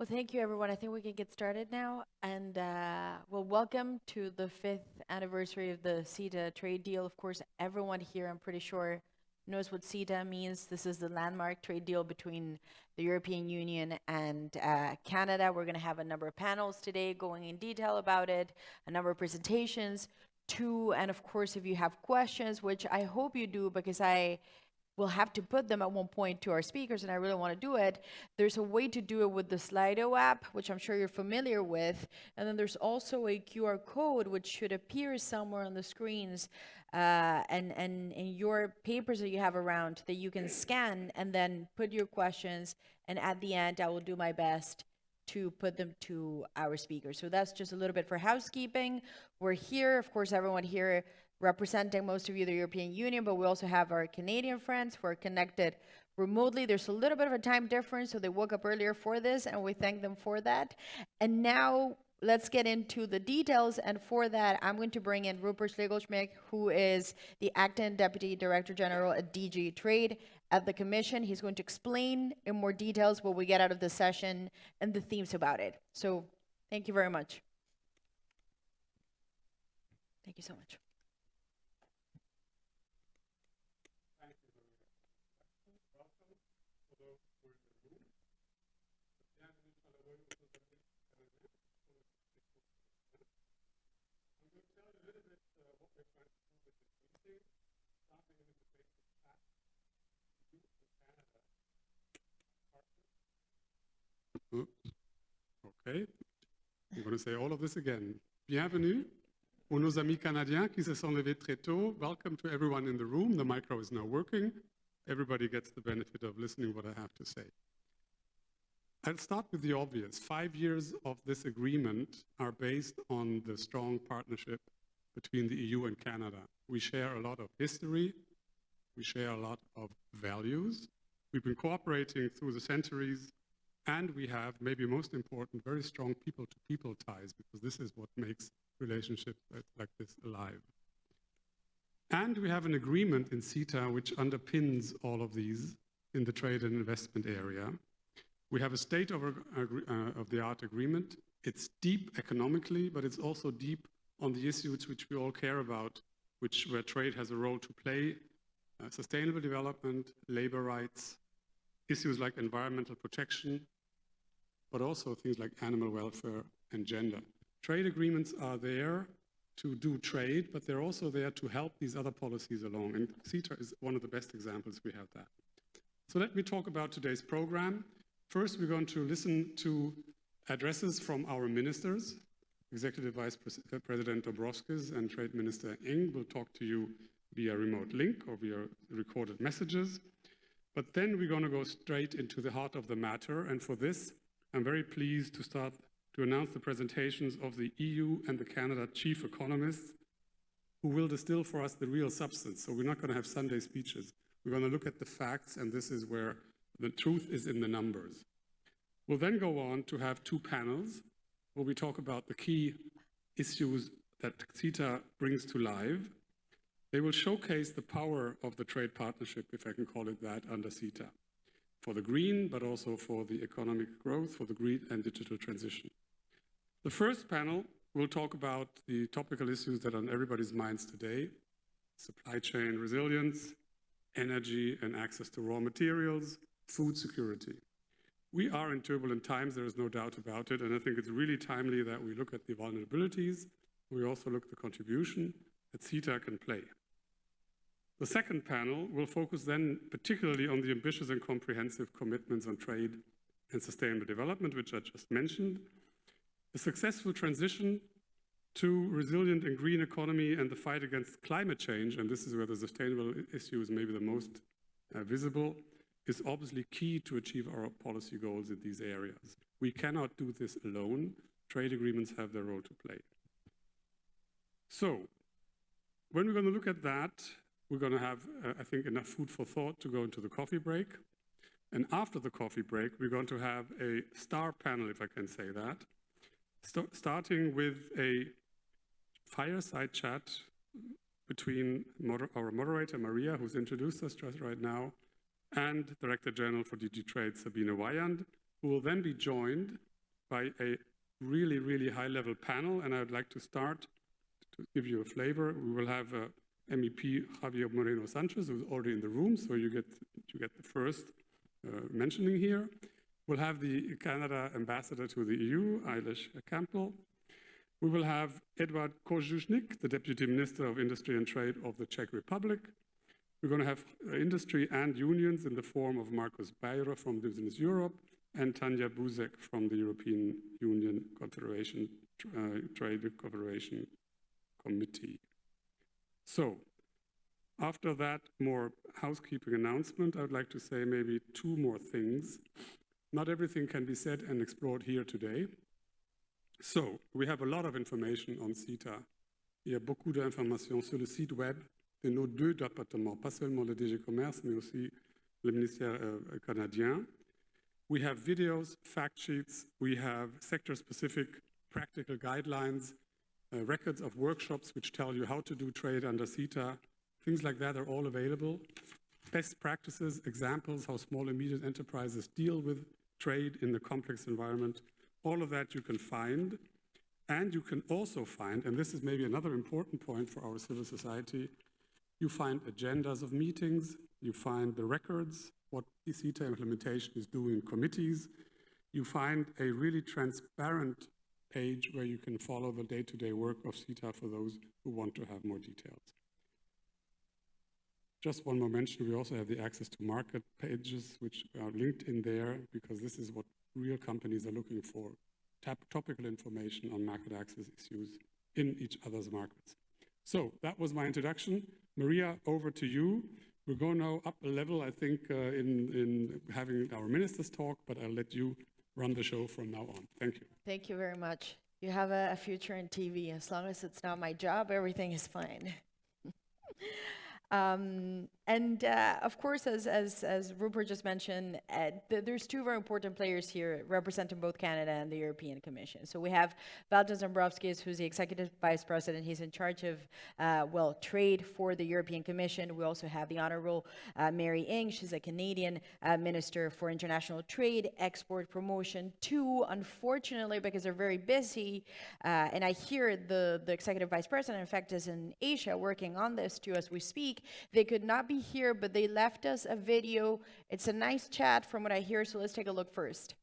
Well, thank you, everyone. I think we can get started now. And well, welcome to the 5th anniversary of the CETA trade deal. Of course, everyone here, I'm pretty sure, knows what CETA means. This is the landmark trade deal between the European Union and Canada. We're going to have a number of panels today going in detail about it, a number of presentations, and of course, if you have questions, which I hope you do, because we'll have to put them at one point to our speakers, and I really want to do it. There's a way to do it with the Slido app, which I'm sure you're familiar with. And then there's also a QR code, which should appear somewhere on the screens and in your papers that you have around that you can scan and then put your questions. And at the end, I will do my best to put them to our speakers. So that's just a little bit for housekeeping. We're here, of course, everyone here representing most of you, the European Union, but we also have our Canadian friends who are connected remotely. There's a little bit of a time difference, so they woke up earlier for this, and we thank them for that. And now let's get into the details, and for that, I'm going to bring in Rupert Schlegelschmidt, who is the Acting Deputy Director General at DG Trade at the Commission. He's going to explain in more details what we get out of the session and the themes about it. So thank you very much. Thank you so much. Okay, I'm going to say all of this again. Bienvenue pour nos amis canadiens qui se sont levés très tôt. Welcome to everyone in the room. The micro is now working. Everybody gets the benefit of listening what I have to say. I'll start with the obvious. 5 years of this agreement are based on the strong partnership between the EU and Canada. We share a lot of history. We share a lot of values. We've been cooperating through the centuries. And we have, maybe most important, very strong people-to-people ties, because this is what makes relationships like this alive. And we have an agreement in CETA which underpins all of these in the trade and investment area. We have a state-of-the-art agreement. It's deep economically, but it's also deep on the issues which we all care about, where trade has a role to play: sustainable development, labor rights, issues like environmental protection, but also things like animal welfare and gender. Trade agreements are there to do trade, but they're also there to help these other policies along. And CETA is one of the best examples we have that. So let me talk about today's program. First, we're going to listen to addresses from our ministers. Executive Vice President Dombrovskis and Trade Minister Ng will talk to you via remote link or via recorded messages. But then we're going to go straight into the heart of the matter. And for this, I'm very pleased to start to announce the presentations of the EU and the Canada chief economists, who will distill for us the real substance. So we're not going to have Sunday speeches. We're going to look at the facts, and this is where the truth is in the numbers. We'll then go on to have 2 panels where we talk about the key issues that CETA brings to life. They will showcase the power of the trade partnership, if I can call it that, under CETA, for the green, but also for the economic growth, for the green and digital transition. The first panel will talk about the topical issues that are on everybody's minds today: supply chain resilience, energy and access to raw materials, food security. We are in turbulent times, there is no doubt about it, and I think it's really timely that we look at the vulnerabilities. We also look at the contribution that CETA can play. The second panel will focus then particularly on the ambitious and comprehensive commitments on trade and sustainable development, which I just mentioned, the successful transition to resilient and green economy and the fight against climate change, and this is where the sustainable issue is maybe the most visible, is obviously key to achieve our policy goals in these areas. We cannot do this alone. Trade agreements have their role to play. So, when we're going to look at that, we're going to have, I think, enough food for thought to go into the coffee break. And after the coffee break, we're going to have a star panel, if I can say that, starting with a fireside chat between our moderator, Maria, who's introduced us just right now, and Director General for DG Trade, Sabine Weyand, who will then be joined by a really, really high-level panel, and I would like to start to give you a flavor. We will have MEP Javier Moreno Sanchez, who's already in the room, so you get the first mentioning here. We'll have the Canada ambassador to the EU, Eilish Campbell. We will have Edward Kožušník, the Deputy Minister of Industry and Trade of the Czech Republic. We're going to have industry and unions in the form of Markus Beyer from Business Europe and Tanja Buzek from the European Union Confederation Trade Cooperation Committee. So, after that more housekeeping announcement, I would like to say maybe two more things. Not everything can be said and explored here today. So, we have a lot of information on CETA. Il y a beaucoup d'informations sur le site web de nos deux départements, pas seulement le DG Commerce, mais aussi le ministère canadien. We have videos, fact sheets, we have sector-specific practical guidelines, records of workshops which tell you how to do trade under CETA. Things like that are all available. Best practices, examples, how small and medium enterprises deal with trade in a complex environment. All of that you can find. And you can also find, and this is maybe another important point for our civil society, you find agendas of meetings, you find the records, what the CETA implementation is doing in committees. You find a really transparent page where you can follow the day-to-day work of CETA for those who want to have more details. Just one more mention, we also have the access to market pages, which are linked in there, because this is what real companies are looking for, topical information on market access issues in each other's markets. So that was my introduction. Maria, over to you. We're going now up a level, I think, in having our ministers talk, but I'll let you run the show from now on. Thank you. Thank you very much. You have a future in TV. As long as it's not my job, everything is fine. Of course, as Rupert just mentioned, there's two very important players here representing both Canada and the European Commission. So we have Valdis Dombrovskis, who's the Executive Vice President. He's in charge of, trade for the European Commission. We also have the Honorable Mary Ng. She's a Canadian Minister for International Trade, Export Promotion. Two, unfortunately, because they're very busy, and I hear the Executive Vice President, in fact, is in Asia working on this too as we speak. They could not be here, but they left us a video. It's a nice chat from what I hear, so let's take a look first.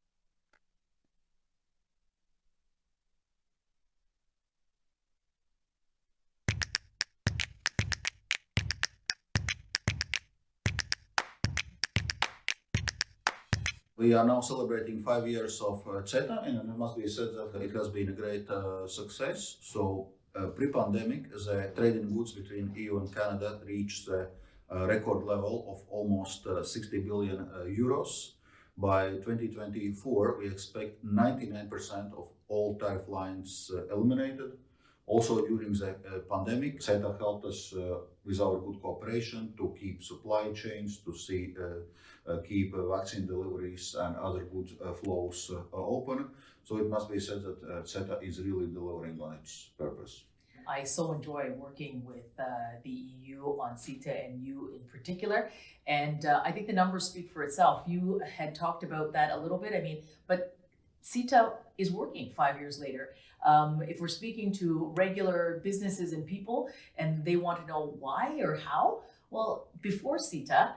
We are now celebrating 5 years of CETA, and it must be said that it has been a great success. So, pre-pandemic, the trade in goods between EU and Canada reached a record level of almost 60 billion euros. By 2024, we expect 99% of all tariff lines eliminated. Also, during the pandemic, CETA helped us with our good cooperation to keep supply chains, to keep vaccine deliveries and other good flows open. So it must be said that CETA is really delivering on its purpose. I so enjoy working with the EU on CETA and you in particular. And I think the numbers speak for itself. You had talked about that a little bit. But CETA is working 5 years later. If we're speaking to regular businesses and people and they want to know why or how, well, before CETA,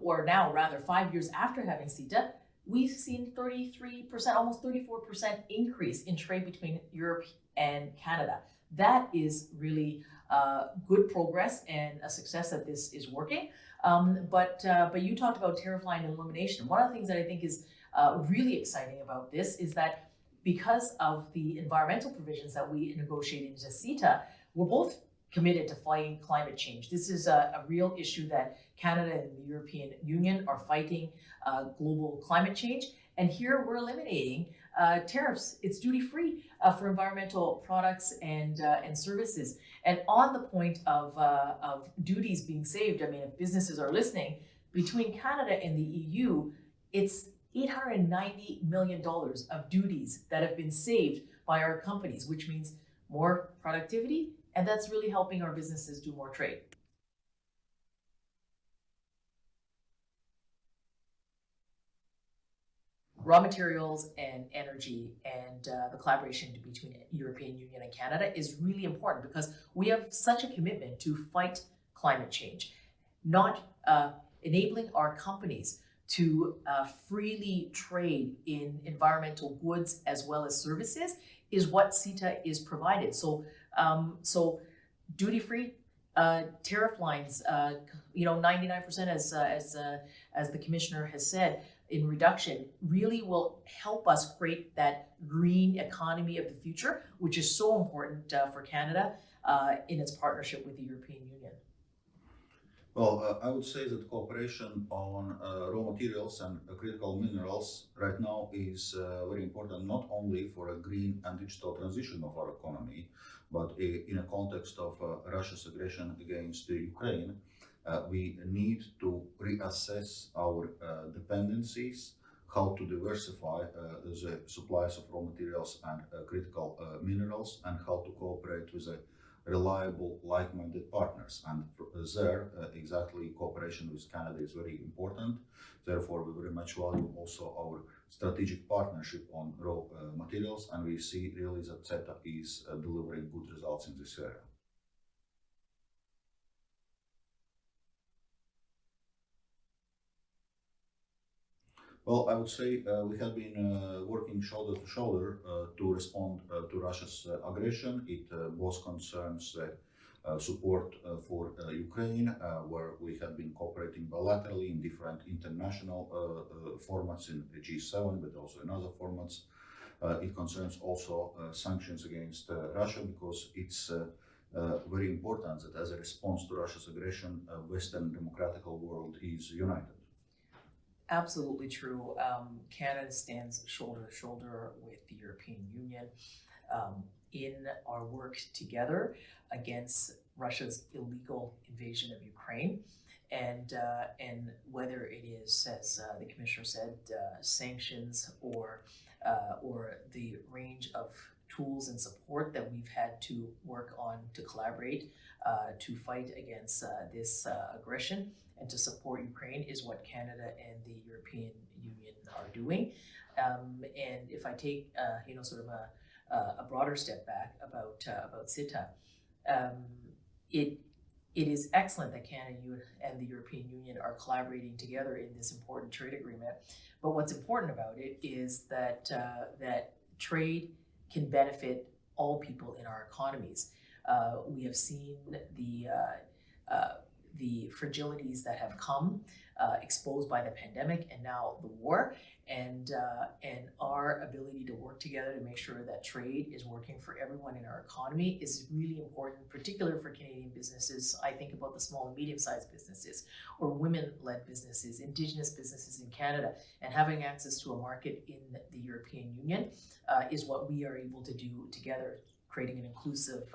or now rather 5 years after having CETA, we've seen 33%, almost 34% increase in trade between Europe and Canada. That is really good progress and a success that this is working. But you talked about tariff line elimination. One of the things that I think is really exciting about this is that because of the environmental provisions that we negotiated into CETA, we're both committed to fighting climate change. This is a real issue that Canada and the European Union are fighting global climate change. And here we're eliminating tariffs. It's duty-free for environmental products and services. And on the point of duties being saved, if businesses are listening, between Canada and the EU, it's $890 million of duties that have been saved by our companies, which means more productivity, and that's really helping our businesses do more trade. raw materials and energy and the collaboration between European Union and Canada is really important because we have such a commitment to fight climate change, not enabling our companies to freely trade in environmental goods as well as services is what CETA is provided. So, duty-free tariff lines, 99% as the commissioner has said, in reduction really will help us create that green economy of the future, which is so important for Canada in its partnership with the European Union. Well, I would say that cooperation on raw materials and critical minerals right now is very important, not only for a green and digital transition of our economy, but in a context of Russia's aggression against Ukraine. We need to reassess our dependencies, how to diversify the supplies of raw materials and critical minerals, and how to cooperate with reliable, like-minded partners. And there, exactly, cooperation with Canada is very important. Therefore, we very much value also our strategic partnership on raw materials, and we see really that CETA is delivering good results in this area. Well, I would say we have been working shoulder to shoulder to respond to Russia's aggression. It both concerns support for Ukraine, where we have been cooperating bilaterally in different international formats in the G7, but also in other formats. It concerns also sanctions against Russia, because it's very important that as a response to Russia's aggression, Western democratic world is united. Absolutely true. Canada stands shoulder to shoulder with the European Union in our work together against Russia's illegal invasion of Ukraine. And whether it is, as the commissioner said, sanctions or the range of tools and support that we've had to work on to collaborate to fight against this aggression and to support Ukraine is what Canada and the European Union are doing. And if I take sort of a broader step back about CETA, it is excellent that Canada and the European Union are collaborating together in this important trade agreement. But what's important about it is that that trade can benefit all people in our economies. We have seen the fragilities that have come exposed by the pandemic and now the war, and our ability to work together to make sure that trade is working for everyone in our economy is really important, particularly for Canadian businesses. I think about the small and medium-sized businesses or women-led businesses, Indigenous businesses in Canada, and having access to a market in the European Union is what we are able to do together, creating an inclusive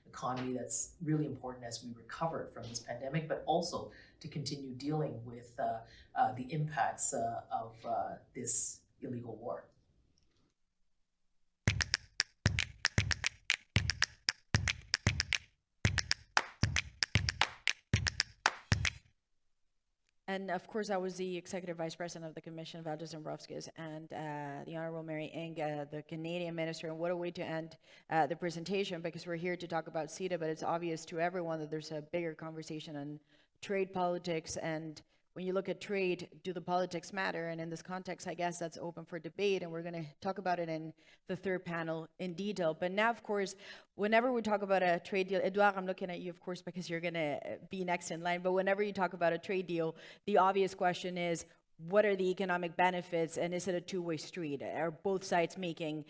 economy that's really important as we recover from this pandemic, but also to continue dealing with the impacts of this illegal war. And of course, I was the Executive Vice President of the Commission, Valdis Dombrovskis, and the Honorable Mary Ng, the Canadian Minister. And what a way to end the presentation, because we're here to talk about CETA, but it's obvious to everyone that there's a bigger conversation on trade politics. And when you look at trade, do the politics matter? And in this context, I guess that's open for debate, and we're going to talk about it in the third panel in detail. But now, of course, whenever we talk about a trade deal, Edouard, I'm looking at you, of course, because you're going to be next in line, but whenever you talk about a trade deal, the obvious question is, what are the economic benefits, and is it a two-way street? Are both sides making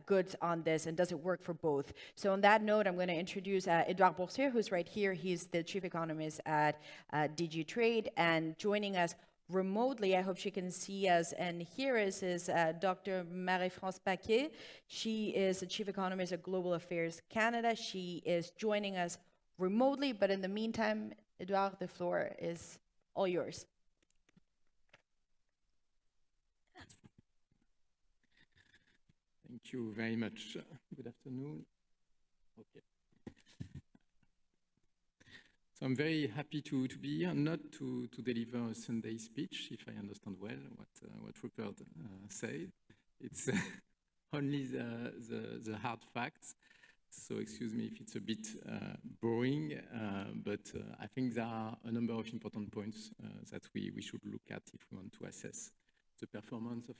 goods on this, and does it work for both? So on that note, I'm going to introduce Edouard Boursier, who's right here. He's the chief economist at DG Trade, and joining us remotely, I hope she can see us and hear us, is Dr. Marie-France Paquet. She is the chief economist at Global Affairs Canada. She is joining us remotely, but in the meantime, Edouard, the floor is all yours. Thank you very much. Good afternoon. Okay. So I'm very happy to be here, not to deliver a Sunday speech, if I understand well what Rupert said. It's only the hard facts. So excuse me if it's a bit boring, but I think there are a number of important points that we should look at if we want to assess the performance of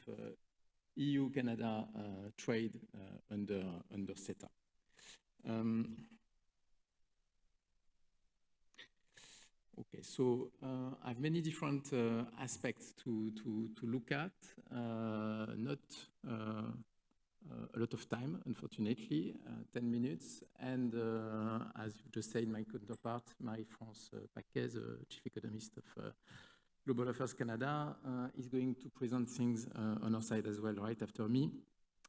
EU-Canada trade under CETA. Okay, so I have many different aspects to look at, not a lot of time, unfortunately, 10 minutes. And as you just said, my counterpart, Marie-France Paquet, the Chief Economist of Global Affairs Canada, is going to present things on our side as well right after me.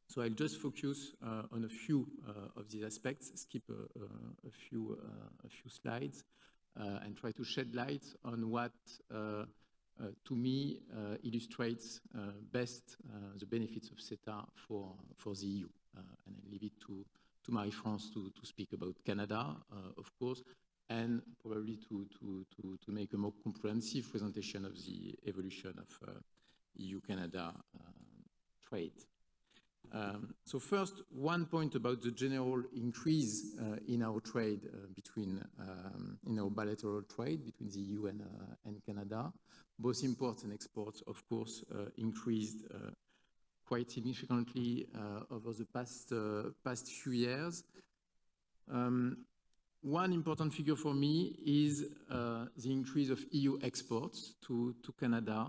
So I'll just focus on a few of these aspects, skip a few slides, and try to shed light on what, to me, illustrates best the benefits of CETA for the EU. And I leave it to Marie-France to speak about Canada, of course, and probably to make a more comprehensive presentation of the evolution of EU-Canada trade. So first, one point about the general increase in our trade in our bilateral trade between the EU and Canada. Both imports and exports, of course, increased quite significantly over the past few years. One important figure for me is the increase of EU exports to Canada.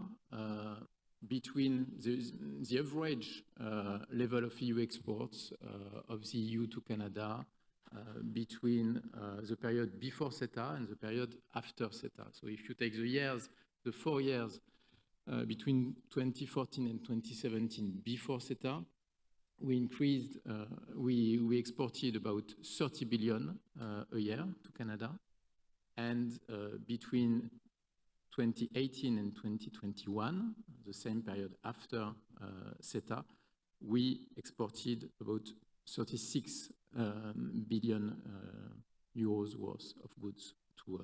Between the average level of EU exports of the EU to Canada between the period before CETA and the period after CETA. So if you take the 4 years between 2014 and 2017 before CETA, we increased, we exported about 30 billion a year to Canada, and between 2018 and 2021, the same period after CETA, we exported about 36 billion euros worth of goods to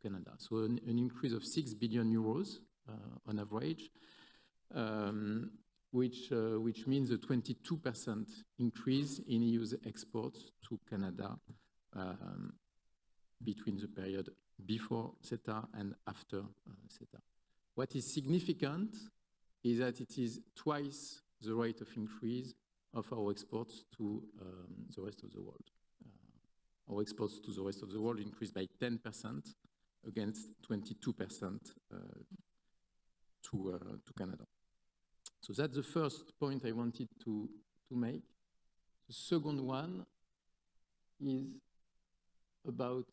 Canada. So an increase of 6 billion euros on average, which means a 22% increase in EU's exports to Canada between the period before CETA and after CETA. What is significant is that it is twice the rate of increase of our exports to the rest of the world. Our exports to the rest of the world increased by 10% against 22% to Canada. So that's the first point I wanted to make. The second one is about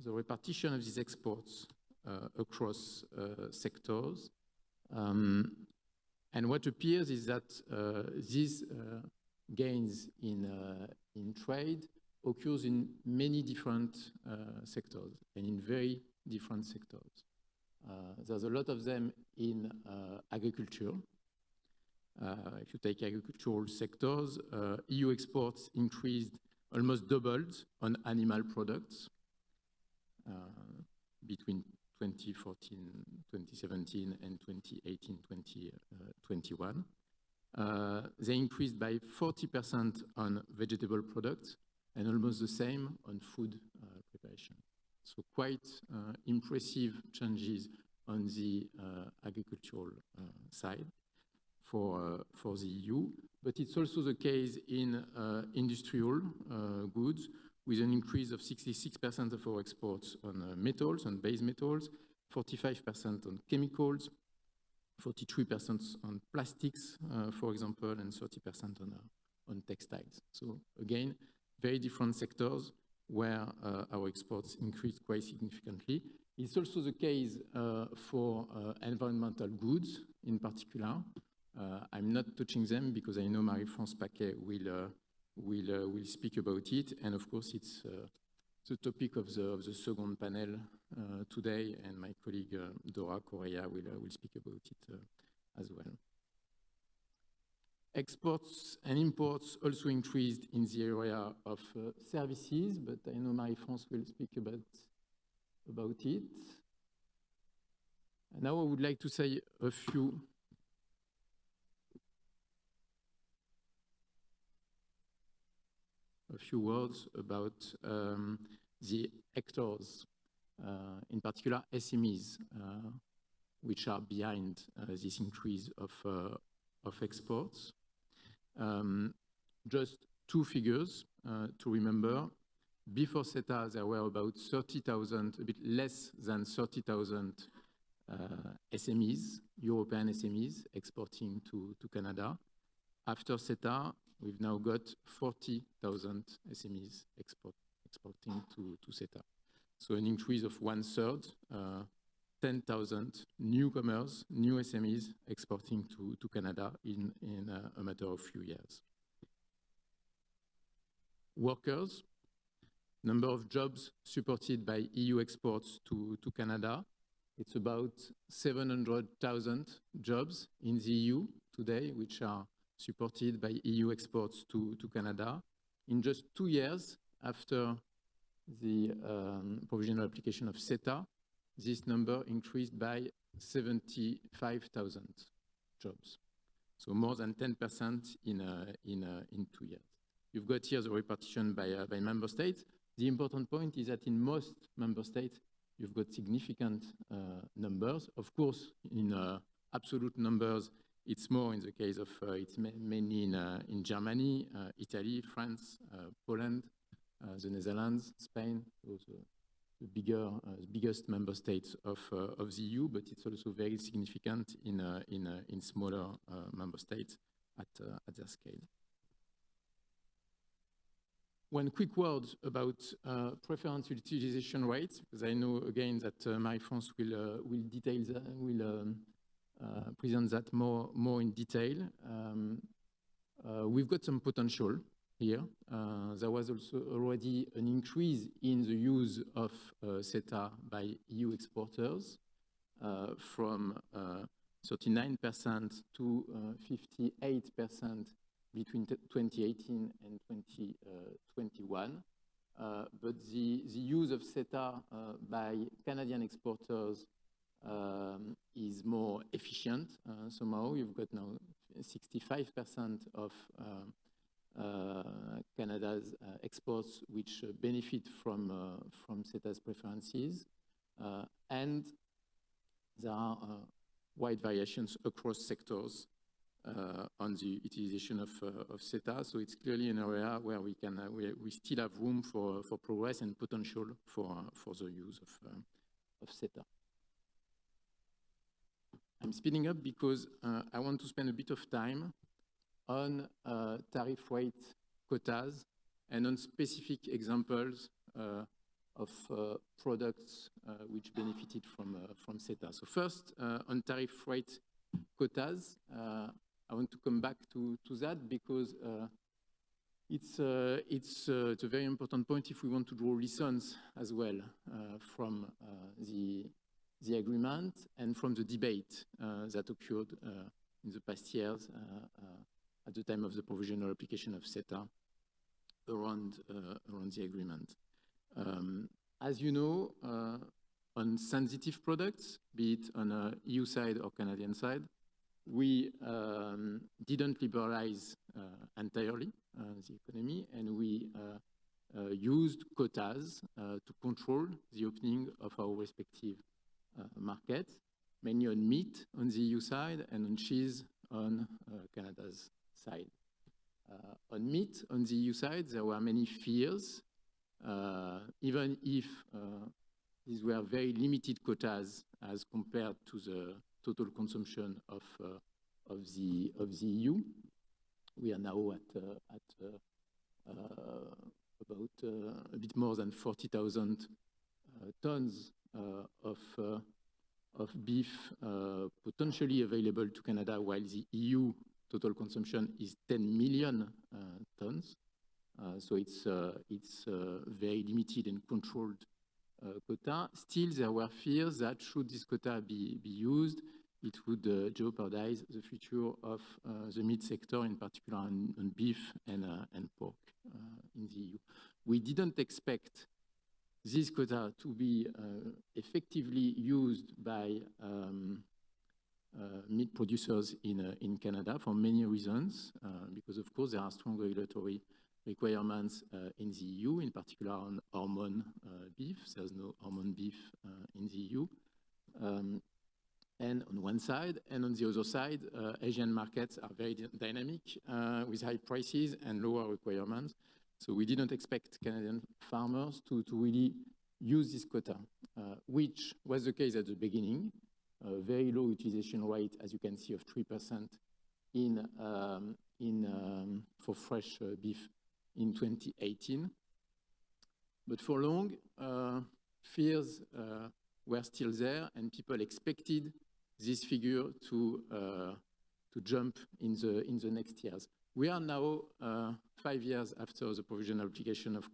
the repartition of these exports across sectors. And what appears is that these gains in trade occurs in many different sectors and in very different sectors. There's a lot of them in agriculture. If you take agricultural sectors, EU exports increased, almost doubled on animal products between 2014, 2017 and 2018, 2021. They increased by 40% on vegetable products and almost the same on food preparation. So quite impressive changes on the agricultural side for the EU, but it's also the case in industrial goods, with an increase of 66% of our exports on metals, on base metals, 45% on chemicals, 43% on plastics, for example, and 30% on textiles. So again, very different sectors where our exports increased quite significantly. It's also the case for environmental goods in particular. I'm not touching them because I know Marie-France Paquet will speak about it, and of course it's the topic of the second panel today, and my colleague Dora Correa will speak about it as well. Exports and imports also increased in the area of services, but I know Marie-France will speak about about it. And now I would like to say a few words about the actors, in particular SMEs, which are behind this increase of exports. Just two figures to remember. Before CETA, there were about 30,000, a bit less than 30,000 SMEs, European SMEs, exporting to Canada. After CETA, we've now got 40,000 SMEs exporting to CETA. So an increase of 1/3, 10,000 newcomers, new SMEs exporting to Canada in a matter of few years. Workers, number of jobs supported by EU exports to Canada. It's about 700,000 jobs in the EU today, which are supported by EU exports to Canada. In just 2 years after the provisional application of CETA, this number increased by 75,000 jobs. So more than 10% in 2 years. You've got here the repartition by member states. The important point is that in most member states, you've got significant numbers. Of course, in absolute numbers, it's more in the case of, it's mainly in Germany, Italy, France, Poland, the Netherlands, Spain, those the biggest member states of the EU, but it's also very significant in smaller member states at their scale. One quick word about preference utilization rates, because I know again that Marie-France will present that more in detail. We've got some potential here. There was also already an increase in the use of CETA by EU exporters from 39% to 58% between 2018 and 2021. But the use of CETA by Canadian exporters is more efficient somehow. You've got now 65% of Canada's exports which benefit from CETA's preferences, and there are wide variations across sectors on the utilization of CETA. So it's clearly an area where we still have room for progress and potential for the use of CETA. I'm speeding up because I want to spend a bit of time on tariff rate quotas and on specific examples of products which benefited from CETA. So first, on tariff rate quotas, I want to come back to that because it's a very important point if we want to draw lessons as well from the agreement and from the debate that occurred in the past years at the time of the provisional application of CETA around the agreement. As you know, on sensitive products, be it on the EU side or Canadian side, we didn't liberalize entirely the economy, and we used quotas to control the opening of our respective markets, mainly on meat on the EU side and on cheese on Canada's side. On meat on the EU side, there were many fears, even if these were very limited quotas as compared to the total consumption of the EU. We are now at about a bit more than 40,000 tons of beef potentially available to Canada, while the EU total consumption is 10 million tons. So it's very limited and controlled quota. Still, there were fears that should this quota be used, it would jeopardize the future of the meat sector, in particular on beef and pork in the EU. We didn't expect this quota to be effectively used by meat producers in Canada for many reasons, because of course there are strong regulatory requirements in the EU, in particular on hormone beef. There's no hormone beef in the EU. And on one side, and on the other side, Asian markets are very dynamic with high prices and lower requirements. So we didn't expect Canadian farmers to really use this quota, which was the case at the beginning. Very low utilization rate, as you can see, of 3% for fresh beef in 2018. But for long, fears were still there, and people expected this figure to jump in the next years. We are now 5 years after the provisional application of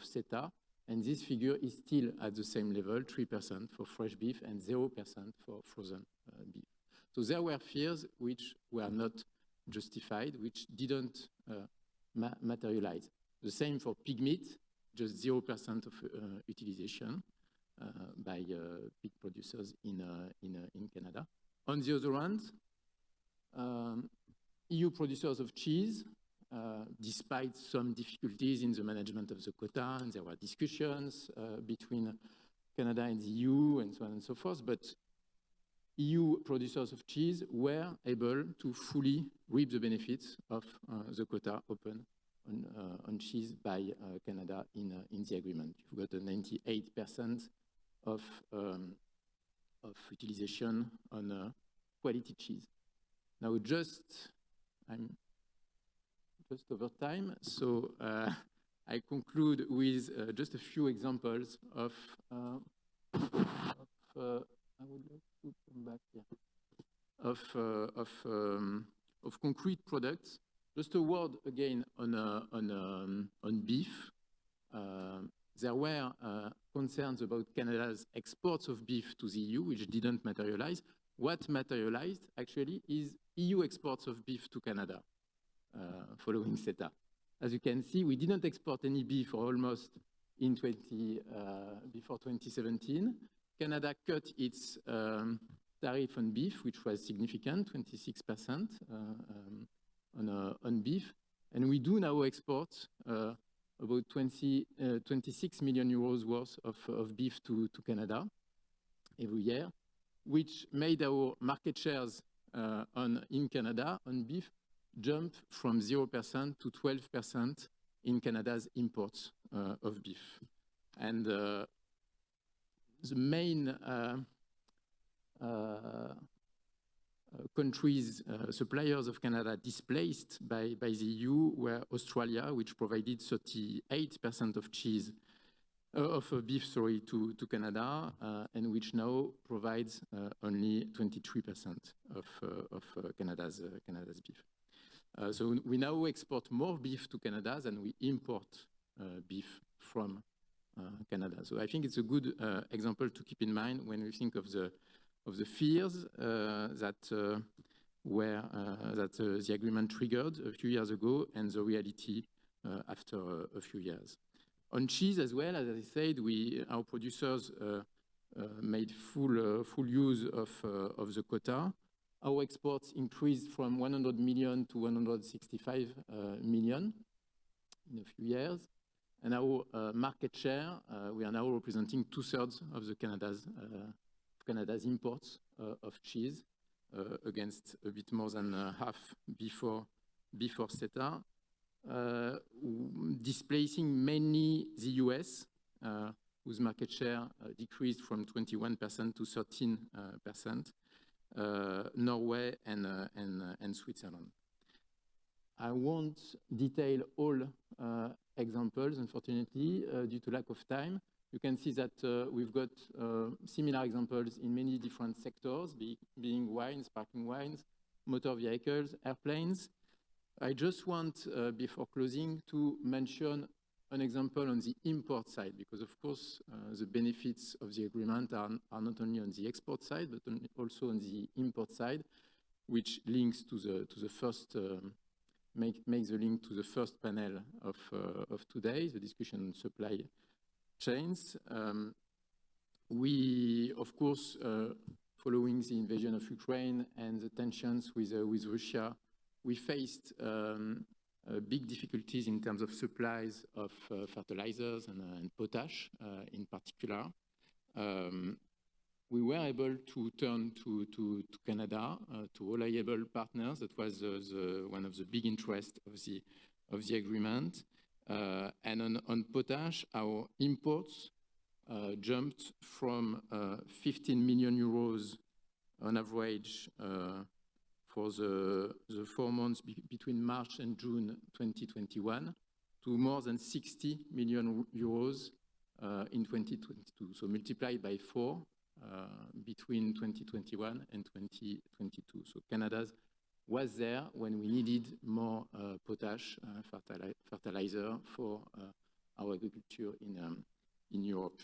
CETA, and this figure is still at the same level, 3% for fresh beef and 0% for frozen beef. So there were fears which were not justified, which didn't materialize. The same for pig meat, just 0% of utilization by pig producers in Canada. On the other hand, EU producers of cheese, despite some difficulties in the management of the quota, and there were discussions between Canada and the EU and so on and so forth, but EU producers of cheese were able to fully reap the benefits of the quota open on cheese by Canada in the agreement. You've got a 98% of utilization on quality cheese. Now, I'm just over time, so I conclude with just a few examples of I would like to come back here. Of concrete products. Just a word again on beef. There were concerns about Canada's exports of beef to the EU, which didn't materialize. What materialized actually is EU exports of beef to Canada following CETA. As you can see, we didn't export any beef almost before 2017. Canada cut its tariff on beef, which was significant, 26% on beef. And we do now export about 26 million euros worth of beef to Canada every year, which made our market shares in Canada on beef jump from 0% to 12% in Canada's imports of beef. And the main countries, suppliers of Canada displaced by the EU were Australia, which provided 38% of beef to Canada, and which now provides only 23% of Canada's beef. So we now export more beef to Canada than we import beef from Canada. So I think it's a good example to keep in mind when we think of the fears that the agreement triggered a few years ago and the reality after a few years. On cheese as well, as I said, our producers made full use of the quota. Our exports increased from 100 million to 165 million in a few years. And our market share, we are now representing 2/3 of Canada's imports of cheese against a bit more than half before CETA, displacing mainly the US, whose market share decreased from 21% to 13%, Norway and Switzerland. I won't detail all examples, unfortunately, due to lack of time. You can see that we've got similar examples in many different sectors, being wines, sparkling wines, motor vehicles, airplanes. I just want, before closing, to mention an example on the import side, because of course the benefits of the agreement are not only on the export side, but also on the import side, which links to the first, makes the link to the first panel of today, the discussion on supply chains. We, of course, following the invasion of Ukraine and the tensions with Russia, we faced big difficulties in terms of supplies of fertilizers and potash in particular. We were able to turn to Canada, to reliable partners. That was one of the big interests of the agreement. And on potash, our imports jumped from 15 million euros on average for the 4 months between March and June 2021 to more than 60 million euros in 2022. So multiplied by 4 between 2021 and 2022. So Canada was there when we needed more potash fertilizer for our agriculture in Europe,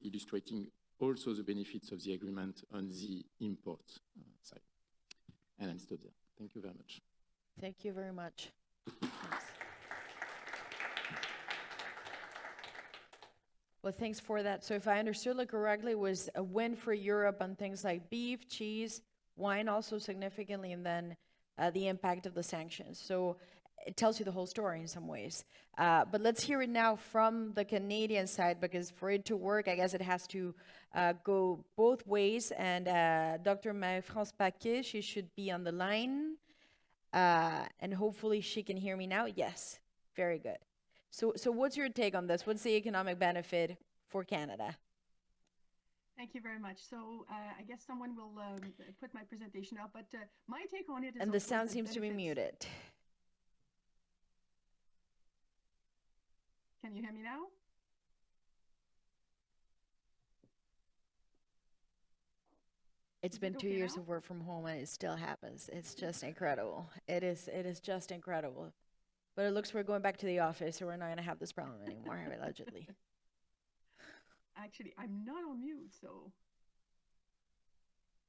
illustrating also the benefits of the agreement on the import side. And I'll stop there. Thank you very much. Thank you very much. Thanks. Well, thanks for that. So if I understood it correctly, it was a win for Europe on things like beef, cheese, wine also significantly, and then the impact of the sanctions. So it tells you the whole story in some ways. But let's hear it now from the Canadian side, because for it to work, I guess it has to go both ways. And Dr. Marie-France Paquet, she should be on the line. And hopefully she can hear me now. Yes, very good. So what's your take on this? What's the economic benefit for Canada? Thank you very much. So I guess someone will put my presentation up, but my take on it is... And the sound seems to be muted. Can you hear me now? It's been 2 years of work from home and it still happens. It's just incredible. It is just incredible. But it looks we're going back to the office, so we're not going to have this problem anymore, allegedly. Actually, I'm not on mute, so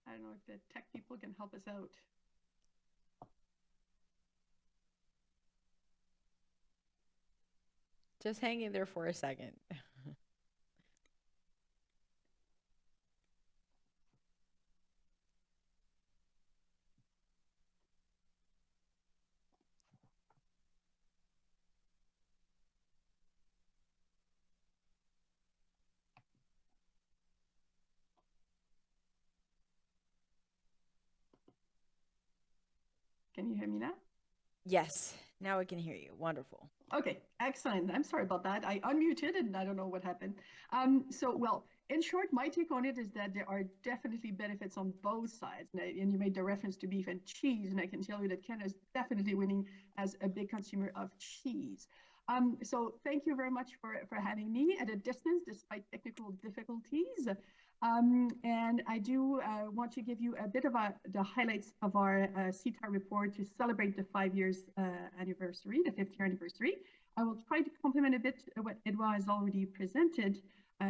I don't know if the tech people can help us out. Just hang in there for a second. Can you hear me now? Yes, now I can hear you. Wonderful. Okay, excellent. I'm sorry about that. I unmuted and I don't know what happened. Well, in short, my take on it is that there are definitely benefits on both sides. And you made the reference to beef and cheese, and I can tell you that Canada is definitely winning as a big consumer of cheese. So thank you very much for having me at a distance, despite technical difficulties. And I do want to give you a bit of the highlights of our CETA report to celebrate the 5 years anniversary, the 5th year anniversary. I will try to complement a bit what Edouard has already presented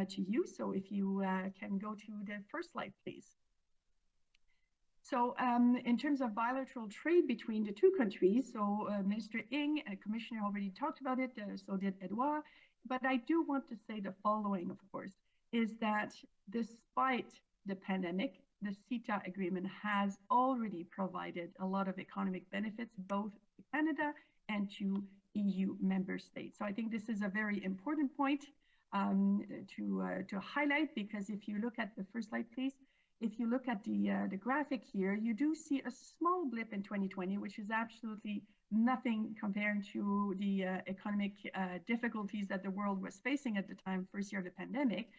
to you. So if you can go to the first slide, please. So in terms of bilateral trade between the two countries, so Minister Ng and Commissioner already talked about it, so did Edouard. But I do want to say the following, of course, is that despite the pandemic, the CETA agreement has already provided a lot of economic benefits, both to Canada and to EU member states. So I think this is a very important point to highlight, because if you look at the first slide, please, if you look at the graphic here, you do see a small blip in 2020, which is absolutely nothing compared to the economic difficulties that the world was facing at the time, first year of the pandemic.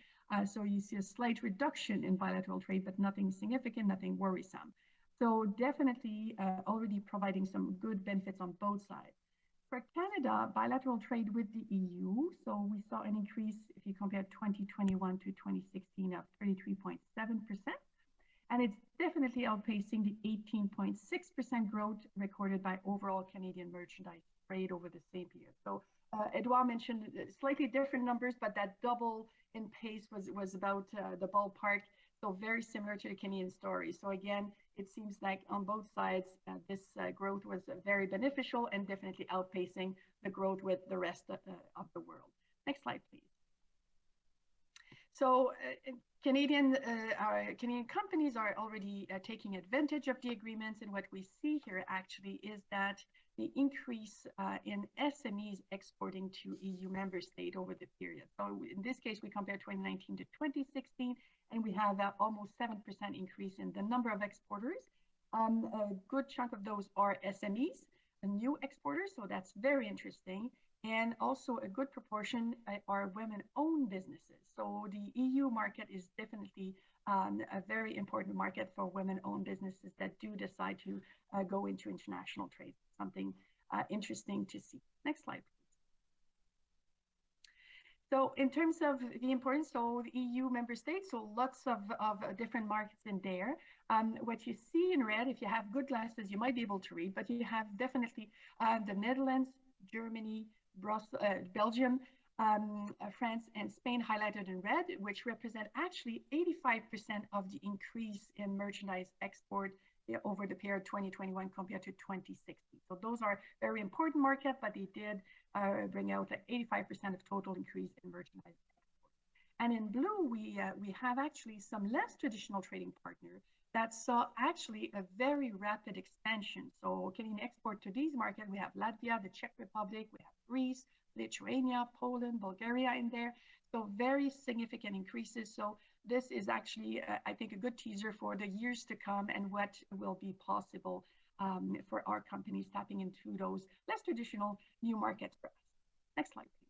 So you see a slight reduction in bilateral trade, but nothing significant, nothing worrisome. So definitely already providing some good benefits on both sides. For Canada, bilateral trade with the EU, so we saw an increase, if you compare 2021 to 2016, of 33.7%. And it's definitely outpacing the 18.6% growth recorded by overall Canadian merchandise trade over the same period. So Edouard mentioned slightly different numbers, but that double in pace was about the ballpark. So very similar to the Canadian story. So again, it seems like on both sides, this growth was very beneficial and definitely outpacing the growth with the rest of the world. Next slide, please. So Canadian companies are already taking advantage of the agreements, and what we see here actually is that the increase in SMEs exporting to EU member state over the period. So in this case, we compare 2019 to 2016, and we have almost 7% increase in the number of exporters. A good chunk of those are SMEs, new exporters, so that's very interesting. And also a good proportion are women-owned businesses. So the EU market is definitely a very important market for women-owned businesses that do decide to go into international trade. Something interesting to see. Next slide, please. So in terms of the importance, so the EU member states, so lots of different markets in there. What you see in red, if you have good glasses, you might be able to read, but you have definitely the Netherlands, Germany, Belgium, France, and Spain highlighted in red, which represent actually 85% of the increase in merchandise export over the period 2021 compared to 2016. So those are very important markets, but they did bring out 85% of total increase in merchandise export. And in blue, we have actually some less traditional trading partners that saw actually a very rapid expansion. So Canadian export to these markets, we have Latvia, the Czech Republic, we have Greece, Lithuania, Poland, Bulgaria in there. So very significant increases. So this is actually, I think, a good teaser for the years to come and what will be possible for our companies tapping into those less traditional new markets for us. Next slide, please.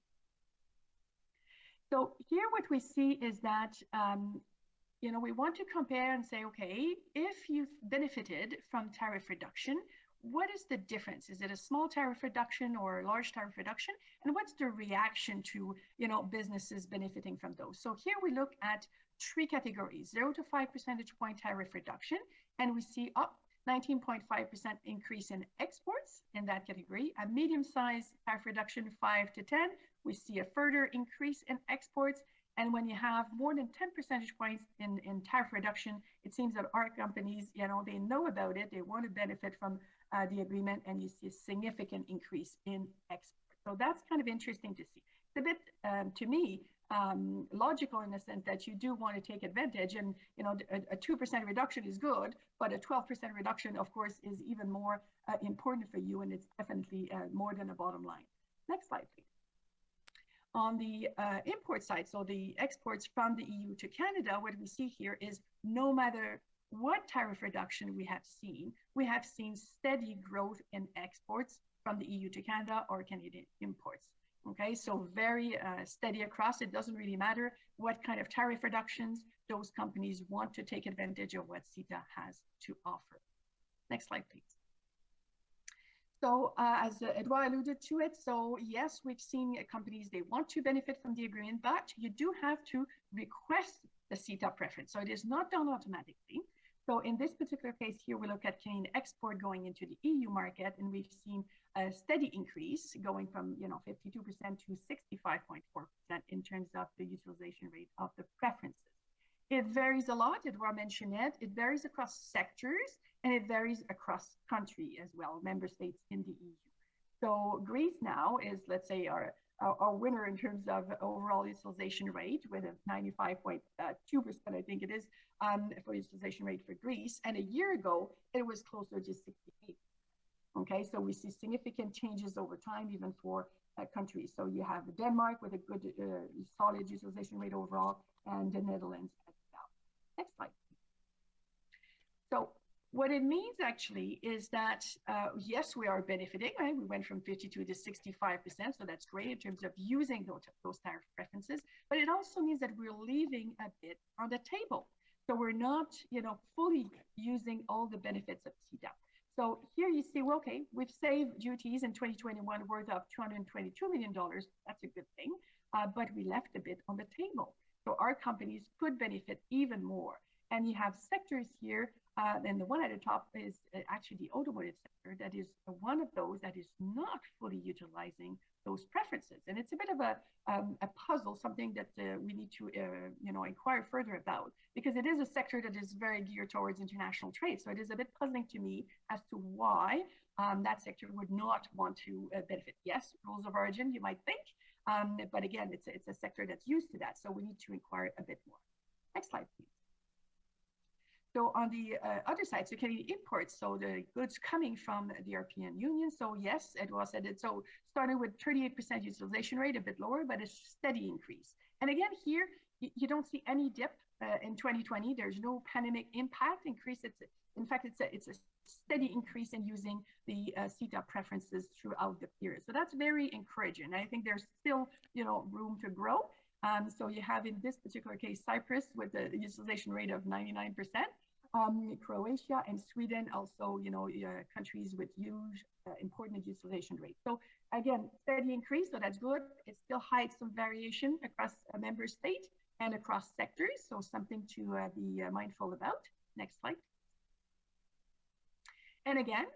So here what we see is that we want to compare and say, okay, if you've benefited from tariff reduction, what is the difference? Is it a small tariff reduction or a large tariff reduction? And what's the reaction to businesses benefiting from those? So here we look at three categories: 0 to 5 percentage point tariff reduction, and we see up 19.5% increase in exports in that category. A medium-sized tariff reduction, 5 to 10, we see a further increase in exports. And when you have more than 10 percentage points in tariff reduction, it seems that our companies, they know about it, they want to benefit from the agreement, and you see a significant increase in export. So that's kind of interesting to see. It's a bit, to me, logical in the sense that you do want to take advantage, and a 2% reduction is good, but a 12% reduction, of course, is even more important for you, and it's definitely more than a bottom line. Next slide, please. On the import side, so the exports from the EU to Canada, what we see here is no matter what tariff reduction we have seen steady growth in exports from the EU to Canada or Canadian imports. Okay, so very steady across. It doesn't really matter what kind of tariff reductions, those companies want to take advantage of what CETA has to offer. Next slide, please. So as Edouard alluded to it, so yes, we've seen companies, they want to benefit from the agreement, but you do have to request the CETA preference. So it is not done automatically. So in this particular case here, we look at Canadian export going into the EU market, and we've seen a steady increase going from 52% to 65.4% in terms of the utilization rate of the preferences. It varies a lot. Edouard mentioned it. It varies across sectors, and it varies across country as well, member states in the EU. So Greece now is, let's say, our winner in terms of overall utilization rate with a 95.2%, I think it is, for utilization rate for Greece. And a year ago, it was closer to 68. Okay, so we see significant changes over time, even for countries. So you have Denmark with a good, solid utilization rate overall, and the Netherlands as well. Next slide. So what it means actually is that, yes, we are benefiting, right? We went from 52 to 65%, so that's great in terms of using those tariff preferences, but it also means that we're leaving a bit on the table. So we're not, fully using all the benefits of CETA. So here you see, well, okay, we've saved duties in 2021 worth of $222 million. That's a good thing, but we left a bit on the table. So our companies could benefit even more. And you have sectors here And the one at the top is actually the automotive sector that is one of those that is not fully utilizing those preferences. And it's a bit of a puzzle, something that we need to inquire further about, because it is a sector that is very geared towards international trade. So it is a bit puzzling to me as to why that sector would not want to benefit. Yes, rules of origin, you might think, but again, it's a sector that's used to that. So we need to inquire a bit more. Next slide, please. So on the other side, so Canadian imports, so the goods coming from the European Union. So yes, Edouard said it. So starting with 38% utilization rate, a bit lower, but a steady increase. And again, here, you don't see any dip in 2020. There's no pandemic impact increase. In fact, it's a steady increase in using the CETA preferences throughout the period. So that's very encouraging. I think there's still, room to grow. So you have in this particular case, Cyprus with a utilization rate of 99%, Croatia and Sweden also, countries with huge important utilization rates. So again, steady increase, so that's good. It still hides some variation across a member state and across sectors, so something to be mindful about. Next slide. And again,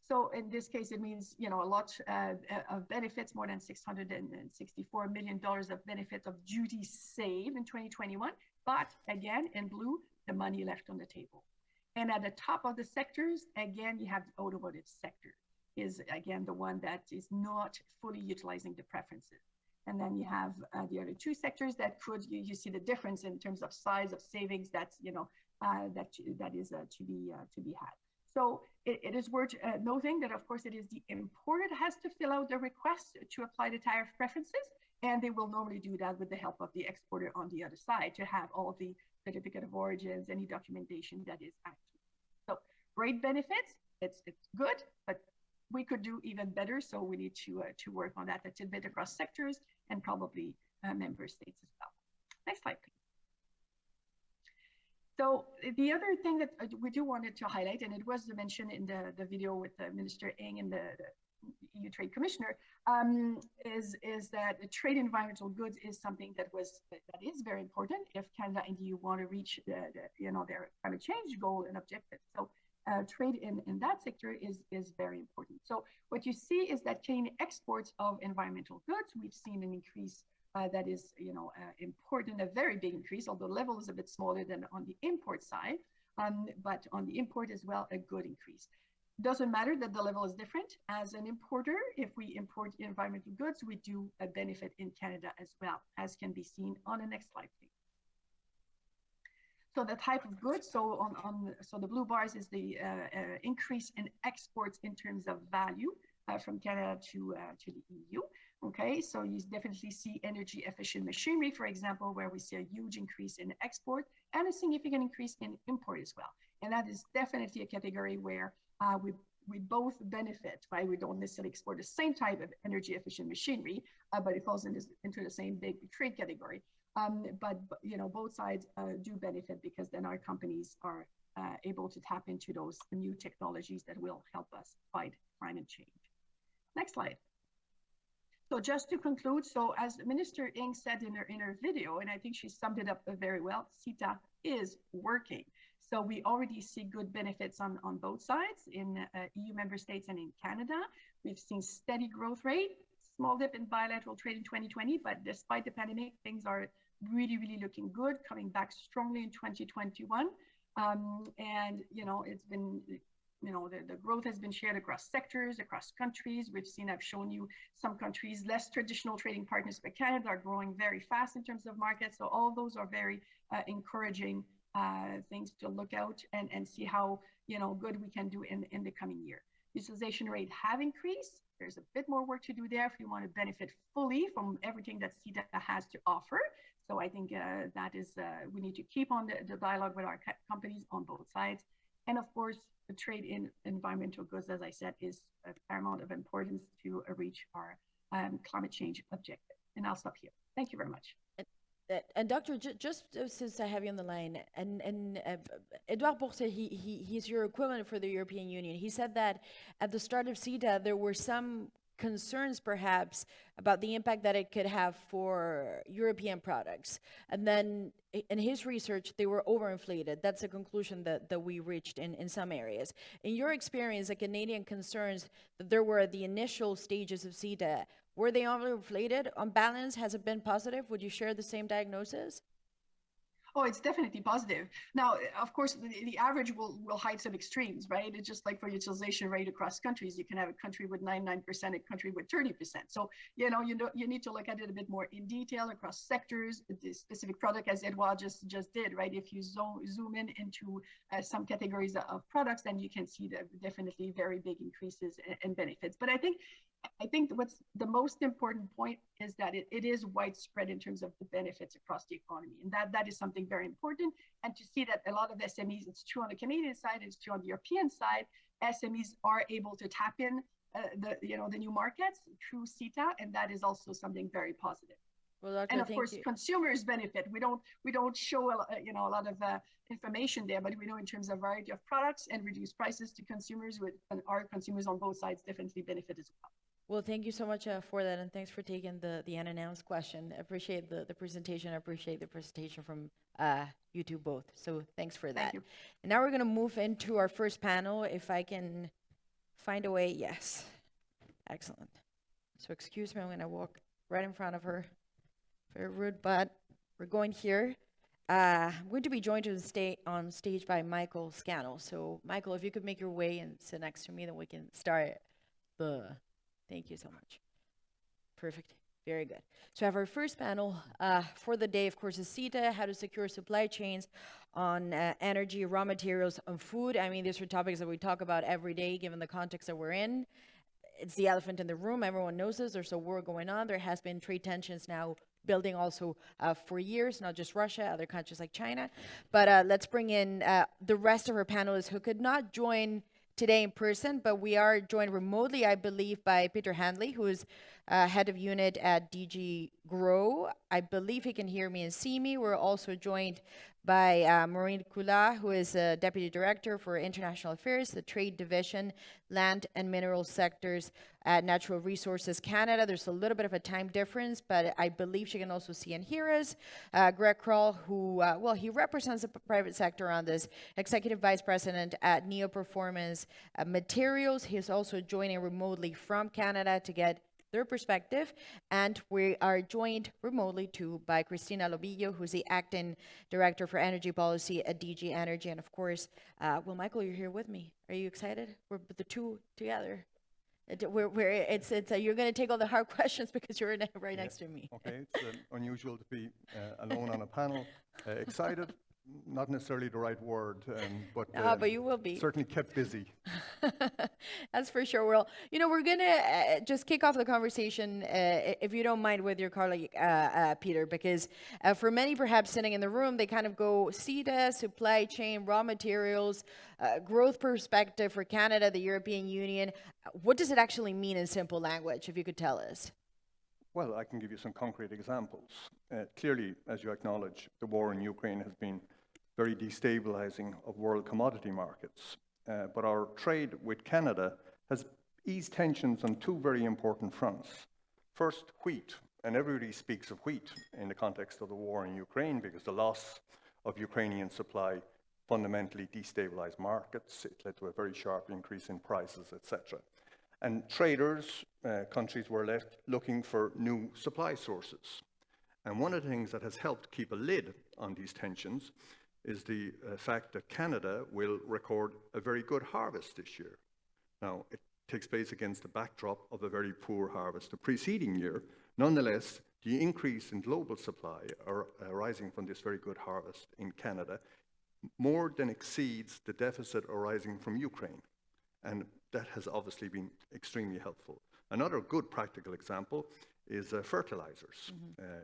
so in this case, it means, a lot of benefits, more than $664 million of benefits of duty saved in 2021. But again, in blue, the money left on the table. And at the top of the sectors, again, you have the automotive sector is, again, the one that is not fully utilizing the preferences. And then you have the other two sectors that could, you see the difference in terms of size of savings that's, that is to be had. So it is worth noting that, of course, it is the importer that has to fill out the request to apply the tariff preferences, and they will normally do that with the help of the exporter on the other side to have all the certificate of origins, any documentation that is active. So great benefits, it's good, but we could do even better. So we need to work on that a little bit across sectors and probably member states as well. Next slide, please. So the other thing that we do wanted to highlight, and it was mentioned in the video with Minister Ng and the EU Trade Commissioner, is that the trade environmental goods is something that is very important if Canada and the EU want to reach their climate change goal and objective. So trade in that sector is very important. So what you see is that Canadian exports of environmental goods, we've seen an increase that is, important, a very big increase, although the level is a bit smaller than on the import side, but on the import as well, a good increase. Doesn't matter that the level is different. As an importer, if we import environmental goods, we do a benefit in Canada as well, as can be seen on the next slide, please. So the type of goods, so so the blue bars is the increase in exports in terms of value from Canada to the EU. Okay, so you definitely see energy efficient machinery, for example, where we see a huge increase in export and a significant increase in import as well. And that is definitely a category where we both benefit, right? We don't necessarily export the same type of energy efficient machinery, but it falls into the same big trade category. But both sides do benefit because then our companies are able to tap into those new technologies that will help us fight climate change. Next slide. So just to conclude, so as Minister Ng said in her video, and I think she summed it up very well, CETA is working. So we already see good benefits on both sides in EU member states and in Canada. We've seen steady growth rate, small dip in bilateral trade in 2020, but despite the pandemic, things are really, really looking good, coming back strongly in 2021. And, it's been, the growth has been shared across sectors, across countries. I've shown you some countries, less traditional trading partners with Canada are growing very fast in terms of markets. So all those are very encouraging things to look out and see how, good we can do in the coming year. Utilization rate have increased. There's a bit more work to do there if you want to benefit fully from everything that CETA has to offer. So I think that is, we need to keep on the dialogue with our companies on both sides. And of course, the trade in environmental goods, as I said, is of paramount of importance to reach our climate change objective. And I'll stop here. Thank you very much. And Doctor, just since I have you on the line, and Edouard Bourset, he's your equivalent for the European Union. He said that at the start of CETA, there were some concerns perhaps about the impact that it could have for European products. And then in his research, they were overinflated. That's a conclusion that we reached in some areas. In your experience, the Canadian concerns that there were at the initial stages of CETA, were they overinflated? On balance, has it been positive? Would you share the same diagnosis? Oh, it's definitely positive. Now, of course, the average will hide some extremes, right? It's just like for utilization rate across countries, you can have a country with 99%, a country with 30%. So, you need to look at it a bit more in detail across sectors, the specific product, as Edouard just did, right? If you zoom in into some categories of products, then you can see definitely very big increases and benefits. But I think what's the most important point is that it is widespread in terms of the benefits across the economy. And that is something very important. And to see that a lot of SMEs, it's true on the Canadian side, it's true on the European side, SMEs are able to tap in the new markets through CETA, and that is also something very positive. Well, Doctor, and of course, consumers benefit. We don't show a lot of information there, but we know in terms of variety of products and reduced prices to consumers, and our consumers on both sides definitely benefit as well. Well, thank you so much for that, and thanks for taking the unannounced question. I appreciate the presentation. I appreciate the presentation from you two both. So thanks for that. Thank you. And now we're going to move into our first panel. If I can find a way, yes. Excellent. So excuse me, I'm going to walk right in front of her. Very rude, but we're going here. I'm going to be joined on stage by Michael Scannell. So Michael, if you could make your way and sit next to me, then we can start the... Thank you so much. Perfect. Very good. So I have our first panel for the day, of course, is CETA, how to secure supply chains on energy, raw materials, and food. I mean, these are topics that we talk about every day, given the context that we're in. It's the elephant in the room. Everyone knows this. There's a war going on. There has been trade tensions now building also for years, not just Russia, other countries like China. But let's bring in the rest of our panelists who could not join today in person, but we are joined remotely, I believe, by Peter Handley, who is head of unit at DG Grow. I believe he can hear me and see me. We're also joined by Maureen Kula, who is Deputy Director for International Affairs, the Trade Division, Land and Mineral Sectors at Natural Resources Canada. There's a little bit of a time difference, but I believe she can also see and hear us. Greg Kroll, who, he represents the private sector on this, Executive Vice President at Neo Performance Materials. He is also joining remotely from Canada to get their perspective, and we are joined remotely too by Cristina Lobillo, who's the Acting Director for Energy Policy at DG Energy, and of course, Michael, you're here with me. Are you excited? We're the two together. You're going to take all the hard questions because you're right next to me. Okay, it's unusual to be alone on a panel. Excited, not necessarily the right word, but you will be. Certainly kept busy. That's for sure. Well, we're going to just kick off the conversation, if you don't mind, with your colleague, Peter, because for many perhaps sitting in the room, they kind of go CETA, supply chain, raw materials, growth perspective for Canada, the European Union. What does it actually mean in simple language, if you could tell us? Well, I can give you some concrete examples. Clearly, as you acknowledge, the war in Ukraine has been very destabilizing of world commodity markets. But our trade with Canada has eased tensions on two very important fronts. First, wheat, and everybody speaks of wheat in the context of the war in Ukraine because the loss of Ukrainian supply fundamentally destabilized markets. It led to a very sharp increase in prices, etc. And traders, countries were left looking for new supply sources. And one of the things that has helped keep a lid on these tensions is the fact that Canada will record a very good harvest this year. Now, it takes place against the backdrop of a very poor harvest the preceding year. Nonetheless, the increase in global supply arising from this very good harvest in Canada more than exceeds the deficit arising from Ukraine. And that has obviously been extremely helpful. Another good practical example is fertilizers.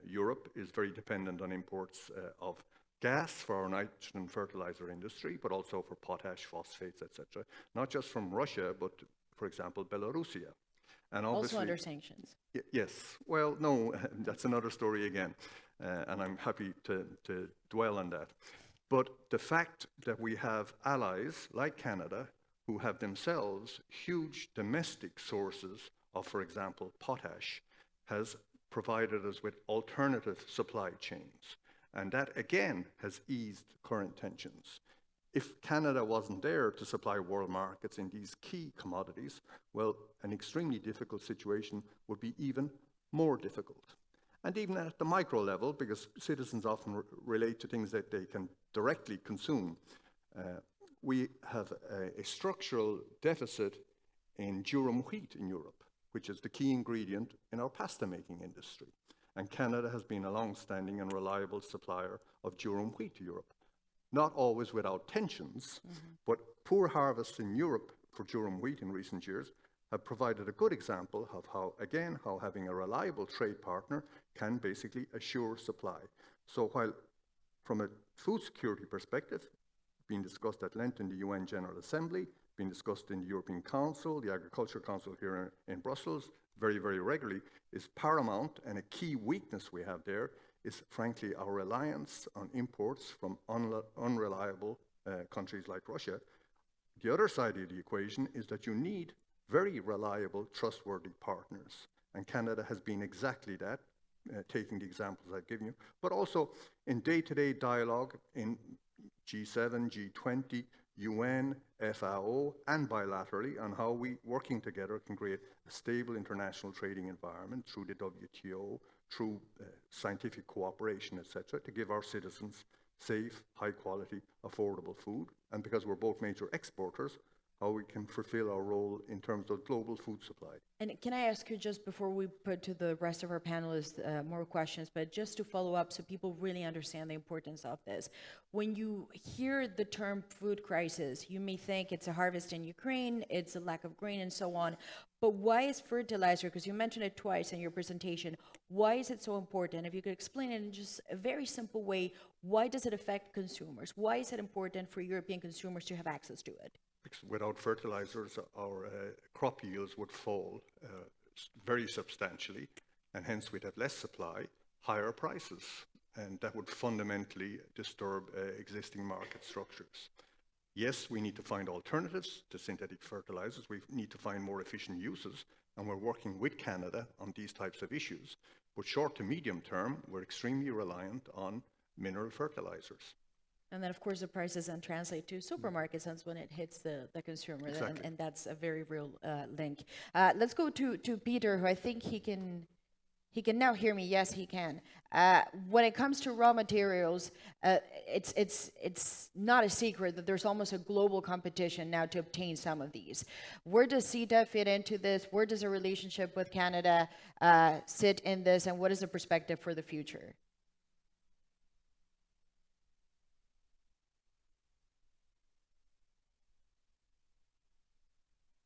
Europe is very dependent on imports of gas for our nitrogen fertilizer industry, but also for potash, phosphates, etc. Not just from Russia, but, for example, Belarusia. And also under sanctions. Yes. Well, no, that's another story again. And I'm happy to dwell on that. But the fact that we have allies like Canada who have themselves huge domestic sources of, for example, potash, has provided us with alternative supply chains. And that, again, has eased current tensions. If Canada wasn't there to supply world markets in these key commodities, well, an extremely difficult situation would be even more difficult. And even at the micro level, because citizens often relate to things that they can directly consume, we have a structural deficit in durum wheat in Europe, which is the key ingredient in our pasta making industry. And Canada has been a long-standing and reliable supplier of durum wheat to Europe. Not always without tensions, but poor harvests in Europe for durum wheat in recent years have provided a good example of how, again, how having a reliable trade partner can basically assure supply. So while from a food security perspective, being discussed at length in the UN General Assembly, being discussed in the European Council, the Agriculture Council here in Brussels, very, very regularly, is paramount, and a key weakness we have there is frankly our reliance on imports from unreliable countries like Russia. The other side of the equation is that you need very reliable, trustworthy partners, and Canada has been exactly that, taking the examples I've given you, but also in day-to-day dialogue in G7, G20, UN, FAO, and bilaterally on how we, working together, can create a stable international trading environment through the WTO, through scientific cooperation, etc., to give our citizens safe, high-quality, affordable food. And because we're both major exporters, how we can fulfill our role in terms of global food supply. And can I ask you, just before we put to the rest of our panelists more questions, but just to follow up so people really understand the importance of this. When you hear the term food crisis, you may think it's a harvest in Ukraine, it's a lack of grain and so on. But why is fertilizer, because you mentioned it twice in your presentation, why is it so important? If you could explain it in just a very simple way, why does it affect consumers? Why is it important for European consumers to have access to it? Without fertilizers, our crop yields would fall very substantially, and hence we'd have less supply, higher prices, and that would fundamentally disturb existing market structures. Yes, we need to find alternatives to synthetic fertilizers. We need to find more efficient uses, and we're working with Canada on these types of issues. But short to medium term, we're extremely reliant on mineral fertilizers. And then, of course, the prices then translate to supermarkets. That's when it hits the consumer, Exactly. and that's a very real link. Let's go to Peter, who I think he can now hear me. Yes, he can. When it comes to raw materials, it's not a secret that there's almost a global competition now to obtain some of these. Where does CETA fit into this? Where does a relationship with Canada sit in this? And what is the perspective for the future?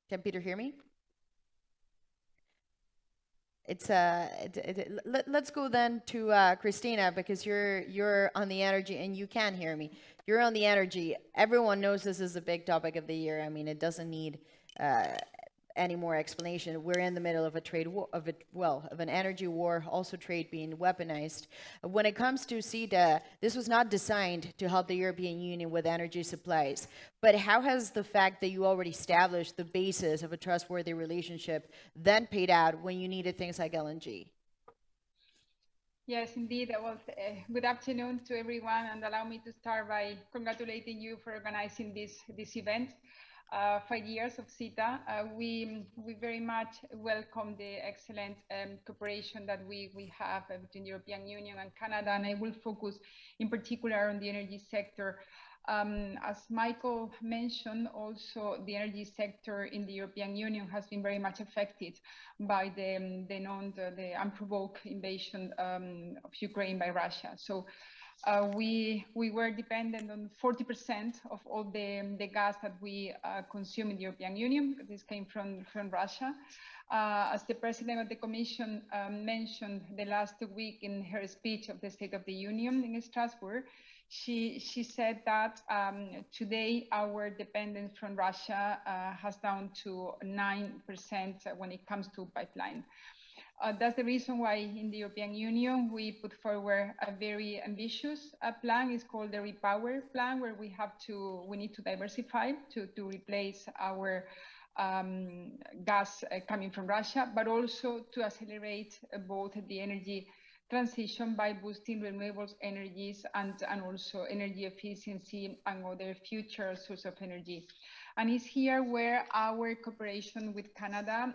Can Peter hear me? It's let's go then to Christina, because you're on the energy and you can hear me. You're on the energy. Everyone knows this is a big topic of the year. I mean, it doesn't need any more explanation. We're in the middle of a trade war, of an energy war, also trade being weaponized. When it comes to CETA, this was not designed to help the European Union with energy supplies. But how has the fact that you already established the basis of a trustworthy relationship then paid out when you needed things like LNG? Yes, indeed. Well, good afternoon to everyone, and allow me to start by congratulating you for organizing this event. 5 years of CETA. We very much welcome the excellent cooperation that we have between the European Union and Canada, and I will focus in particular on the energy sector. As Michael mentioned, also the energy sector in the European Union has been very much affected by the unprovoked invasion of Ukraine by Russia. So we were dependent on 40% of all the gas that we consume in the European Union. This came from Russia. As the President of the Commission mentioned the last week in her speech of the State of the Union in Strasbourg, she said that today our dependence from Russia has down to 9% when it comes to pipeline. That's the reason why in the European Union we put forward a very ambitious plan. It's called the Repower Plan, where we need to diversify to replace our gas coming from Russia, but also to accelerate both the energy transition by boosting renewables energies and also energy efficiency and other future sources of energy. And it's here where our cooperation with Canada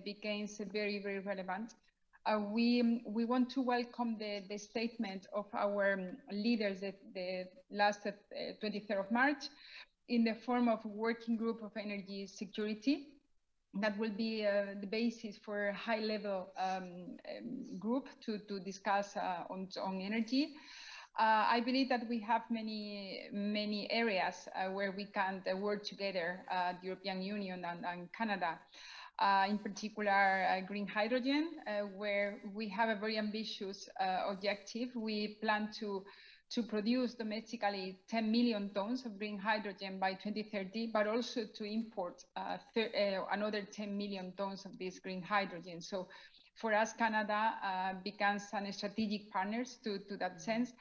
becomes very, very relevant. We want to welcome the statement of our leaders the last 23rd of March in the form of a working group of energy security that will be the basis for a high-level group to discuss on energy. I believe that we have many areas where we can work together, the European Union and Canada. In particular, green hydrogen, where we have a very ambitious objective. We plan to produce domestically 10 million tons of green hydrogen by 2030, but also to import another 10 million tons of this green hydrogen. So for us, Canada becomes a strategic partner to that sense.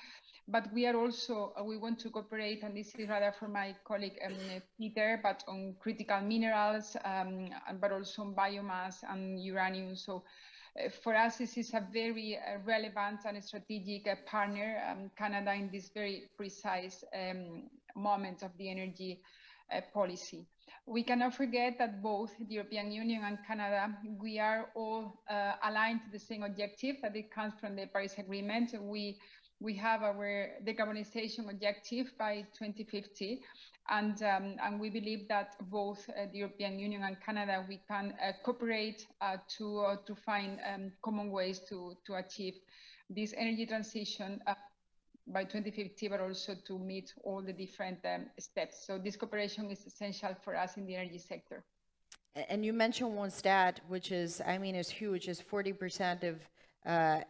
But we are also, we want to cooperate, and this is rather for my colleague Peter, but on critical minerals, but also on biomass and uranium. So for us, this is a very relevant and strategic partner, Canada, in this very precise moment of the energy policy. We cannot forget that both the European Union and Canada, we are all aligned to the same objective, that it comes from the Paris Agreement. We have our decarbonization objective by 2050, and we believe that both the European Union and Canada, we can cooperate to find common ways to achieve this energy transition by 2050, but also to meet all the different steps. So this cooperation is essential for us in the energy sector. And you mentioned one stat, which is, I mean, is huge, is 40% of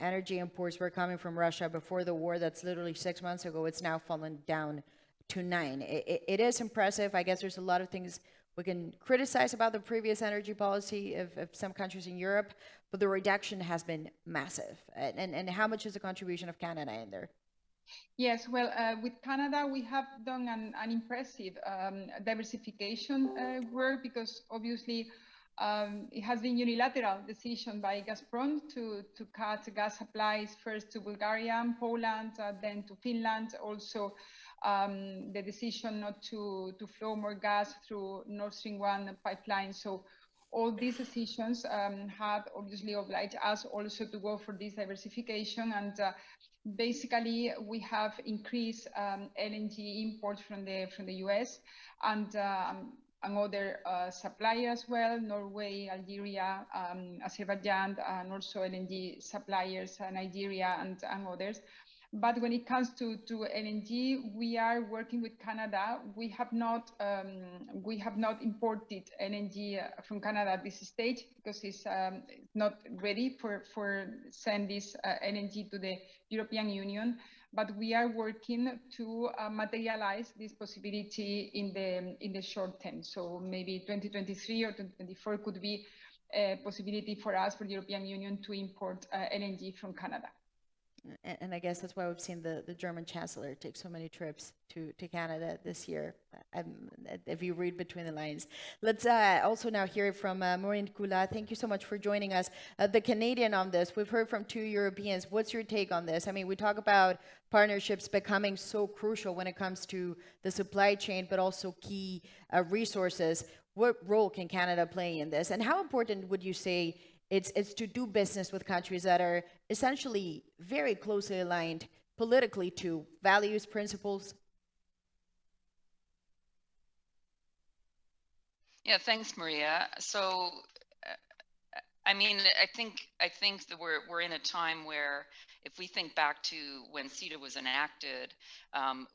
energy imports were coming from Russia before the war. That's literally 6 months ago. It's now fallen down to 9. It is impressive. I guess there's a lot of things we can criticize about the previous energy policy of some countries in Europe, but the reduction has been massive. And how much is the contribution of Canada in there? Yes, well, with Canada, we have done an impressive diversification work, because obviously it has been unilateral decision by Gazprom to cut gas supplies first to Bulgaria and Poland, then to Finland. Also, the decision not to flow more gas through Nord Stream 1 pipeline. So all these decisions have obviously obliged us also to go for this diversification. And basically, we have increased LNG imports from the US and other suppliers as well, Norway, Algeria, Azerbaijan, and also LNG suppliers, Nigeria and others. But when it comes to LNG, we are working with Canada. We have not imported LNG from Canada at this stage, because it's not ready for send this LNG to the European Union. But we are working to materialize this possibility in the short term. So maybe 2023 or 2024 could be a possibility for us, for the European Union, to import LNG from Canada. And I guess that's why we've seen the German Chancellor take so many trips to Canada this year, if you read between the lines. Let's also now hear from Maureen Kula. Thank you so much for joining us. The Canadian on this, we've heard from 2 Europeans. What's your take on this? I mean, we talk about partnerships becoming so crucial when it comes to the supply chain, but also key resources. What role can Canada play in this? And how important would you say it's to do business with countries that are essentially very closely aligned politically to values, principles? Yeah, thanks, Maria. So, I mean, I think that we're in a time where, if we think back to when CETA was enacted,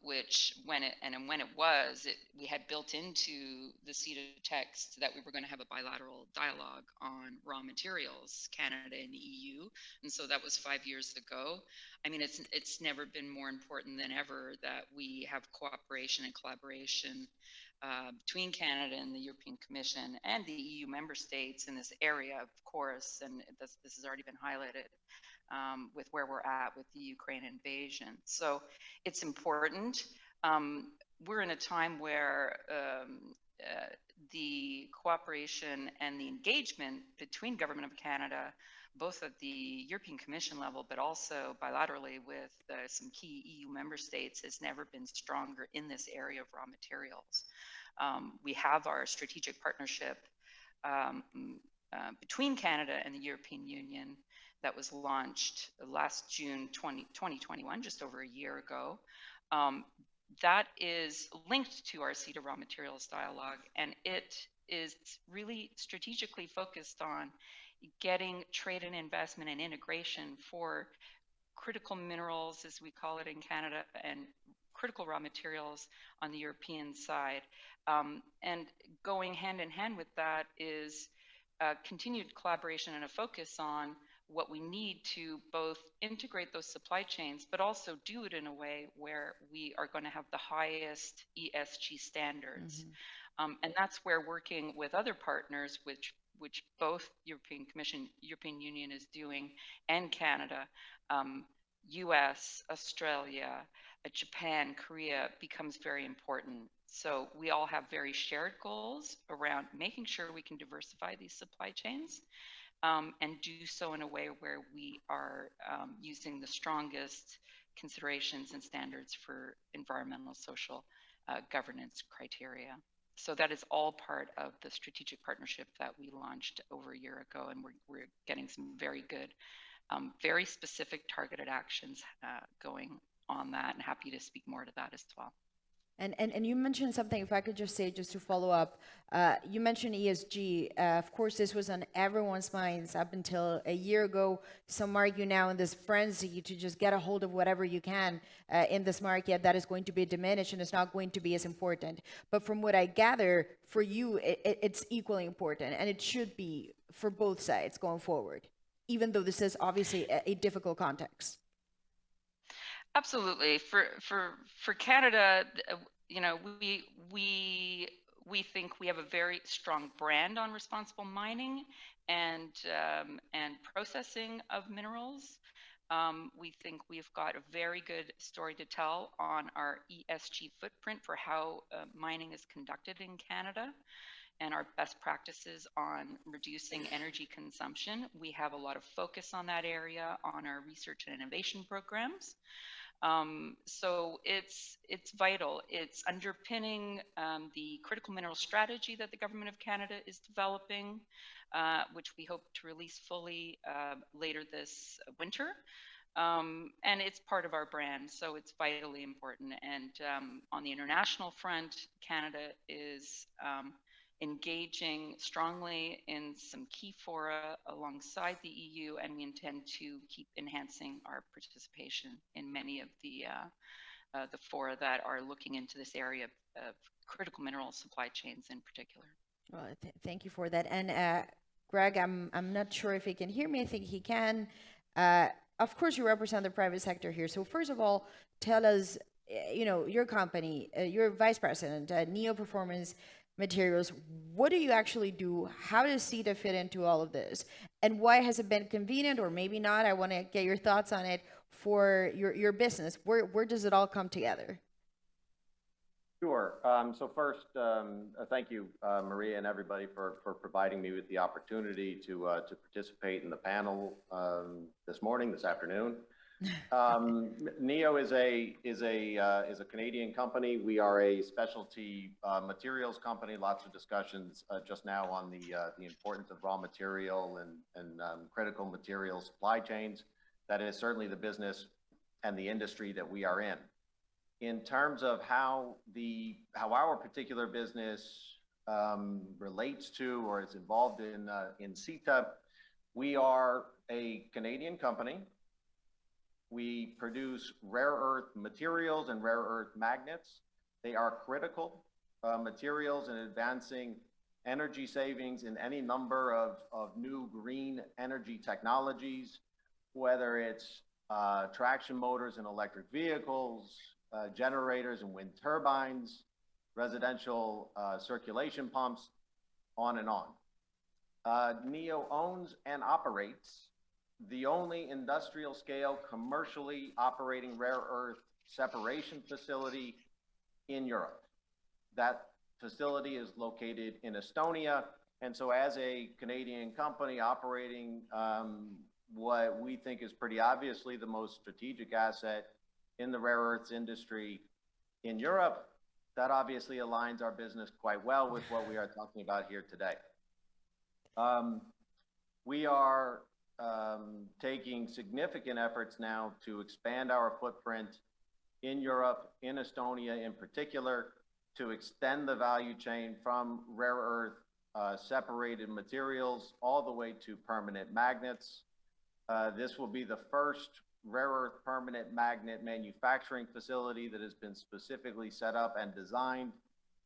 which when it was, we had built into the CETA text that we were going to have a bilateral dialogue on raw materials, Canada and the EU, and so that was 5 years ago. I mean, it's never been more important than ever that we have cooperation and collaboration between Canada and the European Commission and the EU member states in this area, of course, and this has already been highlighted with where we're at with the Ukraine invasion. So it's important. We're in a time where the cooperation and the engagement between Government of Canada, both at the European Commission level, but also bilaterally with some key EU member states, has never been stronger in this area of raw materials. We have our strategic partnership between Canada and the European Union that was launched last June 2021, just over a year ago. That is linked to our CETA raw materials dialogue, and it is really strategically focused on getting trade and investment and integration for critical minerals, as we call it in Canada, and critical raw materials on the European side. And going hand in hand with that is continued collaboration and a focus on what we need to both integrate those supply chains, but also do it in a way where we are going to have the highest ESG standards. And that's where working with other partners, which both European Commission, European Union is doing, and Canada, US, Australia, Japan, Korea, becomes very important. So we all have very shared goals around making sure we can diversify these supply chains, and do so in a way where we are using the strongest considerations and standards for environmental, social governance criteria. So that is all part of the strategic partnership that we launched over a year ago, and we're getting some very good, very specific targeted actions going on that, and happy to speak more to that as well. And you mentioned something, if I could just say, just to follow up, you mentioned ESG. Of course, this was on everyone's minds up until a year ago. Some argue now in this frenzy to just get a hold of whatever you can in this market that is going to be diminished and it's not going to be as important. But from what I gather, for you, it's equally important, and it should be for both sides going forward, even though this is obviously a difficult context. Absolutely. For Canada, you know, we think we have a very strong brand on responsible mining and processing of minerals. We think we've got a very good story to tell on our ESG footprint for how mining is conducted in Canada, and our best practices on reducing energy consumption. We have a lot of focus on that area on our research and innovation programs. So it's vital. It's underpinning the critical mineral strategy that the Government of Canada is developing, which we hope to release fully later this winter. And it's part of our brand, so it's vitally important. And on the international front, Canada is engaging strongly in some key fora alongside the EU, and we intend to keep enhancing our participation in many of the fora that are looking into this area of critical mineral supply chains in particular. Well, thank you for that. And Greg, I'm not sure if he can hear me. I think he can. Of course, you represent the private sector here. So first of all, tell us, you know, your company, your vice president, Neo Performance Materials, what do you actually do? How does CETA fit into all of this? And why has it been convenient, or maybe not? I want to get your thoughts on it for your business. Where does it all come together? Sure. So first, thank you, Maria, and everybody for providing me with the opportunity to participate in the panel this afternoon. Neo is a Canadian company. We are a specialty materials company. Lots of discussions just now on the importance of raw material and critical material supply chains. That is certainly the business and the industry that we are in. In terms of how our particular business relates to or is involved in CETA, we are a Canadian company. We produce rare earth materials and rare earth magnets. They are critical materials in advancing energy savings in any number of new green energy technologies, whether it's traction motors in electric vehicles, generators and wind turbines, residential circulation pumps, on and on. Neo owns and operates the only industrial scale commercially operating rare earth separation facility in Europe. That facility is located in Estonia. And so as a Canadian company operating what we think is pretty obviously the most strategic asset in the rare earths industry in Europe, that obviously aligns our business quite well with what we are talking about here today. We are taking significant efforts now to expand our footprint in Europe, in Estonia in particular, to extend the value chain from rare earth separated materials all the way to permanent magnets. This will be the first rare earth permanent magnet manufacturing facility that has been specifically set up and designed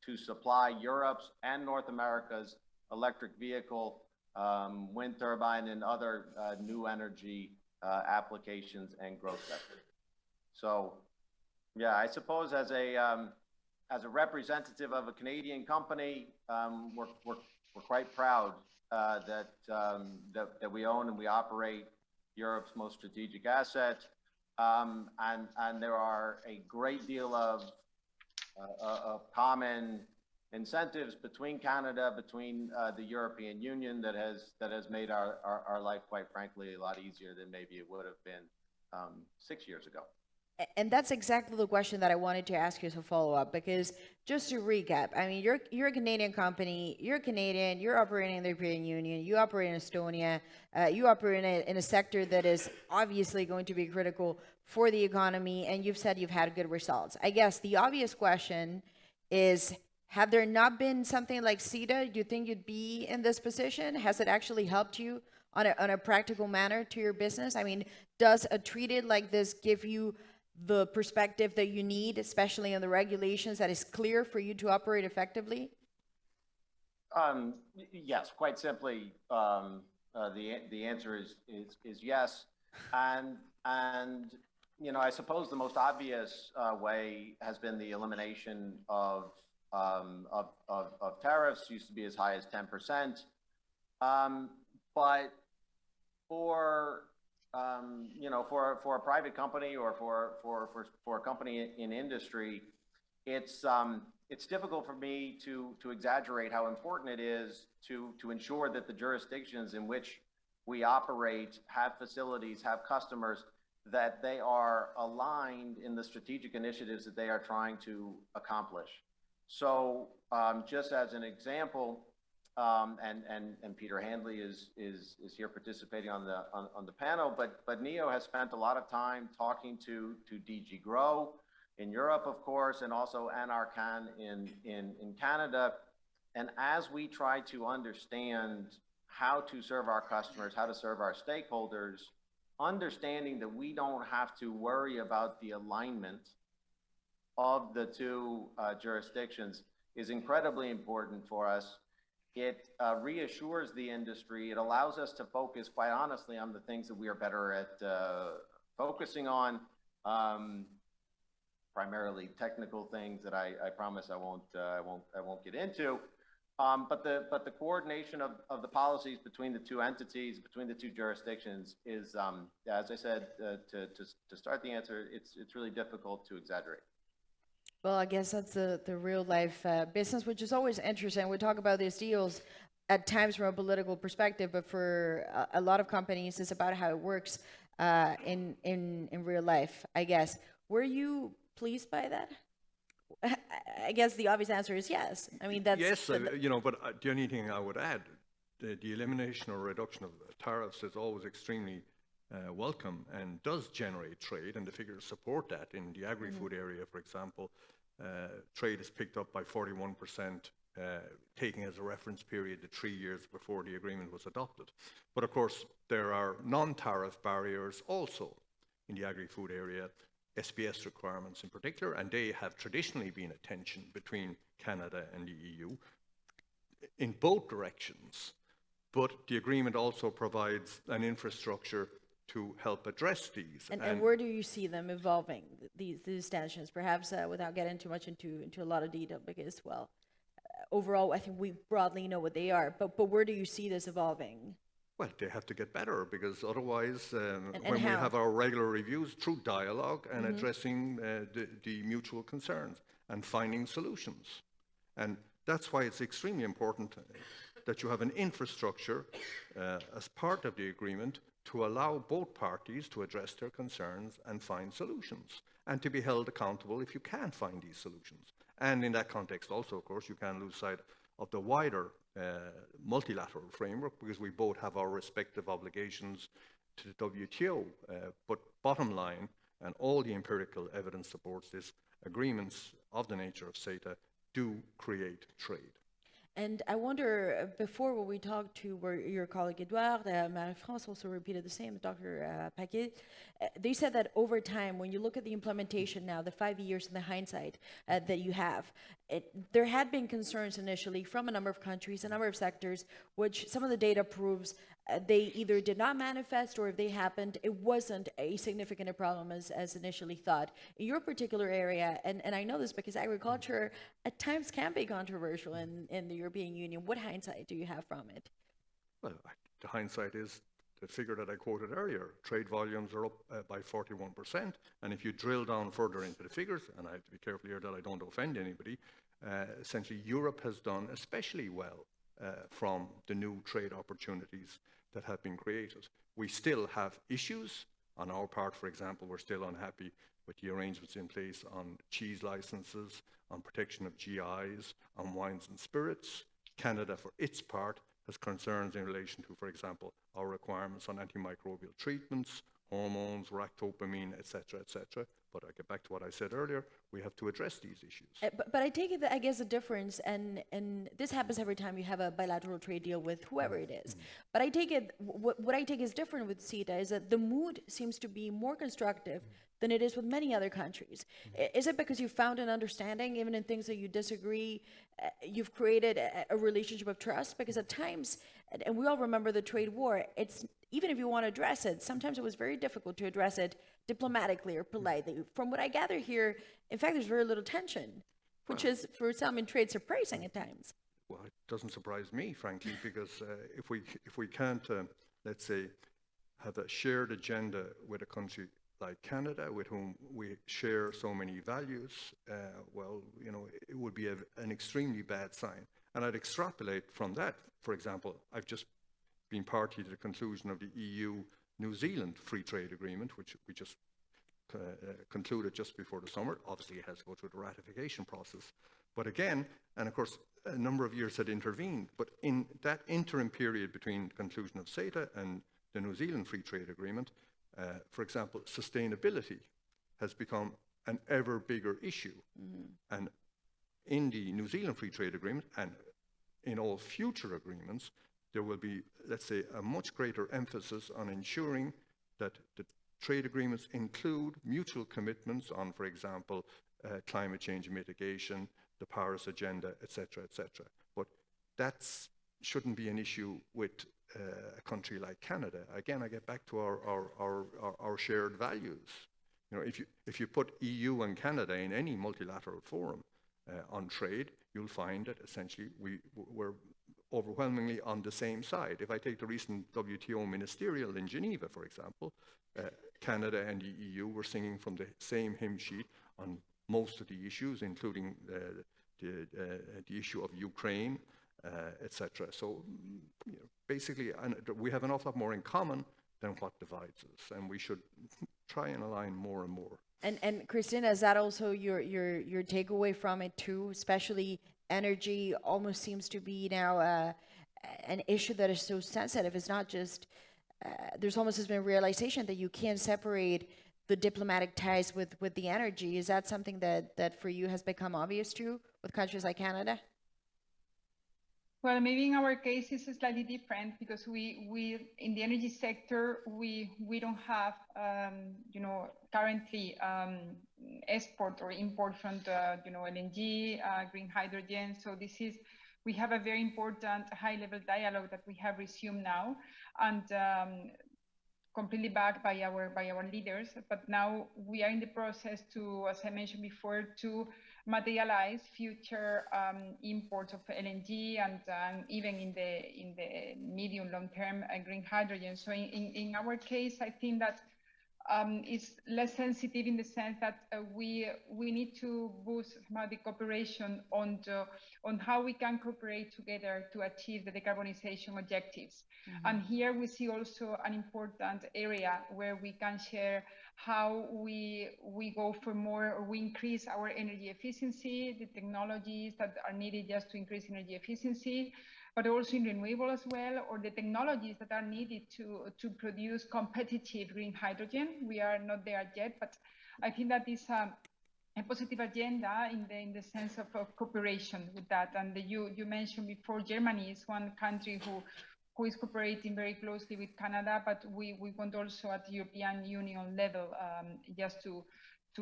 to supply Europe's and North America's electric vehicle, wind turbine, and other new energy applications and growth sectors. So, yeah, I suppose as a representative of a Canadian company, we're quite proud that we own and we operate Europe's most strategic asset, and there are a great deal of common incentives between Canada, between the European Union that has made our life, quite frankly, a lot easier than maybe it would have been 6 years ago. And that's exactly the question that I wanted to ask you as a follow-up, because just to recap, I mean, you're a Canadian company, you're Canadian, you're operating in the European Union, you operate in Estonia, you operate in a sector that is obviously going to be critical for the economy, and you've said you've had good results. I guess the obvious question is, have there not been something like CETA, do you think you'd be in this position? Has it actually helped you on a practical manner to your business? I mean, does a treaty like this give you the perspective that you need, especially on the regulations, that is clear for you to operate effectively? Yes, quite simply, the answer is yes, and you know, I suppose the most obvious way has been the elimination of tariffs. Used to be as high as 10%, but for you know, for a private company or for a company in industry, it's difficult for me to exaggerate how important it is to ensure that the jurisdictions in which we operate, have facilities, have customers, that they are aligned in the strategic initiatives that they are trying to accomplish. So just as an example, and Peter Handley is here participating on the panel, but NEO has spent a lot of time talking to DG Grow in Europe, of course, and also Anarcan in Canada. And as we try to understand how to serve our customers, how to serve our stakeholders, understanding that we don't have to worry about the alignment of the two jurisdictions is incredibly important for us. It reassures the industry. It allows us to focus, quite honestly, on the things that we are better at focusing on, primarily technical things that I promise I won't get into. But the coordination of the policies between the two entities, between the two jurisdictions, is, as I said, to start the answer, it's really difficult to exaggerate. Well, I guess that's the real life business, which is always interesting. We talk about these deals at times from a political perspective, but for a lot of companies, it's about how it works in real life, I guess. Were you pleased by that? I guess the obvious answer is yes. I mean, that's... Yes, you know, but the only thing I would add, the elimination or reduction of tariffs is always extremely welcome and does generate trade, and the figures support that. In the agri-food area, for example, trade is picked up by 41%, taking as a reference period the 3 years before the agreement was adopted. But of course, there are non-tariff barriers also in the agri-food area, SPS requirements in particular, and they have traditionally been a tension between Canada and the EU in both directions. But the agreement also provides an infrastructure to help address these. And where do you see them evolving, these tensions? Perhaps without getting too much into a lot of detail, because, well, overall, I think we broadly know what they are. But where do you see this evolving? Well, they have to get better, because otherwise, when we how? have our regular reviews, through dialogue and addressing the mutual concerns and finding solutions. And That's why it's extremely important that you have an infrastructure as part of the agreement to allow both parties to address their concerns and find solutions, and to be held accountable if you can't find these solutions. And in that context also, of course, you can't lose sight of the wider multilateral framework, because we both have our respective obligations to the WTO. But bottom line, and all the empirical evidence supports this, agreements of the nature of CETA do create trade. And I wonder, before when we talked to your colleague Edouard, Marie-France also repeated the same, Dr. Paquet, they said that over time, when you look at the implementation now, the 5 years and the hindsight that you have, there had been concerns initially from a number of countries, a number of sectors, which some of the data proves they either did not manifest, or if they happened, it wasn't a significant problem as initially thought. In your particular area, and I know this because agriculture at times can be controversial in the European Union, what hindsight do you have from it? Well, the hindsight is the figure that I quoted earlier. Trade volumes are up by 41%, and if you drill down further into the figures, and I have to be careful here that I don't offend anybody, essentially Europe has done especially well from the new trade opportunities that have been created. We still have issues. On our part, for example, we're still unhappy with the arrangements in place on cheese licenses, on protection of GIs, on wines and spirits. Canada, for its part, has concerns in relation to, for example, our requirements on antimicrobial treatments, hormones, ractopamine, etc., etc. But I get back to what I said earlier, we have to address these issues. But I take it that, I guess, the difference, and this happens every time you have a bilateral trade deal with whoever it is. But I take it, what I take is different with CETA is that the mood seems to be more constructive than it is with many other countries. Is it because you found an understanding, even in things that you disagree, you've created a relationship of trust? Because at times, and we all remember the trade war, it's, even if you want to address it, sometimes it was very difficult to address it diplomatically or politely. From what I gather here, in fact, there's very little tension, which is, for some in trade, surprising at times. Well, it doesn't surprise me, frankly, because if we can't, let's say, have a shared agenda with a country like Canada, with whom we share so many values, well, you know, it would be an extremely bad sign. And I'd extrapolate from that. For example, I've just been party to the conclusion of the EU-New Zealand Free Trade Agreement, which we just concluded just before the summer. Obviously, it has to go through the ratification process. But again, and of course, a number of years had intervened, but in that interim period between the conclusion of CETA and the New Zealand Free Trade Agreement, for example, sustainability has become an ever bigger issue. And in the New Zealand Free Trade Agreement, and in all future agreements, there will be, let's say, a much greater emphasis on ensuring that the trade agreements include mutual commitments on, for example, climate change mitigation, the Paris Agenda, etc., etc. But that shouldn't be an issue with a country like Canada. Again, I get back to our shared values. You know, if you put EU and Canada in any multilateral forum on trade, you'll find that essentially we're overwhelmingly on the same side. If I take the recent WTO ministerial in Geneva, for example, Canada and the EU were singing from the same hymn sheet on most of the issues, including the issue of Ukraine, etc. So, you know, basically, we have an awful lot more in common than what divides us, and we should try and align more and more. And Christina, is that also your takeaway from it too? Especially energy almost seems to be now an issue that is so sensitive. It's not just, there's almost has been a realization that you can't separate the diplomatic ties with the energy. Is that something that for you has become obvious too with countries like Canada? Well, maybe in our case it's slightly different because we in the energy sector we don't have you know, currently export or import from the, you know, LNG, green hydrogen. So we have a very important high-level dialogue that we have resumed now, and completely backed by our leaders. But now we are in the process to, as I mentioned before, to materialize future imports of LNG and even in the medium long term green hydrogen. So in our case, I think that is less sensitive in the sense that we need to boost somehow the cooperation on how we can cooperate together to achieve the decarbonization objectives. And here we see also an important area where we can share how we go for more, or we increase our energy efficiency, the technologies that are needed just to increase energy efficiency, but also in renewable as well, or the technologies that are needed to produce competitive green hydrogen. We are not there yet, but I think that is a positive agenda in the sense of cooperation with that. And you mentioned before, Germany is one country who is cooperating very closely with Canada, but we want also at the European Union level just to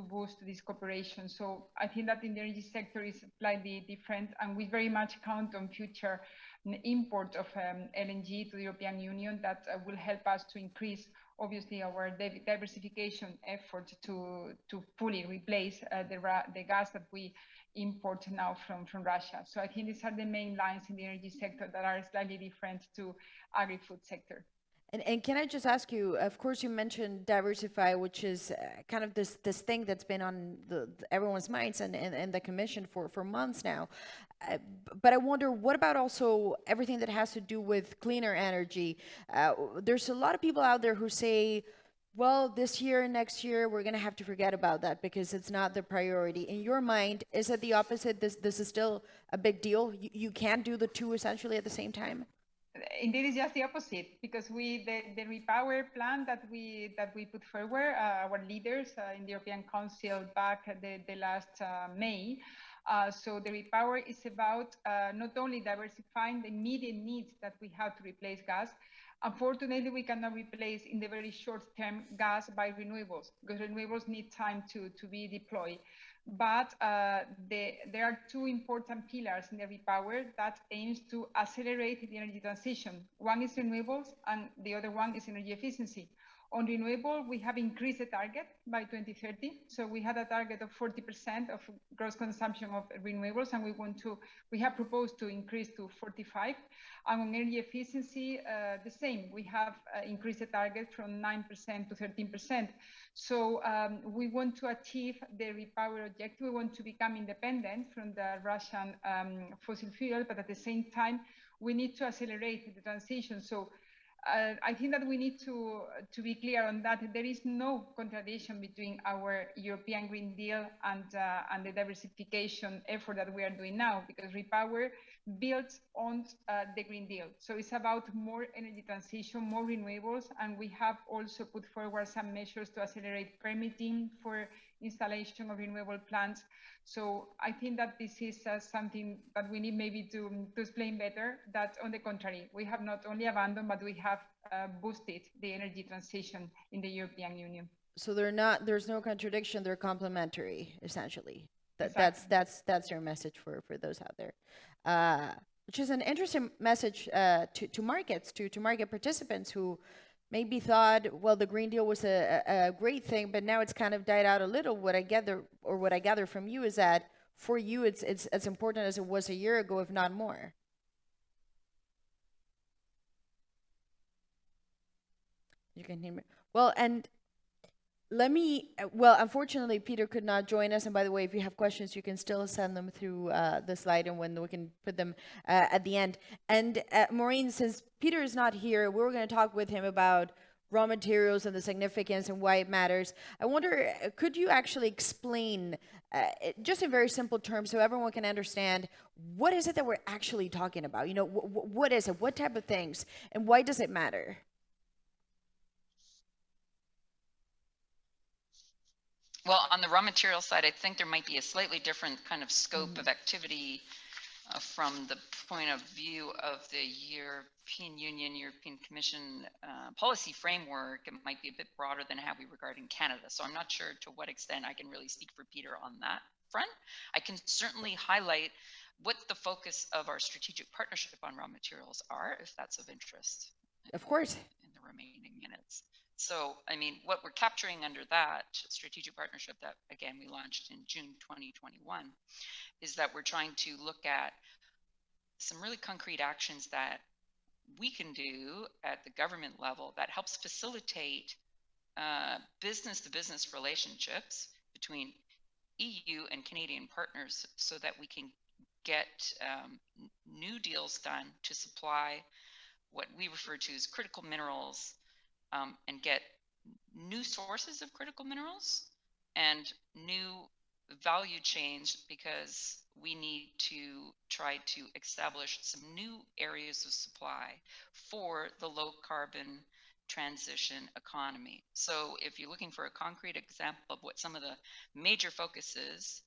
boost this cooperation. So I think that in the energy sector is slightly different, and we very much count on future import of LNG to the European Union that will help us to increase, obviously, our diversification effort to fully replace the gas that we import now from Russia. So I think these are the main lines in the energy sector that are slightly different to agri-food sector. And can I just ask you, of course, you mentioned diversify, which is kind of this thing that's been on everyone's minds and the commission for months now. But I wonder, what about also everything that has to do with cleaner energy? There's a lot of people out there who say, well, this year, next year, we're going to have to forget about that because it's not the priority. In your mind, is it the opposite? This is still a big deal? You can't do the two essentially at the same time? Indeed, it's just the opposite, because the repower plan that we put forward, our leaders in the European Council back the last May. So the repower is about not only diversifying the immediate needs that we have to replace gas. Unfortunately, we cannot replace in the very short term gas by renewables, because renewables need time to be deployed. But there are two important pillars in the repower that aims to accelerate the energy transition. One is renewables, and the other one is energy efficiency. On renewable, we have increased the target by 2030. So we had a target of 40% of gross consumption of renewables, and we have proposed to increase to 45. And on energy efficiency, the same. We have increased the target from 9% to 13%. So we want to achieve the repower objective. We want to become independent from the Russian fossil fuel, but at the same time, we need to accelerate the transition. So I think that we need to be clear on that. There is no contradiction between our European Green Deal and the diversification effort that we are doing now, because repower builds on the Green Deal. So it's about more energy transition, more renewables, and we have also put forward some measures to accelerate permitting for installation of renewable plants. So I think that this is something that we need maybe to explain better, that on the contrary, we have not only abandoned, but we have boosted the energy transition in the European Union. So there's no contradiction, they're complementary, essentially. Exactly. That's your message for those out there. Which is an interesting message to markets, to market participants who maybe thought, well, the Green Deal was a great thing, but now it's kind of died out a little. What I gather from you is that for you, it's as important as it was a year ago, if not more. You can hear me. Well, and unfortunately, Peter could not join us. And by the way, if you have questions, you can still send them through the slide, and when we can put them at the end. And Maureen, since Peter is not here, we were going to talk with him about raw materials and the significance and why it matters. I wonder, could you actually explain, just in very simple terms, so everyone can understand, what is it that we're actually talking about? You know, what is it? What type of things? And why does it matter? Well, on the raw material side, I think there might be a slightly different kind of scope of activity from the point of view of the European Union, European Commission policy framework. It might be a bit broader than how we regard in Canada. So I'm not sure to what extent I can really speak for Peter on that front. I can certainly highlight what the focus of our strategic partnership on raw materials are, if that's of interest. Of course. In the remaining minutes. So, I mean, what we're capturing under that strategic partnership that, again, we launched in June 2021, is that we're trying to look at some really concrete actions that we can do at the government level that helps facilitate business-to-business relationships between EU and Canadian partners so that we can get new deals done to supply what we refer to as critical minerals, and get new sources of critical minerals and new value chains, because we need to try to establish some new areas of supply for the low carbon transition economy. So if you're looking for a concrete example of what some of the major focuses,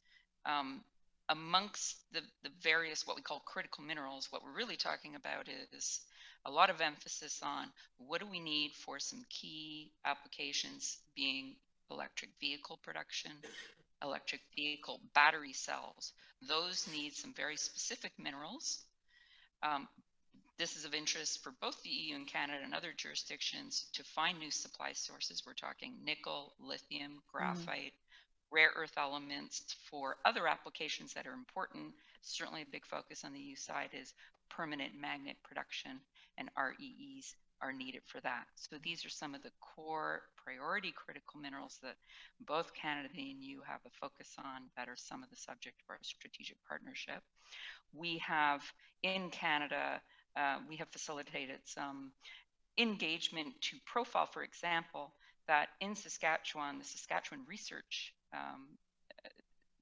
amongst the various what we call critical minerals, what we're really talking about is a lot of emphasis on what do we need for some key applications, being electric vehicle production, electric vehicle battery cells. Those need some very specific minerals. This is of interest for both the EU and Canada and other jurisdictions to find new supply sources. We're talking nickel, lithium, graphite, rare earth elements for other applications that are important. Certainly a big focus on the EU side is permanent magnet production, and REEs are needed for that. So these are some of the core priority critical minerals that both Canada and EU have a focus on that are some of the subject of our strategic partnership. We have in Canada, we have facilitated some engagement to profile, for example, that in Saskatchewan, the Saskatchewan Research,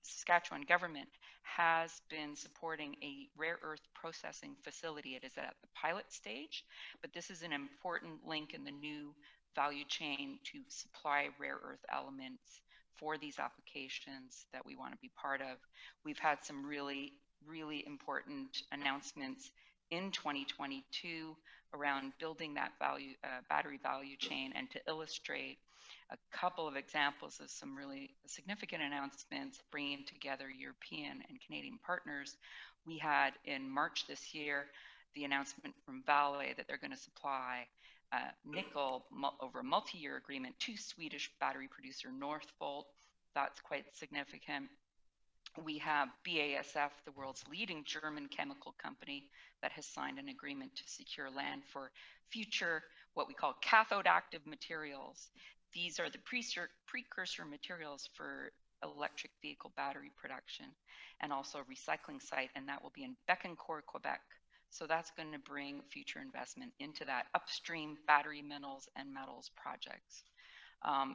Saskatchewan government has been supporting a rare earth processing facility. It is at the pilot stage, but this is an important link in the new value chain to supply rare earth elements for these applications that we want to be part of. We've had some really, really important announcements in 2022 around building that battery value chain, and to illustrate a couple of examples of some really significant announcements bringing together European and Canadian partners. We had in March this year the announcement from Vale that they're going to supply nickel over a multi-year agreement to Swedish battery producer Northvolt. That's quite significant. We have BASF, the world's leading German chemical company, that has signed an agreement to secure land for future what we call cathode active materials. These are the precursor materials for electric vehicle battery production, and also a recycling site, and that will be in Bécancour, Quebec. So that's going to bring future investment into that upstream battery minerals and metals projects.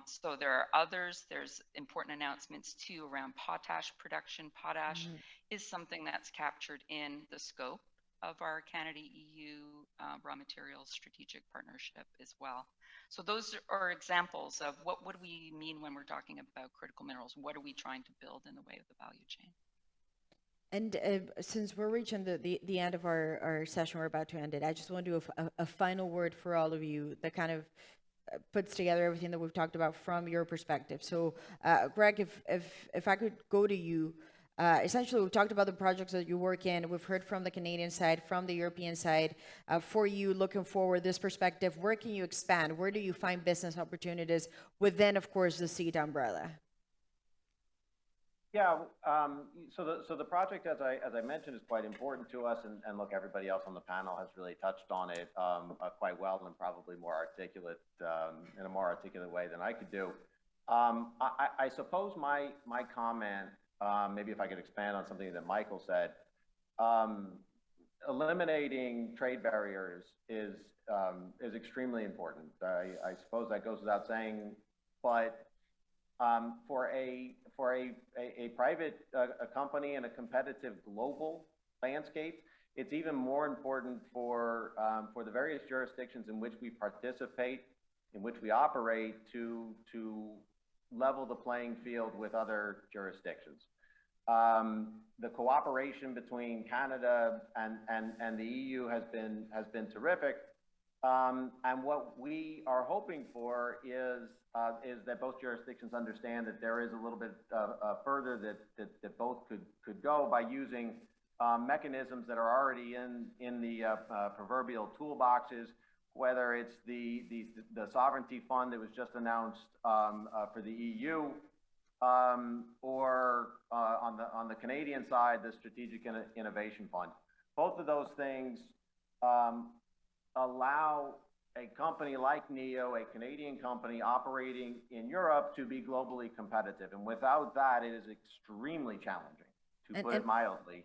So there are others. There's important announcements too around potash production. Potash is something that's captured in the scope of our Canada-EU raw materials strategic partnership as well. So those are examples of what do we mean when we're talking about critical minerals? What are we trying to build in the way of the value chain? And since we're reaching the end of our session, we're about to end it, I just want to do a final word for all of you that kind of puts together everything that we've talked about from your perspective. So, Greg, if I could go to you, essentially we've talked about the projects that you work in. We've heard from the Canadian side, from the European side. For you, looking forward, this perspective, where can you expand? Where do you find business opportunities within, of course, the CETA umbrella? Yeah, so the project, as I mentioned, is quite important to us, and look, everybody else on the panel has really touched on it quite well, and probably more articulate in a more articulate way than I could do. I suppose my comment, maybe if I could expand on something that Michael said, eliminating trade barriers is extremely important. I suppose that goes without saying, but for a private company in a competitive global landscape, it's even more important for the various jurisdictions in which we participate, in which we operate, to level the playing field with other jurisdictions. The cooperation between Canada and the EU has been terrific. And what we are hoping for is that both jurisdictions understand that there is a little bit further that both could go by using mechanisms that are already in the proverbial toolboxes, whether it's the sovereignty fund that was just announced for the EU, or on the Canadian side, the Strategic Innovation Fund. Both of those things allow a company like NEO, a Canadian company operating in Europe, to be globally competitive. And without that, it is extremely challenging, to put it mildly,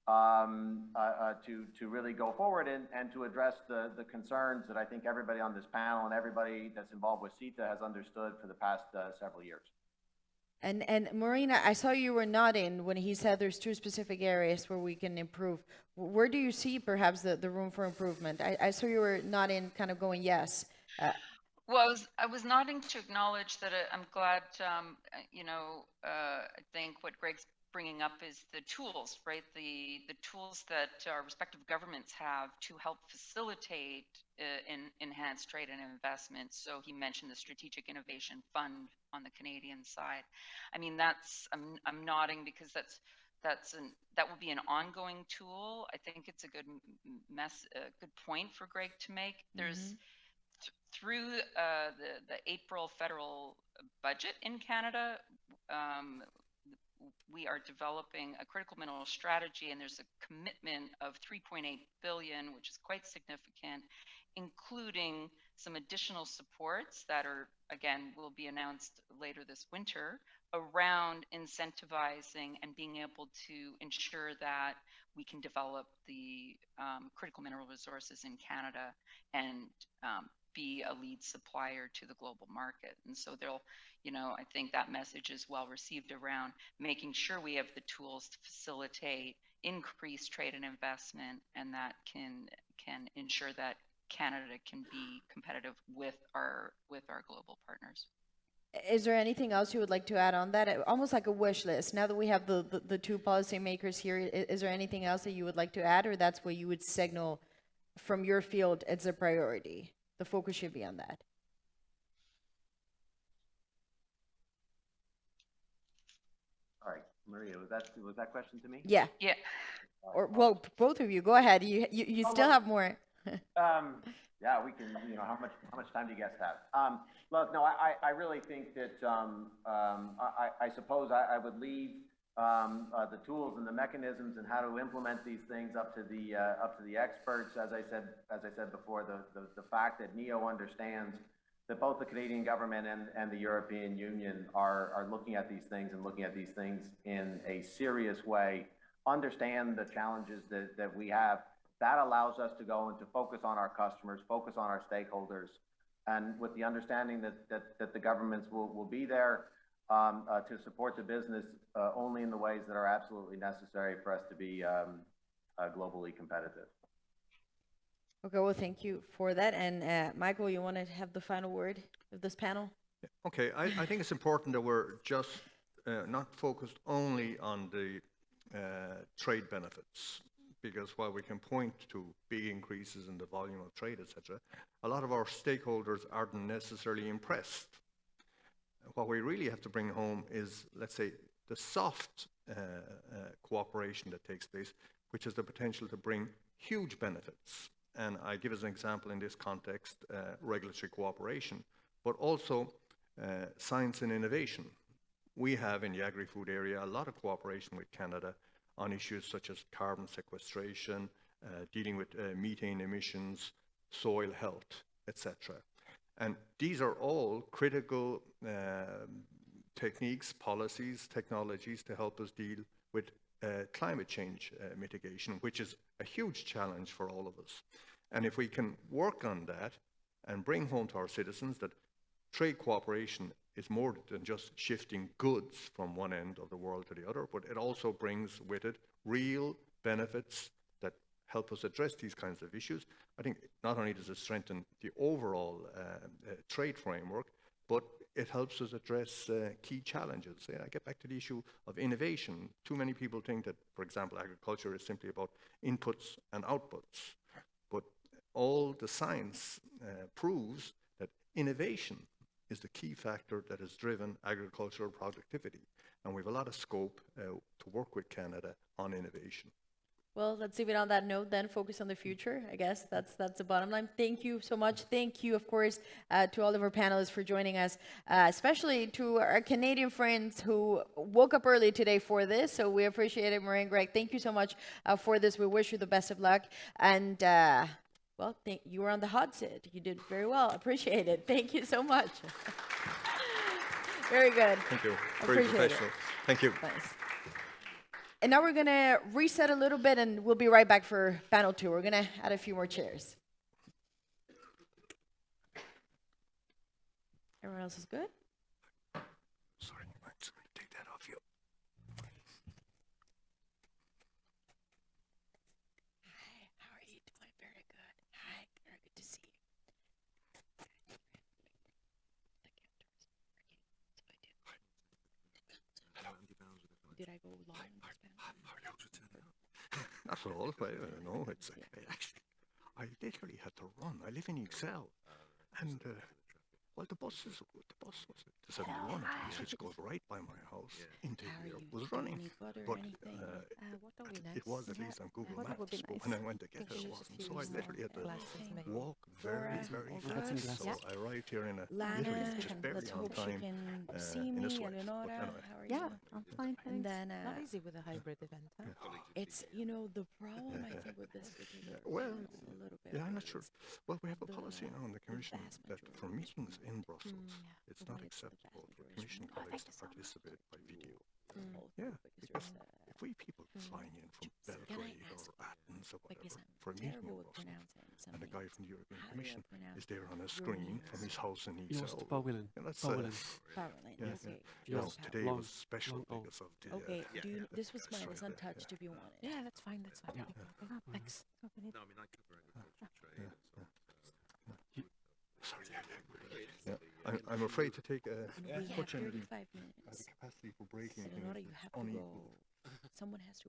to really go forward and to address the concerns that I think everybody on this panel and everybody that's involved with CETA has understood for the past several years. And Marina, I saw you were nodding when he said there's two specific areas where we can improve. Where do you see perhaps the room for improvement? I saw you were nodding, kind of going yes. Well, I was nodding to acknowledge that I'm glad, I think what Greg's bringing up is the tools, right? The tools that our respective governments have to help facilitate enhanced trade and investment. So he mentioned the Strategic Innovation Fund on the Canadian side. I mean, I'm nodding because that will be an ongoing tool. I think it's a good good point for Greg to make. There's through the April federal budget in Canada, we are developing a critical mineral strategy, and there's a commitment of 3.8 billion, which is quite significant, including some additional supports that are, again, will be announced later this winter around incentivizing and being able to ensure that we can develop the critical mineral resources in Canada and be a lead supplier to the global market. And so they'll, I think that message is well received around making sure we have the tools to facilitate increased trade and investment, and that can ensure that Canada can be competitive with our global partners. Is there anything else you would like to add on that? Almost like a wish list. Now that we have the two policymakers here, is there anything else that you would like to add, or that's what you would signal from your field it's a priority? The focus should be on that. All right, Maria, was that question to me? Yeah. Yeah. Or well, both of you, go ahead. You still have more. Yeah, we can. How much time do you guys have? Look, no, I really think that I suppose I would leave the tools and the mechanisms and how to implement these things up to the experts. As I said before, the fact that NEO understands that both the Canadian government and the European Union are looking at these things and looking at these things in a serious way, understand the challenges that we have. That allows us to go and to focus on our customers, focus on our stakeholders, and with the understanding that the governments will be there to support the business only in the ways that are absolutely necessary for us to be globally competitive. Okay, well, thank you for that. And Michael, you want to have the final word of this panel? Okay, I think it's important that we're just not focused only on the trade benefits, because while we can point to big increases in the volume of trade, etc., a lot of our stakeholders aren't necessarily impressed. What we really have to bring home is, let's say, the soft cooperation that takes place, which has the potential to bring huge benefits. And I give as an example in this context, regulatory cooperation, but also science and innovation. We have in the agri-food area a lot of cooperation with Canada on issues such as carbon sequestration, dealing with methane emissions, soil health, etc. And these are all critical techniques, policies, technologies to help us deal with climate change mitigation, which is a huge challenge for all of us. And if we can work on that and bring home to our citizens that trade cooperation is more than just shifting goods from one end of the world to the other, but it also brings with it real benefits that help us address these kinds of issues. I think not only does it strengthen the overall trade framework, but it helps us address key challenges. I get back to the issue of innovation. Too many people think that, for example, agriculture is simply about inputs and outputs. But all the science proves that innovation is the key factor that has driven agricultural productivity. And we have a lot of scope to work with Canada on innovation. Well, let's leave it on that note then, focus on the future. I guess that's the bottom line. Thank you so much. Thank you, of course, to all of our panelists for joining us, especially to our Canadian friends who woke up early today for this. So we appreciate it, Maria and Greg. Thank you so much for this. We wish you the best of luck. And Well, you were on the hot seat. You did very well. Appreciate it. Thank you so much. Very good. Thank you. Very Very professional. Thank you. Nice. And now we're going to reset a little bit, and we'll be right back for panel 2. We're going to add a few more chairs. Everyone else is good? Sorry, I'm just going to take that off you. Hi, how are you doing? Very good. Hi, very good to see you. Did I go long in this panel? Not at all. No, it's actually, I literally had to run. I live in Excel, and well, the bus was the 71, which goes right by my house into here, was running. Need butter But or anything? What would be nice? it was at least on Google What would be Maps, but nice? when I went to get it, Could it you wasn't. use So I more literally had to glasses, maybe? walk very, very fast. So I arrived here in Lana, literally just barely let's on hope she time. can see in me. a sweat, but Eleonora, anyway. how are Yeah, you? I'm fine, And thanks. then, Not easy with a hybrid event, huh? It's, the problem I think with this particular Well, panel a little bit. Yeah, I'm not sure. is Well, we have a the- policy now in the Commission vast that for majority of meetings in Brussels, yeah. it's When not it's the vast acceptable for majority of Commission people. colleagues to Thank you so much. participate by video. both, Yeah, because because there's, if we people flying in from Can I Belgrade ask or Athens or because whatever I'm for a meeting terrible in with Brussels, pronouncing some and the guy names. from the European How do I Commission pronounce is there on a your screen names? from his house in Joost Excel. Pauwelen. And that's Pauwelen. Parolin, yeah, okay. you know, Joost today Long- was special Long- oh. because of the. Okay, this was that's mine. right, It's untouched if you want it. Yeah, that's fine, that's fine. Yeah. Ah, thanks. Sorry, I'm afraid to take And we have unfortunately 35 the minutes. capacity for breaking Eleonora, is you have to unequal. go. Someone has to,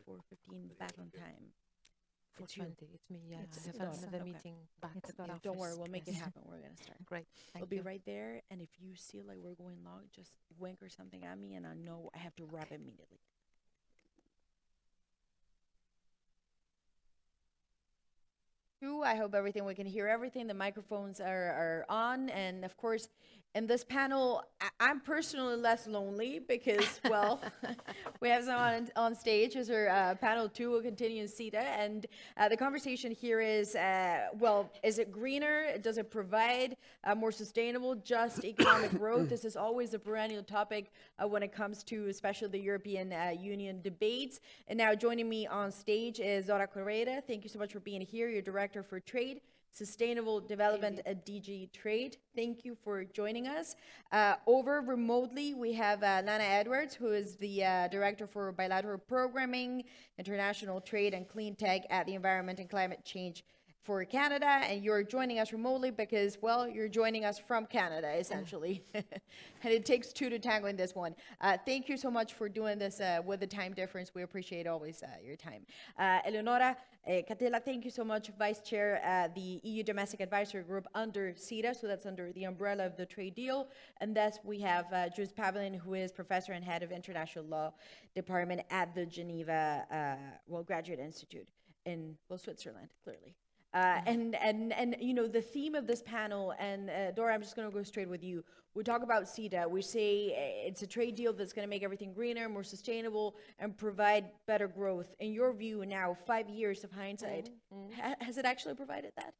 4:15 back on time. It's you. 4:20, it's me, yeah. It's I have Donna, another okay. meeting back at the Yeah, office. don't worry, we'll make it Yes. happen. We're going to start. Great, We'll thank be you. right there, and if you see like we're going long, just wink or something at me, and I know I have to wrap immediately. I hope everything, we can hear everything. The microphones are on, and of course, in this panel, I'm personally less lonely because, well, we have someone on stage as our panel 2 will continue in CETA, and the conversation here is, well, is it greener? Does it provide more sustainable, just economic growth? This is always a perennial topic when it comes to especially the European Union debates. And now joining me on stage is Dora Correia. Thank you so much for being here. You're Director for Trade, Sustainable Development at DG Trade. Thank you for joining us. Over remotely, we have Lana Edwards, who is the Director for Bilateral Programming, International Trade and Clean Tech at the Environment and Climate Change for Canada, and you're joining us remotely because, well, you're joining us from Canada, essentially. And it takes two to tango in this one. Thank you so much for doing this with the time difference. We appreciate always your time. Eleonora Catella, thank you so much, Vice Chair at the EU Domestic Advisory Group under CETA, so that's under the umbrella of the trade deal. And thus we have Joost Pauwelen, who is Professor and Head of International Law Department at the Geneva, Graduate Institute in, Switzerland, clearly. And the theme of this panel, and Dora, I'm just going to go straight with you. We talk about CETA. We say it's a trade deal that's going to make everything greener, more sustainable, and provide better growth. In your view now, 5 years of hindsight, has it actually provided that?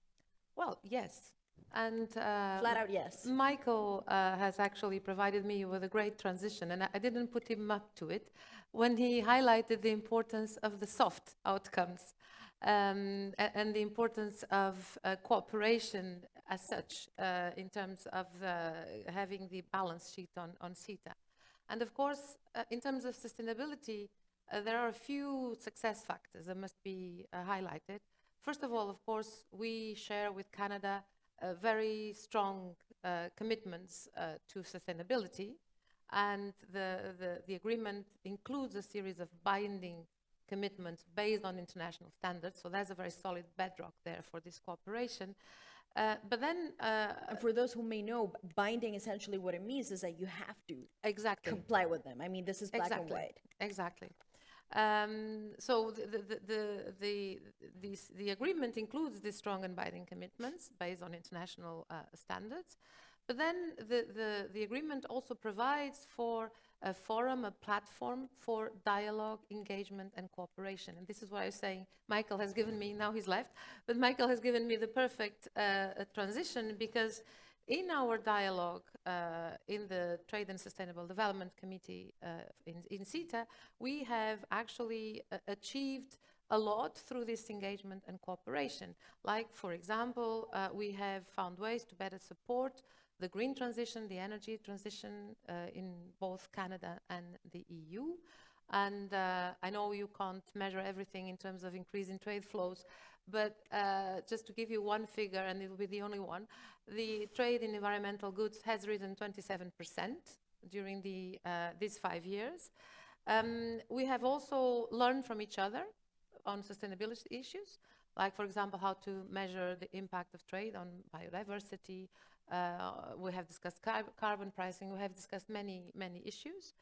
Well, yes. And Flat out yes. Michael has actually provided me with a great transition, and I didn't put him up to it when he highlighted the importance of the soft outcomes. And the importance of cooperation as such in terms of having the balance sheet on CETA. And of course, in terms of sustainability, there are a few success factors that must be highlighted. First of all, of course, we share with Canada very strong commitments to sustainability, and the agreement includes a series of binding commitments based on international standards. So there's a very solid bedrock there for this cooperation. But then... and for those who may know, binding essentially what it means is that you have to comply with them. I mean, this is black and white. Exactly. So the agreement includes these strong and binding commitments based on international standards. But then the agreement also provides for a forum, a platform for dialogue, engagement, and cooperation. And this is what I was saying. Michael has given me, now he's left, but Michael has given me the perfect transition, because in our dialogue in the Trade and Sustainable Development Committee in CETA, we have actually achieved a lot through this engagement and cooperation. Like, for example, we have found ways to better support the green transition, the energy transition in both Canada and the EU. And I know you can't measure everything in terms of increasing trade flows, but just to give you one figure, and it will be the only one, the trade in environmental goods has risen 27% during these 5 years. We have also learned from each other on sustainability issues, like, for example, how to measure the impact of trade on biodiversity. We have discussed carbon pricing. We have discussed many, many issues.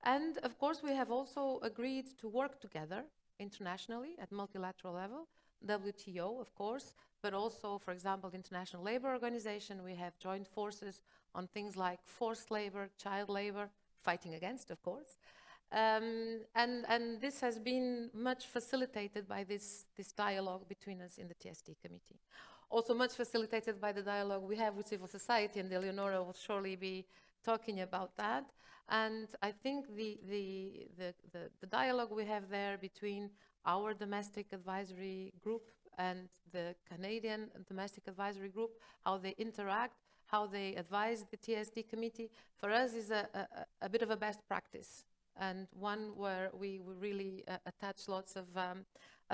And of course, we have also agreed to work together internationally at multilateral level, WTO, of course, but also, for example, the International Labour Organization. We have joined forces on things like forced labor, child labor, fighting against, of course. And this has been much facilitated by this dialogue between us in the TSD committee. Also much facilitated by the dialogue we have with civil society, and Eleonora will surely be talking about that. And I think the dialogue we have there between our domestic advisory group and the Canadian domestic advisory group, how they interact, how they advise the TSD committee, for us is a bit of a best practice, and one where we really attach lots of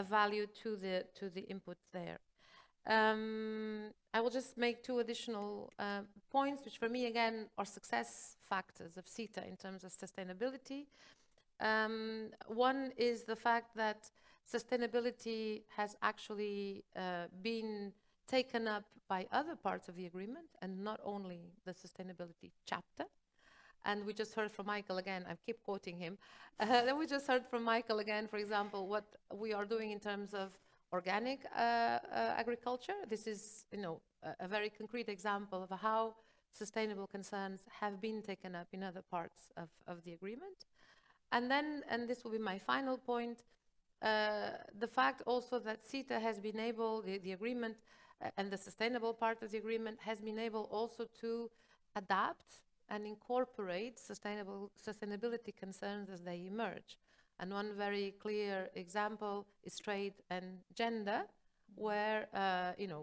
value to the input there. I will just make two additional points, which for me, again, are success factors of CETA in terms of sustainability. One is the fact that sustainability has actually been taken up by other parts of the agreement, and not only the sustainability chapter. And we just heard from Michael again, I keep quoting him. Then we just heard from Michael again, for example, what we are doing in terms of organic agriculture. This is, a very concrete example of how sustainable concerns have been taken up in other parts of the agreement. And then, and this will be my final point, the fact also that CETA has been able, the agreement and the sustainable part of the agreement has been able also to adapt and incorporate sustainability concerns as they emerge. And one very clear example is trade and gender, where,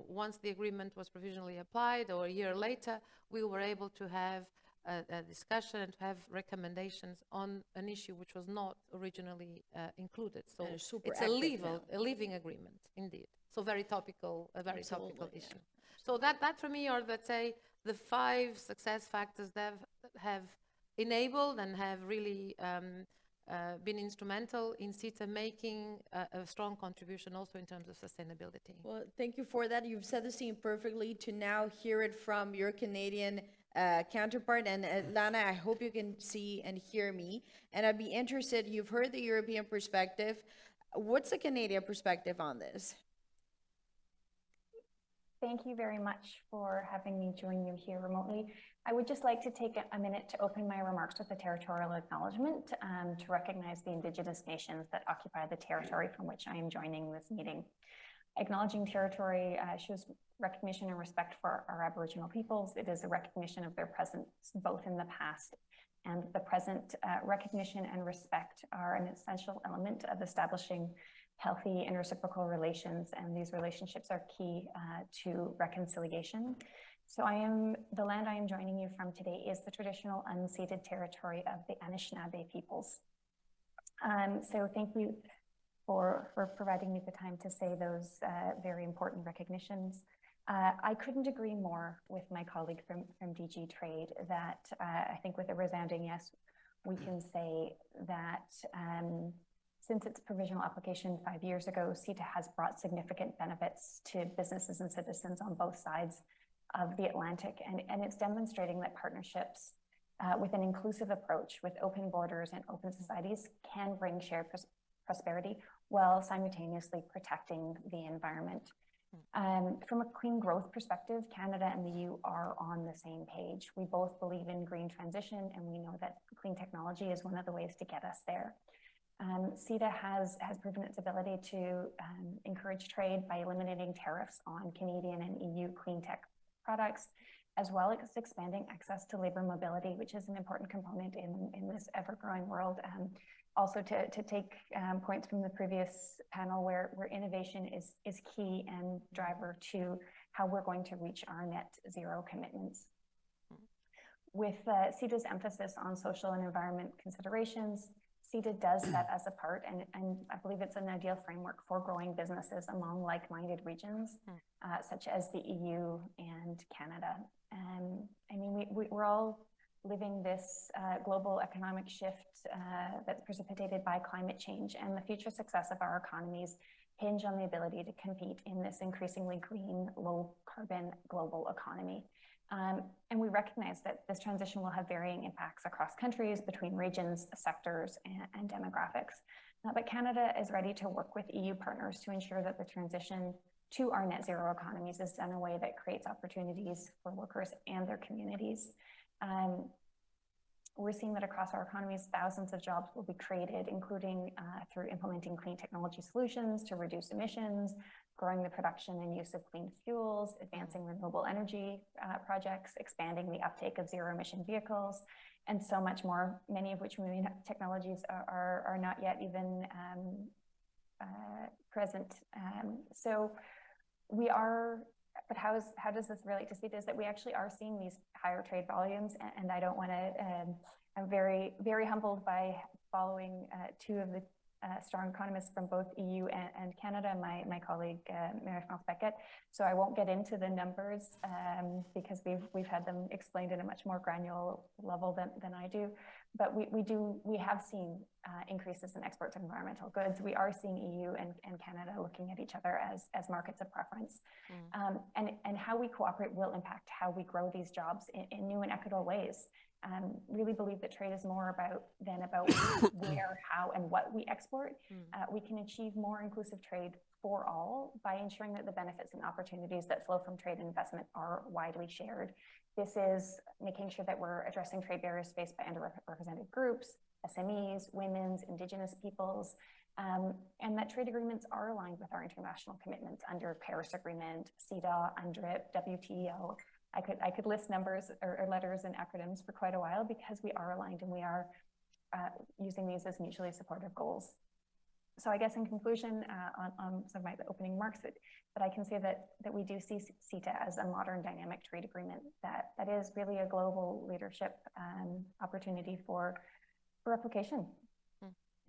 once the agreement was provisionally applied, or a year later, we were able to have a discussion and to have recommendations on an issue which was not originally included. So it's a living agreement, indeed. So very topical, a very topical issue. So that for me are, let's say, the 5 success factors that have enabled and have really been instrumental in CETA making a strong contribution also in terms of sustainability. Well, thank you for that. You've set the scene perfectly to now hear it from your Canadian counterpart. And Lana, I hope you can see and hear me. And I'd be interested, you've heard the European perspective. What's the Canadian perspective on this? Thank you very much for having me join you here remotely. I would just like to take a minute to open my remarks with a territorial acknowledgement to recognize the Indigenous nations that occupy the territory from which I am joining this meeting. Acknowledging territory shows recognition and respect for our Aboriginal peoples. It is a recognition of their presence both in the past and the present. Recognition and respect are an essential element of establishing healthy and reciprocal relations, and these relationships are key to reconciliation. So the land I am joining you from today is the traditional unceded territory of the Anishinaabe peoples. So thank you for providing me the time to say those very important recognitions. I couldn't agree more with my colleague from DG Trade that I think with a resounding yes, we can say that since its provisional application 5 years ago, CETA has brought significant benefits to businesses and citizens on both sides of the Atlantic. And it's demonstrating that partnerships with an inclusive approach, with open borders and open societies, can bring shared prosperity while simultaneously protecting the environment. From a clean growth perspective, Canada and the EU are on the same page. We both believe in green transition, and we know that clean technology is one of the ways to get us there. CETA has proven its ability to encourage trade by eliminating tariffs on Canadian and EU clean tech products, as well as expanding access to labor mobility, which is an important component in this ever-growing world. Also to take points from the previous panel where innovation is key and driver to how we're going to reach our net zero commitments. With CETA's emphasis on social and environment considerations, CETA does set us apart, and I believe it's an ideal framework for growing businesses among like-minded regions, such as the EU and Canada. I mean, we're all living this global economic shift that's precipitated by climate change, and the future success of our economies hinge on the ability to compete in this increasingly green, low-carbon global economy. And we recognize that this transition will have varying impacts across countries, between regions, sectors, and demographics. But Canada is ready to work with EU partners to ensure that the transition to our net zero economies is done in a way that creates opportunities for workers and their communities. We're seeing that across our economies, thousands of jobs will be created, including through implementing clean technology solutions to reduce emissions, growing the production and use of clean fuels, advancing renewable energy projects, expanding the uptake of zero-emission vehicles, and so much more, many of which moving technologies are not yet even present. So we are, but how does this relate to CETA? Is that we actually are seeing these higher trade volumes, and I don't want to, I'm very, very humbled by following two of the strong economists from both EU and Canada, my colleague Marie-France Beckett. So I won't get into the numbers because we've had them explained in a much more granular level than I do. But we have seen increases in exports of environmental goods. We are seeing EU and Canada looking at each other as markets of preference. And how we cooperate will impact how we grow these jobs in new and equitable ways. Really believe that trade is more about where, how, and what we export. We can achieve more inclusive trade for all by ensuring that the benefits and opportunities that flow from trade and investment are widely shared. This is making sure that we're addressing trade barriers faced by underrepresented groups, SMEs, women's, Indigenous peoples, and that trade agreements are aligned with our international commitments under Paris Agreement, CETA, UNDRIP, WTO. I could list numbers or letters and acronyms for quite a while because we are aligned and we are using these as mutually supportive goals. So I guess in conclusion, on some of my opening remarks, that I can say that we do see CETA as a modern dynamic trade agreement that is really a global leadership opportunity for replication.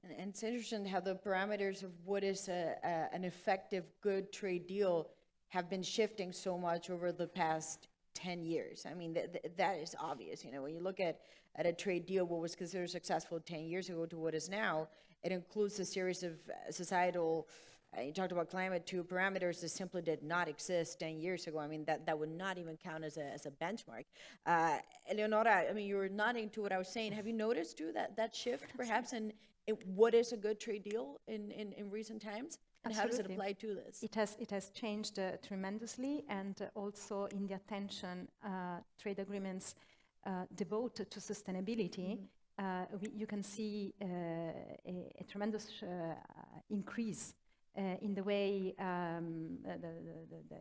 And it's interesting how the parameters of what is an effective, good trade deal have been shifting so much over the past 10 years. I mean, that is obvious. You know, when you look at a trade deal, what was considered successful 10 years ago to what is now, it includes a series of societal, you talked about climate, too, parameters that simply did not exist 10 years ago. I mean, that would not even count as a benchmark. Eleonora, I mean, you were nodding to what I was saying. Have you noticed, too, that shift, perhaps, in what is a good trade deal in recent times? And how does it apply to this? It has changed tremendously, and also in the attention trade agreements devote to sustainability, you can see a tremendous increase in the way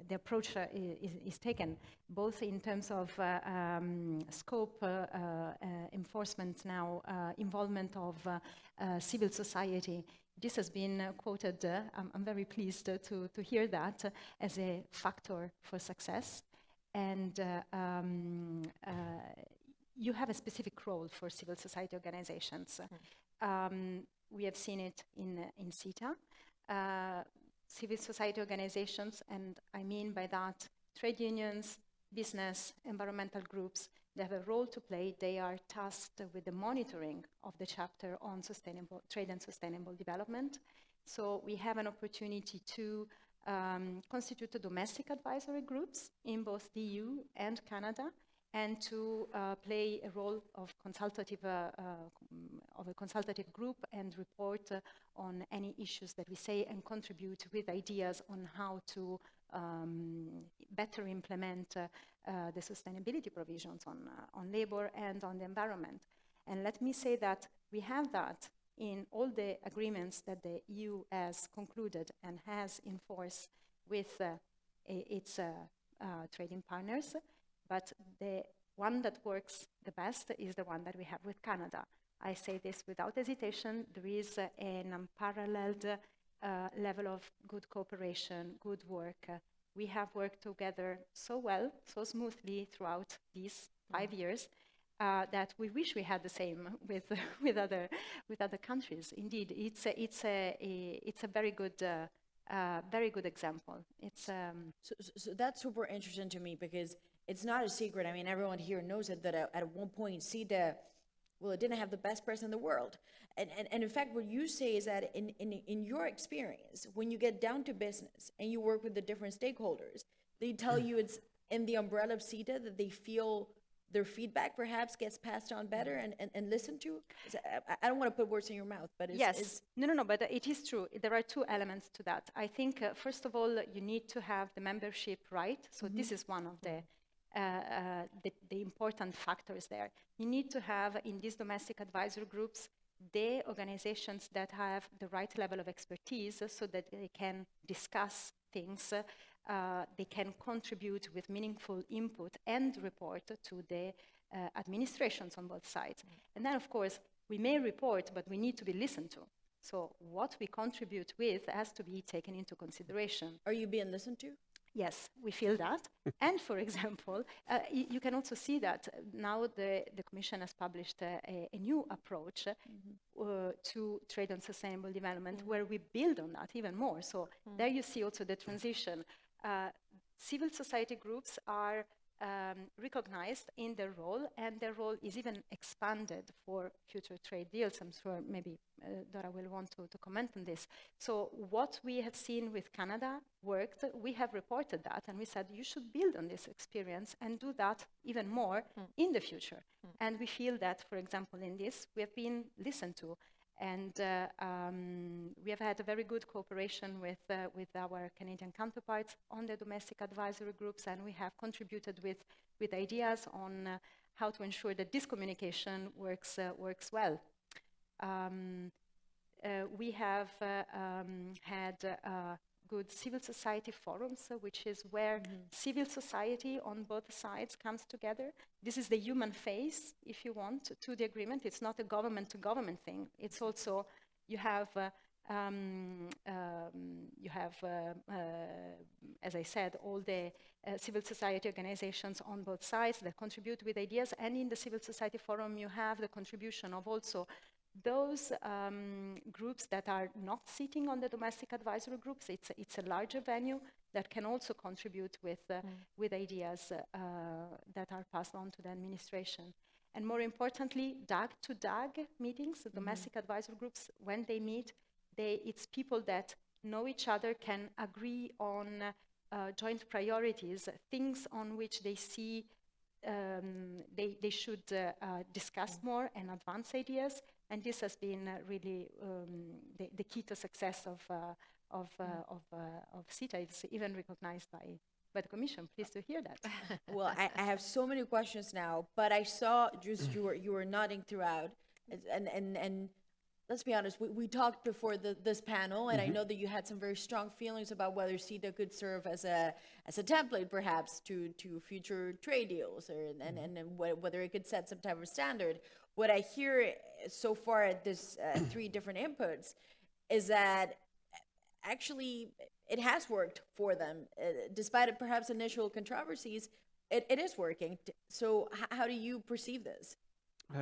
the approach is taken, both in terms of scope, enforcement now, involvement of civil society. This has been quoted, I'm very pleased to hear that, as a factor for success. And you have a specific role for civil society organizations. We have seen it in CETA. Civil society organizations, and I mean by that trade unions, business, environmental groups, they have a role to play. They are tasked with the monitoring of the chapter on sustainable trade and sustainable development. So we have an opportunity to constitute domestic advisory groups in both the EU and Canada, and to play a role of a consultative group and report on any issues that we say, and contribute with ideas on how to better implement the sustainability provisions on labor and on the environment. And let me say that we have that in all the agreements that the EU has concluded and has in force with its trading partners, but the one that works the best is the one that we have with Canada. I say this without hesitation. There is an unparalleled level of good cooperation, good work. We have worked together so well, so smoothly throughout these 5 years that we wish we had the same with other countries. Indeed, it's a very good example. It's So that's super interesting to me because it's not a secret. I mean, everyone here knows it, that at one point CETA, well, it didn't have the best person in the world. And in fact, what you say is that in your experience, when you get down to business and you work with the different stakeholders, they tell you it's in the umbrella of CETA that they feel their feedback perhaps gets passed on better and listened to? I don't want to put words in your mouth, but yes. No, but it is true. There are two elements to that. I think, first of all, you need to have the membership right. So this is one of the important factors there. You need to have in these domestic advisor groups the organizations that have the right level of expertise so that they can discuss things, they can contribute with meaningful input and report to the administrations on both sides. And then, of course, we may report, but we need to be listened to. So what we contribute with has to be taken into consideration. Are you being listened to? Yes, we feel that. And for example, you can also see that now the Commission has published a new approach to trade and sustainable development where we build on that even more. So there you see also the transition. Civil society groups are recognized in their role, and their role is even expanded for future trade deals. I'm sure maybe Dora will want to comment on this. So what we have seen with Canada worked. We have reported that, and we said you should build on this experience and do that even more in the future. And we feel that, for example, in this, we have been listened to. And we have had a very good cooperation with our Canadian counterparts on the domestic advisory groups, and we have contributed with ideas on how to ensure that this communication works well. We have had good civil society forums, which is where civil society on both sides comes together. This is the human face, if you want, to the agreement. It's not a government-to-government thing. It's also, you have, as I said, all the civil society organizations on both sides that contribute with ideas. And in the civil society forum, you have the contribution of also those groups that are not sitting on the domestic advisory groups. It's a larger venue that can also contribute with ideas that are passed on to the administration. And more importantly, DAG-to-DAG meetings, the domestic advisory groups, when they meet, it's people that know each other, can agree on joint priorities, things on which they see they should discuss more and advance ideas. And this has been really the key to success of CETA. It's even recognized by the Commission. Pleased to hear that. Well, I have so many questions now, but I saw just you were nodding throughout, and let's be honest, we talked before this panel, and I know that you had some very strong feelings about whether CETA could serve as a template, perhaps, to future trade deals, and whether it could set some type of standard. What I hear so far at this 3 different inputs is that actually it has worked for them, despite perhaps initial controversies. It is working. So how do you perceive this?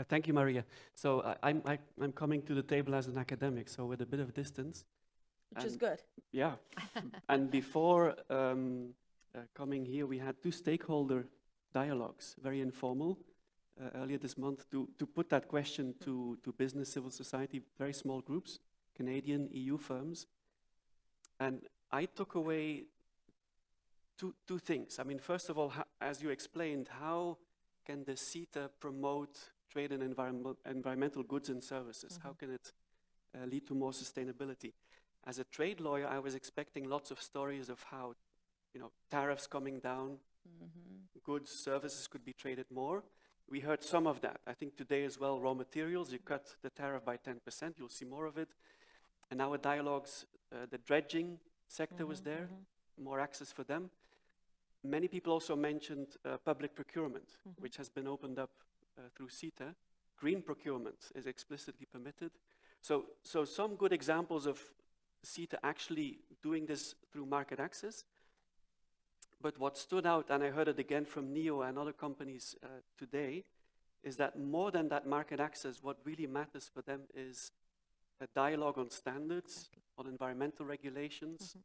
Thank you, Maria. So I'm coming to the table as an academic, so with a bit of distance. Which is good. Yeah. And before coming here, we had 2 stakeholder dialogues, very informal, earlier this month, to put that question to business, civil society, very small groups, Canadian, EU firms. And I took away two things. I mean, first of all, as you explained, how can the CETA promote trade and environmental goods and services? How can it lead to more sustainability? As a trade lawyer, I was expecting lots of stories of how tariffs coming down, goods, services could be traded more. We heard some of that. I think today as well, raw materials, you cut the tariff by 10%, you'll see more of it. And our dialogues, the dredging sector was there, more access for them. Many people also mentioned public procurement, which has been opened up through CETA. Green procurement is explicitly permitted. So some good examples of CETA actually doing this through market access. But what stood out, and I heard it again from NEO and other companies today, is that more than that market access, what really matters for them is a dialogue on standards, on environmental regulations,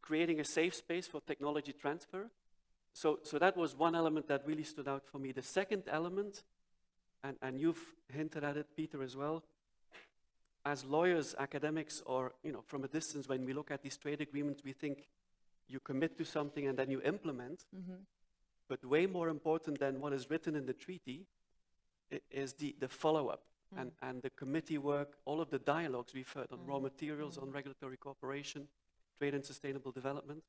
creating a safe space for technology transfer. So that was one element that really stood out for me. The second element, and you've hinted at it, Peter, as well, as lawyers, academics, or from a distance, when we look at these trade agreements, we think you commit to something and then you implement. But way more important than what is written in the treaty is the follow-up and the committee work, all of the dialogues we've heard on raw materials, on regulatory cooperation, trade and sustainable development.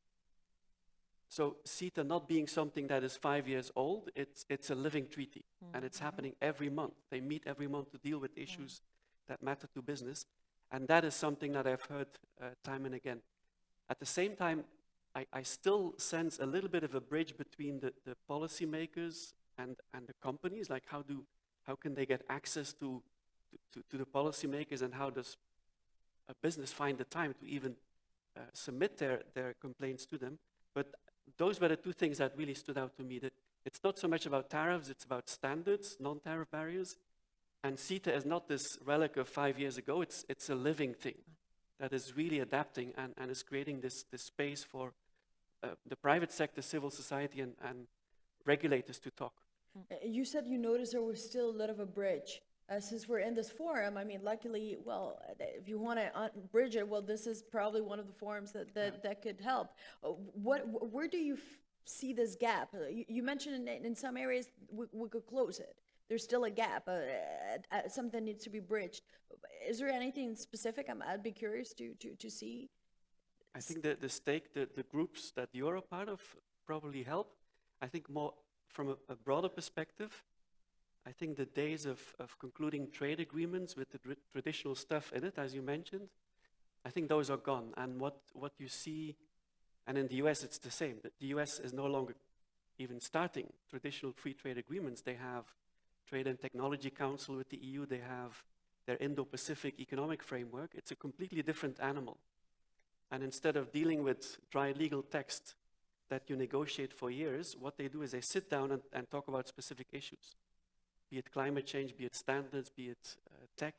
So CETA not being something that is 5 years old, it's a living treaty, and it's happening every month. They meet every month to deal with issues that matter to business, and that is something that I've heard time and again. At the same time, I still sense a little bit of a bridge between the policymakers and the companies. Like how can they get access to the policymakers, and how does a business find the time to even submit their complaints to them? But those were the two things that really stood out to me. That it's not so much about tariffs, it's about standards, non-tariff barriers. And CETA is not this relic of 5 years ago, it's a living thing that is really adapting and is creating this space for the private sector, civil society, and regulators to talk. You said you noticed there was still a little of a bridge. Since we're in this forum, I mean, luckily, well, if you want to bridge it, well, this is probably one of the forums that could help. Where do you see this gap? You mentioned in some areas we could close it. There's still a gap. Something needs to be bridged. Is there anything specific? I'd be curious to see. I think the groups that you're a part of probably help. I think more from a broader perspective, I think the days of concluding trade agreements with the traditional stuff in it, as you mentioned, I think those are gone. And what you see, and in the US it's the same, that the US is no longer even starting traditional free trade agreements. They have Trade and Technology Council with the EU, they have their Indo-Pacific Economic Framework. It's a completely different animal. And instead of dealing with dry legal text that you negotiate for years, what they do is they sit down and talk about specific issues, be it climate change, be it standards, be it tech.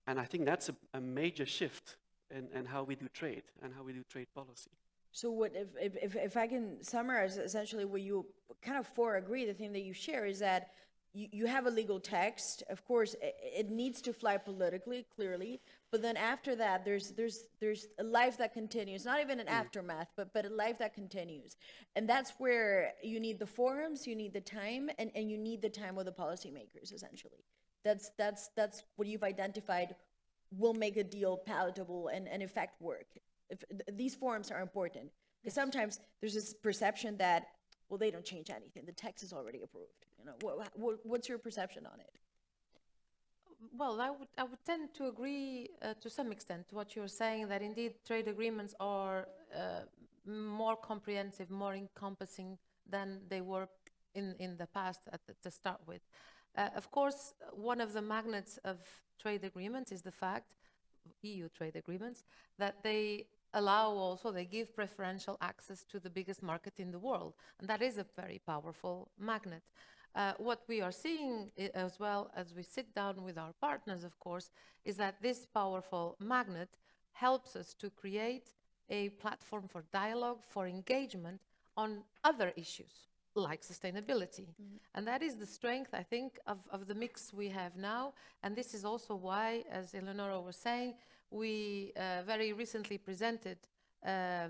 And I think that's a major shift in how we do trade and how we do trade policy. So what if I can summarize essentially what you kind of agree, the thing that you share is that you have a legal text. Of course, it needs to fly politically, clearly. But then after that, there's a life that continues. Not even an aftermath, but a life that continues. And that's where you need the forums, you need the time, and you need the time with the policymakers, essentially. That's what you've identified will make a deal palatable and in fact work. These forums are important. Because sometimes there's this perception that, well, they don't change anything. The text is already approved. What's your perception on it? Well, I would tend to agree to some extent to what you're saying, that indeed trade agreements are more comprehensive, more encompassing than they were in the past to start with. Of course, one of the magnets of trade agreements is the fact, EU trade agreements, that they they give preferential access to the biggest market in the world. And that is a very powerful magnet. What we are seeing as well as we sit down with our partners, of course, is that this powerful magnet helps us to create a platform for dialogue, for engagement on other issues like sustainability. And that is the strength, I think, of the mix we have now. And this is also why, as Eleonora was saying, we very recently presented a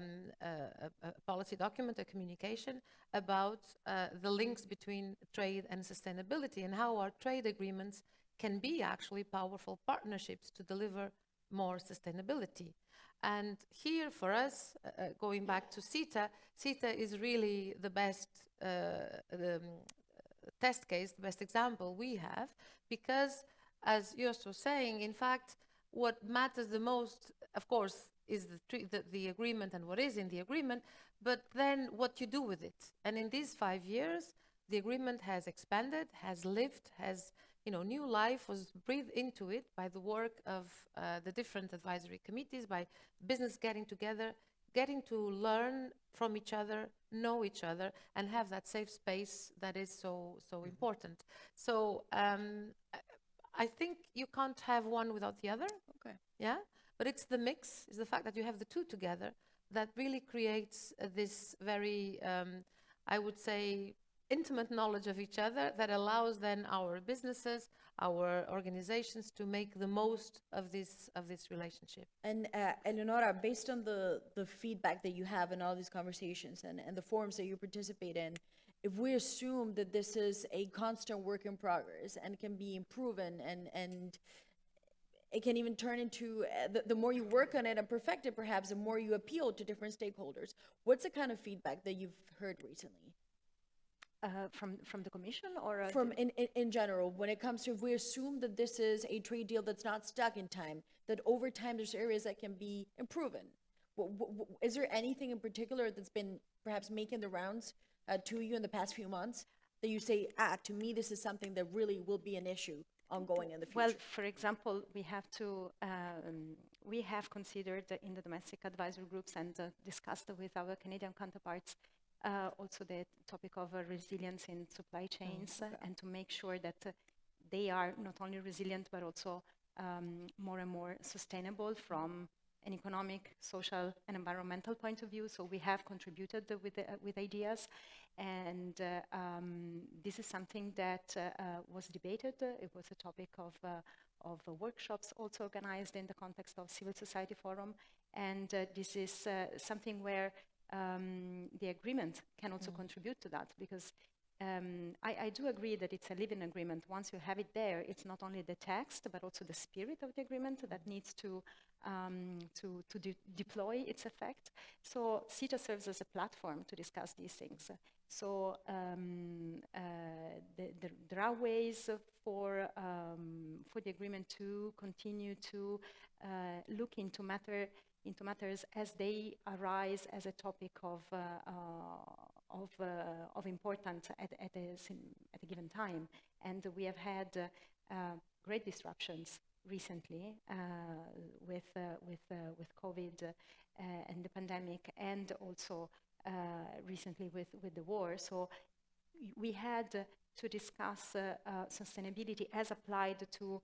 policy document, a communication about the links between trade and sustainability and how our trade agreements can be actually powerful partnerships to deliver more sustainability. And here for us, going back to CETA, CETA is really the best test case, the best example we have, because as Joost was saying, in fact, what matters the most, of course, is the agreement and what is in the agreement, but then what you do with it. And in these 5 years, the agreement has expanded, has lived, has, new life was breathed into it by the work of the different advisory committees, by business getting together, getting to learn from each other, know each other, and have that safe space that is so important. So I think you can't have one without the other. Okay. Yeah, but it's the mix, it's the fact that you have the two together that really creates this very, I would say, intimate knowledge of each other that allows then our businesses, our organizations to make the most of this relationship. And Eleonora, based on the feedback that you have in all these conversations and the forums that you participate in, if we assume that this is a constant work in progress and can be improved and it can even turn into, the more you work on it and perfect it, perhaps, the more you appeal to different stakeholders. What's the kind of feedback that you've heard recently? From the Commission or? From in general, when it comes to, if we assume that this is a trade deal that's not stuck in time, that over time there's areas that can be improved. Is there anything in particular that's been perhaps making the rounds to you in the past few months that you say, to me, this is something that really will be an issue ongoing in the future? Well, for example, we have considered in the domestic advisory groups and discussed with our Canadian counterparts also the topic of resilience in supply chains and to make sure that they are not only resilient but also more and more sustainable from an economic, social, and environmental point of view. So we have contributed with ideas, and this is something that was debated. It was a topic of workshops also organized in the context of civil society forum, and this is something where the agreement can also contribute to that, because I do agree that it's a living agreement. Once you have it there, it's not only the text, but also the spirit of the agreement that needs to deploy its effect. So CETA serves as a platform to discuss these things. So there are ways for the agreement to continue to look into matters as they arise as a topic of importance at a given time. And we have had great disruptions recently with COVID and the pandemic, and also recently with the war. So we had to discuss sustainability as applied to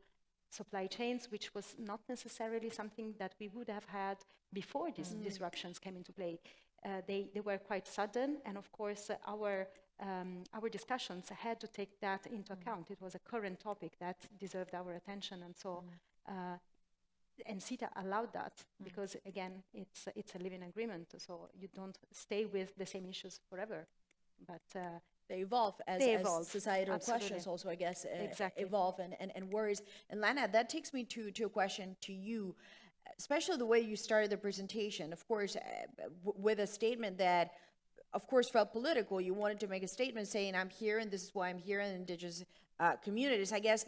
supply chains, which was not necessarily something that we would have had before these disruptions came into play. They were quite sudden, and of course our discussions had to take that into account. It was a current topic that deserved our attention, and so and CETA allowed that because, again, it's a living agreement, so you don't stay with the same issues forever, but they evolve as societal questions also, I guess, evolve and worries. And Lana, that takes me to a question to you, especially the way you started the presentation, of course, with a statement that, of course, felt political. You wanted to make a statement saying, I'm here and this is why I'm here in indigenous communities. I guess,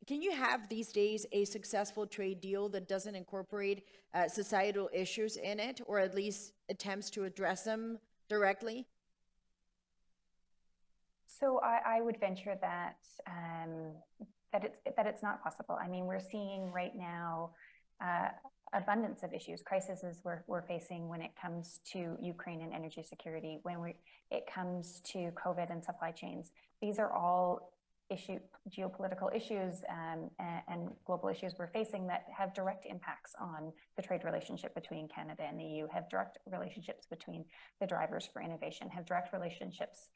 can you have these days a successful trade deal that doesn't incorporate societal issues in it, or at least attempts to address them directly? So I would venture that that it's not possible. I mean, we're seeing right now abundance of issues, crises we're facing when it comes to Ukraine and energy security, when it comes to COVID and supply chains. These are all geopolitical issues and global issues we're facing that have direct impacts on the trade relationship between Canada and the EU, have direct relationships between the drivers for innovation, have direct relationships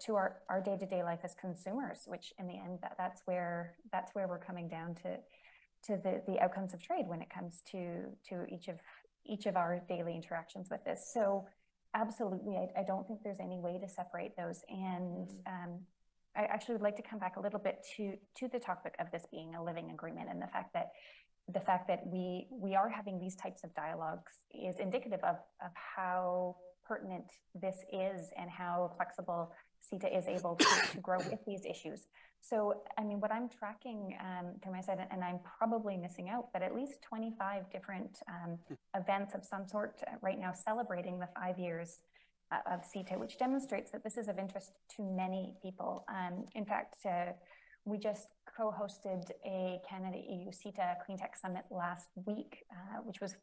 to our day-to-day life as consumers, which in the end, that's where we're coming down to the outcomes of trade when it comes to each of our daily interactions with this. So absolutely, I don't think there's any way to separate those. And I actually would like to come back a little bit to the topic of this being a living agreement and the fact that the fact that we are having these types of dialogues is indicative of how pertinent this is and how flexible CETA is able to grow with these issues. So, I mean, what I'm tracking from my side, and I'm probably missing out, but at least 25 different events of some sort right now celebrating the 5 years of CETA, which demonstrates that this is of interest to many people. In fact, we just co-hosted a Canada-EU CETA Clean Tech Summit last week, which was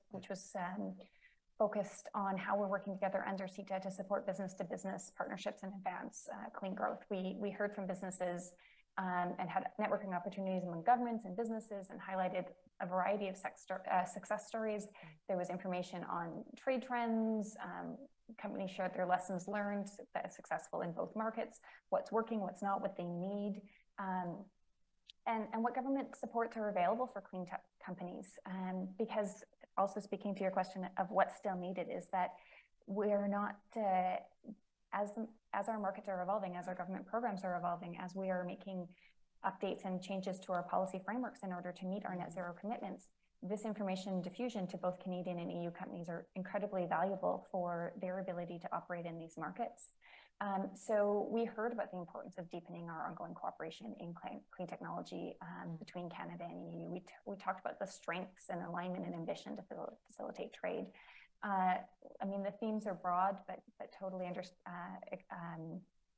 focused on how we're working together under CETA to support business-to-business partnerships and advance clean growth. We heard from businesses and had networking opportunities among governments and businesses and highlighted a variety of success stories. There was information on trade trends. Companies shared their lessons learned that are successful in both markets, what's working, what's not, what they need, and what government supports are available for clean tech companies. Because also speaking to your question of what's still needed is that we're not, as our markets are evolving, as our government programs are evolving, as we are making updates and changes to our policy frameworks in order to meet our net zero commitments, this information diffusion to both Canadian and EU companies are incredibly valuable for their ability to operate in these markets. So we heard about the importance of deepening our ongoing cooperation in clean technology between Canada and EU. We talked about the strengths and alignment and ambition to facilitate trade. I mean, the themes are broad, but totally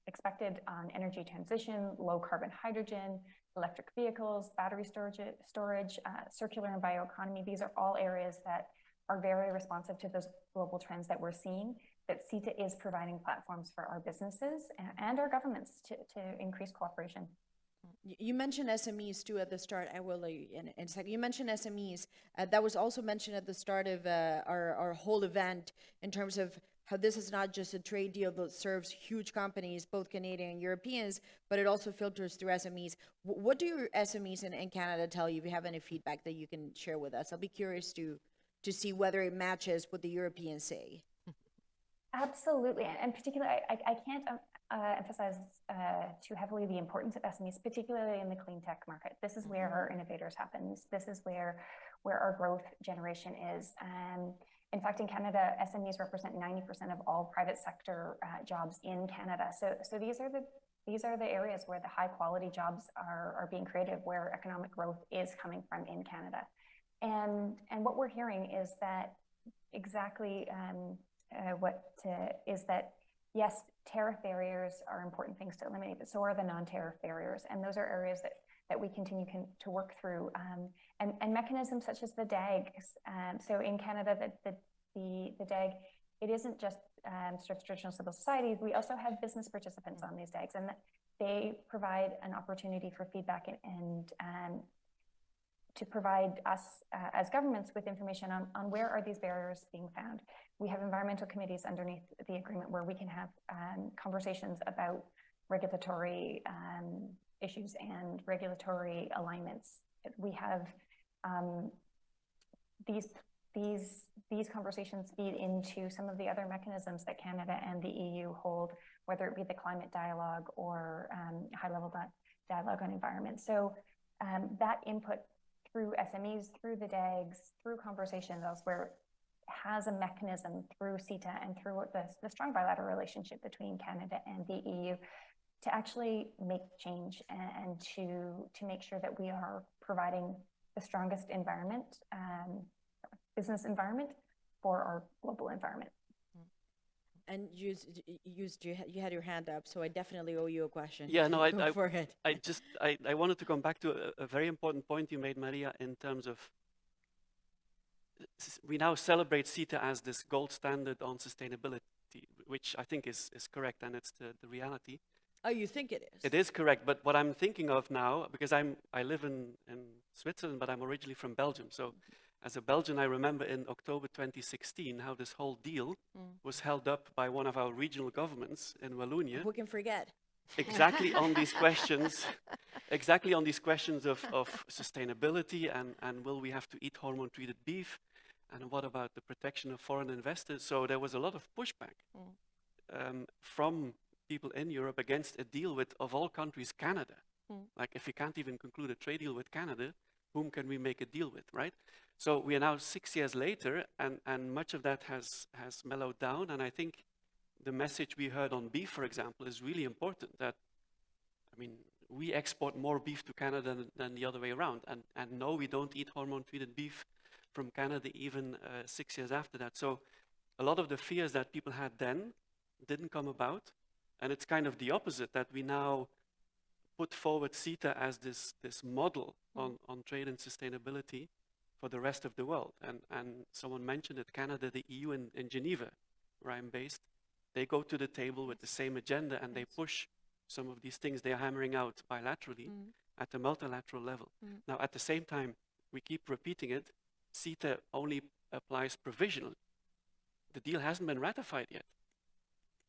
expected on energy transition, low carbon hydrogen, electric vehicles, battery storage, circular and bioeconomy. These are all areas that are very responsive to those global trends that we're seeing, that CETA is providing platforms for our businesses and our governments to increase cooperation. You mentioned SMEs too at the start. I will in a second. You mentioned SMEs. That was also mentioned at the start of our whole event in terms of how this is not just a trade deal that serves huge companies, both Canadian and Europeans, but it also filters through SMEs. What do your SMEs in Canada tell you? If you have any feedback that you can share with us, I'll be curious to see whether it matches what the Europeans say. Absolutely, and particularly, I can't emphasize too heavily the importance of SMEs, particularly in the clean tech market. This is where our innovators happen. This is where our growth generation is. In fact, in Canada, SMEs represent 90% of all private sector jobs in Canada. So these are the areas where the high quality jobs are being created, where economic growth is coming from in Canada. And what we're hearing is that exactly is that yes, tariff barriers are important things to eliminate, but so are the non-tariff barriers, and those are areas that we continue to work through, and mechanisms such as the DAGs. So in Canada, the DAG, it isn't just sort of traditional civil society. We also have business participants on these DAGs, and they provide an opportunity for feedback and to provide us as governments with information on where are these barriers being found. We have environmental committees underneath the agreement where we can have conversations about regulatory issues and regulatory alignments. We have these conversations feed into some of the other mechanisms that Canada and the EU hold, whether it be the climate dialogue or high-level dialogue on environment. So that input through SMEs, through the DAGs, through conversations elsewhere, has a mechanism through CETA and through the strong bilateral relationship between Canada and the EU to actually make change and to make sure that we are providing the strongest environment, business environment for our global environment. And you had your hand up, so I definitely owe you a question. Yeah, no, Go for it. I wanted to come back to a very important point you made, Maria, in terms of we now celebrate CETA as this gold standard on sustainability, which I think is correct, and it's the reality. Oh, you think it is? It is correct, but what I'm thinking of now, because I live in Switzerland, but I'm originally from Belgium, so as a Belgian, I remember in October 2016 how this whole deal was held up by one of our regional governments in Wallonia. Who can forget? Exactly on these questions, of sustainability and will we have to eat hormone-treated beef, and what about the protection of foreign investors? So there was a lot of pushback from people in Europe against a deal with, of all countries, Canada. Like, if you can't even conclude a trade deal with Canada, whom can we make a deal with, right? So we are now 6 years later, and much of that has mellowed down. And I think the message we heard on beef, for example, is really important. That, I mean, we export more beef to Canada than the other way around. And no, we don't eat hormone-treated beef from Canada even 6 years after that. So a lot of the fears that people had then didn't come about. And it's kind of the opposite, that we now put forward CETA as this model on trade and sustainability for the rest of the world. And someone mentioned it, Canada, the EU, and Geneva, where I'm based, they go to the table with the same agenda, and they push some of these things they are hammering out bilaterally at the multilateral level. Now, at the same time, we keep repeating it, CETA only applies provisionally. The deal hasn't been ratified yet.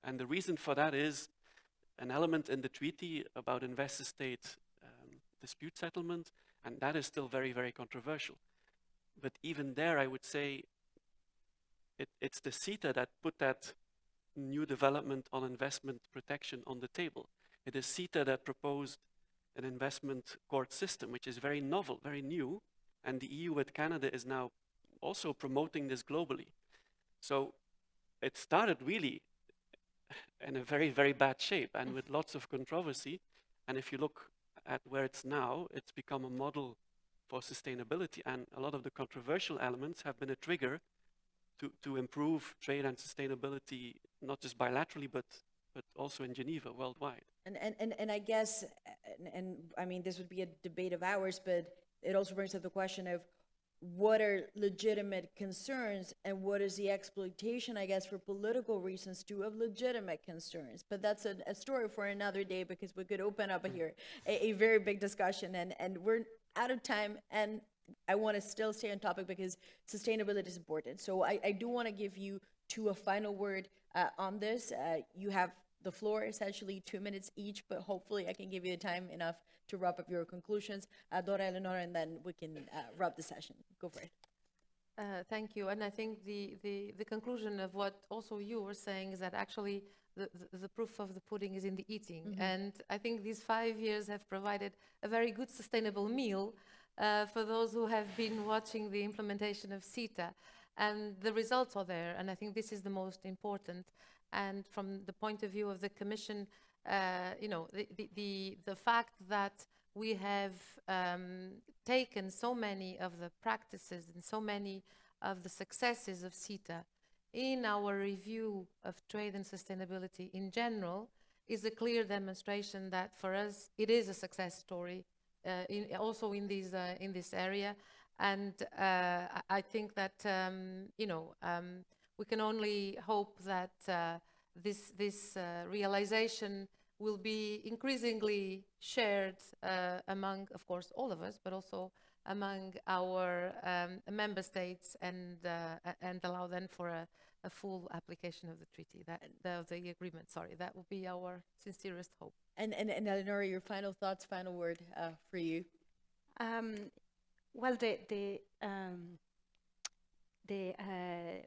And the reason for that is an element in the treaty about investor-state dispute settlement, and that is still very, very controversial. But even there, I would say it's the CETA that put that new development on investment protection on the table. It is CETA that proposed an investment court system, which is very novel, very new, and the EU with Canada is now also promoting this globally. So it started really in a very, very bad shape and with lots of controversy. And if you look at where it's now, it's become a model for sustainability. And a lot of the controversial elements have been a trigger to improve trade and sustainability, not just bilaterally, but also in Geneva, worldwide. And I guess, and I mean, this would be a debate of ours, but it also brings up the question of what are legitimate concerns and what is the exploitation, I guess, for political reasons too, of legitimate concerns. But that's a story for another day, because we could open up here a very big discussion, and we're out of time, and I want to still stay on topic because sustainability is important. So I do want to give you a final word on this. You have the floor, essentially 2 minutes each, but hopefully I can give you time enough to wrap up your conclusions. Dora Eleonora, and then we can wrap the session. Go for it. Thank you. And I think the conclusion of what also you were saying is that actually the proof of the pudding is in the eating. And I think these 5 years have provided a very good sustainable meal for those who have been watching the implementation of CETA. And the results are there. And I think this is the most important. And from the point of view of the Commission, you know, the fact that we have taken so many of the practices and so many of the successes of CETA in our review of trade and sustainability in general is a clear demonstration that for us it is a success story, also in this area. And I think that you know, we can only hope that this realization will be increasingly shared among, of course, all of us, but also among our member states, and allow then for a full application of the treaty, the agreement. Sorry, that will be our sincerest hope. And Eleonora, your final thoughts, final word for you. Well, the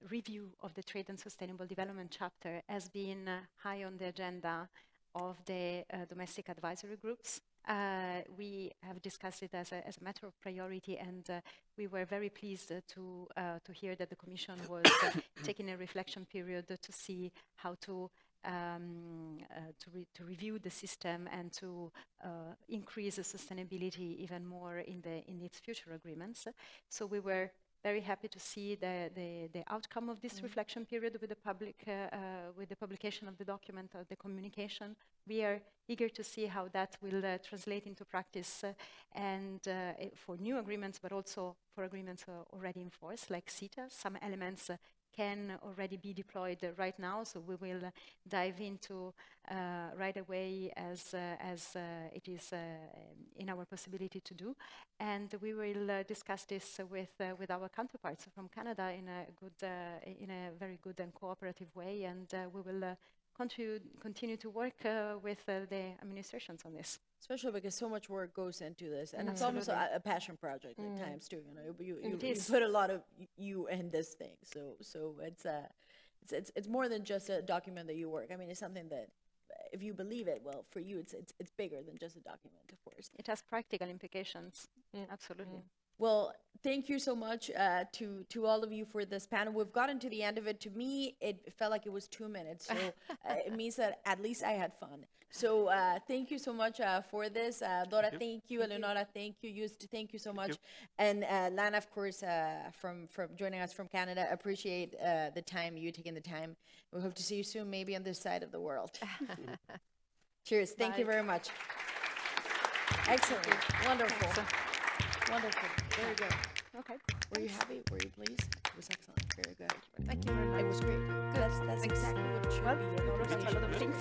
review of the Trade and Sustainable Development chapter has been high on the agenda of the domestic advisory groups. We have discussed it as a matter of priority, and we were very pleased to hear that the Commission was taking a reflection period to see how to review the system and to increase the sustainability even more in its future agreements. So we were very happy to see the outcome of this reflection period with the publication of the document, of the communication. We are eager to see how that will translate into practice and for new agreements, but also for agreements already in force, like CETA. Some elements can already be deployed right now, so we will dive into right away as it is in our possibility to do, and we will discuss this with our counterparts from Canada in a very good and cooperative way, and we will continue to work with the administrations on this. Especially because so much work goes into this, and it's almost a passion project at times too. You know, you put a lot of you in this thing, so it's more than just a document that you work. I mean, it's something that, if you believe it, well, for you, it's bigger than just a document, of course. It has practical implications. Absolutely. Well, thank you so much to all of you for this panel. We've gotten to the end of it. To me, it felt like it was 2 minutes, so it means that at least I had fun. So thank you so much for this. Dora, thank you. Eleonora, thank you. Juste, thank you so much. And Lana, of course, from joining us from Canada. Appreciate the time, you taking the time. We hope to see you soon, maybe on this side of the world. Cheers. Thank you Bye. very much. Excellent. Wonderful. Wonderful. Very good. Okay. Were you happy? Were you pleased? It was excellent. Very good. Thank you very much. It was great. Good. That's exactly what it should Well, be. we talked about a lot of things.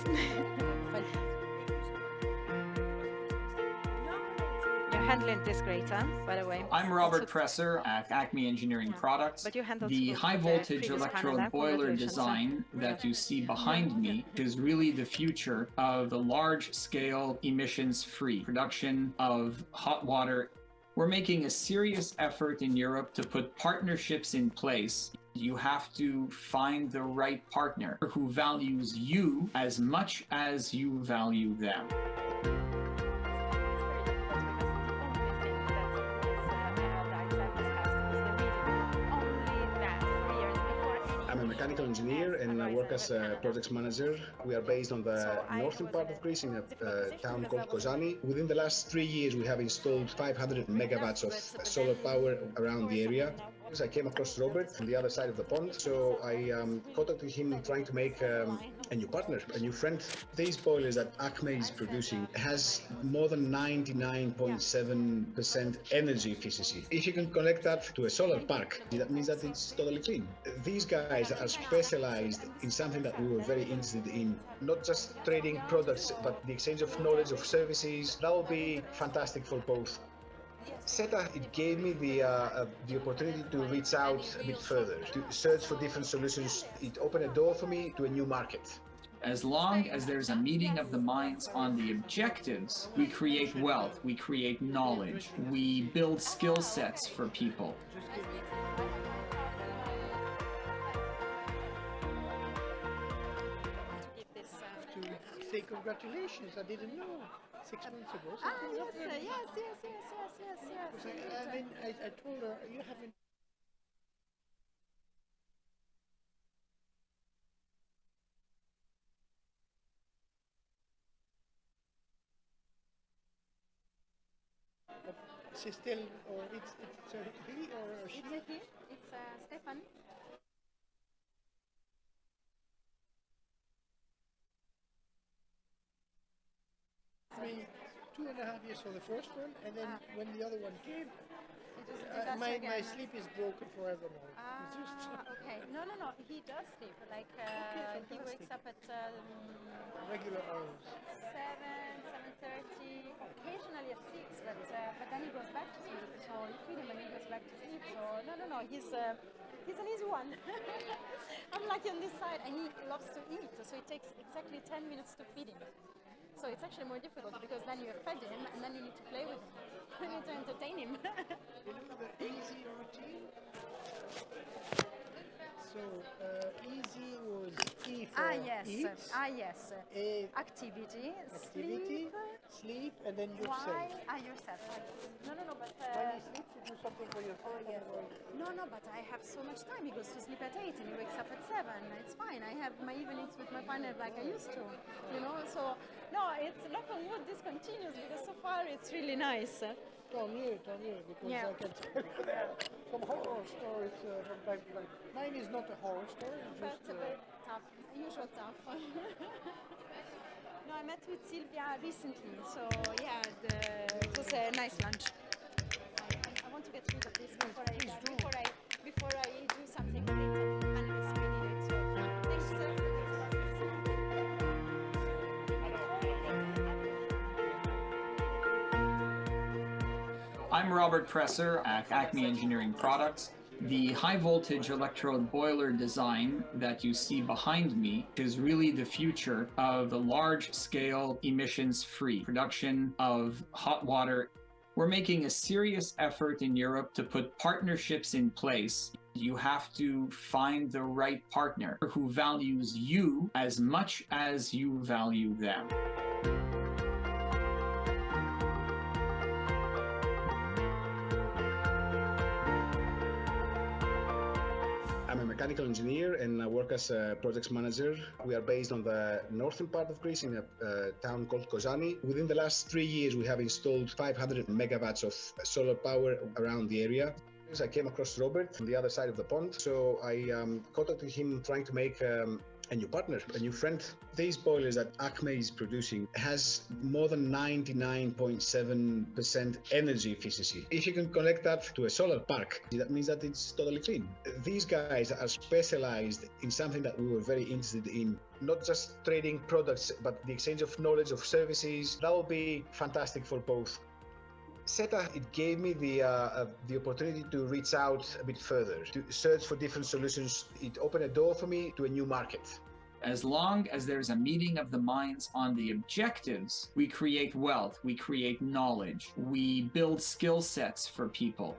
Your handling is great, huh? By the way. I'm Robert Presser at Acme Engineering Products. But you handled The both high the voltage previous electrode panel, boiler congratulations, design that you see behind me is really the future of the large scale emissions free production of hot water. We're making a serious effort in Europe to put partnerships in place. You have to find the right partner who values you as much as you value them. I'm a mechanical engineer and I work as a projects manager. We are based on the northern part of Greece in a town called Kozani. Within the last 3 years, we have installed 500 megawatts of solar power around the area. I came across Robert from the other side of the pond, so I contacted him trying to make a new partner, a new friend. These boilers that Acme is producing has more than 99.7% energy efficiency. If you can connect that to a solar park, that means that it's totally clean. These guys are specialized in something that we were very interested in, not just trading products, but the exchange of knowledge, of services. That will be fantastic for both. CETA, it gave me the opportunity to reach out a bit further, to search for different solutions. It opened a door for me to a new market. As long as there's a meeting of the minds on the objectives, we create wealth, we create knowledge, we build skill sets for people. Say congratulations, I didn't know 6 months ago. So yes. I mean, I told her, you haven't. She's still, or it's a he or a she? It's a he. It's Stefan. I mean, 2.5 years for the first one, and then when the other one came, my sleep is broken forever now. Okay. No. He does sleep. Like he wakes up at Regular hours. 7:30, occasionally at 6, but then he goes back to sleep. So you feed him and he goes back to sleep. So no. He's an easy one. I'm lucky on this side, and he loves to eat. So it takes exactly 10 minutes to feed him. So it's actually more difficult because then you have fed him and then you need to play with him. You need to entertain him. You know the easy routine? So easy was E for yes. eat. Yes. A, activity, sleep, and then yourself. Yourself. No, but when he sleeps, you do something for yourself. No, but I have so much time. He goes to sleep at 8 and he wakes up at 7. It's fine. I have my evenings with my partner like I used to, So no, it's knock on wood. This continues because so far it's really nice. Tant mieux, because I can tell you there are some horror stories from time to time. Mine is not a horror story, it's But just... a bit tough, usual tough. No, I met with Sylvia recently, so yeah, it was a nice lunch. I want to get rid of this before I do something great and it's really needed. So thanks. I'm Robert Presser at Acme Engineering Products. The high voltage electrode boiler design that you see behind me is really the future of the large scale emissions free production of hot water. We're making a serious effort in Europe to put partnerships in place. You have to find the right partner who values you as much as you value them. I'm a mechanical engineer and I work as a projects manager. We are based on the northern part of Greece in a town called Kozani. Within the last 3 years, we have installed 500 megawatts of solar power around the area. I came across Robert from the other side of the pond, so I contacted him trying to make a new partner, a new friend. These boilers that Acme is producing has more than 99.7% energy efficiency. If you can connect that to a solar park, that means that it's totally clean. These guys are specialized in something that we were very interested in, not just trading products, but the exchange of knowledge, of services. That will be fantastic for both. CETA, it gave me the opportunity to reach out a bit further, to search for different solutions. It opened a door for me to a new market. As long as there's a meeting of the minds on the objectives, we create wealth, we create knowledge, we build skill sets for people.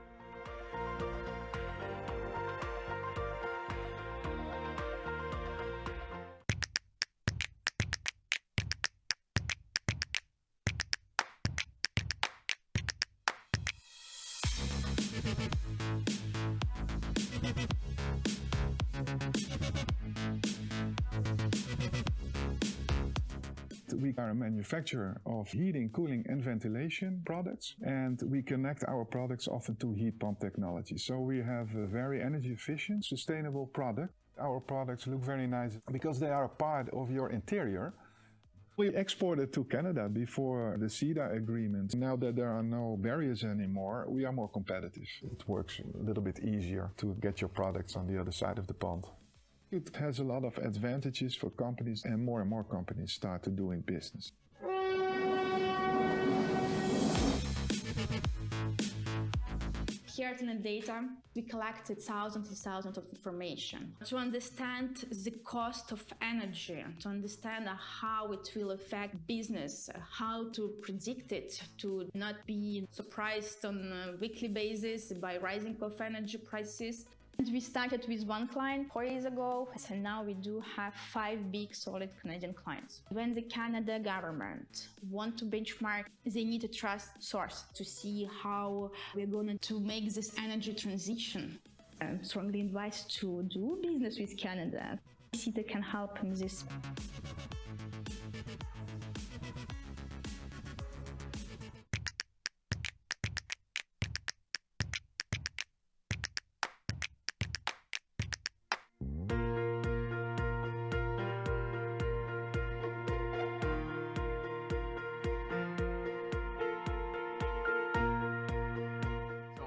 We are a manufacturer of heating, cooling and ventilation products, and we connect our products often to heat pump technology. So we have a very energy efficient, sustainable product. Our products look very nice because they are a part of your interior. We exported to Canada before the CETA agreement. Now that there are no barriers anymore, we are more competitive. It works a little bit easier to get your products on the other side of the pond. It has a lot of advantages for companies, and more companies start to doing business. Here at Data, we collected thousands and thousands of information to understand the cost of energy, to understand how it will affect business, how to predict it, to not be surprised on a weekly basis by rising of energy prices. And we started with one client 4 years ago, and now we do have 5 big solid Canadian clients. When the Canada government want to benchmark, they need a trust source to see how we're going to make this energy transition. I strongly advise to do business with Canada. CETA can help in this.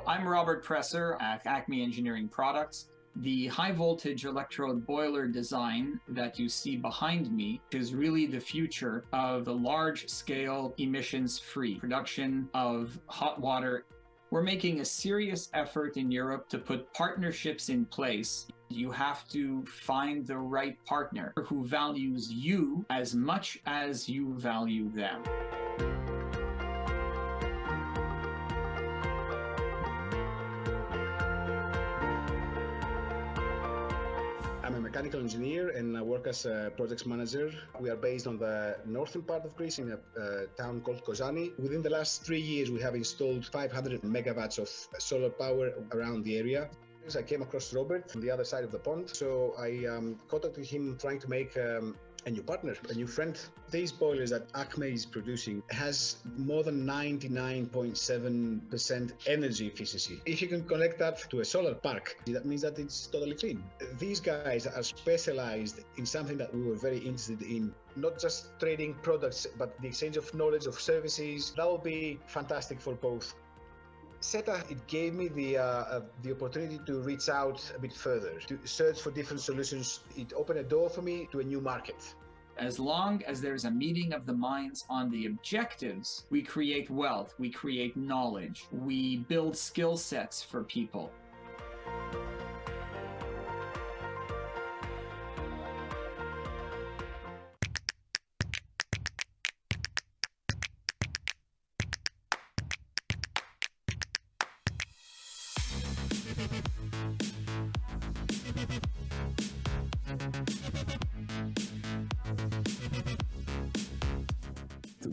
I'm Robert Presser at Acme Engineering Products. The high voltage electrode boiler design that you see behind me is really the future of the large scale emissions free production of hot water. We're making a serious effort in Europe to put partnerships in place. You have to find the right partner who values you as much as you value them. I'm a mechanical engineer and I work as a projects manager. We are based on the northern part of Greece in a town called Kozani. Within the last 3 years, we have installed 500 megawatts of solar power around the area. I came across Robert from the other side of the pond, so I contacted him trying to make a new partner, a new friend. These boilers that Acme is producing has more than 99.7% energy efficiency. If you can connect that to a solar park, that means that it's totally clean. These guys are specialized in something that we were very interested in, not just trading products, but the exchange of knowledge, of services. That will be fantastic for both. CETA, it gave me the opportunity to reach out a bit further, to search for different solutions. It opened a door for me to a new market. As long as there's a meeting of the minds on the objectives, we create wealth, we create knowledge, we build skill sets for people.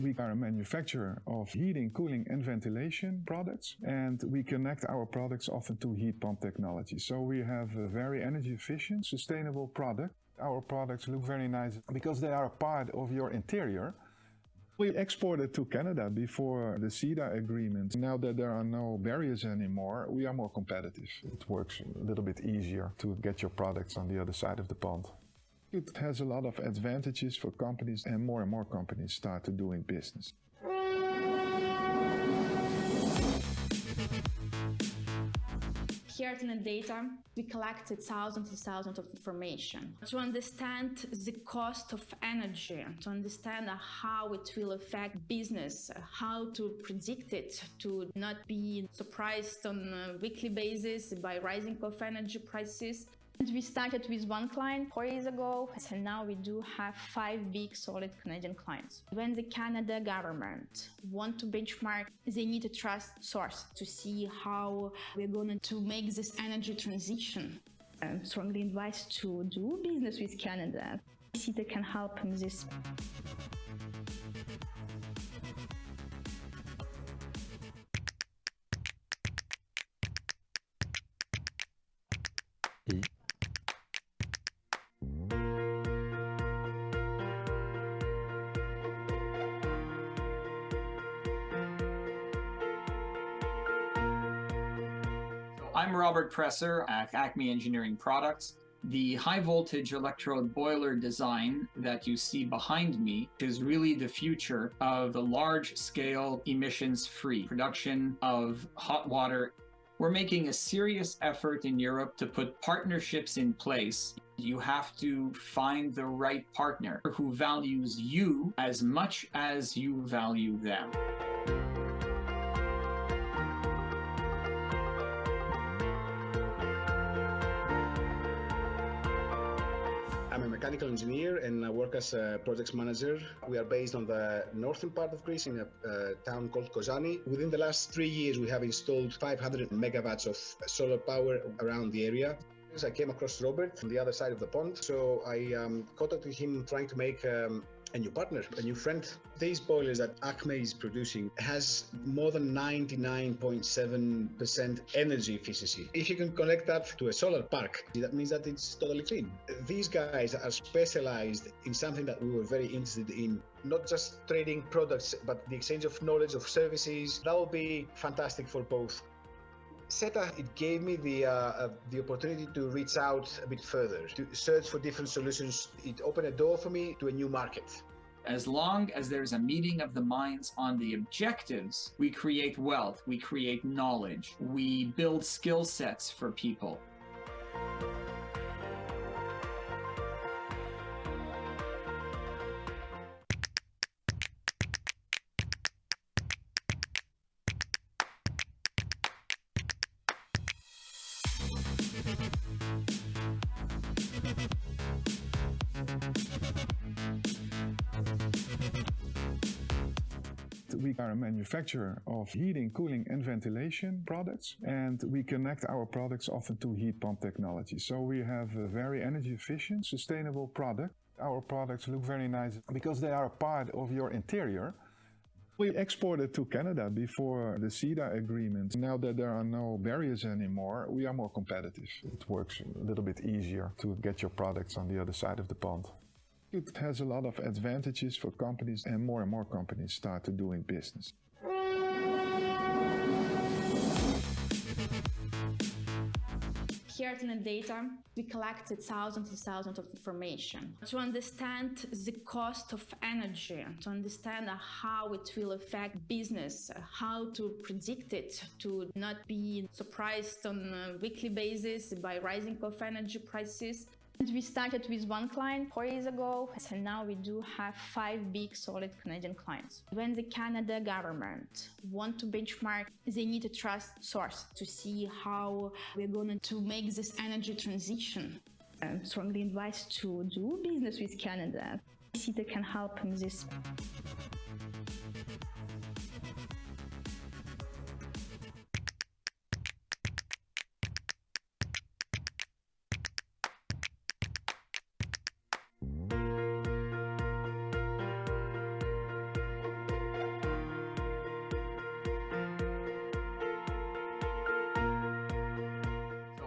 We are a manufacturer of heating, cooling, and ventilation products, and we connect our products often to heat pump technology. So we have a very energy efficient, sustainable product. Our products look very nice because they are a part of your interior. We exported to Canada before the CETA agreement. Now that there are no barriers anymore, we are more competitive. It works a little bit easier to get your products on the other side of the pond. It has a lot of advantages for companies, and more companies start to doing business. Here at Data, we collected thousands and thousands of information to understand the cost of energy, to understand how it will affect business, how to predict it, to not be surprised on a weekly basis by rising of energy prices. And we started with one client 4 years ago, and now we do have 5 big solid Canadian clients. When the Canada government want to benchmark, they need a trust source to see how we're going to make this energy transition. I strongly advise to do business with Canada. CETA can help in this. I'm Robert Presser at Acme Engineering Products. The high voltage electrode boiler design that you see behind me is really the future of the large scale emissions free production of hot water. We're making a serious effort in Europe to put partnerships in place. You have to find the right partner who values you as much as you value them. I'm a mechanical engineer and I work as a projects manager. We are based on the northern part of Greece in a town called Kozani. Within the last 3 years, we have installed 500 megawatts of solar power around the area. I came across Robert on the other side of the pond, so I contacted him trying to make a new partner, a new friend. These boilers that Acme is producing has more than 99.7% energy efficiency. If you can connect that to a solar park, that means that it's totally clean. These guys are specialized in something that we were very interested in, not just trading products, but the exchange of knowledge, of services. That will be fantastic for both. CETA, it gave me the opportunity to reach out a bit further, to search for different solutions. It opened a door for me to a new market. As long as there's a meeting of the minds on the objectives, we create wealth, we create knowledge, we build skill sets for people. We are a manufacturer of heating, cooling, and ventilation products, and we connect our products often to heat pump technology. So we have a very energy efficient, sustainable product. Our products look very nice because they are a part of your interior. We exported to Canada before the CETA agreement. Now that there are no barriers anymore, we are more competitive. It works a little bit easier to get your products on the other side of the pond. It has a lot of advantages for companies, and more companies start to doing business. Here at Data, we collected thousands and thousands of information to understand the cost of energy, to understand how it will affect business, how to predict it, to not be surprised on a weekly basis by rising of energy prices. And we started with one client 4 years ago, and now we do have 5 big solid Canadian clients. When the Canada government want to benchmark, they need a trust source to see how we're going to make this energy transition. I strongly advise to do business with Canada. CETA can help in this.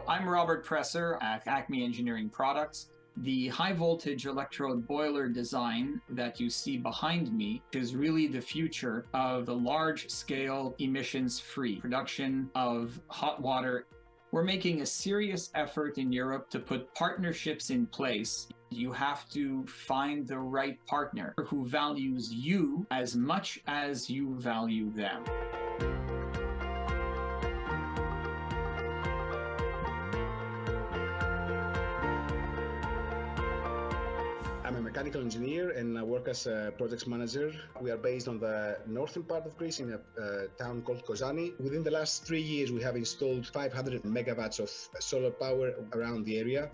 I'm Robert Presser at Acme Engineering Products. The high voltage electrode boiler design that you see behind me is really the future of the large scale emissions free production of hot water. We're making a serious effort in Europe to put partnerships in place. You have to find the right partner who values you as much as you value them. I'm a mechanical engineer and I work as a projects manager. We are based on the northern part of Greece in a town called Kozani. Within the last 3 years, we have installed 500 megawatts of solar power around the area.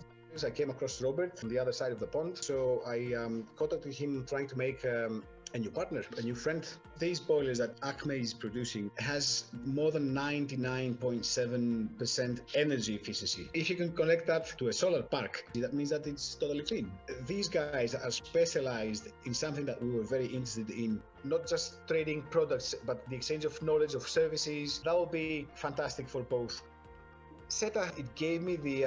I came across Robert on the other side of the pond, so I contacted him trying to make a new partner, a new friend. These boilers that Acme is producing has more than 99.7% energy efficiency. If you can connect that to a solar park, that means that it's totally clean. These guys are specialized in something that we were very interested in, not just trading products, but the exchange of knowledge, of services. That will be fantastic for both. CETA, it gave me the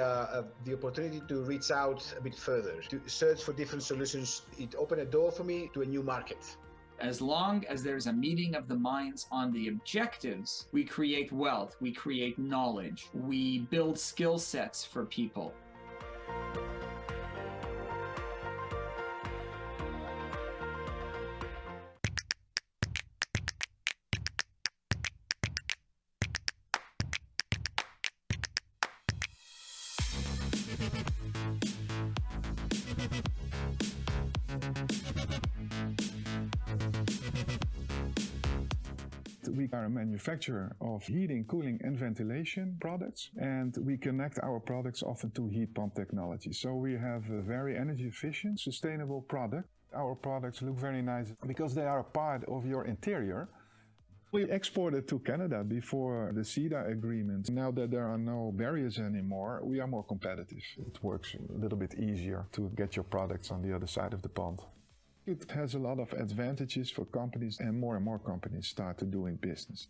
opportunity to reach out a bit further, to search for different solutions. It opened a door for me to a new market. As long as there's a meeting of the minds on the objectives, we create wealth, we create knowledge, we build skill sets for people. We are a manufacturer of heating, cooling and ventilation products, and we connect our products often to heat pump technology. So we have a very energy efficient, sustainable product. Our products look very nice because they are a part of your interior. We exported to Canada before the CETA agreement. Now that there are no barriers anymore, we are more competitive. It works a little bit easier to get your products on the other side of the pond. It has a lot of advantages for companies, and more companies start to doing business.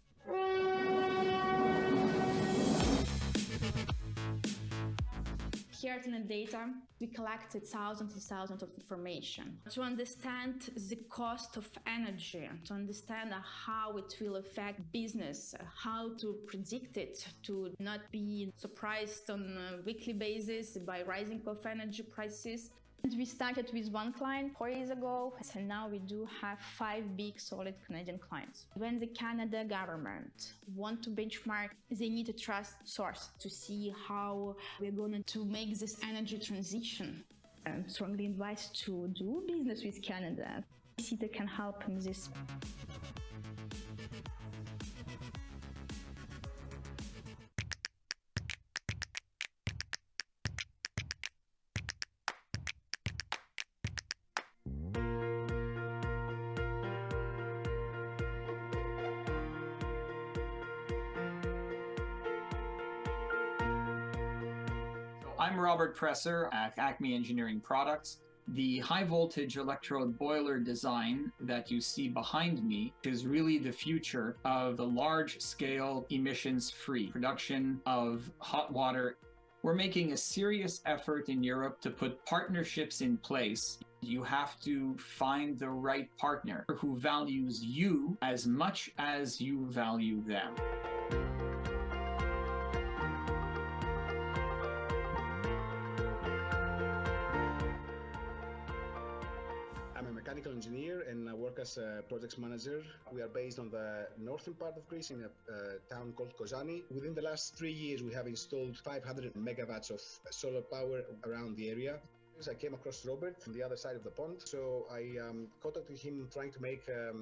Here at Data, we collected thousands and thousands of information to understand the cost of energy, to understand how it will affect business, how to predict it, to not be surprised on a weekly basis by rising of energy prices. And we started with one client 4 years ago, and now we do have 5 big solid Canadian clients. When the Canada government want to benchmark, they need a trust source to see how we're going to make this energy transition. I'm strongly advised to do business with Canada. CETA can help in this. I'm Robert Presser at Acme Engineering Products. The high voltage electrode boiler design that you see behind me is really the future of the large scale emissions free production of hot water. We're making a serious effort in Europe to put partnerships in place. You have to find the right partner who values you as much as you value them. I'm a mechanical engineer and I work as a projects manager. We are based on the northern part of Greece in a town called Kozani. Within the last 3 years, we have installed 500 megawatts of solar power around the area. I came across Robert on the other side of the pond, so I contacted him trying to make a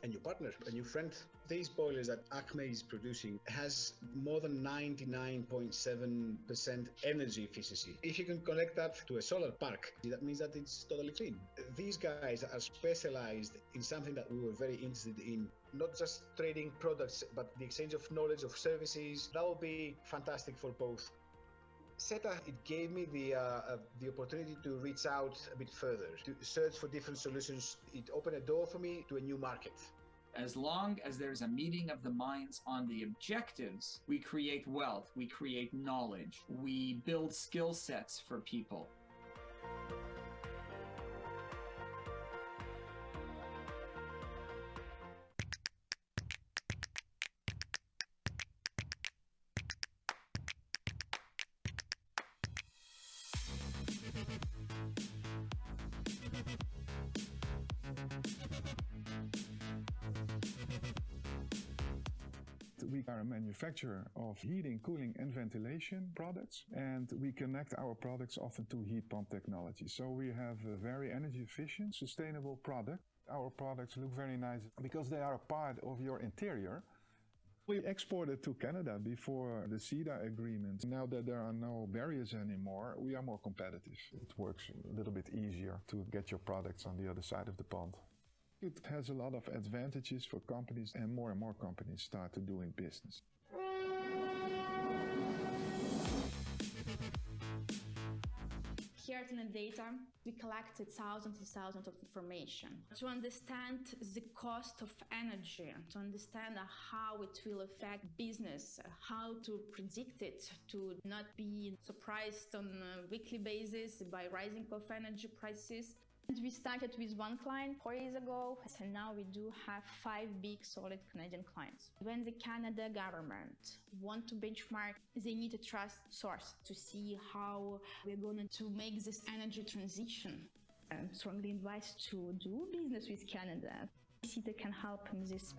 new partner, a new friend. These boilers that Acme is producing has more than 99.7% energy efficiency. If you can connect that to a solar park, that means that it's totally clean. These guys are specialized in something that we were very interested in, not just trading products, but the exchange of knowledge, of services. That will be fantastic for both. CETA, it gave me the opportunity to reach out a bit further, to search for different solutions. It opened a door for me to a new market. As long as there's a meeting of the minds on the objectives, we create wealth, we create knowledge, we build skill sets for people. We are a manufacturer of heating, cooling, and ventilation products, and we connect our products often to heat pump technology. So we have a very energy efficient, sustainable product. Our products look very nice because they are a part of your interior. We exported to Canada before the CETA agreement. Now that there are no barriers anymore, we are more competitive. It works a little bit easier to get your products on the other side of the pond. It has a lot of advantages for companies, and more companies start to doing business. Here at Data, we collected thousands and thousands of information to understand the cost of energy, to understand how it will affect business, how to predict it, to not be surprised on a weekly basis by rising of energy prices. And we started with one client 4 years ago, and now we do have 5 big solid Canadian clients. When the Canada government want to benchmark, they need a trust source to see how we're going to make this energy transition. I'm strongly advised to do business with Canada. CETA can help in this.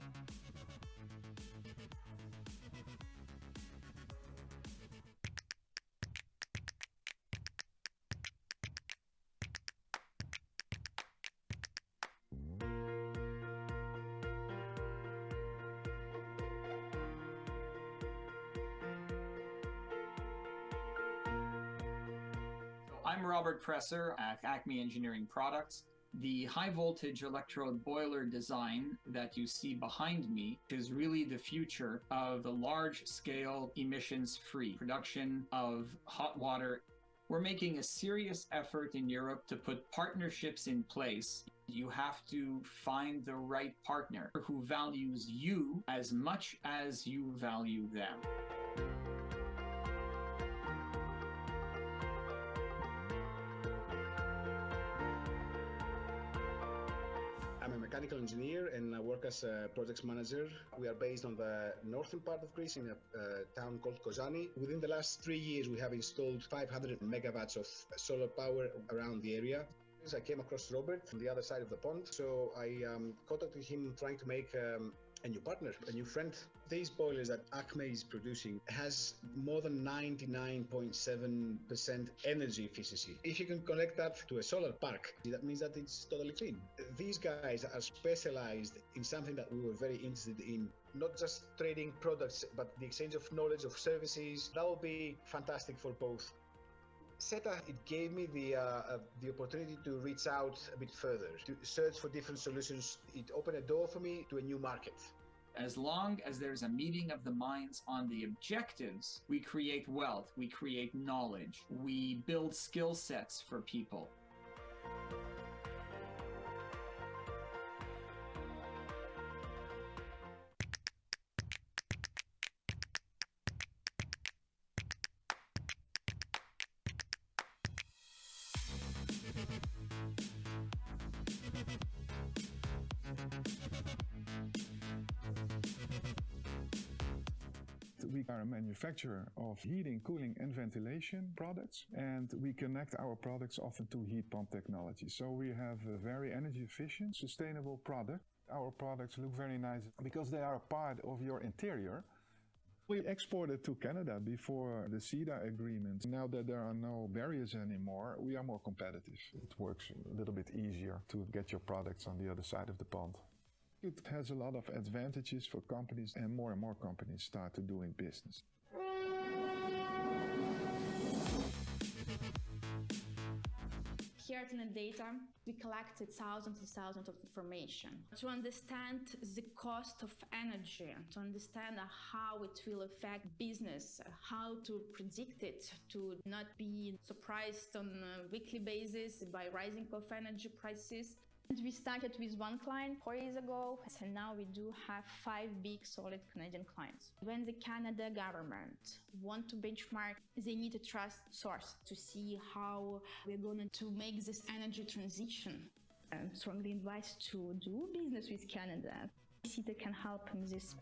I'm Robert Presser at Acme Engineering Products. The high voltage electrode boiler design that you see behind me is really the future of the large scale emissions free production of hot water. We're making a serious effort in Europe to put partnerships in place. You have to find the right partner who values you as much as you value them. I'm a mechanical engineer and I work as a projects manager. We are based on the northern part of Greece in a town called Kozani. Within the last 3 years, we have installed 500 megawatts of solar power around the area. I came across Robert on the other side of the pond, so I contacted him trying to make a new partner, a new friend. These boilers that Acme is producing has more than 99.7% energy efficiency. If you can connect that to a solar park, that means that it's totally clean. These guys are specialized in something that we were very interested in, not just trading products, but the exchange of knowledge, of services. That will be fantastic for both. CETA, it gave me the opportunity to reach out a bit further, to search for different solutions. It opened a door for me to a new market. As long as there's a meeting of the minds on the objectives, we create wealth, we create knowledge, we build skill sets for people. We are a manufacturer of heating, cooling, and ventilation products, and we connect our products often to heat pump technology. So we have a very energy efficient, sustainable product. Our products look very nice because they are a part of your interior. We exported to Canada before the CETA agreement. Now that there are no barriers anymore, we are more competitive. It works a little bit easier to get your products on the other side of the pond. It has a lot of advantages for companies, and more companies start to doing business. Here at Data, we collected thousands and thousands of information to understand the cost of energy, to understand how it will affect business, how to predict it, to not be surprised on a weekly basis by rising of energy prices. And we started with one client 4 years ago, and now we do have 5 big solid Canadian clients. When the Canada government want to benchmark, they need a trust source to see how we're going to make this energy transition. I strongly advise to do business with Canada. CETA can help in this.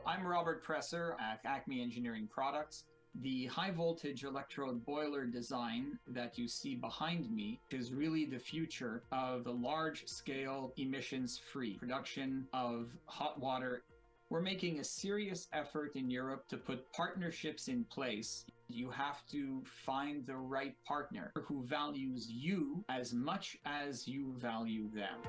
I'm Robert Presser at Acme Engineering Products. The high voltage electrode boiler design that you see behind me is really the future of the large scale emissions free production of hot water. We're making a serious effort in Europe to put partnerships in place. You have to find the right partner who values you as much as you value them.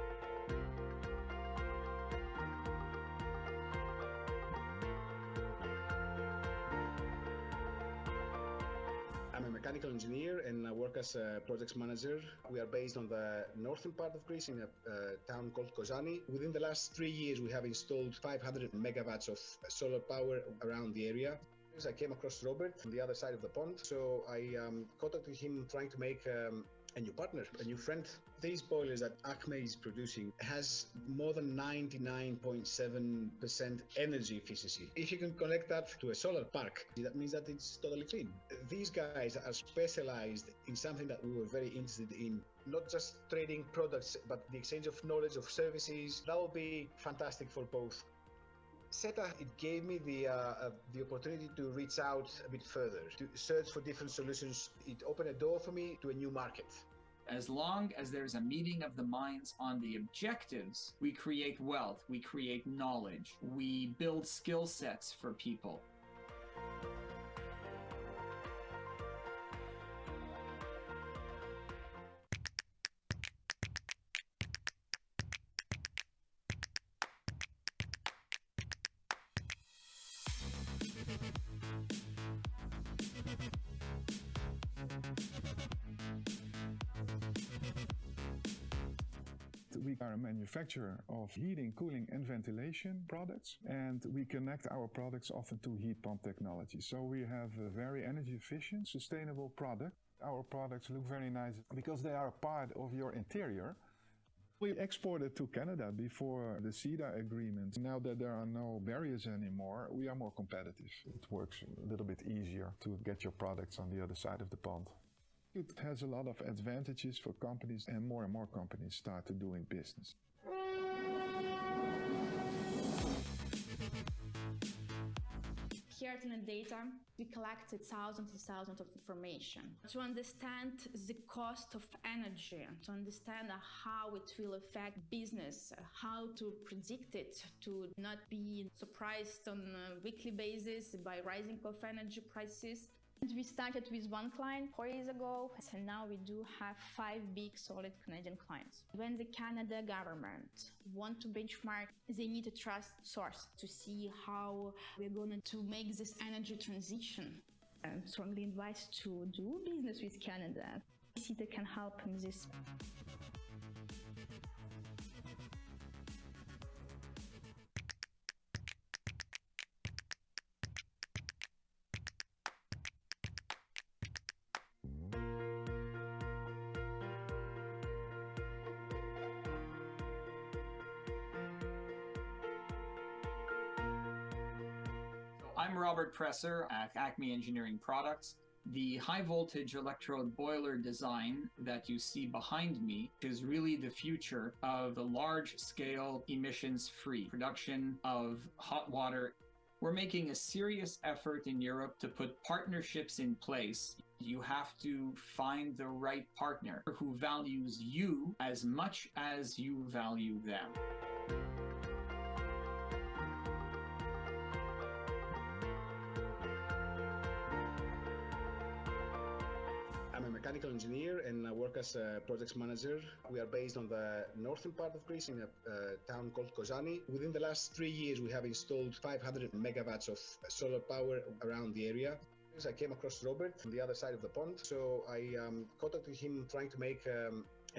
I'm a mechanical engineer and I work as a projects manager. We are based on the northern part of Greece in a town called Kozani. Within the last 3 years, we have installed 500 megawatts of solar power around the area. I came across Robert from the other side of the pond, so I contacted him trying to make a new partner, a new friend. These boilers that Acme is producing has more than 99.7% energy efficiency. If you can connect that to a solar park, that means that it's totally clean. These guys are specialized in something that we were very interested in, not just trading products, but the exchange of knowledge, of services. That will be fantastic for both. CETA, it gave me the opportunity to reach out a bit further, to search for different solutions. It opened a door for me to a new market. As long as there's a meeting of the minds on the objectives, we create wealth, we create knowledge, we build skill sets for people. We are a manufacturer of heating, cooling and ventilation products, and we connect our products often to heat pump technology. So we have a very energy efficient, sustainable product. Our products look very nice because they are a part of your interior. We exported to Canada before the CETA agreement. Now that there are no barriers anymore, we are more competitive. It works a little bit easier to get your products on the other side of the pond. It has a lot of advantages for companies, and more companies start to doing business. Here at Data, we collected thousands and thousands of information to understand the cost of energy, to understand how it will affect business, how to predict it, to not be surprised on a weekly basis by rising of energy prices. And we started with one client 4 years ago, and now we do have 5 big solid Canadian clients. When the Canada government want to benchmark, they need a trust source to see how we're going to make this energy transition. I strongly advise to do business with Canada. CETA can help in this. I'm Robert Presser at Acme Engineering Products. The high voltage electrode boiler design that you see behind me is really the future of the large scale emissions free production of hot water. We're making a serious effort in Europe to put partnerships in place. You have to find the right partner who values you as much as you value them. I'm a mechanical engineer and I work as a project manager. We are based on the northern part of Greece in a town called Kozani. Within the last 3 years, we have installed 500 megawatts of solar power around the area. I came across Robert from the other side of the pond, so I contacted him trying to make a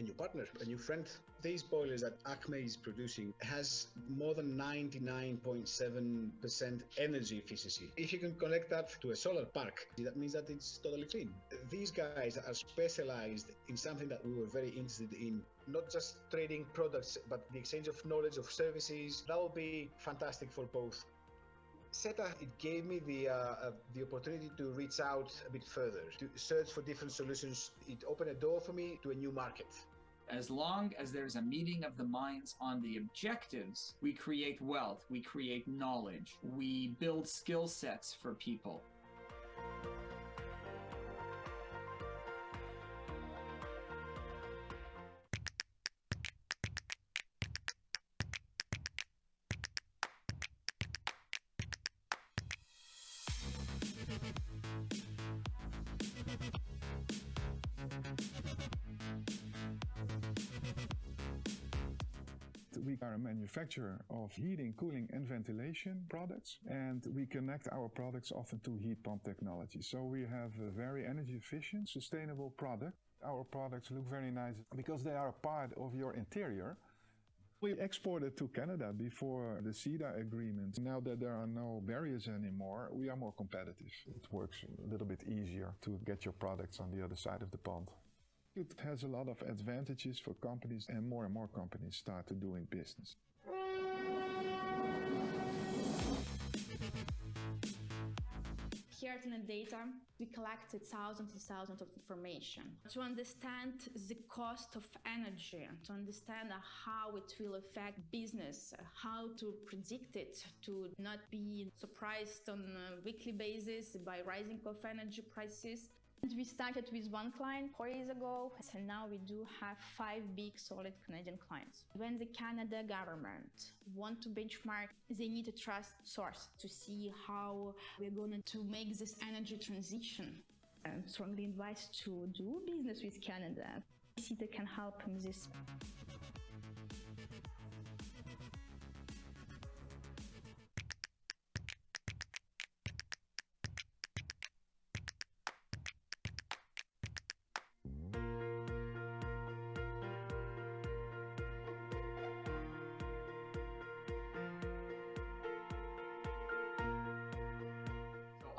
new partner, a new friend. These boilers that Acme is producing has more than 99.7% energy efficiency. If you can connect that to a solar park, that means that it's totally clean. These guys are specialized in something that we were very interested in, not just trading products, but the exchange of knowledge, of services. That will be fantastic for both. CETA, it gave me the opportunity to reach out a bit further, to search for different solutions. It opened a door for me to a new market. As long as there's a meeting of the minds on the objectives, we create wealth, we create knowledge, we build skill sets for people. We are a manufacturer of heating, cooling and ventilation products, and we connect our products often to heat pump technology. So we have a very energy efficient, sustainable product. Our products look very nice because they are a part of your interior. We exported to Canada before the CETA agreement. Now that there are no barriers anymore, we are more competitive. It works a little bit easier to get your products on the other side of the pond. It has a lot of advantages for companies, and more companies start to doing business. Here at Data, we collected thousands and thousands of information to understand the cost of energy, to understand how it will affect business, how to predict it, to not be surprised on a weekly basis by rising of energy prices. And we started with one client 4 years ago, and now we do have 5 big solid Canadian clients. When the Canada government want to benchmark, they need a trust source to see how we're going to make this energy transition. I'm strongly advised to do business with Canada. CETA can help in this.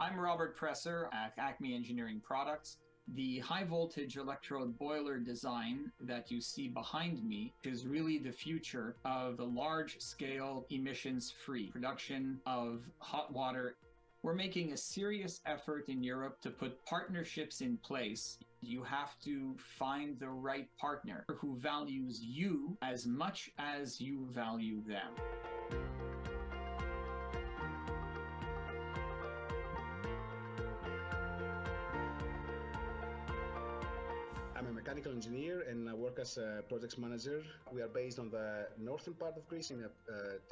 I'm Robert Presser at Acme Engineering Products. The high voltage electrode boiler design that you see behind me is really the future of the large scale emissions free production of hot water. We're making a serious effort in Europe to put partnerships in place. You have to find the right partner who values you as much as you value them. I'm a mechanical engineer and I work as a project manager. We are based on the northern part of Greece in a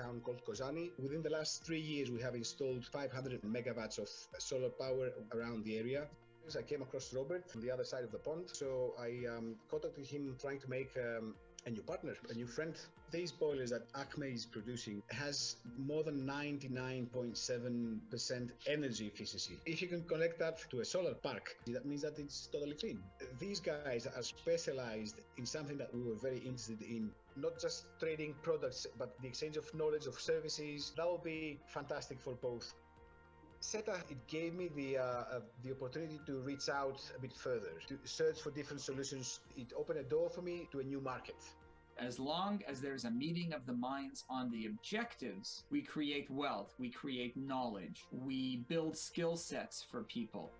town called Kozani. Within the last 3 years, we have installed 500 megawatts of solar power around the area. I came across Robert from the other side of the pond, so I contacted him trying to make a new partner, a new friend. These boilers that Acme is producing has more than 99.7% energy efficiency. If you can connect that to a solar park, that means that it's totally clean. These guys are specialized in something that we were very interested in, not just trading products, but the exchange of knowledge, of services. That will be fantastic for both. CETA, it gave me the opportunity to reach out a bit further, to search for different solutions. It opened a door for me to a new market. As long as there's a meeting of the minds on the objectives, we create wealth, we create knowledge, we build skill sets for people.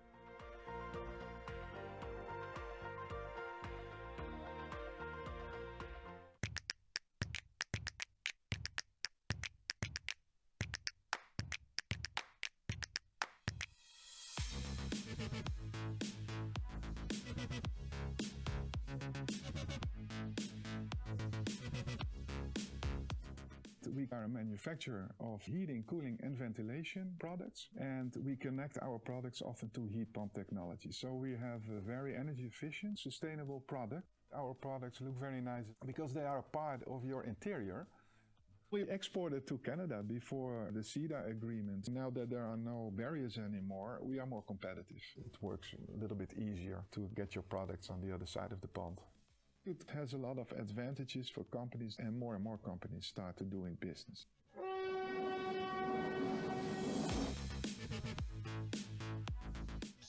We are a manufacturer of heating, cooling and ventilation products, and we connect our products often to heat pump technology. So we have a very energy efficient, sustainable product. Our products look very nice because they are a part of your interior. We exported to Canada before the CETA agreement. Now that there are no barriers anymore, we are more competitive. It works a little bit easier to get your products on the other side of the pond. It has a lot of advantages for companies, and more companies start to doing business.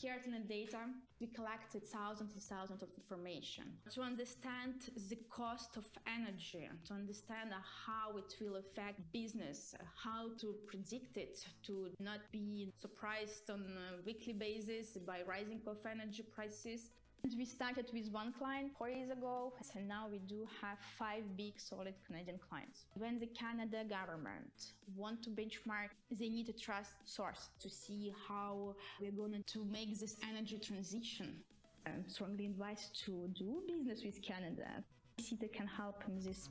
Here at Data, we collected thousands and thousands of information to understand the cost of energy, to understand how it will affect business, how to predict it, to not be surprised on a weekly basis by rising of energy prices. And we started with one client 4 years ago, and now we do have 5 big solid Canadian clients. When the Canada government want to benchmark, they need a trust source to see how we're going to make this energy transition. I strongly advise to do business with Canada. CETA can help in this.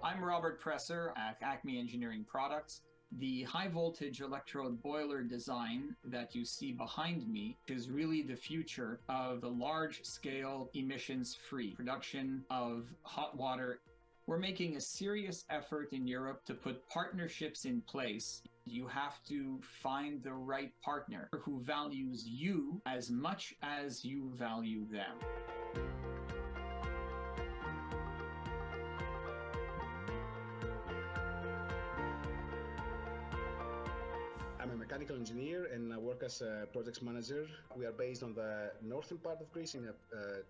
I'm Robert Presser at Acme Engineering Products. The high voltage electrode boiler design that you see behind me is really the future of the large scale emissions free production of hot water. We're making a serious effort in Europe to put partnerships in place. You have to find the right partner who values you as much as you value them. I'm a mechanical engineer and I work as a projects manager. We are based on the northern part of Greece in a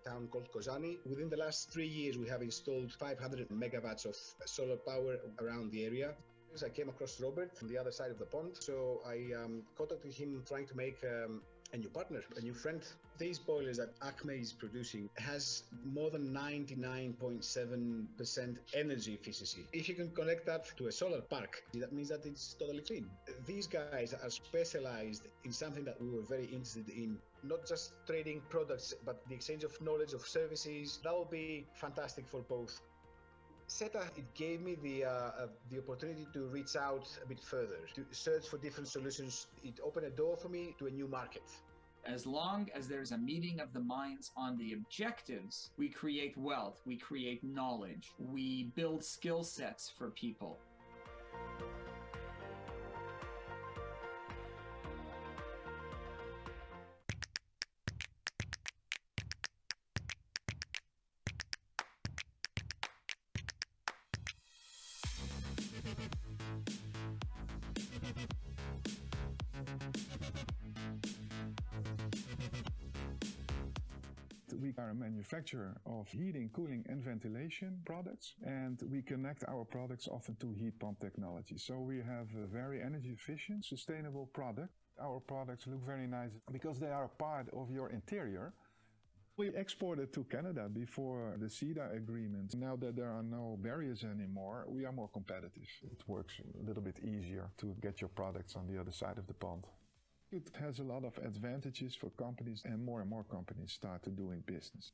town called Kozani. Within the last 3 years, we have installed 500 megawatts of solar power around the area. I came across Robert from the other side of the pond, so I contacted him trying to make a new partner, a new friend. These boilers that Acme is producing has more than 99.7% energy efficiency. If you can connect that to a solar park, that means that it's totally clean. These guys are specialized in something that we were very interested in, not just trading products, but the exchange of knowledge, of services. That will be fantastic for both. CETA, it gave me the opportunity to reach out a bit further, to search for different solutions. It opened a door for me to a new market. As long as there's a meeting of the minds on the objectives, we create wealth, we create knowledge, we build skill sets for people. We are a manufacturer of heating, cooling and ventilation products, and we connect our products often to heat pump technology. So we have a very energy efficient, sustainable product. Our products look very nice because they are a part of your interior. We exported to Canada before the CETA agreement. Now that there are no barriers anymore, we are more competitive. It works a little bit easier to get your products on the other side of the pond. It has a lot of advantages for companies, and more companies start to doing business.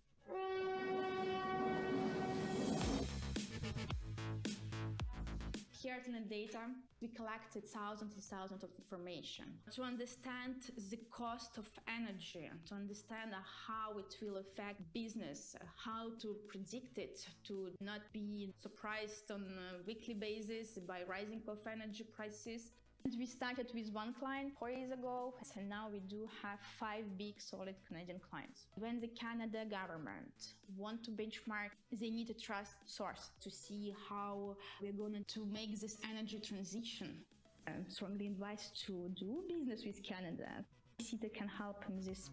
Here at Data, we collected thousands and thousands of information to understand the cost of energy, to understand how it will affect business, how to predict it, to not be surprised on a weekly basis by rising of energy prices. And we started with one client 4 years ago, and now we do have 5 big solid Canadian clients. When the Canada government want to benchmark, they need a trust source to see how we're going to make this energy transition. I strongly advise to do business with Canada. CETA can help in this.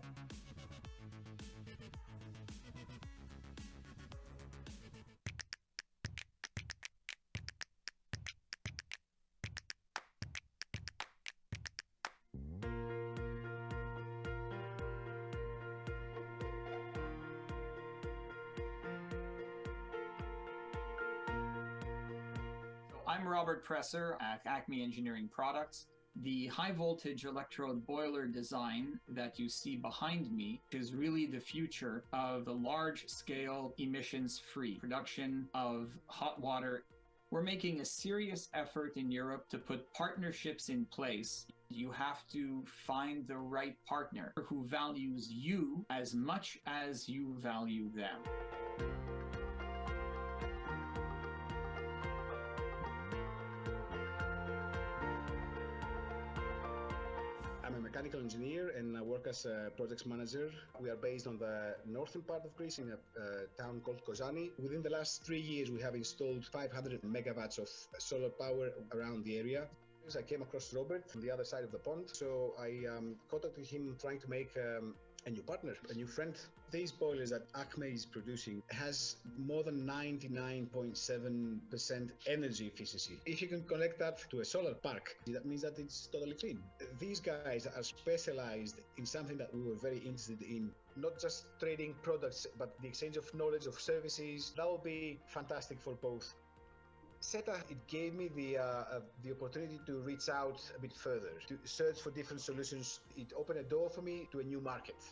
I'm Robert Presser at Acme Engineering Products. The high voltage electrode boiler design that you see behind me is really the future of the large scale emissions free production of hot water. We're making a serious effort in Europe to put partnerships in place. You have to find the right partner who values you as much as you value them. I'm a mechanical engineer and I work as a projects manager. We are based on the northern part of Greece in a town called Kozani. Within the last 3 years, we have installed 500 megawatts of solar power around the area. I came across Robert on the other side of the pond, so I contacted him trying to make a new partner, a new friend. These boilers that Acme is producing has more than 99.7% energy efficiency. If you can connect that to a solar park, that means that it's totally clean. These guys are specialized in something that we were very interested in, not just trading products, but the exchange of knowledge, of services. That will be fantastic for both. CETA, it gave me the opportunity to reach out a bit further, to search for different solutions. It opened a door for me to a new market.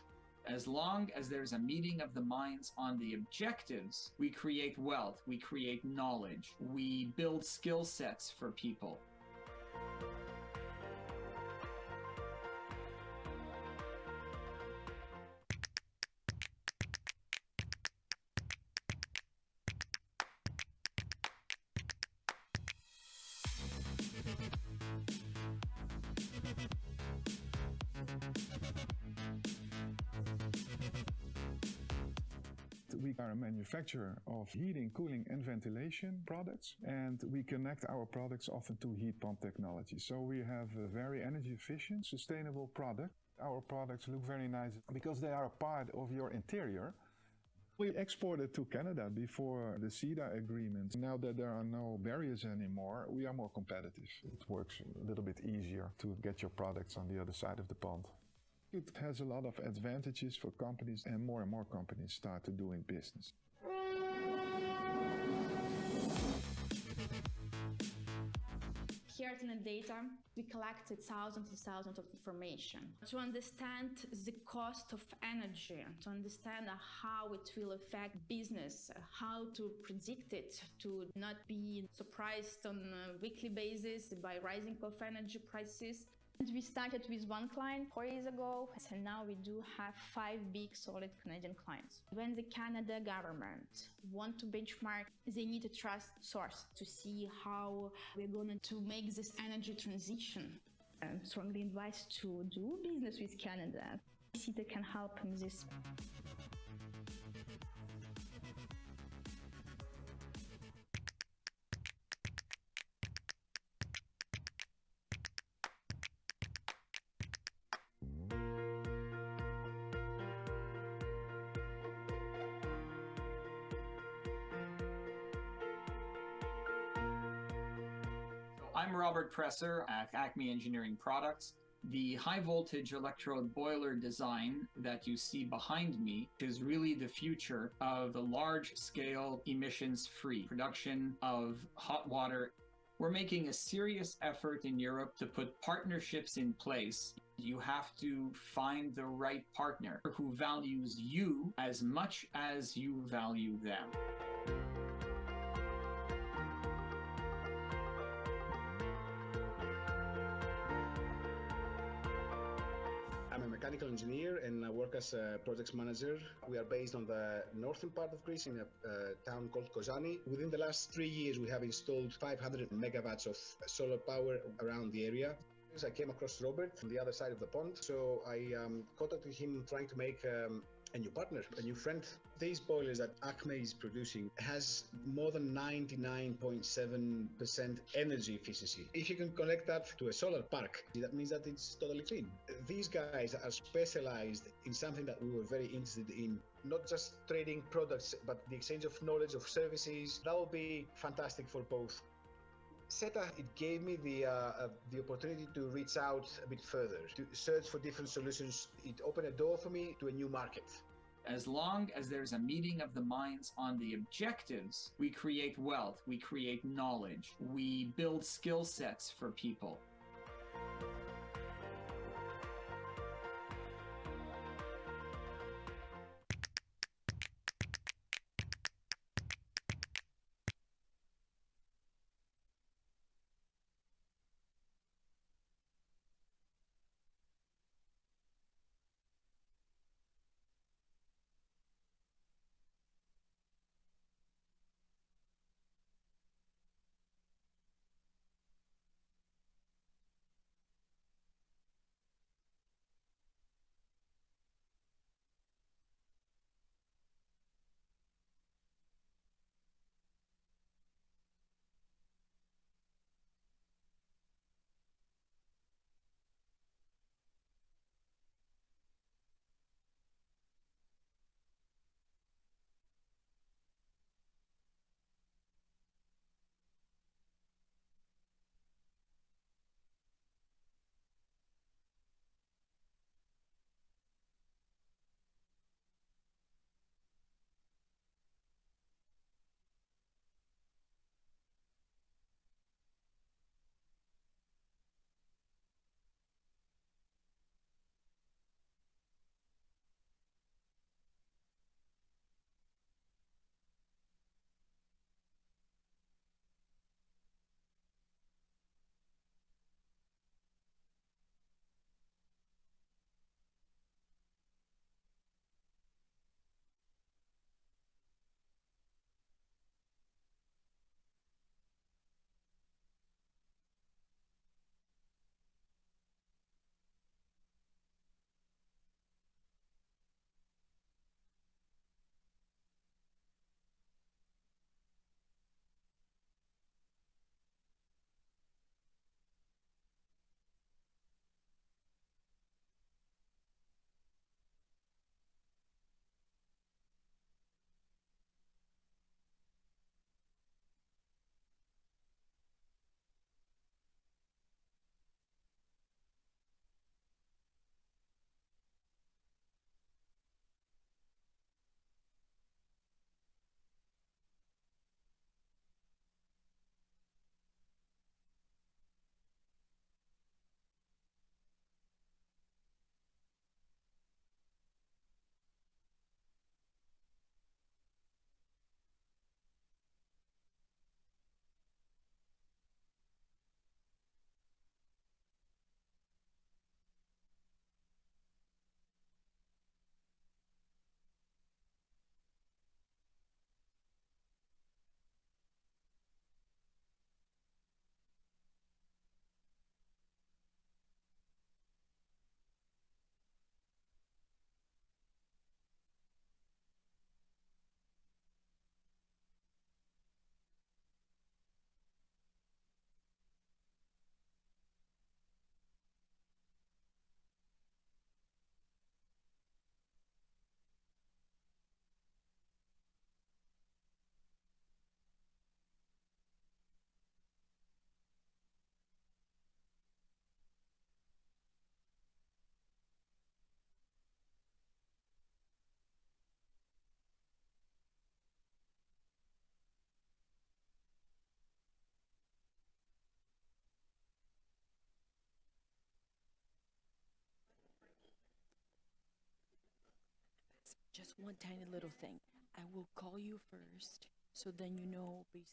As long as there's a meeting of the minds on the objectives, we create wealth, we create knowledge, we build skill sets for people. We are a manufacturer of heating, cooling and ventilation products, and we connect our products often to heat pump technology. So we have a very energy efficient, sustainable product. Our products look very nice because they are a part of your interior. We exported to Canada before the CETA agreement. Now that there are no barriers anymore, we are more competitive. It works a little bit easier to get your products on the other side of the pond. It has a lot of advantages for companies, and more companies start to doing business. Here at Data, we collected thousands and thousands of information to understand the cost of energy, to understand how it will affect business, how to predict it, to not be surprised on a weekly basis by rising of energy prices. And we started with one client 4 years ago, and now we do have 5 big solid Canadian clients. When the Canada government want to benchmark, they need a trust source to see how we're going to make this energy transition. I strongly advise to do business with Canada. CETA can help in this. I'm Robert Presser at Acme Engineering Products. The high voltage electrode boiler design that you see behind me is really the future of the large scale emissions free production of hot water. We're making a serious effort in Europe to put partnerships in place. You have to find the right partner who values you as much as you value them. I'm a mechanical engineer and I work as a projects manager. We are based on the northern part of Greece in a town called Kozani. Within the last 3 years, we have installed 500 megawatts of solar power around the area. I came across Robert on the other side of the pond, so I contacted him trying to make a new partner, a new friend. These boilers that Acme is producing has more than 99.7% energy efficiency. If you can connect that to a solar park, that means that it's totally clean. These guys are specialized in something that we were very interested in, not just trading products, but the exchange of knowledge, of services. That will be fantastic for both. CETA, it gave me the opportunity to reach out a bit further, to search for different solutions. It opened a door for me to a new market. As long as there's a meeting of the minds on the objectives, we create wealth, we create knowledge, we build skill sets for people. just one tiny little thing. I will call you first, so then you know basically.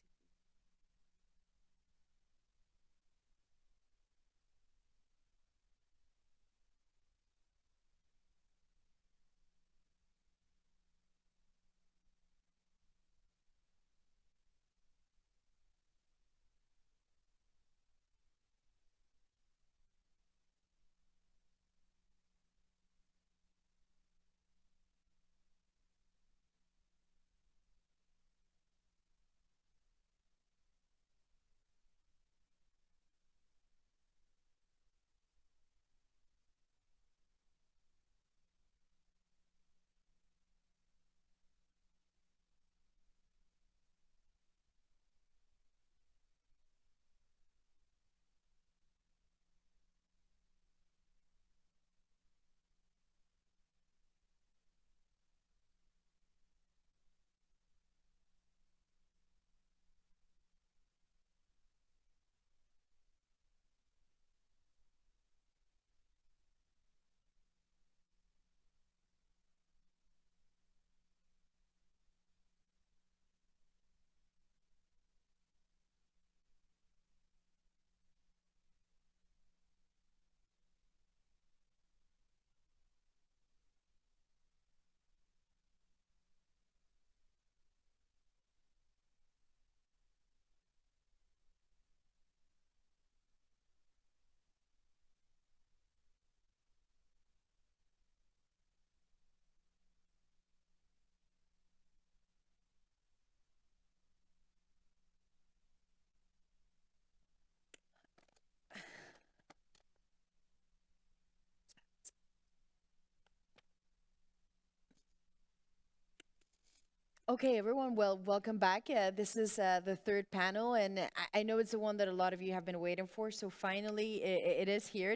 Okay, everyone, well, welcome back. This is the third panel, and I know it's the one that a lot of you have been waiting for, so finally it is here.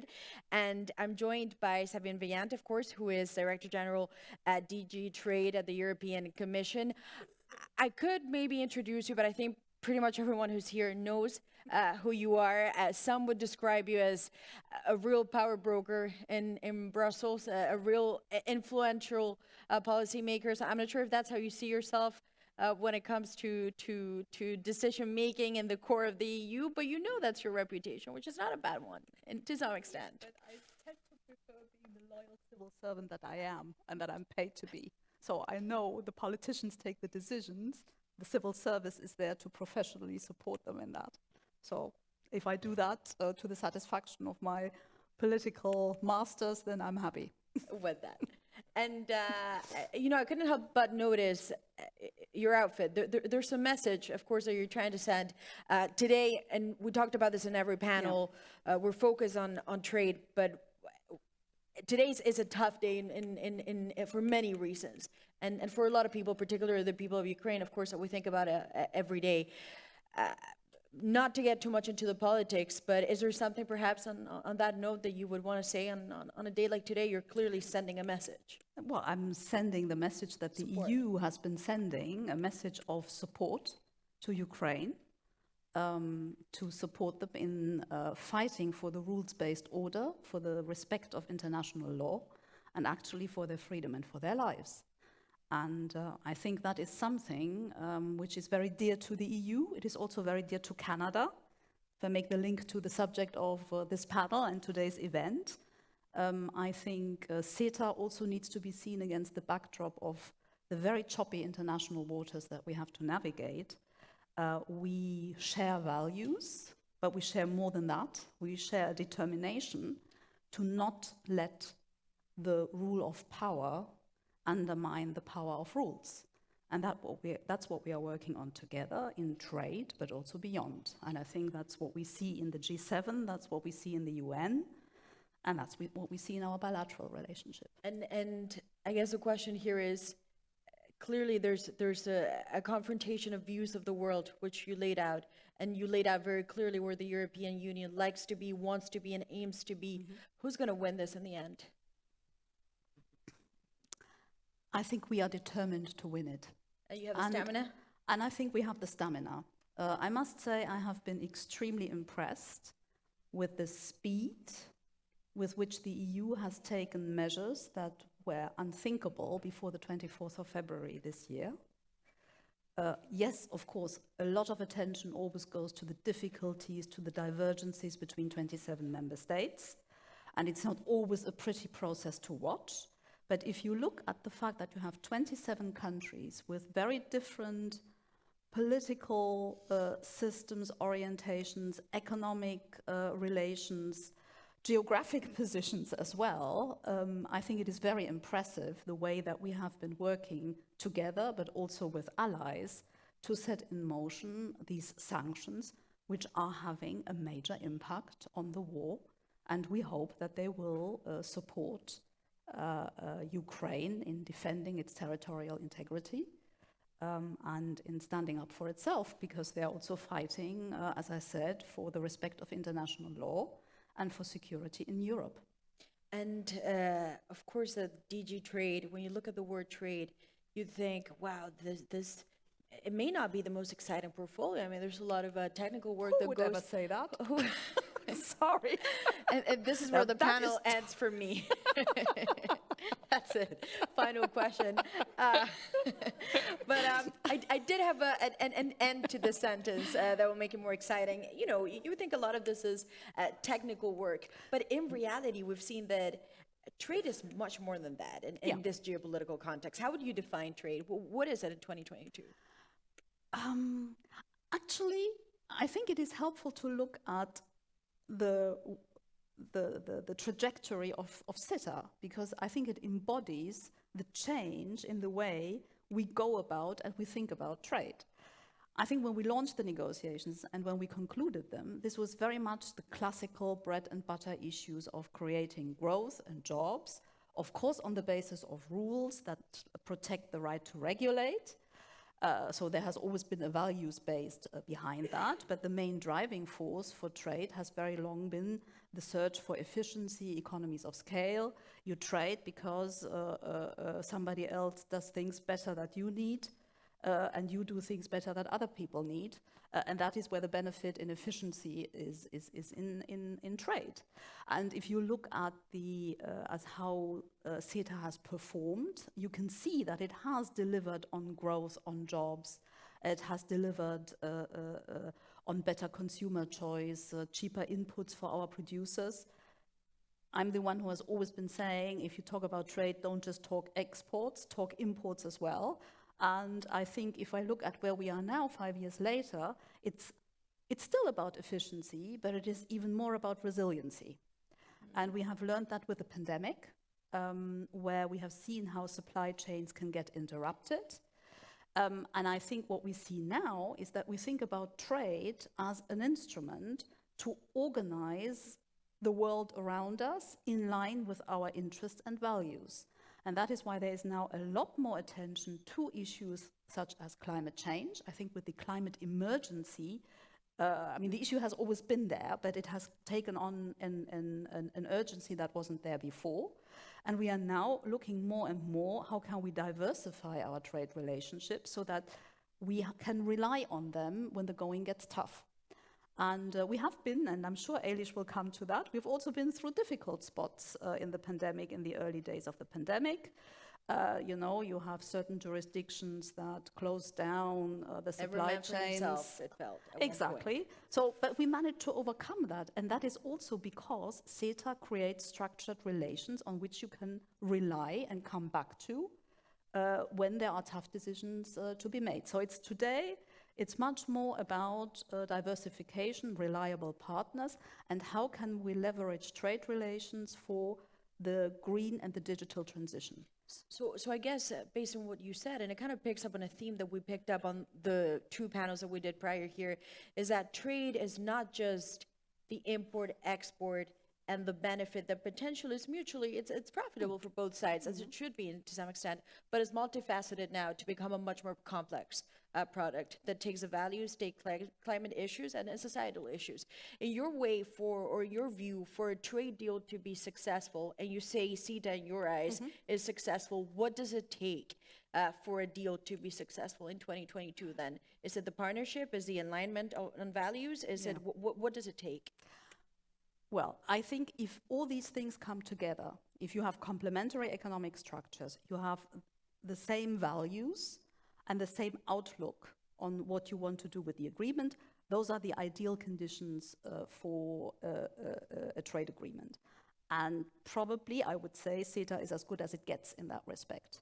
And I'm joined by Sabine Vaillant, of course, who is Director General at DG Trade at the European Commission. I could maybe introduce you, but I think pretty much everyone who's here knows who you are. Some would describe you as a real power broker in Brussels, a real influential policymaker. So I'm not sure if that's how you see yourself when it comes to decision making in the core of the EU, but you know that's your reputation, which is not a bad one, and to some extent. But I tend to prefer being the loyal civil servant that I am and that I'm paid to be. So I know the politicians take the decisions. The civil service is there to professionally support them in that. So if I do that to the satisfaction of my political masters, then I'm happy. With that. And, you know, I couldn't help but notice your outfit. There's a message, of course, that you're trying to send today, and we talked about this in every panel. Yeah. We're focused on trade, but today's is a tough day for many reasons. And for a lot of people, particularly the people of Ukraine, of course, that we think about every day. Not to get too much into the politics, but is there something perhaps on that note that you would want to say on a day like today? You're clearly sending a message. Well, I'm sending the message that the EU has been sending, a message of support to Ukraine, to support them in fighting for the rules-based order, for the respect of international law, and actually for their freedom and for their lives. And I think that is something which is very dear to the EU. It is also very dear to Canada. If I make the link to the subject of this panel and today's event, I think CETA also needs to be seen against the backdrop of the very choppy international waters that we have to navigate. We share values, but we share more than that. We share a determination to not let the rule of power undermine the power of rules. And that's what we are working on together in trade, but also beyond. And I think that's what we see in the G7, that's what we see in the UN, and that's what we see in our bilateral relationship. And I guess the question here is, clearly there's a confrontation of views of the world, which you laid out, and you laid out very clearly where the European Union likes to be, wants to be, and aims to be. Mm-hmm. Who's going to win this in the end? I think we are determined to win it. You have the stamina? And I think we have the stamina. I must say I have been extremely impressed with the speed with which the EU has taken measures that were unthinkable before the 24th of February this year. Yes, of course, a lot of attention always goes to the difficulties, to the divergences between 27 member states, and it's not always a pretty process to watch. But if you look at the fact that you have 27 countries with very different political systems, orientations, economic relations, geographic positions as well, I think it is very impressive the way that we have been working together, but also with allies, to set in motion these sanctions, which are having a major impact on the war. And we hope that they will support Ukraine in defending its territorial integrity and in standing up for itself, because they are also fighting, as I said, for the respect of international law and for security in Europe. And of course, the DG Trade, when you look at the word trade, you think, wow, this it may not be the most exciting portfolio. I mean, there's a lot of technical work Who that would goes. ever say that? Sorry. And this is where the panel ends for me. That's it. Final question. But I did have an end to this sentence that will make it more exciting. You know, you would think a lot of this is technical work, but in reality, we've seen that trade is much more than that in this geopolitical context. How would you define trade? What is it in 2022? Actually, I think it is helpful to look at the trajectory of CETA, because I think it embodies the change in the way we go about and we think about trade. I think when we launched the negotiations and when we concluded them, this was very much the classical bread and butter issues of creating growth and jobs, of course on the basis of rules that protect the right to regulate. So there has always been a values-based behind that, but the main driving force for trade has very long been the search for efficiency, economies of scale. You trade because somebody else does things better that you need, and you do things better that other people need, and that is where the benefit in efficiency is in trade. And if you look at at how CETA has performed, you can see that it has delivered on growth, on jobs. It has delivered on better consumer choice, cheaper inputs for our producers. I'm the one who has always been saying, if you talk about trade, don't just talk exports, talk imports as well. And I think if I look at where we are now, 5 years later, it's still about efficiency, but it is even more about resiliency. And we have learned that with the pandemic, where we have seen how supply chains can get interrupted. And I think what we see now is that we think about trade as an instrument to organize the world around us in line with our interests and values. And that is why there is now a lot more attention to issues such as climate change. I think with the climate emergency, I mean, the issue has always been there, but it has taken on an urgency that wasn't there before. And we are now looking more and more, how can we diversify our trade relationships so that we can rely on them when the going gets tough. And we have been, and I'm sure Eilish will come to that, we've also been through difficult spots in the pandemic, in the early days of the pandemic. You know, you have certain jurisdictions that close down the supply chains. Every man for himself, it felt. At Exactly. one point. So, but we managed to overcome that. And that is also because CETA creates structured relations on which you can rely and come back to when there are tough decisions to be made. So it's much more about diversification, reliable partners, and how can we leverage trade relations for the green and the digital transition. So I guess based on what you said, and it kind of picks up on a theme that we picked up on the two panels that we did prior here, is that trade is not just the import-export and the benefit that potentially is mutually, it's profitable for both sides, as it should be to some extent, but it's multifaceted now to become a much more complex product that takes the values, take climate issues and societal issues. In your way or your view for a trade deal to be successful, and you say CETA in your eyes is successful, what does it take for a deal to be successful in 2022 then? Is it the partnership? Is the alignment on values? Is it, what does it take? Well, I think if all these things come together, if you have complementary economic structures, you have the same values and the same outlook on what you want to do with the agreement, those are the ideal conditions for a trade agreement. And probably, I would say, CETA is as good as it gets in that respect.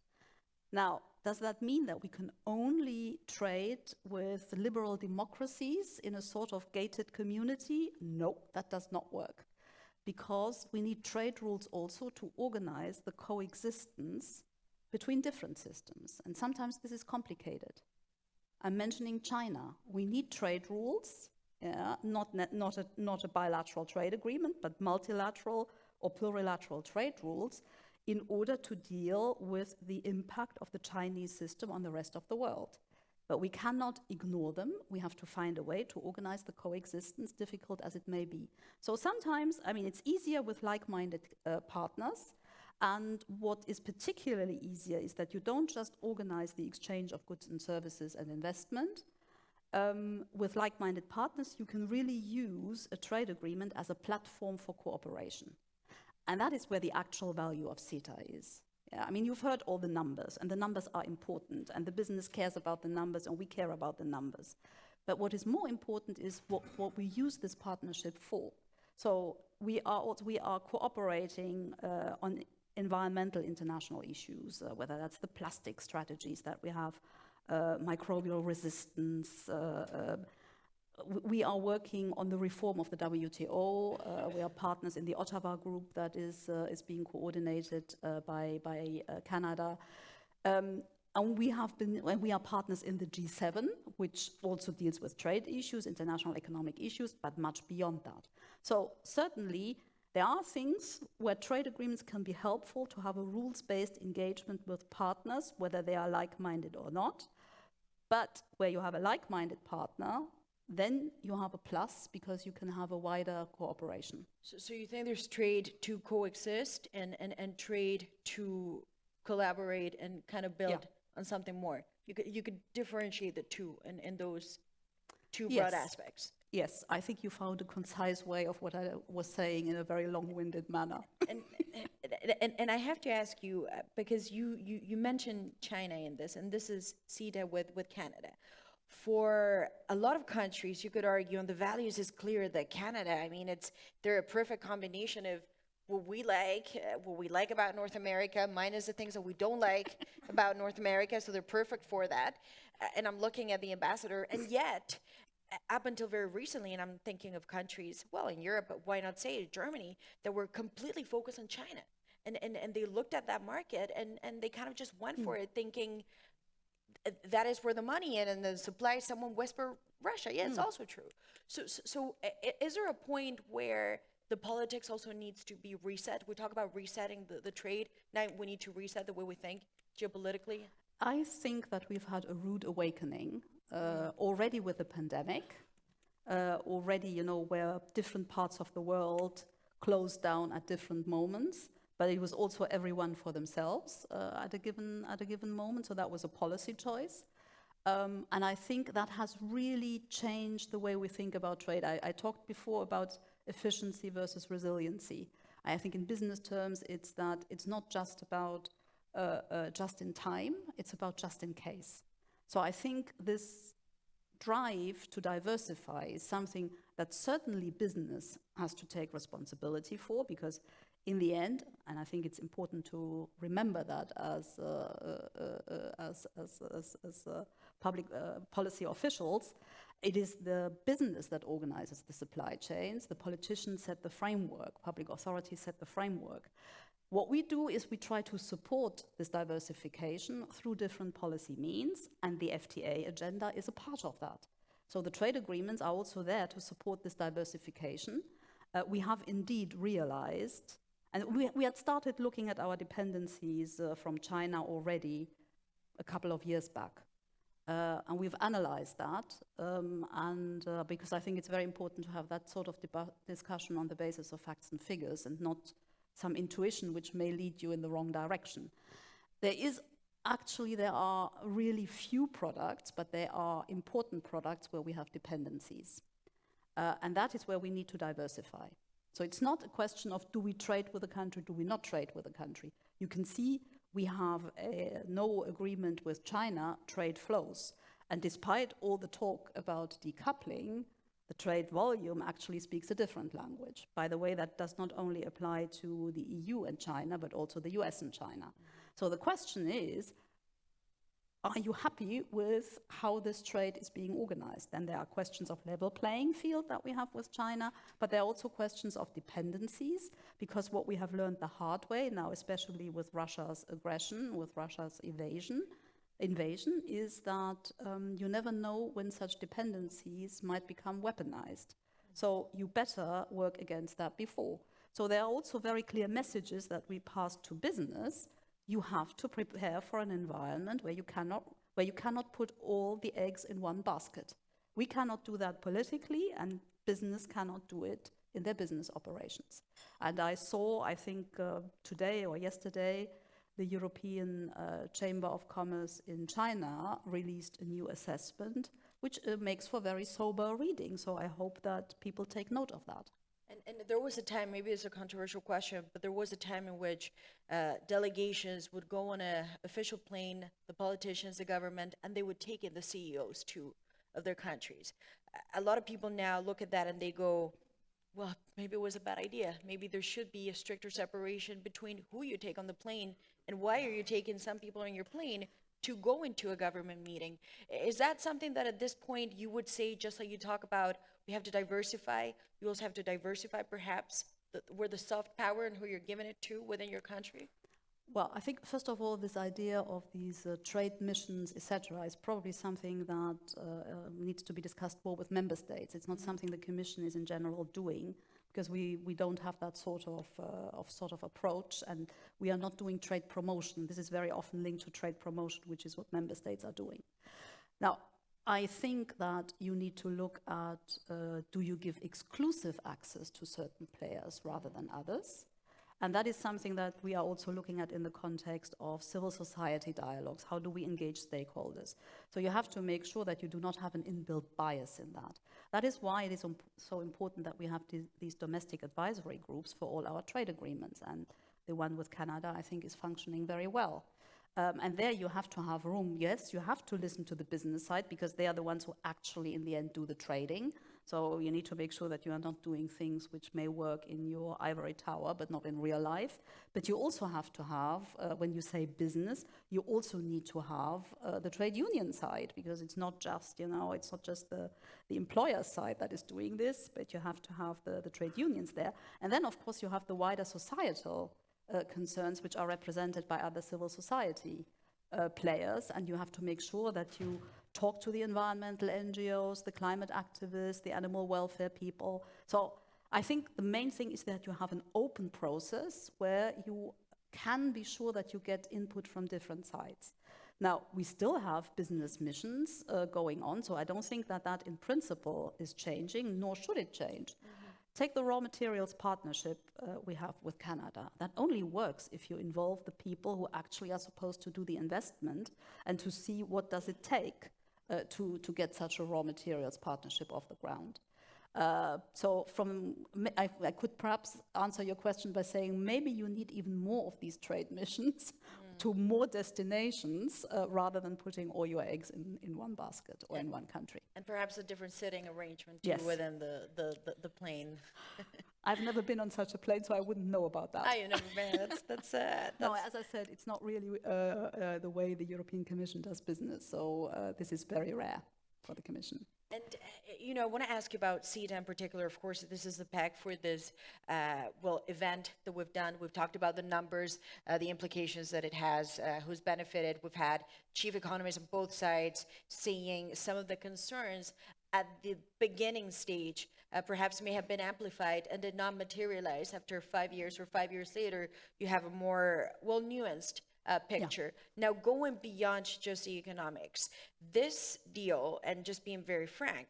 Now, does that mean that we can only trade with liberal democracies in a sort of gated community? No, that does not work. Because we need trade rules also to organize the coexistence between different systems. And sometimes this is complicated. I'm mentioning China. We need trade rules, not a bilateral trade agreement, but multilateral or plurilateral trade rules in order to deal with the impact of the Chinese system on the rest of the world. But we cannot ignore them. We have to find a way to organize the coexistence, difficult as it may be. So sometimes, I mean, it's easier with like-minded partners. And what is particularly easier is that you don't just organize the exchange of goods and services and investment. With like-minded partners, you can really use a trade agreement as a platform for cooperation. And that is where the actual value of CETA is. Yeah, I mean, you've heard all the numbers, and the numbers are important, and the business cares about the numbers, and we care about the numbers. But what is more important is what we use this partnership for. So we are cooperating on environmental international issues, whether that's the plastic strategies that we have, microbial resistance. We are working on the reform of the WTO. We are partners in the Ottawa group that is being coordinated by Canada. And we are partners in the G7, which also deals with trade issues, international economic issues, but much beyond that. So certainly, there are things where trade agreements can be helpful to have a rules-based engagement with partners, whether they are like-minded or not. But where you have a like-minded partner, then you have a plus because you can have a wider cooperation. So you think there's trade to coexist and trade to collaborate and kind of build on something more? You could differentiate the two in those two broad aspects. Yes, I think you found a concise way of what I was saying in a very long-winded manner. And I have to ask you, because you mentioned China in this, and this is CETA with Canada. For a lot of countries, you could argue, and the values is clear that Canada, I mean, they're a perfect combination of what we like about North America, minus the things that we don't like about North America, so they're perfect for that. And I'm looking at the ambassador, and yet, up until very recently, and I'm thinking of countries, well, in Europe, but why not say Germany, that were completely focused on China. And they looked at that market, and they kind of just went for it, thinking, that is where the money is, and the supply, someone whisper Russia. Yeah, it's also true. So is there a point where the politics also needs to be reset? We talk about resetting the trade. Now we need to reset the way we think geopolitically. I think that we've had a rude awakening already with the pandemic, already, where different parts of the world closed down at different moments. But it was also everyone for themselves at a given moment. So that was a policy choice. And I think that has really changed the way we think about trade. I talked before about efficiency versus resiliency. I think in business terms, it's not just about just in time, it's about just in case. So I think this drive to diversify is something that certainly business has to take responsibility for, because in the end, and I think it's important to remember that as public policy officials, it is the business that organizes the supply chains. The politicians set the framework, public authorities set the framework. What we do is we try to support this diversification through different policy means, and the FTA agenda is a part of that. So the trade agreements are also there to support this diversification. We have indeed realized, and we had started looking at our dependencies from China already a couple of years back. And we've analyzed that, because I think it's very important to have that sort of discussion on the basis of facts and figures and not some intuition which may lead you in the wrong direction. There are really few products, but there are important products where we have dependencies. And that is where we need to diversify. So it's not a question of do we trade with a country, do we not trade with a country. You can see we have no agreement with China, trade flows. And despite all the talk about decoupling, the trade volume actually speaks a different language. By the way, that does not only apply to the EU and China, but also the US and China. So the question is, are you happy with how this trade is being organized? And there are questions of level playing field that we have with China, but there are also questions of dependencies, because what we have learned the hard way now, especially with Russia's aggression, with Russia's invasion, is that you never know when such dependencies might become weaponized. So you better work against that before. So there are also very clear messages that we pass to business. You have to prepare for an environment where you cannot put all the eggs in one basket. We cannot do that politically, and business cannot do it in their business operations. And I saw, I think today or yesterday, the European Chamber of Commerce in China released a new assessment, which makes for very sober reading. So I hope that people take note of that. And there was a time, maybe it's a controversial question, but there was a time in which delegations would go on an official plane, the politicians, the government, and they would take in the CEOs too of their countries. A lot of people now look at that and they go, well, maybe it was a bad idea. Maybe there should be a stricter separation between who you take on the plane and why are you taking some people on your plane to go into a government meeting. Is that something that at this point you would say, just like you talk about, we have to diversify, you also have to diversify perhaps where the soft power and who you're giving it to within your country? Well, I think, first of all, this idea of these trade missions, etc., is probably something that needs to be discussed more with member states. It's not something the Commission is in general doing, because we don't have that sort of approach, and we are not doing trade promotion. This is very often linked to trade promotion, which is what member states are doing. Now, I think that you need to look at, do you give exclusive access to certain players rather than others? And that is something that we are also looking at in the context of civil society dialogues. How do we engage stakeholders? So you have to make sure that you do not have an inbuilt bias in that. That is why it is so important that we have these domestic advisory groups for all our trade agreements. And the one with Canada, I think, is functioning very well. And there you have to have room. Yes, you have to listen to the business side, because they are the ones who actually, in the end, do the trading. So you need to make sure that you are not doing things which may work in your ivory tower, but not in real life. But you also have to have, when you say business, you also need to have the trade union side, because it's not just, it's not just the employer side that is doing this, but you have to have the trade unions there. And then, of course, you have the wider societal concerns, which are represented by other civil society players, and you have to make sure that you talk to the environmental NGOs, the climate activists, the animal welfare people. So I think the main thing is that you have an open process where you can be sure that you get input from different sides. Now, we still have business missions going on, so I don't think that in principle is changing, nor should it change. Take the raw materials partnership we have with Canada. That only works if you involve the people who actually are supposed to do the investment and to see what does it take to get such a raw materials partnership off the ground. So I could perhaps answer your question by saying maybe you need even more of these trade missions to more destinations rather than putting all your eggs in one basket or in one country. And perhaps a different sitting arrangement too, Yes. within the plane. I've never been on such a plane, so I wouldn't know about that. You've never been. That's No, as I said, it's not really the way the European Commission does business. So this is very rare for the Commission. And, I want to ask you about CETA in particular. Of course, this is the pack for this, event that we've done. We've talked about the numbers, the implications that it has, who's benefited. We've had chief economists on both sides saying some of the concerns at the beginning stage perhaps may have been amplified and did not materialize after 5 years, or 5 years later, you have a more nuanced picture. Now, going beyond just the economics, this deal, and just being very frank,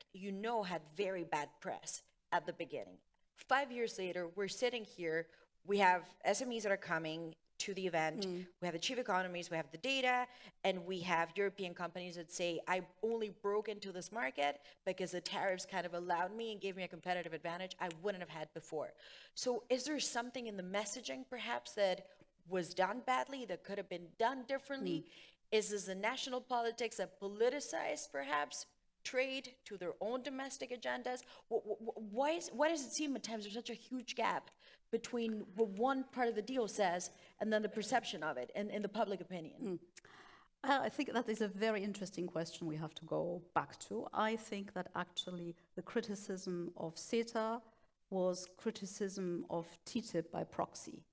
had very bad press at the beginning. 5 years later, we're sitting here, we have SMEs that are coming, to the event. We have the chief economies, we have the data, and we have European companies that say, I only broke into this market because the tariffs kind of allowed me and gave me a competitive advantage I wouldn't have had before. So is there something in the messaging perhaps that was done badly, that could have been done differently? Is this a national politics that politicized perhaps trade to their own domestic agendas? Why does it seem at times there's such a huge gap between what one part of the deal says and then the perception of it and the public opinion? I think that is a very interesting question we have to go back to. I think that actually the criticism of CETA was criticism of TTIP by proxy.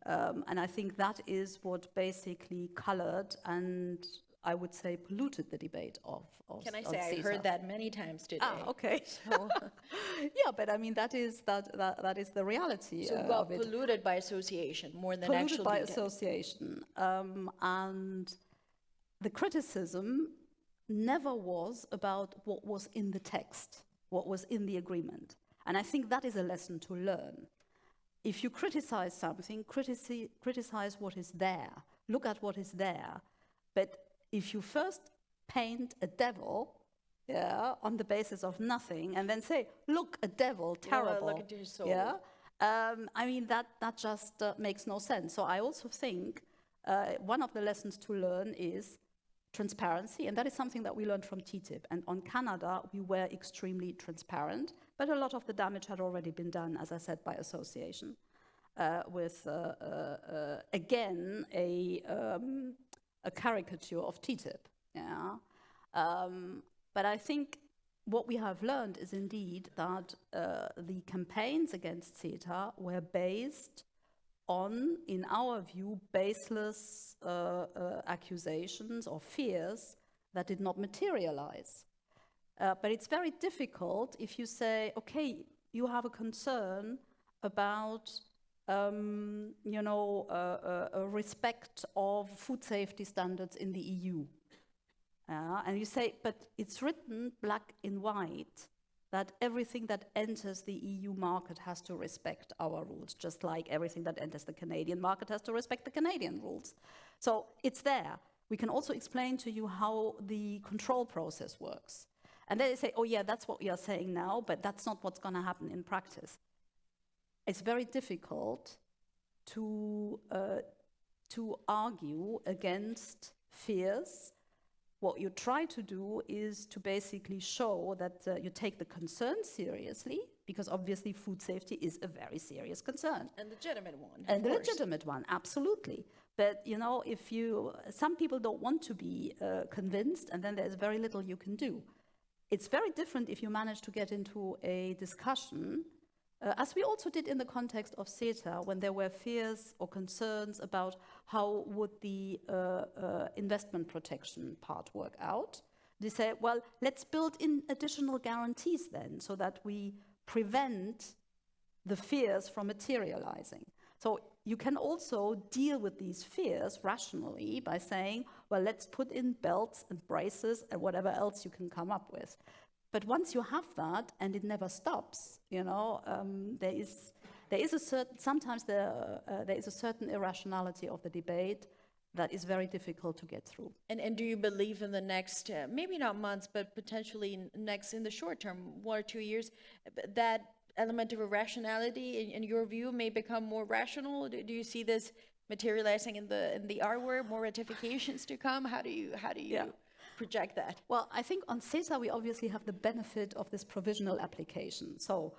And I think that is what basically colored and I would say polluted the debate of Can I say CETA. I heard that many times today? Ah, okay. So, yeah, but I mean that is the reality. so got polluted by association more than polluted actual by detail. association, and the criticism never was about what was in the text, what was in the agreement, and I think that is a lesson to learn. If you criticize something, criticize what is there. Look at what is there. But if you first paint a devil, on the basis of nothing, and then say, "Look, a devil, terrible." Look into his soul. Yeah, I mean that just makes no sense. So I also think one of the lessons to learn is transparency, and that is something that we learned from TTIP. And on Canada, we were extremely transparent, but a lot of the damage had already been done, as I said, by association, with again a caricature of TTIP. Yeah, but I think what we have learned is indeed that the campaigns against CETA were based on, in our view, baseless accusations or fears that did not materialize. But it's very difficult if you say, okay, you have a concern about a respect of food safety standards in the EU. And you say, but it's written black and white that everything that enters the EU market has to respect our rules, just like everything that enters the Canadian market has to respect the Canadian rules. So it's there. We can also explain to you how the control process works. And then they say, oh yeah, that's what we are saying now, but that's not what's going to happen in practice. It's very difficult to argue against fears. What you try to do is to basically show that you take the concern seriously, because obviously food safety is a very serious concern. And legitimate one. And the legitimate one, absolutely. But some people don't want to be convinced, and then there's very little you can do. It's very different if you manage to get into a discussion, as we also did in the context of CETA, when there were fears or concerns about how would the investment protection part work out. They say, well, let's build in additional guarantees then, so that we prevent the fears from materializing. So you can also deal with these fears rationally by saying, well, let's put in belts and braces and whatever else you can come up with. But once you have that, and it never stops, there is a certain, sometimes there is a certain irrationality of the debate that is very difficult to get through. And do you believe in the next, maybe not months, but potentially in the short term, 1 or 2 years, that element of irrationality, in your view, may become more rational? Do you see this materializing in the R word, more ratifications to come? How do you project that? Well, I think on CETA we obviously have the benefit of this provisional application. So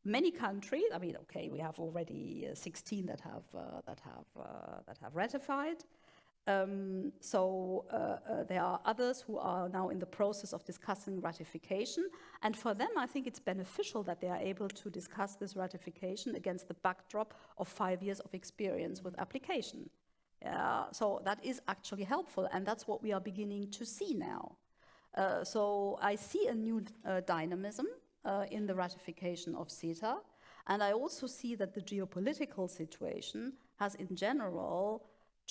many countries, I mean, okay, we have already 16 that have ratified. There are others who are now in the process of discussing ratification, and for them I think it's beneficial that they are able to discuss this ratification against the backdrop of 5 years of experience with application. So that is actually helpful, and that's what we are beginning to see now. So I see a new dynamism in the ratification of CETA, and I also see that the geopolitical situation has in general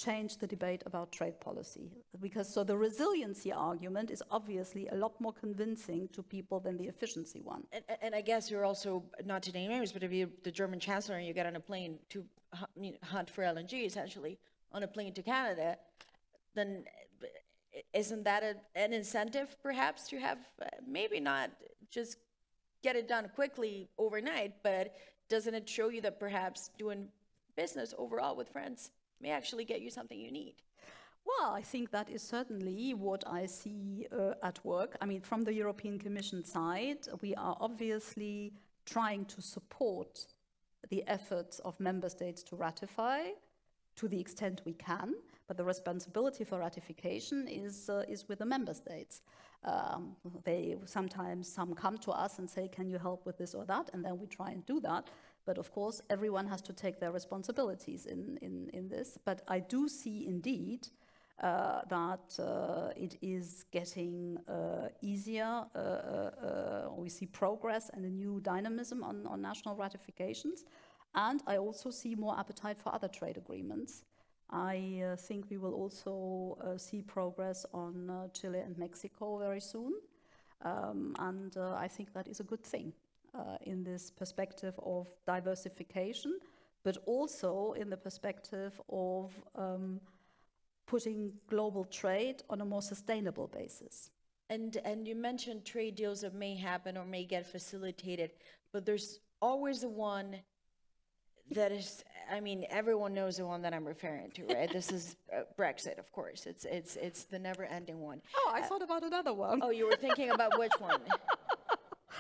change the debate about trade policy. Because so the resiliency argument is obviously a lot more convincing to people than the efficiency one. And I guess you're also, not to name names, but if you're the German chancellor and you get on a plane to hunt for LNG, essentially, on a plane to Canada, then isn't that an incentive, perhaps, to have maybe not just get it done quickly overnight, but doesn't it show you that perhaps doing business overall with France may actually get you something you need? Well, I think that is certainly what I see at work. I mean, from the European Commission side, we are obviously trying to support the efforts of member states to ratify to the extent we can, but the responsibility for ratification is with the member states. Some come to us and say, can you help with this or that? And then we try and do that. But of course, everyone has to take their responsibilities in this. But I do see indeed that it is getting easier. We see progress and a new dynamism on national ratifications. And I also see more appetite for other trade agreements. I think we will also see progress on Chile and Mexico very soon. And I think that is a good thing in this perspective of diversification, but also in the perspective of putting global trade on a more sustainable basis. And you mentioned trade deals that may happen or may get facilitated, but there's always the one that is, I mean, everyone knows the one that I'm referring to, right? This is Brexit, of course. It's the never-ending one. Oh, I thought about another one. Oh, you were thinking about which one?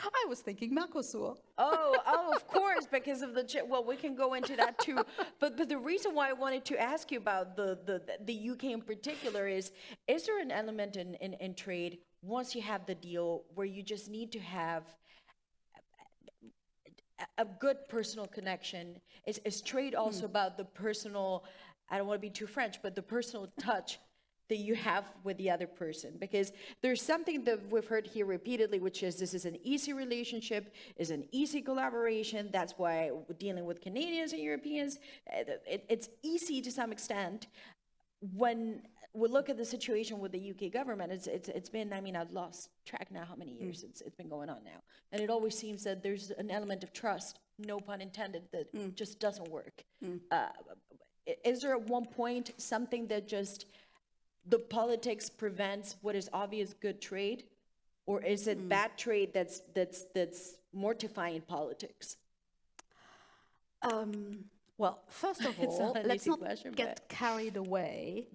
I was thinking Mercosur. Oh, of course, because of well, we can go into that too. But the reason why I wanted to ask you about the UK in particular is there an element in trade, once you have the deal, where you just need to have a good personal connection? Is trade also about the personal, I don't want to be too French, but the personal touch that you have with the other person? Because there's something that we've heard here repeatedly, which is this is an easy relationship, is an easy collaboration. That's why dealing with Canadians and Europeans, it's easy to some extent. When we look at the situation with the UK government, it's been, I mean, I've lost track now how many years it's been going on now. And it always seems that there's an element of trust, no pun intended, that just doesn't work. Is there at one point something that just the politics prevents what is obvious good trade, or is it bad trade that's mortifying politics? Well, first of all, let's not get carried away.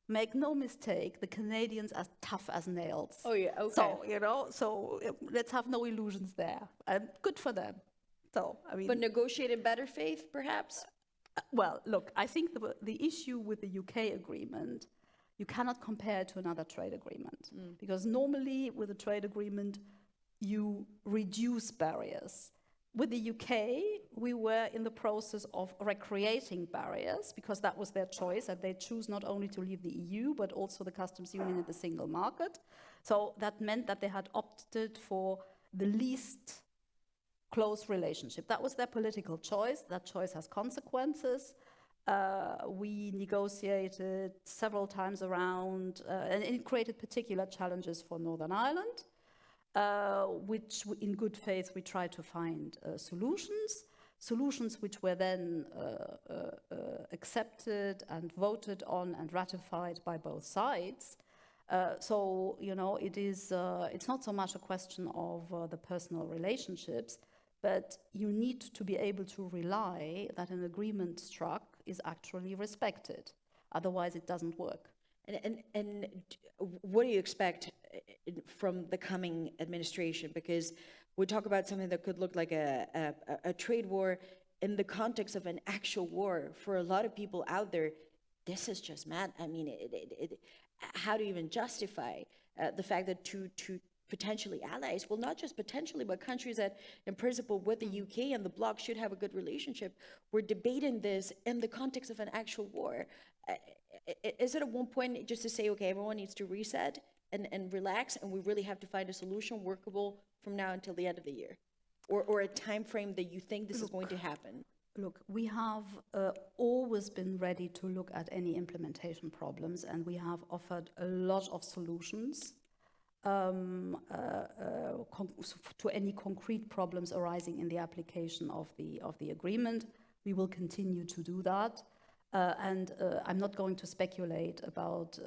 Make no mistake, the Canadians are tough as nails. Oh yeah, okay. So let's have no illusions there. And good for them. So I mean, but negotiate in better faith, perhaps. Well, look, I think the issue with the UK agreement, you cannot compare to another trade agreement, because normally with a trade agreement, you reduce barriers. With the UK, we were in the process of recreating barriers, because that was their choice, and they choose not only to leave the EU, but also the customs union and the single market. So that meant that they had opted for the least close relationship. That was their political choice. That choice has consequences. We negotiated several times around, and it created particular challenges for Northern Ireland, which in good faith we tried to find solutions which were then accepted and voted on and ratified by both sides. So, you know, it's not so much a question of the personal relationships, but you need to be able to rely that an agreement struck is actually respected. Otherwise, it doesn't work. And what do you expect from the coming administration? Because we talk about something that could look like a trade war in the context of an actual war. For a lot of people out there, this is just mad. I mean, how do you even justify the fact that two potentially allies, well, not just potentially, but countries that in principle with the UK and the bloc should have a good relationship, we're debating this in the context of an actual war? Is it at one point just to say, okay, everyone needs to reset and relax, and we really have to find a solution workable from now until the end of the year? Or a time frame that you think this is going to happen? Look, we have always been ready to look at any implementation problems, and we have offered a lot of solutions to any concrete problems arising in the application of the agreement. We will continue to do that. And I'm not going to speculate about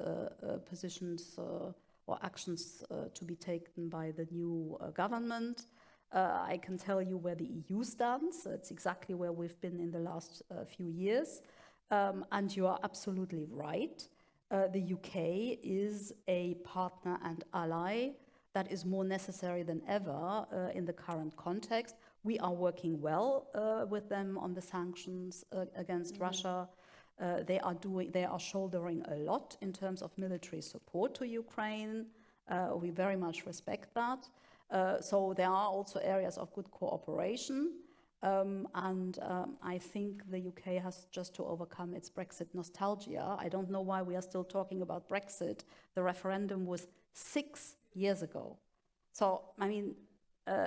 positions or actions to be taken by the new government. I can tell you where the EU stands. It's exactly where we've been in the last few years. And you are absolutely right. The UK is a partner and ally that is more necessary than ever in the current context. We are working well with them on the sanctions against Russia. They are shouldering a lot in terms of military support to Ukraine. We very much respect that. So there are also areas of good cooperation. I think the UK has just to overcome its Brexit nostalgia. I don't know why we are still talking about Brexit. The referendum was 6 years ago. So, I mean,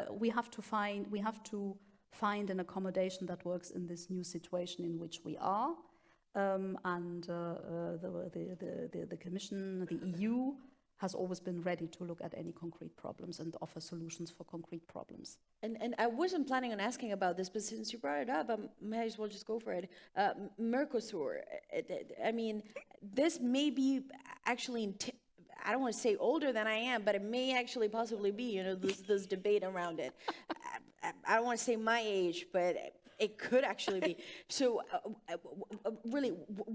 we have to find an accommodation that works in this new situation in which we are. The Commission, the EU, has always been ready to look at any concrete problems and offer solutions for concrete problems. And I wasn't planning on asking about this, but since you brought it up, I might as well just go for it. Mercosur, I mean, this may be actually, I don't want to say older than I am, but it may actually possibly be, you know, this debate around it. I don't want to say my age, but it could actually be. So really,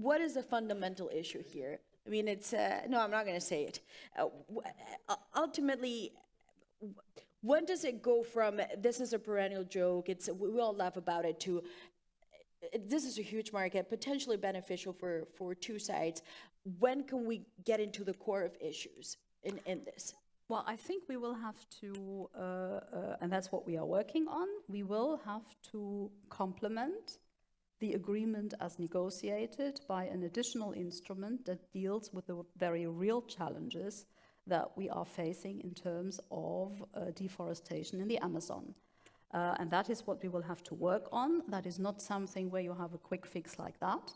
what is the fundamental issue here? I mean, it's, no, I'm not going to say it. Ultimately, when does it go from, this is a perennial joke, we all laugh about it, to, this is a huge market, potentially beneficial for two sides. When can we get into the core of issues in this? Well, I think we will have to, and that's what we are working on, we will have to complement the agreement as negotiated by an additional instrument that deals with the very real challenges that we are facing in terms of deforestation in the Amazon. And that is what we will have to work on. That is not something where you have a quick fix like that.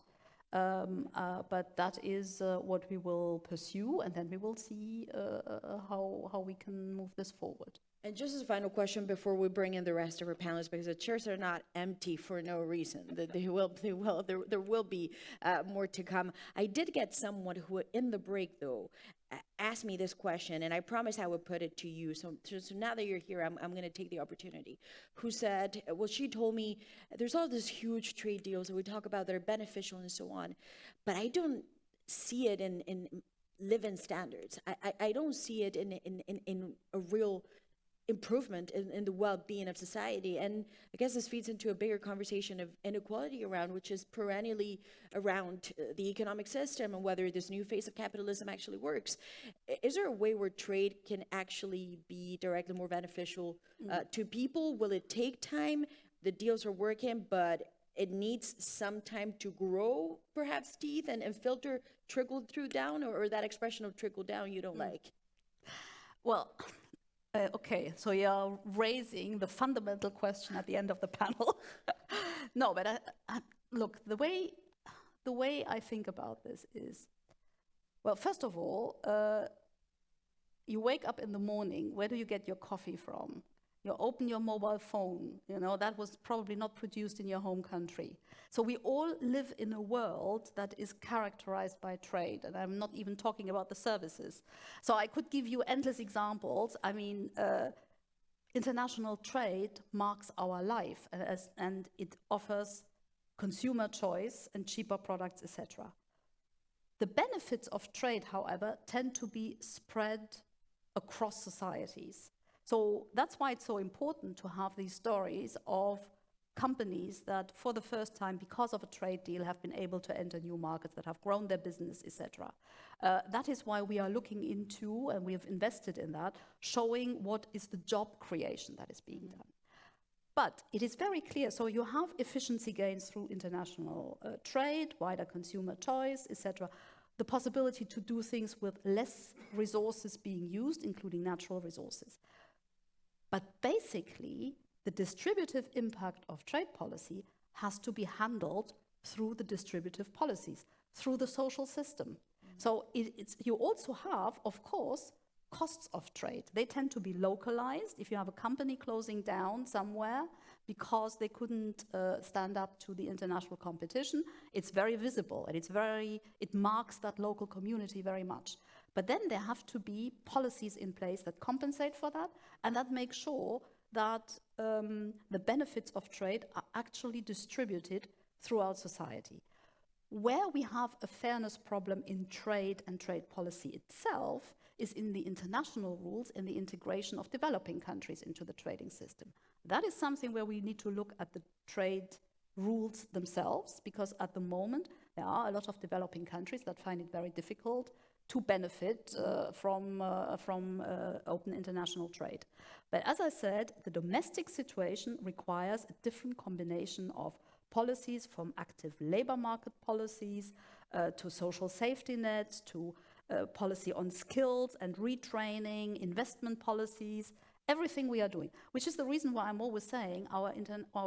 But that is what we will pursue, and then we will see how we can move this forward. And just as a final question before we bring in the rest of our panelists, because the chairs are not empty for no reason. There will be more to come. I did get someone who, in the break though, asked me this question, and I promised I would put it to you. So now that you're here, I'm going to take the opportunity. Who said, well, she told me there's all these huge trade deals that we talk about that are beneficial and so on, but I don't see it in living standards. I don't see it in a real improvement in the well-being of society. And I guess this feeds into a bigger conversation of inequality around, which is perennially around the economic system and whether this new phase of capitalism actually works. Is there a way where trade can actually be directly more beneficial to people? Will it take time? The deals are working, but it needs some time to grow, perhaps, teeth and filter trickle through down, or that expression of trickle down you don't like? Well, okay, so you're raising the fundamental question at the end of the panel. No, but look, the way I think about this is, well, first of all, you wake up in the morning, where do you get your coffee from? You open your mobile phone, you know, that was probably not produced in your home country. So we all live in a world that is characterized by trade, and I'm not even talking about the services. So I could give you endless examples. I mean, international trade marks our life, and it offers consumer choice and cheaper products, etc. The benefits of trade, however, tend to be spread across societies. So that's why it's so important to have these stories of companies that for the first time, because of a trade deal, have been able to enter new markets, that have grown their business, etc. That is why we are looking into, and we have invested in that, showing what is the job creation that is being done. But it is very clear, so you have efficiency gains through international trade, wider consumer choice, etc. The possibility to do things with less resources being used, including natural resources. But basically, the distributive impact of trade policy has to be handled through the distributive policies, through the social system. So you also have, of course, costs of trade. They tend to be localized. If you have a company closing down somewhere because they couldn't stand up to the international competition, it's very visible and it marks that local community very much. But then there have to be policies in place that compensate for that and that make sure that the benefits of trade are actually distributed throughout society. Where we have a fairness problem in trade and trade policy itself is in the international rules and the integration of developing countries into the trading system. That is something where we need to look at the trade rules themselves, because at the moment there are a lot of developing countries that find it very difficult to benefit from open international trade. But as I said, the domestic situation requires a different combination of policies, from active labor market policies to social safety nets, to policy on skills and retraining, investment policies, everything we are doing, which is the reason why I'm always saying our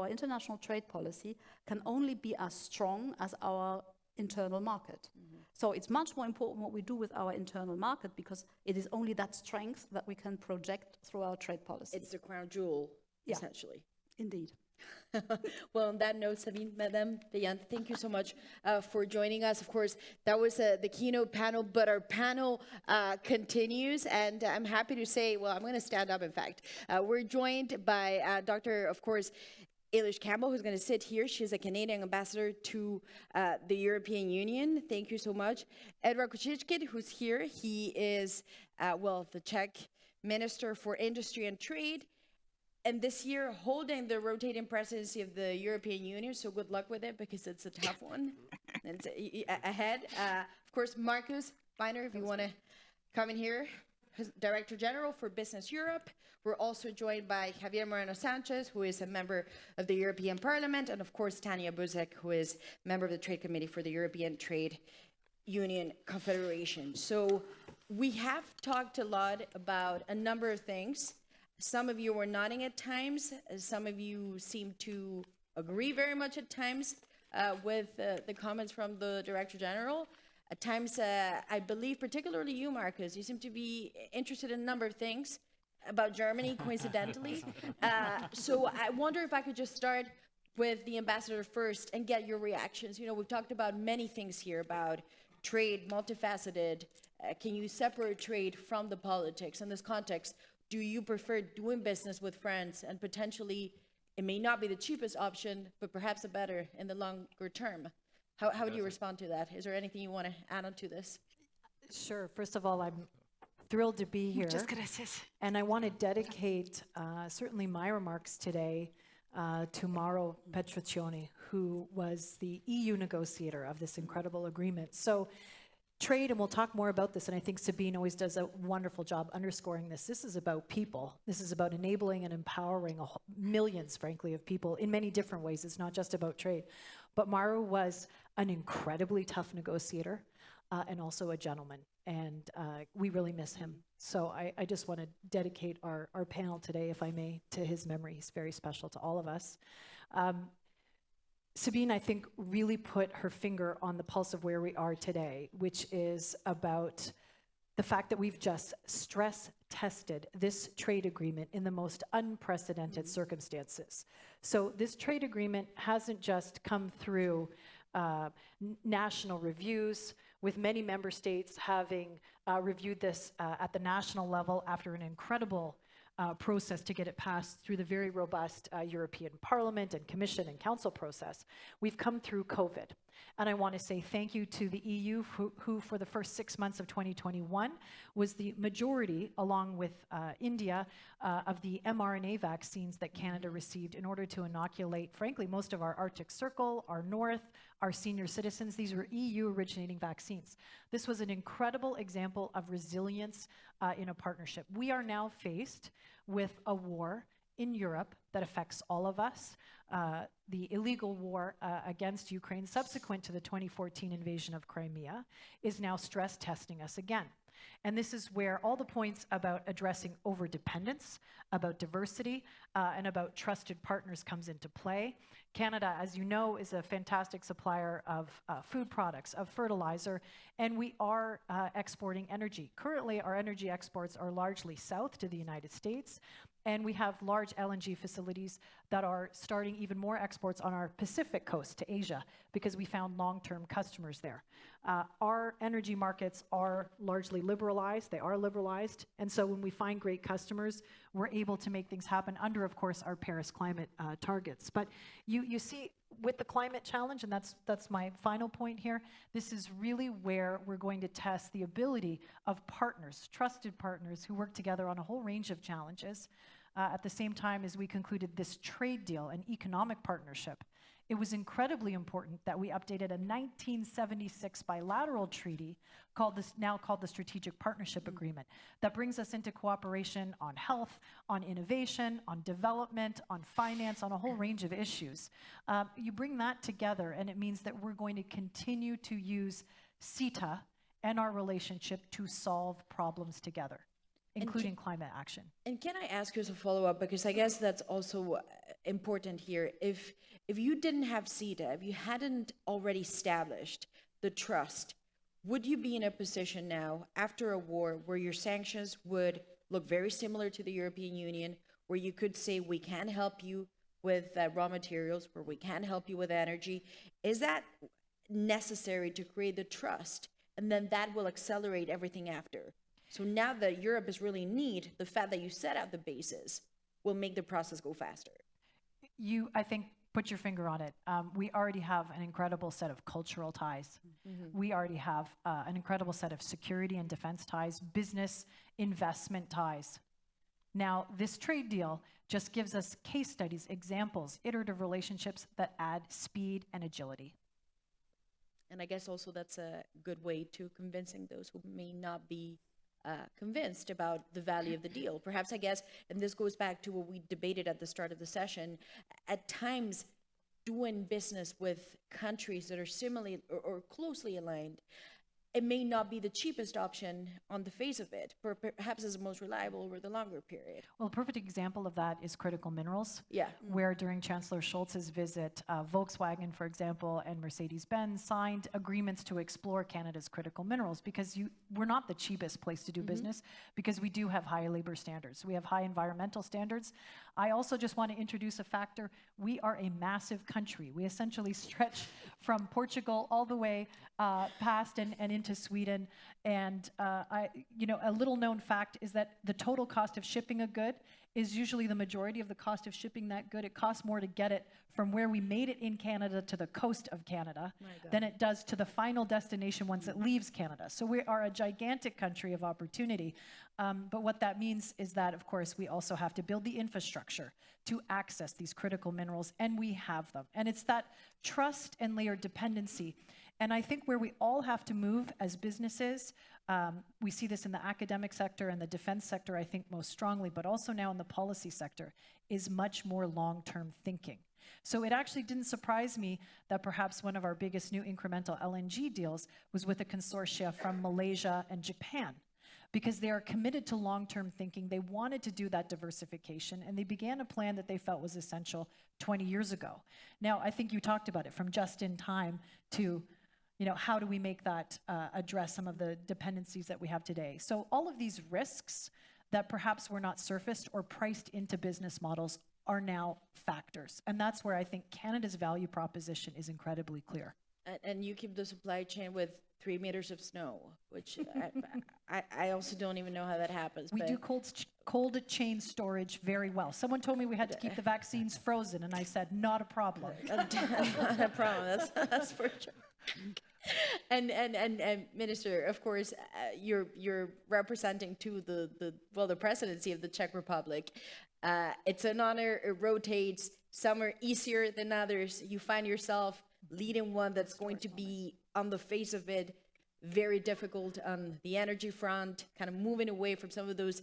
international trade policy can only be as strong as our internal market. So it's much more important what we do with our internal market, because it is only that strength that we can project through our trade policy. It's the crown jewel, essentially. Indeed. Well, on that note, Sabine, Madame Beyant, thank you so much for joining us. Of course, that was the keynote panel, but our panel continues, and I'm happy to say, well, I'm going to stand up, in fact. We're joined by Dr., of course, Eilish Campbell, who's going to sit here. She's a Canadian ambassador to the European Union. Thank you so much. Edward Kucic, who's here. He is, the Czech Minister for Industry and Trade, and this year holding the rotating presidency of the European Union. So good luck with it, because it's a tough one. It's ahead. Of course, Marcus Beiner, if you want to come in here, Director General for Business Europe. We're also joined by Javier Moreno Sanchez, who is a member of the European Parliament, and of course Tanya Buzek, who is member of the Trade Committee for the European Trade Union Confederation. So we have talked a lot about a number of things. Some of you were nodding at times. Some of you seem to agree very much at times with the comments from the Director General. At times, I believe, particularly you, Marcus, you seem to be interested in a number of things about Germany, coincidentally. So I wonder if I could just start with the ambassador first and get your reactions. You know, we've talked about many things here about trade, multifaceted. Can you separate trade from the politics? In this context, do you prefer doing business with France, and potentially it may not be the cheapest option, but perhaps a better in the longer term? How do you respond to that? Is there anything you want to add on to this? Sure. First of all, I'm thrilled to be here. And I want to dedicate certainly my remarks today to Mauro Petroccioni, who was the EU negotiator of this incredible agreement. So trade, and we'll talk more about this, and I think Sabine always does a wonderful job underscoring this. This is about people. This is about enabling and empowering millions, frankly, of people in many different ways. It's not just about trade. But Mauro was an incredibly tough negotiator and also a gentleman, and we really miss him. So I just want to dedicate our panel today, if I may, to his memory. He's very special to all of us. Sabine, I think, really put her finger on the pulse of where we are today, which is about the fact that we've just stress tested this trade agreement in the most unprecedented circumstances. So this trade agreement hasn't just come through national reviews, with many member states having reviewed this at the national level after an incredible process to get it passed through the very robust European Parliament and Commission and Council process. We've come through COVID. And I want to say thank you to the EU, who for the first 6 months of 2021 was the majority, along with India, of the mRNA vaccines that Canada received in order to inoculate, frankly, most of our Arctic Circle, our North, our senior citizens. These were EU-originating vaccines. This was an incredible example of resilience in a partnership. We are now faced with a war in Europe that affects all of us. The illegal war against Ukraine subsequent to the 2014 invasion of Crimea is now stress testing us again. And this is where all the points about addressing overdependence, about diversity, and about trusted partners comes into play. Canada, as you know, is a fantastic supplier of food products, of fertilizer, and we are exporting energy. Currently, our energy exports are largely south to the United States, and we have large LNG facilities that are starting even more exports on our Pacific coast to Asia because we found long-term customers there. Our energy markets are largely liberalized. They are liberalized. And so when we find great customers, we're able to make things happen under, of course, our Paris climate targets. But you see, with the climate challenge, and that's my final point here, this is really where we're going to test the ability of partners, trusted partners who work together on a whole range of challenges. At the same time as we concluded this trade deal, an economic partnership, it was incredibly important that we updated a 1976 bilateral treaty now called the Strategic Partnership Agreement that brings us into cooperation on health, on innovation, on development, on finance, on a whole range of issues. You bring that together and it means that we're going to continue to use CETA and our relationship to solve problems together, including climate action. And can I ask you as a follow-up, because I guess that's also important here. If you didn't have CETA, if you hadn't already established the trust, would you be in a position now, after a war, where your sanctions would look very similar to the European Union, where you could say, we can help you with raw materials, where we can help you with energy? Is that necessary to create the trust? And then that will accelerate everything after. So now that Europe is really in need, the fact that you set out the basis will make the process go faster. You, I think, put your finger on it. We already have an incredible set of cultural ties. We already have an incredible set of security and defense ties, business investment ties. Now, this trade deal just gives us case studies, examples, iterative relationships that add speed and agility. And I guess also that's a good way to convincing those who may not be convinced about the value of the deal. Perhaps, I guess, and this goes back to what we debated at the start of the session, at times doing business with countries that are similarly or closely aligned, it may not be the cheapest option on the face of it, but perhaps is the most reliable over the longer period. Well, a perfect example of that is critical minerals. Yeah. Where during Chancellor Scholz's visit, Volkswagen, for example, and Mercedes-Benz signed agreements to explore Canada's critical minerals because we're not the cheapest place to do business because we do have high labor standards. We have high environmental standards. I also just want to introduce a factor. We are a massive country. We essentially stretch from Portugal all the way past and into Sweden. And a little known fact is that the total cost of shipping a good is usually the majority of the cost of shipping that good. It costs more to get it from where we made it in Canada to the coast of Canada than it does to the final destination once it leaves Canada. So we are a gigantic country of opportunity. But what that means is that, of course, we also have to build the infrastructure to access these critical minerals, and we have them. And it's that trust and layered dependency. And I think where we all have to move as businesses, we see this in the academic sector and the defense sector, I think most strongly, but also now in the policy sector, is much more long-term thinking. So it actually didn't surprise me that perhaps one of our biggest new incremental LNG deals was with a consortia from Malaysia and Japan, because they are committed to long-term thinking. They wanted to do that diversification, and they began a plan that they felt was essential 20 years ago. Now, I think you talked about it, from just in time to how do we make that address some of the dependencies that we have today? So all of these risks that perhaps were not surfaced or priced into business models are now factors. And that's where I think Canada's value proposition is incredibly clear. And you keep the supply chain with 3 meters of snow, which I also don't even know how that happens. We do cold chain storage very well. Someone told me we had to keep the vaccines frozen, and I said, not a problem. Not a problem, that's for sure. And Minister, of course, you're representing the presidency of the Czech Republic. It's an honor. It rotates. Some are easier than others. You find yourself leading one that's going to be, on the face of it, very difficult on the energy front, kind of moving away from some of those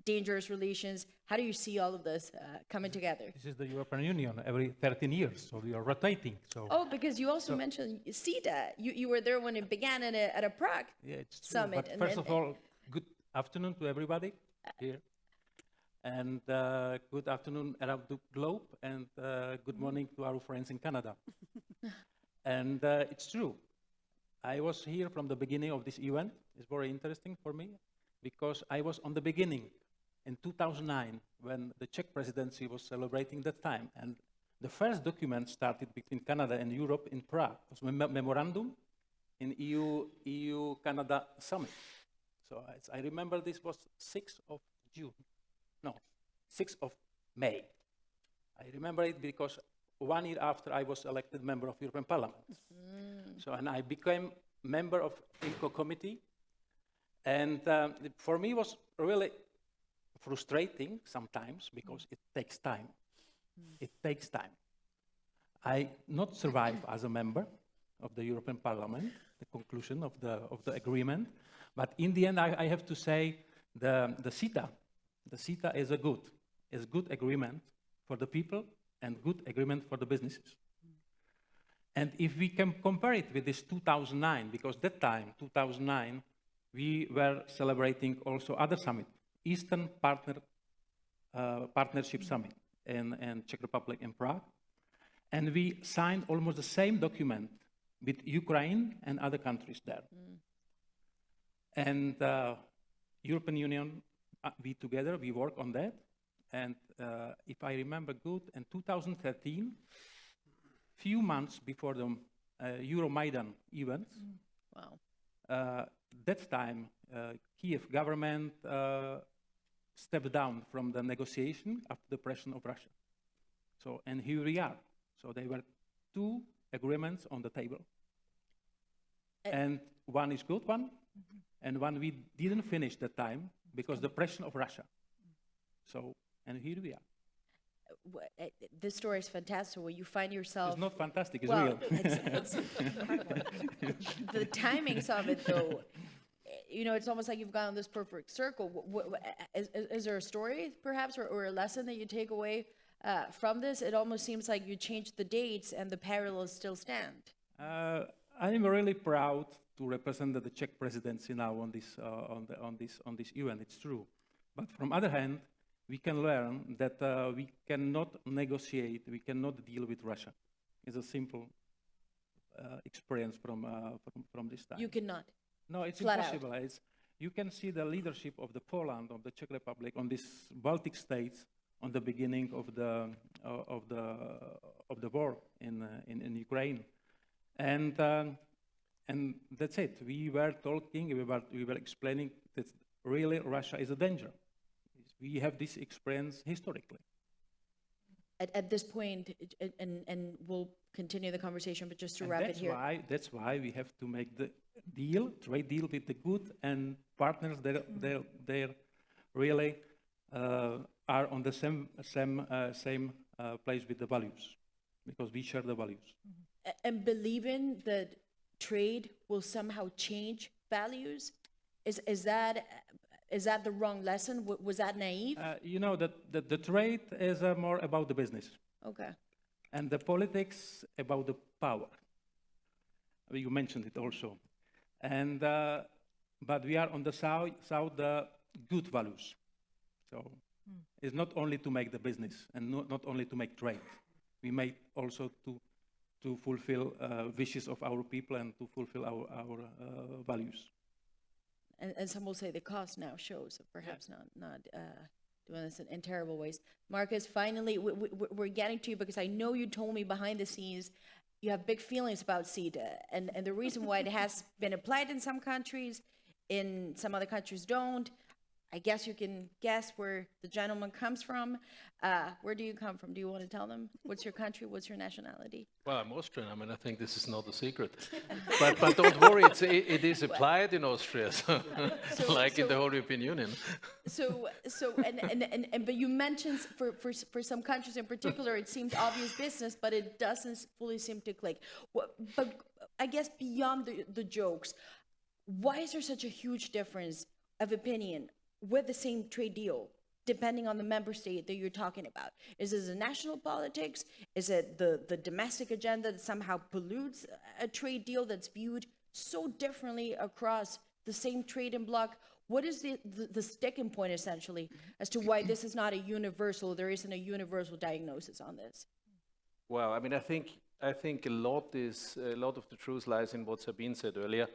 dangerous relations. How do you see all of this coming together? This is the European Union every 13 years, so we are rotating. So. Oh, because you also mentioned CETA. You were there when it began at a Prague yeah, it's true. summit. But first of all, Good afternoon to everybody here. And good afternoon around the globe, and good morning to our friends in Canada. And it's true. I was here from the beginning of this event. It's very interesting for me because I was on the beginning in 2009 when the Czech presidency was celebrating that time. And the first document started between Canada and Europe in Prague. It was a memorandum in EU-Canada summit. So I remember this was 6th of June. No, 6th of May. I remember it because 1 year after I was elected member of European Parliament. So, and I became member of IMCO committee. And for me it was really frustrating sometimes because it takes time. It takes time. I not survive as a member of the European Parliament, the conclusion of the agreement. But in the end, I have to say the CETA is a good agreement for the people and good agreement for the businesses. And if we can compare it with this 2009, because that time, 2009, we were celebrating also other summit, Eastern Partnership Summit in Czech Republic in Prague. And we signed almost the same document with Ukraine and other countries there. And European Union, we together, we work on that. And if I remember good, in 2013, few months before the Euromaidan events, that time Kiev government stepped down from the negotiation after the pressure of Russia. So, and here we are. So there were two agreements on the table. And one is good one, and one we didn't finish that time because the pressure of Russia. So, and here we are. This story is fantastic. Well, you find yourself... It's not fantastic, it's well, real. It's the timings of it, though, you know, it's almost like you've gone on this perfect circle. Is there a story, perhaps, or a lesson that you take away from this? It almost seems like you changed the dates and the parallels still stand. I'm really proud to represent the Czech presidency now on this event. It's true, but from other hand, we can learn that we cannot negotiate, we cannot deal with Russia. It's a simple experience from this time. You cannot. No, it's Flat impossible. You can see the leadership of the Poland, of the Czech Republic, on these Baltic states on the beginning of the war in Ukraine, and that's it. We were talking, we were explaining that really Russia is a danger. We have this experience historically. At this point, and we'll continue the conversation, but just to wrap it here. That's why we have to make the trade deal with the good and partners that they really are on the same place with the values, because we share the values. And believing that trade will somehow change values, is that the wrong lesson? Was that naive? You know that the trade is more about the business. Okay. And the politics about the power. You mentioned it also. And but we are on the south the good values. So it's not only to make the business and not only to make trade. We make also to fulfill wishes of our people and to fulfill our values. And some will say the cost now shows that perhaps not doing this in terrible ways. Marcus, finally, we're getting to you because I know you told me behind the scenes you have big feelings about CETA, and the reason why it has been applied in some countries, in some other countries don't. I guess you can guess where the gentleman comes from. Where do you come from? Do you want to tell them? What's your country? What's your nationality? Well, I'm Austrian. I mean, I think this is not a secret. but don't worry, it is applied in Austria, like in the whole European Union. But you mentioned for some countries in particular, it seems obvious business, but it doesn't fully seem to click. But I guess beyond the jokes, why is there such a huge difference of opinion with the same trade deal, depending on the member state that you're talking about? Is it the national politics? Is it the domestic agenda that somehow pollutes a trade deal that's viewed so differently across the same trading bloc? What is the sticking point essentially as to why this is not a universal, there isn't a universal diagnosis on this? Well, I mean, I think a lot of the truth lies in what Sabine said earlier.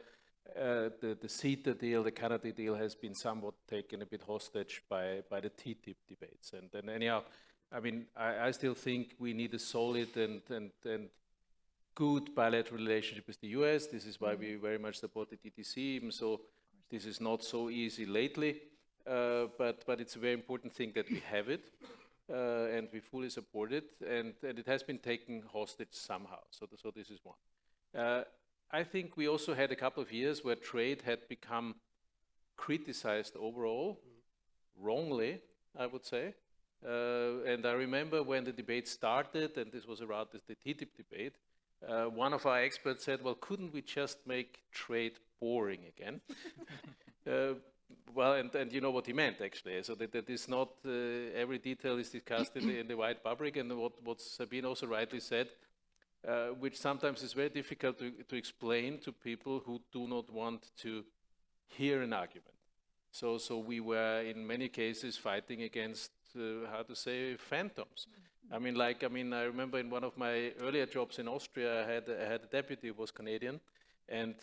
The CETA deal, the Canada deal, has been somewhat taken a bit hostage by the TTIP debates. And then anyhow, I mean, I still think we need a solid and good bilateral relationship with the US. This is why we very much support the TTC, even so this is not so easy lately. But it's a very important thing that we have it. And we fully support it, and it has been taken hostage somehow. So this is one. I think we also had a couple of years where trade had become criticized overall, wrongly, I would say. And I remember when the debate started, and this was around the TTIP debate, one of our experts said, well, couldn't we just make trade boring again? Well, and you know what he meant, actually. So that is not every detail is discussed in the white fabric, and what Sabine also rightly said, which sometimes is very difficult to explain to people who do not want to hear an argument. So we were, in many cases, fighting against, how to say, phantoms. I mean, I remember in one of my earlier jobs in Austria, I had a deputy who was Canadian, and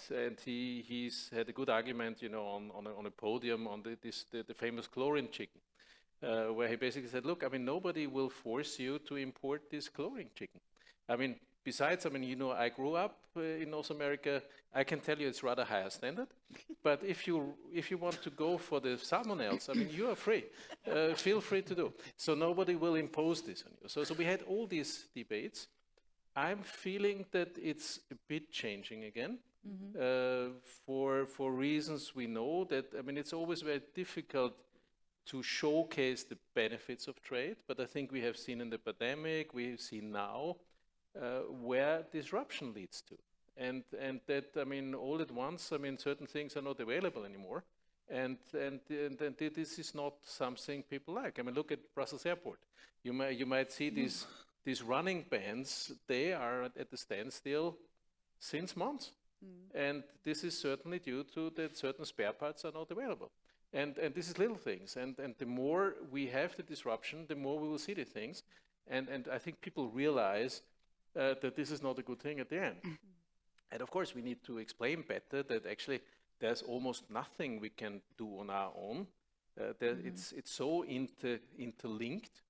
he's had a good argument, you know, on a podium on the famous chlorine chicken, where he basically said, look, I mean, nobody will force you to import this chlorine chicken. I mean, besides, I mean, you know, I grew up in North America. I can tell you it's rather higher standard. But if you want to go for the salmonelles, I mean, you are free. Feel free to do. So nobody will impose this on you. So we had all these debates. I'm feeling that it's a bit changing again. For reasons we know that, I mean, it's always very difficult to showcase the benefits of trade, but I think we have seen in the pandemic, we have seen now, where disruption leads to. And that, I mean, all at once, I mean, certain things are not available anymore. And this is not something people like. I mean, look at Brussels Airport. You might see these running bans, they are at the standstill since months. And this is certainly due to that certain spare parts are not available. And this is little things. And the more we have the disruption, the more we will see the things. And I think people realize that this is not a good thing at the end. And of course, we need to explain better that actually there's almost nothing we can do on our own. It's so interlinked.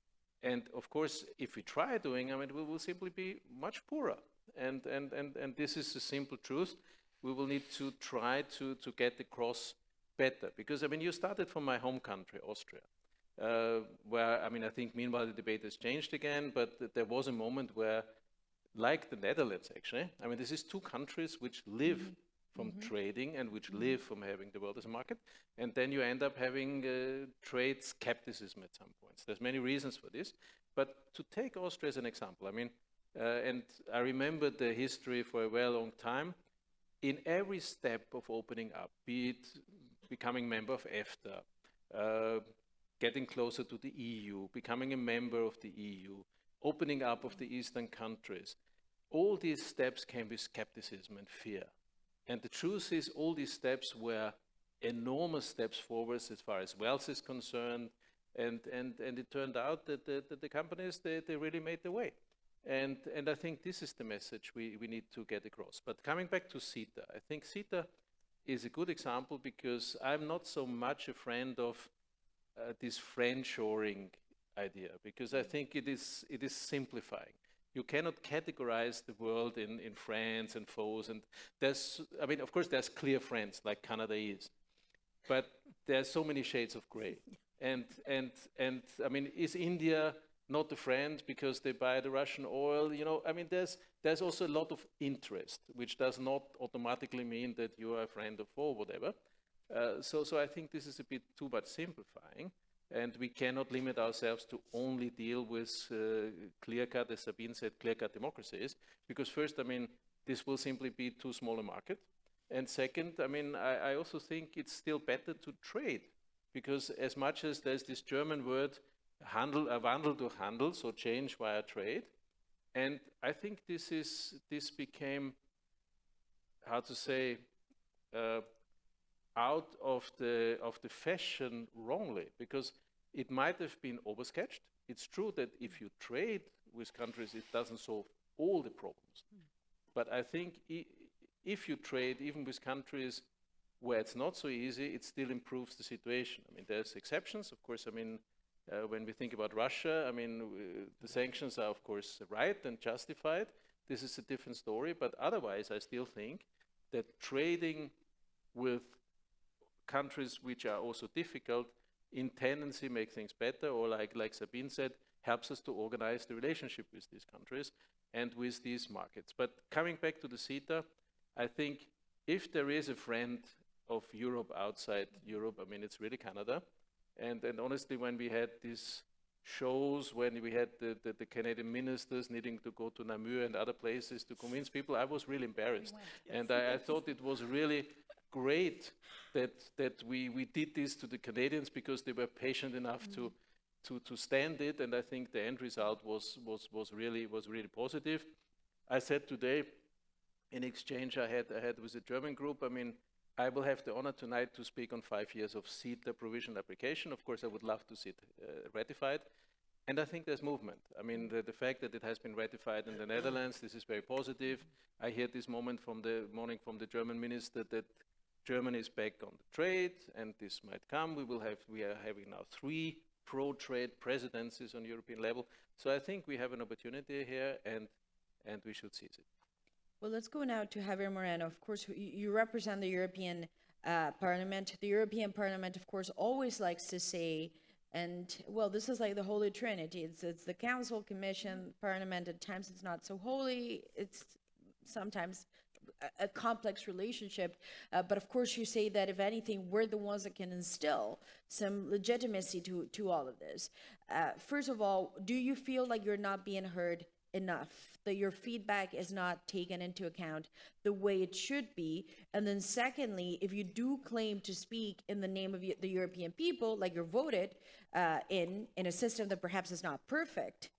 And of course, if we try doing, I mean, we will simply be much poorer. And this is the simple truth. We will need to try to get across better. Because, I mean, you started from my home country, Austria, where, I mean, I think meanwhile the debate has changed again, but there was a moment where, like the Netherlands, actually, I mean, this is two countries which live from trading and which live from having the world as a market. And then you end up having trade skepticism at some points. There's many reasons for this. But to take Austria as an example, I mean, and I remember the history for a very long time. In every step of opening up, be it becoming member of EFTA, getting closer to the EU, becoming a member of the EU, opening up of the Eastern countries, all these steps came with skepticism and fear. And the truth is, all these steps were enormous steps forwards as far as wealth is concerned. And it turned out that the companies, they really made the way. And I think this is the message we need to get across. But coming back to CETA, I think CETA is a good example because I'm not so much a friend of this friendshoring idea, because I think it is simplifying. You cannot categorize the world in friends and foes. And there's, I mean, of course, there's clear friends like Canada is, but there's so many shades of gray. And I mean, is India not a friend because they buy the Russian oil? You know, I mean, there's also a lot of interest, which does not automatically mean that you are a friend or foe, whatever. So I think this is a bit too much simplifying, and we cannot limit ourselves to only deal with clear-cut, as Sabine said, clear-cut democracies, because first, I mean, this will simply be too small a market. And second, I mean, I also think it's still better to trade, because as much as there's this German word, Wandel durch Handel, so change via trade. And I think this became, how to say, out of the fashion wrongly, because it might have been oversketched. It's true that if you trade with countries, it doesn't solve all the problems. But I think if you trade even with countries where it's not so easy, it still improves the situation. I mean, there's exceptions, of course. I mean, when we think about Russia, I mean, the sanctions are, of course, right and justified. This is a different story. But otherwise, I still think that trading with countries which are also difficult in tendency make things better, or like Sabine said, helps us to organize the relationship with these countries and with these markets. But coming back to the CETA, I think if there is a friend of Europe outside Europe, I mean, it's really Canada. And honestly, when we had these shows, when we had the Canadian ministers needing to go to Namur and other places to convince people, I was really embarrassed. And I thought it was really great that we did this to the Canadians, because they were patient enough to stand it. And I think the end result was really positive. I said today, in exchange I had with a German group, I mean, I will have the honor tonight to speak on 5 years of CETA provisional application. Of course, I would love to see it ratified. And I think there's movement. I mean, the fact that it has been ratified in the Netherlands, this is very positive. I hear this morning from the German minister that Germany is back on the trade, and this might come. We are having now 3 pro-trade presidencies on European level. So I think we have an opportunity here, and we should seize it. Well, let's go now to Javier Moreno. Of course, you represent the European Parliament. The European Parliament, of course, always likes to say, and well, this is like the Holy Trinity. It's the Council, Commission, Parliament. At times it's not so holy. It's sometimes a complex relationship. But of course, you say that if anything, we're the ones that can instill some legitimacy to all of this. First of all, do you feel like you're not being heard enough, that your feedback is not taken into account the way it should be? And then secondly, if you do claim to speak in the name of the European people, like you're voted in a system that perhaps is not perfect,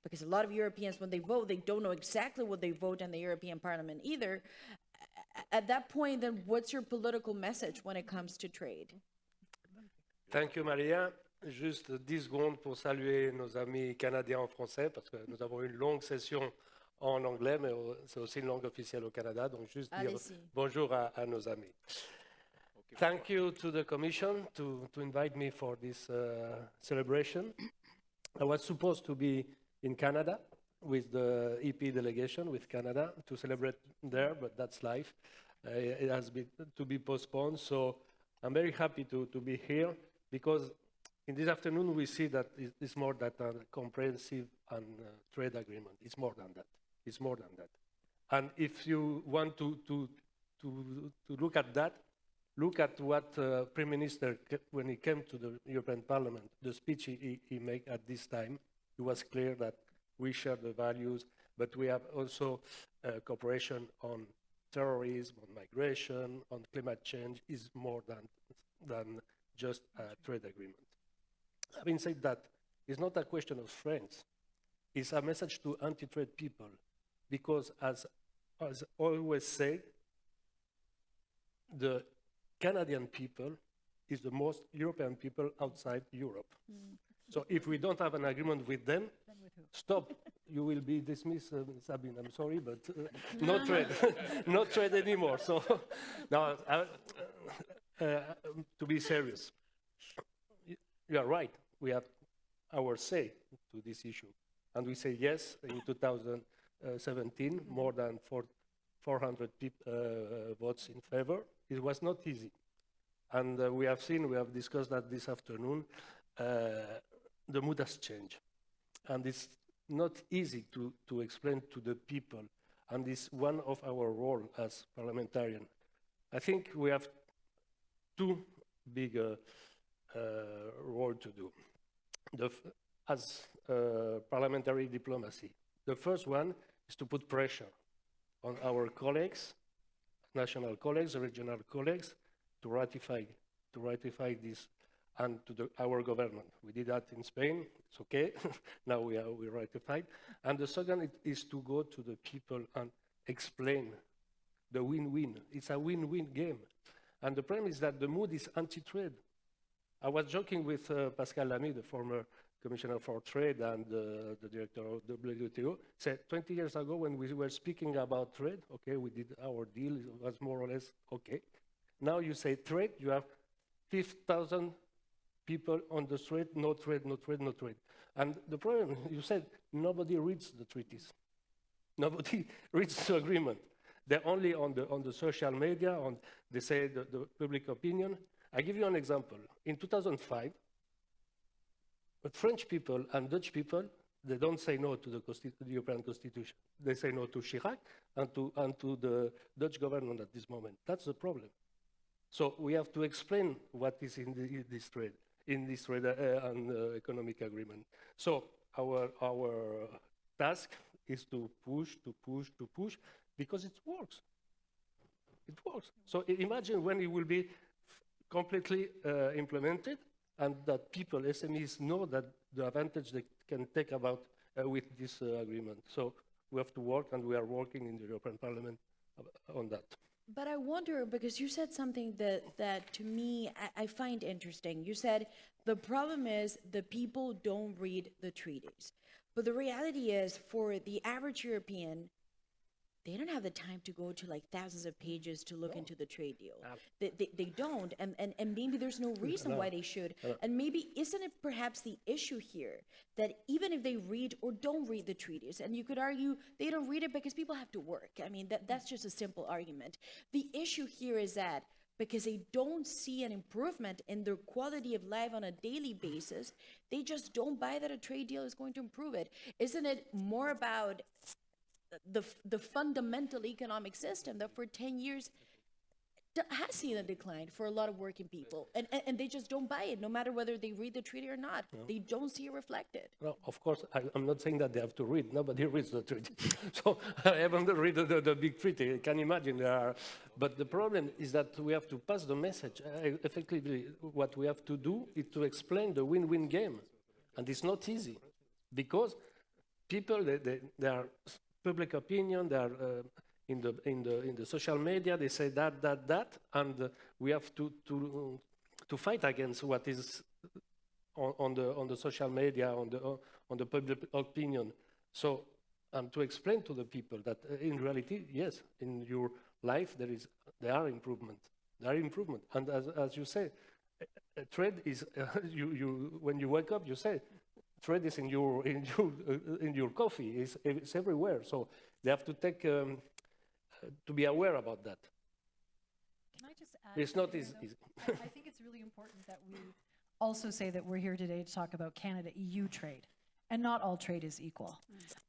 because a lot of Europeans, when they vote, they don't know exactly what they vote in the European Parliament either. At that point, then what's your political message when it comes to trade? Thank you, Maria. Juste 10 secondes pour saluer nos amis canadiens en français, parce que nous avons eu une longue session en anglais, mais c'est aussi une langue officielle au Canada, donc juste dire bonjour à nos amis. Thank you to the Commission to invite me for this celebration. I was supposed to be in Canada with the EP delegation with Canada to celebrate there, but that's life. It has been to be postponed, so I'm very happy to be here, because in this afternoon, we see that it's more than a comprehensive and trade agreement. It's more than that. It's more than that. And if you want to look at that, look at what Prime Minister, when he came to the European Parliament, the speech he made at this time, it was clear that we share the values, but we have also cooperation on terrorism, on migration, on climate change, is more than just a trade agreement. Having said that, it's not a question of friends. It's a message to anti-trade people, because as always said, the Canadian people is the most European people outside Europe. So if we don't have an agreement with them, stop. You will be dismissed, Sabine. I'm sorry, but no trade, no trade anymore. So now, to be serious, you are right. We have our say to this issue. And we say yes in 2017, more than 400 votes in favor. It was not easy. And we have discussed that this afternoon, the mood has changed. And it's not easy to explain to the people. And it's one of our roles as parliamentarians. I think we have 2 big roles to do. As parliamentary diplomacy. The first one is to put pressure on our colleagues, national colleagues, regional colleagues, to ratify this, and to our government. We did that in Spain. It's okay. Now we ratified. And the second is to go to the people and explain the win-win. It's a win-win game. And the problem is that the mood is anti-trade. I was joking with Pascal Lamy, the former Commissioner for Trade and the director of the WTO, said 20 years ago when we were speaking about trade, okay, we did our deal, it was more or less okay. Now you say trade, you have 5,000 people on the street, no trade, no trade, no trade. And the problem, you said, nobody reads the treaties. Nobody reads the agreement. They're only on the social media, they say the public opinion. I give you an example. In 2005, the French people and Dutch people, they don't say no to the European Constitution. They say no to Chirac and to the Dutch government at this moment. That's the problem. So we have to explain what is in this trade and economic agreement. So our task is to push, because it works. It works. So imagine when it will be completely implemented, and that people, SMEs, know that the advantage they can take about with this agreement. So we have to work, and we are working in the European Parliament on that. But I wonder, because you said something that to me, I find interesting. You said the problem is the people don't read the treaties. But the reality is, for the average European, they don't have the time to go to like thousands of pages to look into the trade deal. They don't, and maybe there's no reason why they should. And maybe isn't it perhaps the issue here that even if they read or don't read the treaties, and you could argue they don't read it because people have to work. I mean, that's just a simple argument. The issue here is that because they don't see an improvement in their quality of life on a daily basis, they just don't buy that a trade deal is going to improve it. Isn't it more about the fundamental economic system that for 10 years has seen a decline for a lot of working people, and they just don't buy it, no matter whether they read the treaty or not. No. They don't see it reflected. Well, of course, I'm not saying that they have to read. Nobody reads the treaty. So I haven't read the big treaty. I can imagine there are. But the problem is that we have to pass the message. Effectively, what we have to do is to explain the win-win game. And it's not easy, because people, they are public opinion, they are in the social media, they say that, and we have to fight against what is on the social media, on the public opinion. So, and to explain to the people that in reality, yes, in your life there are improvement. And as you say, trade is when you wake up, you say trade is in your coffee. It's everywhere. So they have to take to be aware about that. Can I just add? It's not easy. I think it's really important that we also say that we're here today to talk about Canada-EU trade, and not all trade is equal.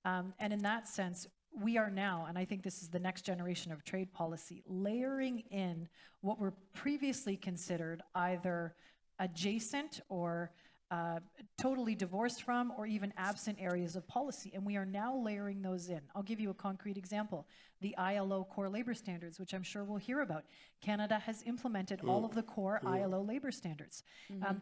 And in that sense, we are now, and I think this is the next generation of trade policy, layering in what were previously considered either adjacent or totally divorced from or even absent areas of policy, and we are now layering those in. I'll give you a concrete example. The ILO core labor standards, which I'm sure we'll hear about. Canada has implemented all of the core ILO labor standards.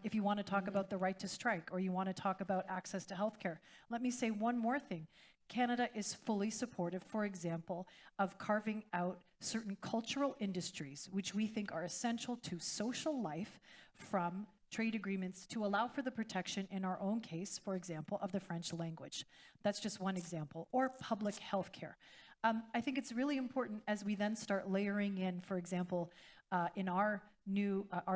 If you want to talk about the right to strike, or you want to talk about access to healthcare, let me say one more thing. Canada is fully supportive, for example, of carving out certain cultural industries, which we think are essential to social life, from trade agreements to allow for the protection, in our own case, for example, of the French language. That's just one example. Or public health care. I think it's really important as we then start layering in, for example, in our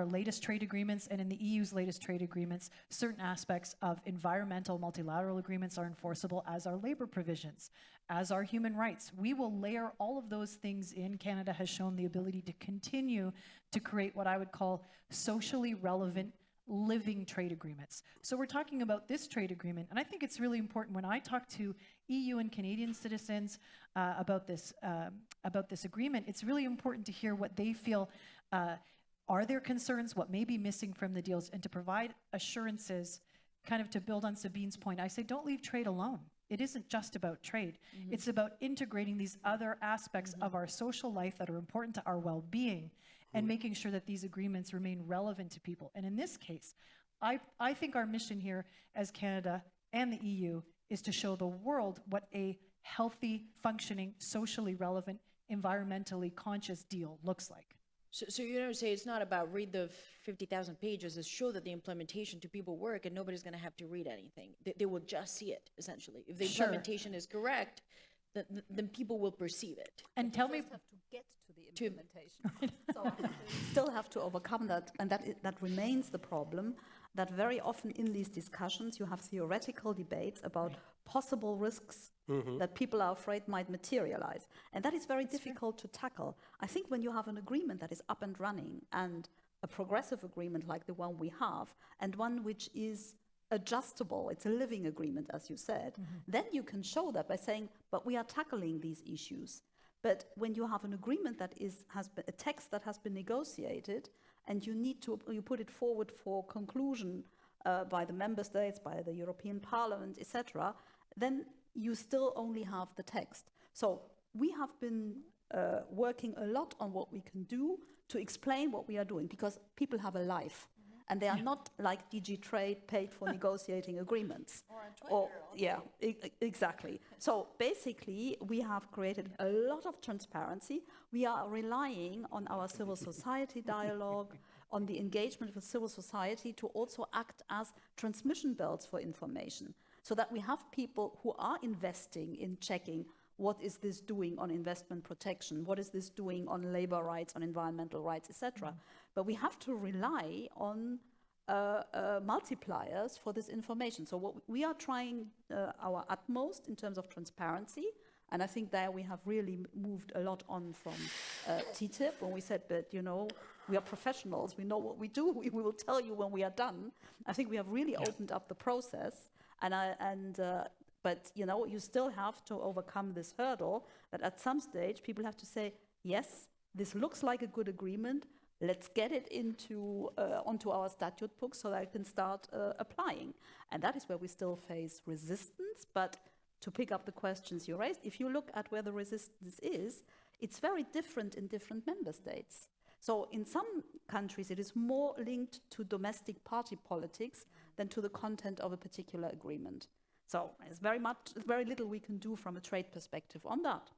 latest trade agreements and in the EU's latest trade agreements, certain aspects of environmental multilateral agreements are enforceable, as are labor provisions, as are human rights. We will layer all of those things in. Canada has shown the ability to continue to create what I would call socially relevant living trade agreements. So we're talking about this trade agreement, and I think it's really important when I talk to EU and Canadian citizens about this agreement. It's really important to hear what they feel are their concerns, what may be missing from the deals, and to provide assurances, kind of to build on Sabine's point. I say, don't leave trade alone. It isn't just about trade. It's about integrating these other aspects of our social life that are important to our well-being, and making sure that these agreements remain relevant to people. And in this case, I think our mission here as Canada and the EU is to show the world what a healthy, functioning, socially relevant, environmentally conscious deal looks like. So you know, say it's not about read the 50,000 pages, it's show that the implementation to people work and nobody's going to have to read anything. They will just see it, essentially. If the Sure. implementation is correct, then people will perceive it. And tell me, have to get to the implementation. So we still have to overcome that, and that remains the problem, that very often in these discussions you have theoretical debates about possible risks that people are afraid might materialize. And that is very difficult to tackle. I think when you have an agreement that is up and running, and a progressive agreement like the one we have, and one which is adjustable, it's a living agreement, as you said, then you can show that by saying, but we are tackling these issues. But when you have an agreement that has been a text that has been negotiated, and you put it forward for conclusion by the member states, by the European Parliament, etc., then you still only have the text. So we have been working a lot on what we can do to explain what we are doing, because people have a life. And they are not like DG Trade paid for negotiating agreements. Or exactly. So basically, we have created a lot of transparency. We are relying on our civil society dialogue, on the engagement with civil society to also act as transmission belts for information, so that we have people who are investing in checking what is this doing on investment protection, what is this doing on labor rights, on environmental rights, etc. But we have to rely on multipliers for this information. So what we are trying our utmost in terms of transparency, and I think there we have really moved a lot on from TTIP, when we said, but you know, we are professionals, we know what we do, we will tell you when we are done. I think we have really opened up the process, but you know, you still have to overcome this hurdle that at some stage people have to say, yes, this looks like a good agreement, let's get it onto our statute book so that I can start applying. And that is where we still face resistance. But to pick up the questions you raised, if you look at where the resistance is, it's very different in different member states. So in some countries, it is more linked to domestic party politics than to the content of a particular agreement. So there's very little we can do from a trade perspective on that.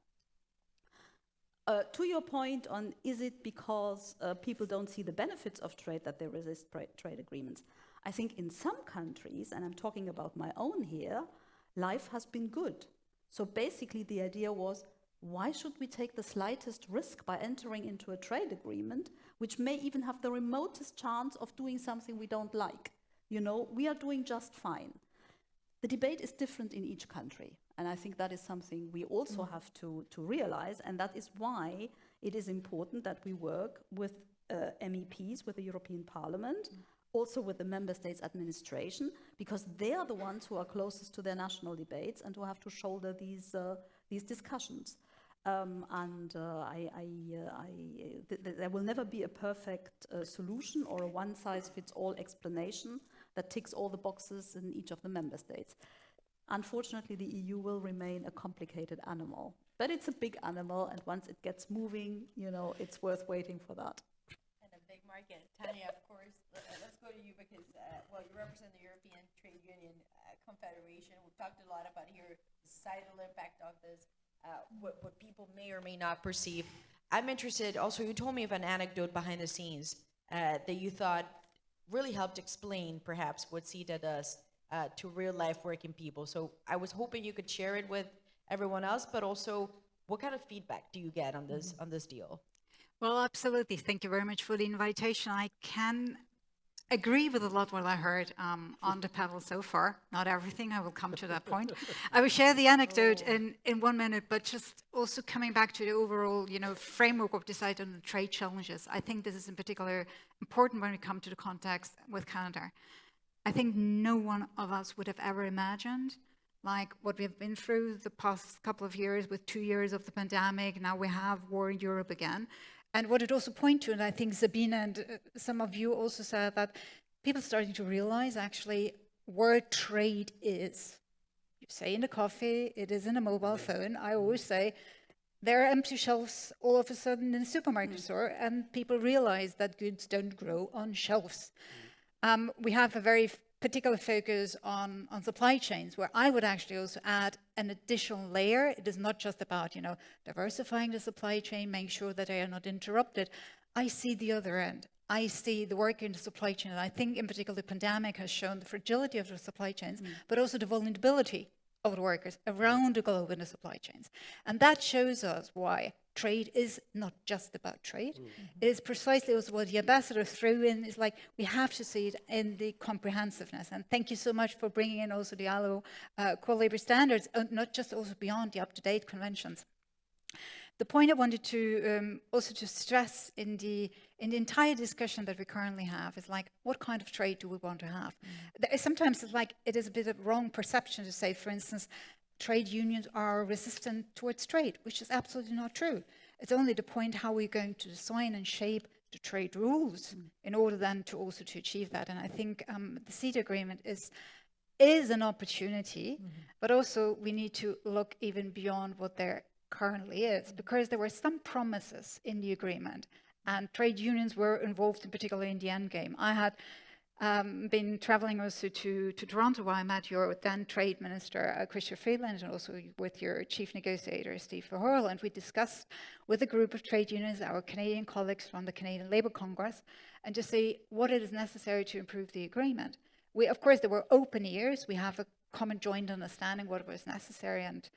To your point on, is it because people don't see the benefits of trade that they resist trade agreements? I think in some countries, and I'm talking about my own here, life has been good. So basically the idea was, why should we take the slightest risk by entering into a trade agreement, which may even have the remotest chance of doing something we don't like? You know, we are doing just fine. The debate is different in each country. And I think that is something we also have to realize. And that is why it is important that we work with MEPs, with the European Parliament, also with the member states' administration, because they are the ones who are closest to their national debates and who have to shoulder these discussions. There will never be a perfect solution or a one-size-fits-all explanation that ticks all the boxes in each of the member states. Unfortunately, the EU will remain a complicated animal, but it's a big animal, and once it gets moving, you know, it's worth waiting for that. And a big market. Tanya, of course, let's go to you because, well, you represent the European Trade Union Confederation. We've talked a lot about here the societal impact of this, what people may or may not perceive. I'm interested, also, you told me of an anecdote behind the scenes that you thought really helped explain, perhaps, what CETA does to real-life working people. So I was hoping you could share it with everyone else, but also, what kind of feedback do you get on this deal? Well, absolutely. Thank you very much for the invitation. I can agree with a lot what I heard on the panel so far. Not everything, I will come to that point. I will share the anecdote in 1 minute, but just also coming back to the overall, you know, framework of deciding on the trade challenges. I think this is in particular important when we come to the context with Canada. I think no one of us would have ever imagined like what we have been through the past couple of years with 2 years of the pandemic. Now we have war in Europe again. And what it also points to, and I think Sabine and some of you also said that people starting to realize actually where trade is. You say in the coffee, it is in a mobile phone. I always say there are empty shelves all of a sudden in the supermarket store, and people realize that goods don't grow on shelves. We have a very particular focus on supply chains, where I would actually also add an additional layer. It is not just about, you know, diversifying the supply chain, making sure that they are not interrupted. I see the other end. I see the work in the supply chain. And I think in particular the pandemic has shown the fragility of the supply chains, but also the vulnerability of the workers around the globe in the supply chains. And that shows us why trade is not just about trade. It is precisely also what the ambassador threw in, is like, we have to see it in the comprehensiveness. And thank you so much for bringing in also the ILO core labor standards, not just also beyond the up-to-date conventions. The point I wanted to also to stress in the entire discussion that we currently have is like, what kind of trade do we want to have? Sometimes it's like, it is a bit of wrong perception to say, for instance, trade unions are resistant towards trade, which is absolutely not true. It's only the point how we're going to design and shape the trade rules in order then to also to achieve that. And I think the CETA agreement is an opportunity, but also we need to look even beyond what there currently is, because there were some promises in the agreement and trade unions were involved in particular in the end game. I had been traveling also to Toronto, where I met your then trade minister, Chrystia Freeland, and also with your chief negotiator, Steve Verheul, and we discussed with a group of trade unions, our Canadian colleagues from the Canadian Labour Congress, and to see what it is necessary to improve the agreement. Of course, there were open ears. We have a common joint understanding what was necessary, and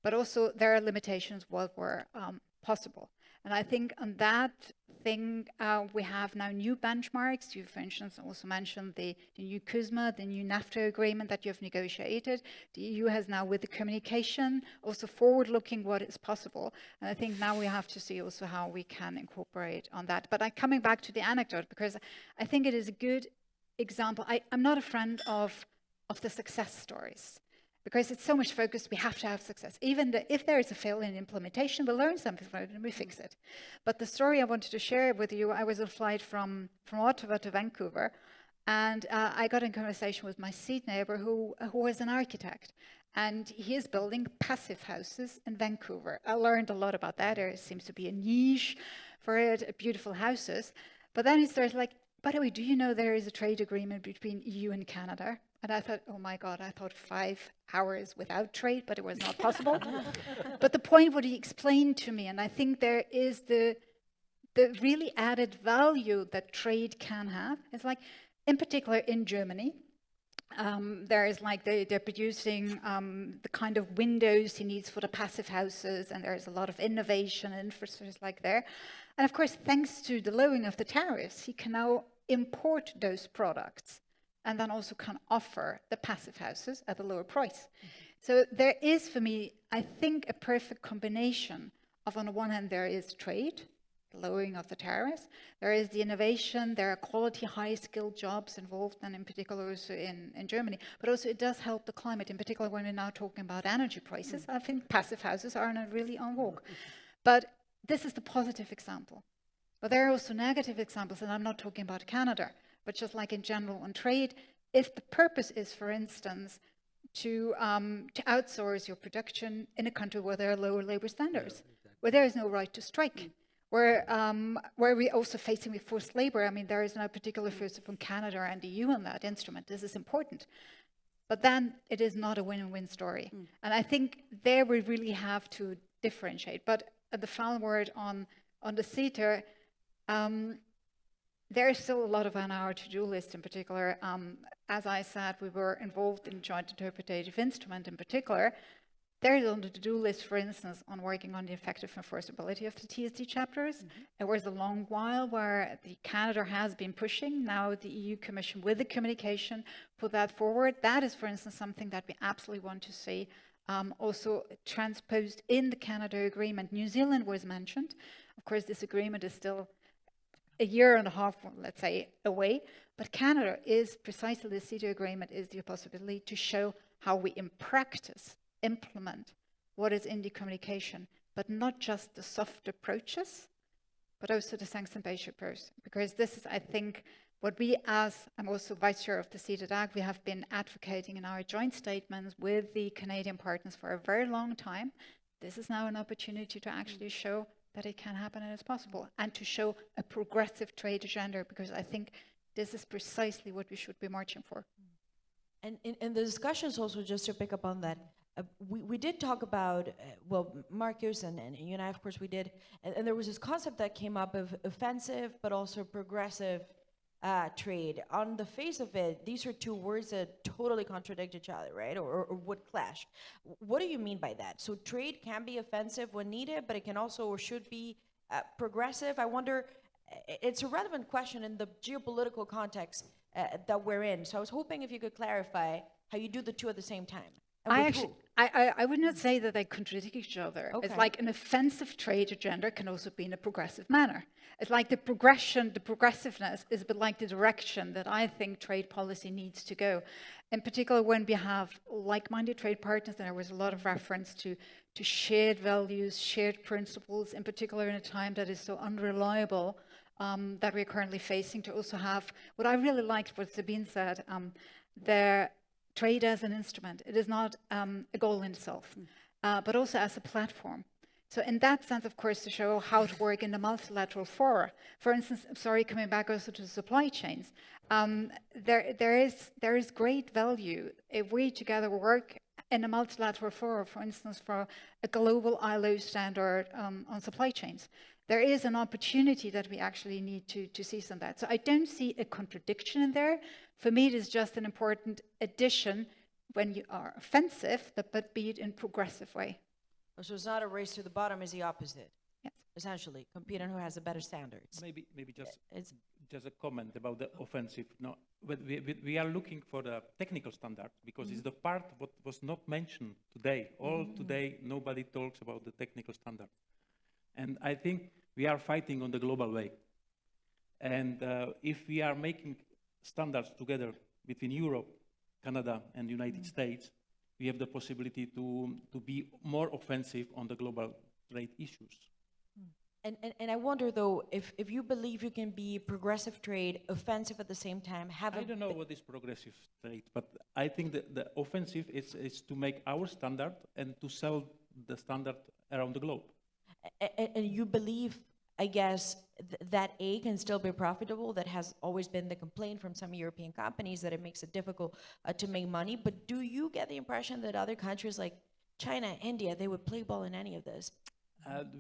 but also there are limitations what were possible. And I think on that thing, we have now new benchmarks. You, for instance, also mentioned the new CUSMA, the new NAFTA agreement that you have negotiated. The EU has now, with the communication, also forward-looking what is possible. And I think now we have to see also how we can incorporate on that. But coming back to the anecdote, because I think it is a good example. I'm not a friend of the success stories, because it's so much focused, we have to have success. Even if there is a failure in implementation, we learn something from it and we fix it. But the story I wanted to share with you, I was on a flight from Ottawa to Vancouver, and I got in conversation with my seat neighbor who was an architect. And he is building passive houses in Vancouver. I learned a lot about that. There seems to be a niche for it, beautiful houses. But then he started like, by the way, do you know there is a trade agreement between EU and Canada? And I thought, oh my God, I thought 5 hours without trade, but it was not possible. But the point what he explained to me, and I think there is the really added value that trade can have, is like, in particular in Germany, there is like they're producing the kind of windows he needs for the passive houses, and there's a lot of innovation and infrastructure like there. And of course, thanks to the lowering of the tariffs, he can now import those products and then also can offer the passive houses at a lower price. So there is, for me, I think, a perfect combination of, on the one hand, there is trade, the lowering of the tariffs, there is the innovation, there are quality, high-skilled jobs involved, and in particular also in Germany, but also it does help the climate, in particular when we're now talking about energy prices. I think passive houses are not really en vogue. But this is the positive example. But there are also negative examples, and I'm not talking about Canada, but just like in general on trade, if the purpose is, for instance, to outsource your production in a country where there are lower labor standards, where there is no right to strike, where we're also facing with forced labor. I mean, there is no particular focus from Canada and the EU on that instrument. This is important. But then it is not a win-win story. And I think there we really have to differentiate. But the final word on the CETA, there is still a lot on our to-do list in particular. As I said, we were involved in joint interpretative instrument in particular. There is on the to-do list, for instance, on working on the effective enforceability of the TSD chapters. It was a long while where Canada has been pushing. Now the EU Commission, with the communication, put that forward. That is, for instance, something that we absolutely want to see also transposed in the Canada agreement. New Zealand was mentioned. Of course, this agreement is still a year and a half, let's say, away. But Canada is precisely, the CETA agreement is the possibility to show how we in practice implement what is in the communication, but not just the soft approaches, but also the sanction-based approach. Because this is, I think, what we as, I'm also vice chair of the CETA DAG, we have been advocating in our joint statements with the Canadian partners for a very long time. This is now an opportunity to actually show that it can happen and it's possible, and to show a progressive trade agenda, because I think this is precisely what we should be marching for. And in the discussions also, just to pick up on that, we did talk about, well, Marcus and you and I, of course, we did, and there was this concept that came up of offensive but also progressive trade. On the face of it, these are two words that totally contradict each other, right? Or would clash. What do you mean by that? So trade can be offensive when needed, but it can also or should be progressive. I wonder, it's a relevant question in the geopolitical context that we're in. So I was hoping if you could clarify how you do the two at the same time. And I would not say that they contradict each other. Okay. It's like an offensive trade agenda can also be in a progressive manner. It's like the progression, the progressiveness is a bit like the direction that I think trade policy needs to go. In particular, when we have like-minded trade partners, and there was a lot of reference to shared values, shared principles, in particular in a time that is so unreliable that we're currently facing, to also have, what I really liked what Sabine said, their trade as an instrument. It is not a goal in itself, but also as a platform. So in that sense, of course, to show how to work in the multilateral fora. For instance, coming back also to supply chains, there is great value if we together work in a multilateral fora, for instance, for a global ILO standard on supply chains. There is an opportunity that we actually need to seize on that. So I don't see a contradiction in there. For me, it is just an important addition when you are offensive, but be it in progressive way. So it's not a race to the bottom, is the opposite. Yes. Essentially, compete on who has the better standards. Maybe just a comment about the offensive. No, but we are looking for the technical standard because it's the part what was not mentioned today. Today, nobody talks about the technical standard. And I think we are fighting on the global way. And if we are making standards together between Europe, Canada, and the United States, we have the possibility to be more offensive on the global trade issues. And I wonder, though, if you believe you can be progressive trade, offensive at the same time, I don't know what is progressive trade, but I think that the offensive is to make our standard and to sell the standard around the globe. And you believe, I guess, that A can still be profitable. That has always been the complaint from some European companies, that it makes it difficult to make money. But do you get the impression that other countries like China, India, they would play ball in any of this?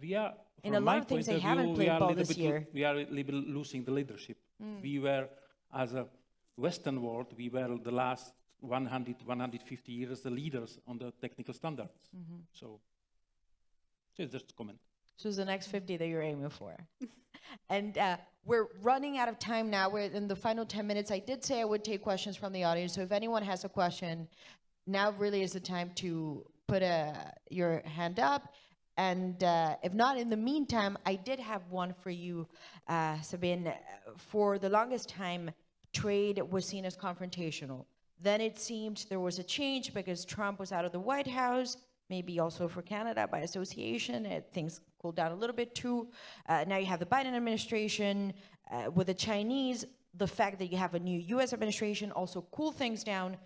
We are, in a lot of things, they haven't played ball this year. We are a little bit losing the leadership. We were, as a Western world, we were the last 100, 150 years the leaders on the technical standards. So just a comment. So it's the next 50 that you're aiming for. And we're running out of time now. We're in the final 10 minutes. I did say I would take questions from the audience. So if anyone has a question, now really is the time to put your hand up. And if not, in the meantime, I did have one for you, Sabine. For the longest time, trade was seen as confrontational. Then it seemed there was a change because Trump was out of the White House. Maybe also for Canada by association, things cooled down a little bit too. Now you have the Biden administration. With the Chinese, the fact that you have a new US administration also cooled things down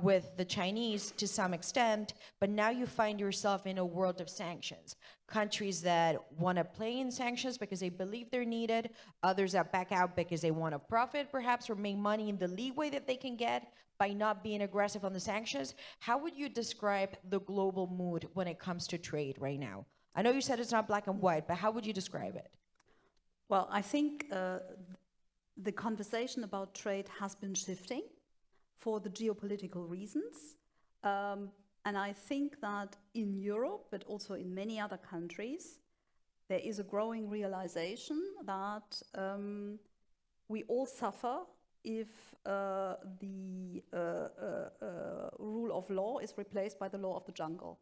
with the Chinese to some extent. But now you find yourself in a world of sanctions. Countries that want to play in sanctions because they believe they're needed. Others that back out because they want to profit perhaps or make money in the leeway that they can get by not being aggressive on the sanctions. How would you describe the global mood when it comes to trade right now? I know you said it's not black and white, but how would you describe it? Well, I think the conversation about trade has been shifting for the geopolitical reasons. And I think that in Europe, but also in many other countries, there is a growing realization that we all suffer if the rule of law is replaced by the law of the jungle.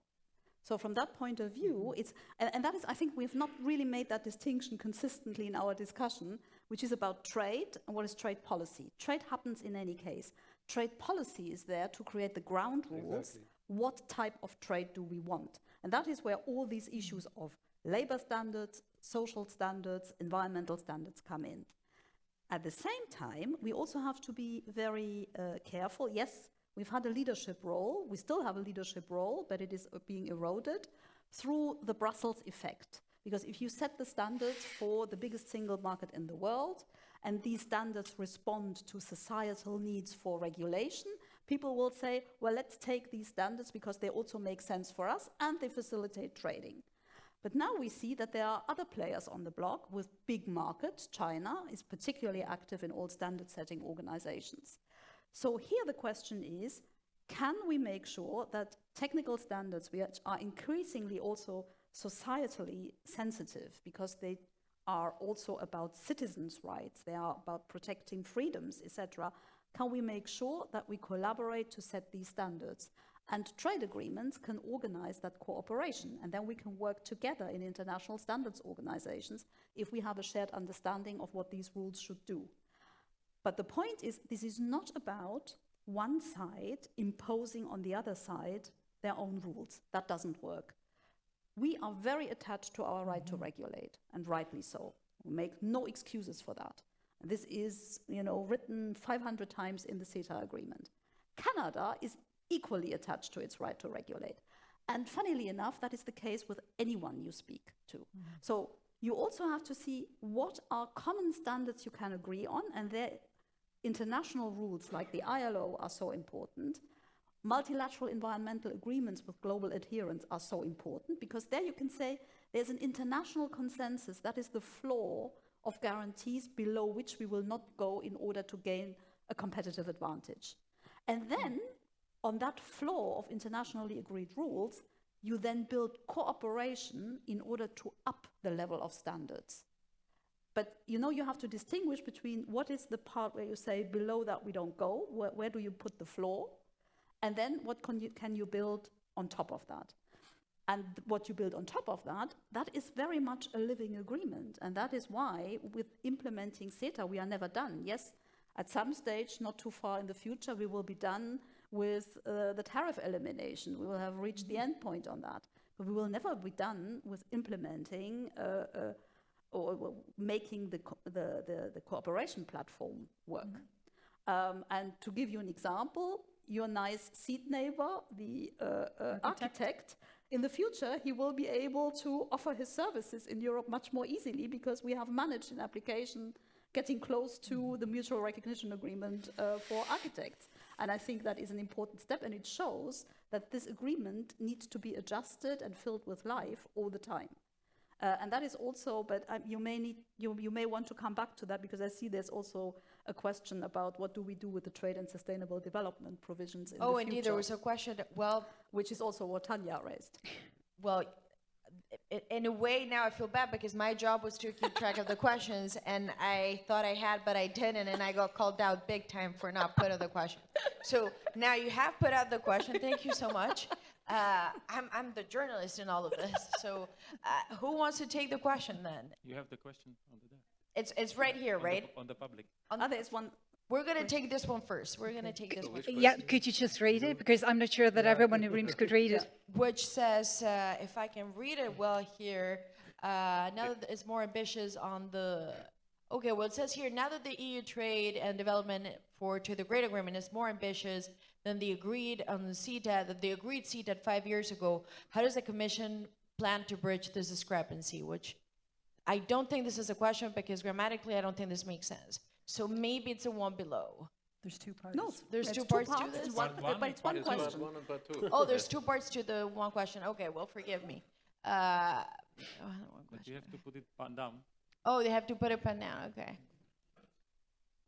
So from that point of view, it's, and that is, I think we've not really made that distinction consistently in our discussion, which is about trade and what is trade policy. Trade happens in any case. Trade policy is there to create the ground rules. Exactly. What type of trade do we want? And that is where all these issues of labor standards, social standards, environmental standards come in. At the same time, we also have to be very careful. Yes, we've had a leadership role. We still have a leadership role, but it is being eroded through the Brussels effect. Because if you set the standards for the biggest single market in the world, and these standards respond to societal needs for regulation, people will say, well, let's take these standards because they also make sense for us and they facilitate trading. But now we see that there are other players on the block with big markets. China is particularly active in all standard setting organizations. So here the question is, can we make sure that technical standards, which are increasingly also societally sensitive because they are also about citizens' rights, they are about protecting freedoms, etc., can we make sure that we collaborate to set these standards? And trade agreements can organize that cooperation, and then we can work together in international standards organizations if we have a shared understanding of what these rules should do. But the point is, this is not about one side imposing on the other side their own rules. That doesn't work. We are very attached to our right to regulate, and rightly so. We make no excuses for that. And this is, written 500 times in the CETA agreement. Canada is equally attached to its right to regulate. And funnily enough, that is the case with anyone you speak to. So you also have to see what are common standards you can agree on, and their international rules like the ILO are so important. Multilateral environmental agreements with global adherence are so important because there you can say there's an international consensus that is the floor of guarantees below which we will not go in order to gain a competitive advantage. And then on that floor of internationally agreed rules, you then build cooperation in order to up the level of standards. But you have to distinguish between what is the part where you say below that we don't go, where do you put the floor, and then what can you build on top of that. And what you build on top of that, that is very much a living agreement. And that is why with implementing CETA, we are never done. Yes, at some stage, not too far in the future, we will be done with the tariff elimination. We will have reached the end point on that. But we will never be done with implementing or making the cooperation platform work. And to give you an example, your nice seat neighbor, the architect, in the future, he will be able to offer his services in Europe much more easily because we have managed an application getting close to the mutual recognition agreement for architects. And I think that is an important step, and it shows that this agreement needs to be adjusted and filled with life all the time. And that is also, but you may want to come back to that because I see there's also a question about what do we do with the trade and sustainable development provisions in the future. Oh, indeed, there was a question, which is also what Tanya raised. Well, in a way now I feel bad because my job was to keep track of the questions and I thought I had, but I didn't, and I got called out big time for not putting the question. So now you have put out the question, thank you so much. I'm the journalist in all of this, so who wants to take the question then? You have the question on the desk. It's right here, right? On the public. There's one. We're going to take this one first. We're going to take this one first. Yeah, could you just read it? Because I'm not sure that everyone in the rooms could read it. Which says, if I can read it well here, now that it's more ambitious on the... Okay, well, it says here, now that the EU trade and development to the Great Agreement is more ambitious than the agreed on the CETA, that the agreed CETA 5 years ago, how does the Commission plan to bridge this discrepancy? Which I don't think this is a question because grammatically I don't think this makes sense. So maybe it's a one below. There's two parts. No, there's two parts to this? But it's one question. Oh, there's two parts to the one question. Okay, well, forgive me. But you have to put it down. Oh, they have to put it down, okay.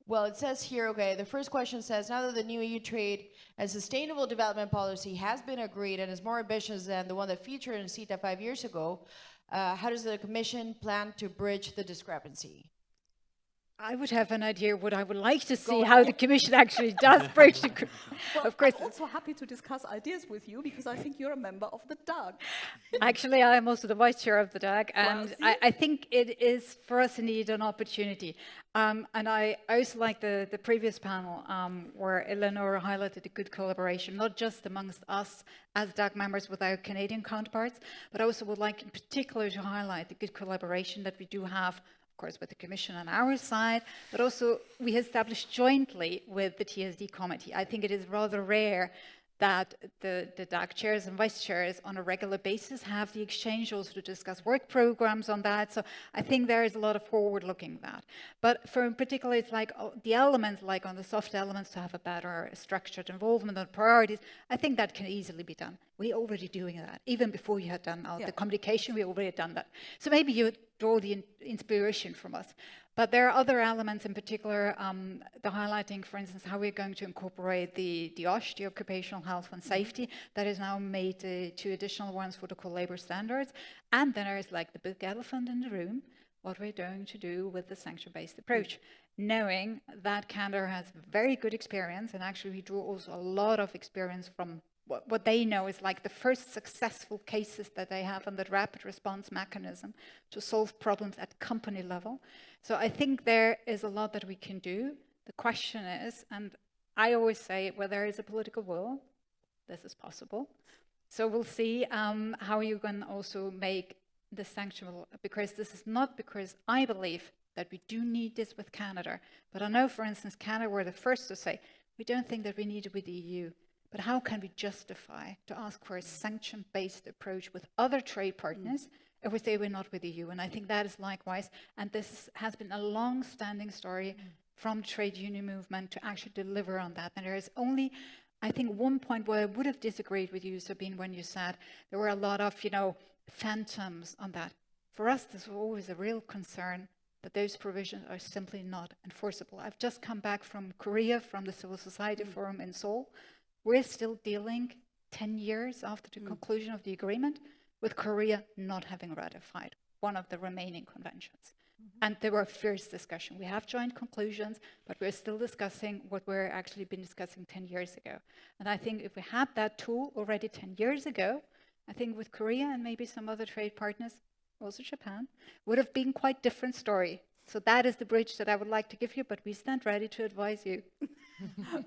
Well, it says here, okay, the first question says, now that the new EU trade and sustainable development policy has been agreed and is more ambitious than the one that featured in CETA 5 years ago, how does the Commission plan to bridge the discrepancy? I would have an idea what I would like to see how the Commission actually does bridge the... Well, of course, I'm also happy to discuss ideas with you because I think you're a member of the DAG. Actually, I am also the vice chair of the DAG, and I think it is for us indeed an opportunity. And I also like the previous panel where Eleanor highlighted a good collaboration, not just amongst us as DAG members with our Canadian counterparts, but I also would like in particular to highlight the good collaboration that we do have, of course, with the Commission on our side, but also we established jointly with the TSD committee. I think it is rather rare that the DAC chairs and vice chairs on a regular basis have the exchange also to discuss work programs on that. So I think there is a lot of forward-looking that. But for in particular, it's like the elements, like on the soft elements, to have a better structured involvement on priorities, I think that can easily be done. We're already doing that. Even before you had done the communication, we already done that. So maybe you draw the inspiration from us. But there are other elements in particular, the highlighting, for instance, how we're going to incorporate the OSH, the Occupational Health and Safety, that is now made 2 additional ones for the co-labor standards. And then there is like the big elephant in the room, what we're going to do with the sanction-based approach, knowing that Canada has very good experience, and actually we draw also a lot of experience from what they know is like the first successful cases that they have on the rapid response mechanism to solve problems at company level. So I think there is a lot that we can do. The question is, and I always say, where there is a political will, this is possible. So we'll see how you can also make the sanctionable, because this is not because I believe that we do need this with Canada, but I know, for instance, Canada were the first to say, we don't think that we need it with the EU. But how can we justify to ask for a sanction-based approach with other trade partners if we say we're not with the EU? And I think that is likewise, and this has been a long-standing story from the trade union movement to actually deliver on that. And there is only, I think, one point where I would have disagreed with you, Sabine, when you said there were a lot of, phantoms on that. For us, this was always a real concern that those provisions are simply not enforceable. I've just come back from Korea, from the Civil Society Forum in Seoul. We're still dealing 10 years after the conclusion of the agreement with Korea not having ratified one of the remaining conventions. And there were fierce discussions. We have joint conclusions, but we're still discussing what we're actually been discussing 10 years ago. And I think if we had that tool already 10 years ago, I think with Korea and maybe some other trade partners, also Japan, would have been quite different story. So that is the bridge that I would like to give you, but we stand ready to advise you.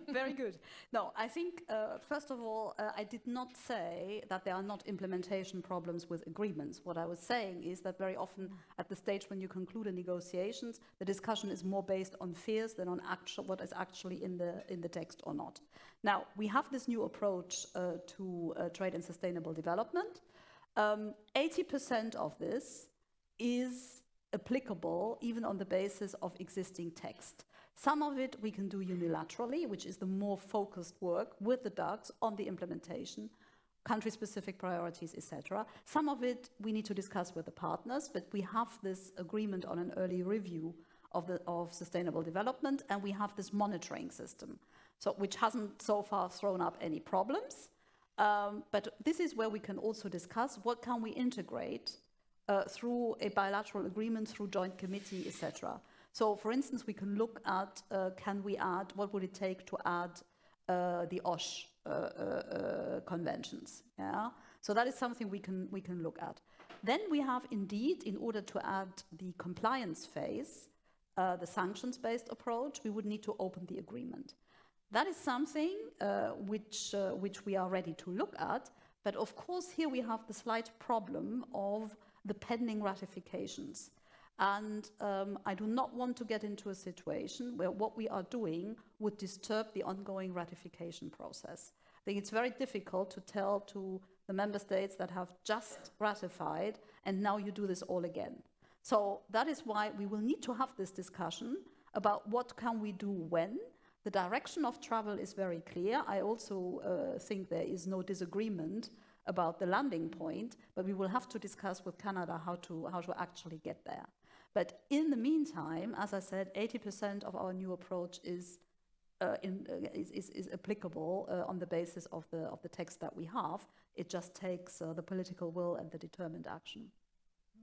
Very good. No, I think, first of all, I did not say that there are not implementation problems with agreements. What I was saying is that very often at the stage when you conclude the negotiations, the discussion is more based on fears than on what is actually in the text or not. Now, we have this new approach to trade and sustainable development. 80% of this is applicable even on the basis of existing text. Some of it we can do unilaterally, which is the more focused work with the DACs on the implementation, country-specific priorities, etc. Some of it we need to discuss with the partners, but we have this agreement on an early review of sustainable development, and we have this monitoring system, which hasn't so far thrown up any problems. But this is where we can also discuss what can we integrate through a bilateral agreement, through joint committee, etc. So, for instance, we can look at, what would it take to add the OSH conventions? Yeah? So that is something we can look at. Then we have indeed, in order to add the compliance phase, the sanctions-based approach, we would need to open the agreement. That is something which we are ready to look at. But of course, here we have the slight problem of the pending ratifications. And I do not want to get into a situation where what we are doing would disturb the ongoing ratification process. I think it's very difficult to tell to the member states that have just ratified, and now you do this all again. So that is why we will need to have this discussion about what can we do when. The direction of travel is very clear. I also think there is no disagreement about the landing point, but we will have to discuss with Canada how to actually get there. But in the meantime, as I said, 80% of our new approach is applicable on the basis of the text that we have. It just takes the political will and the determined action.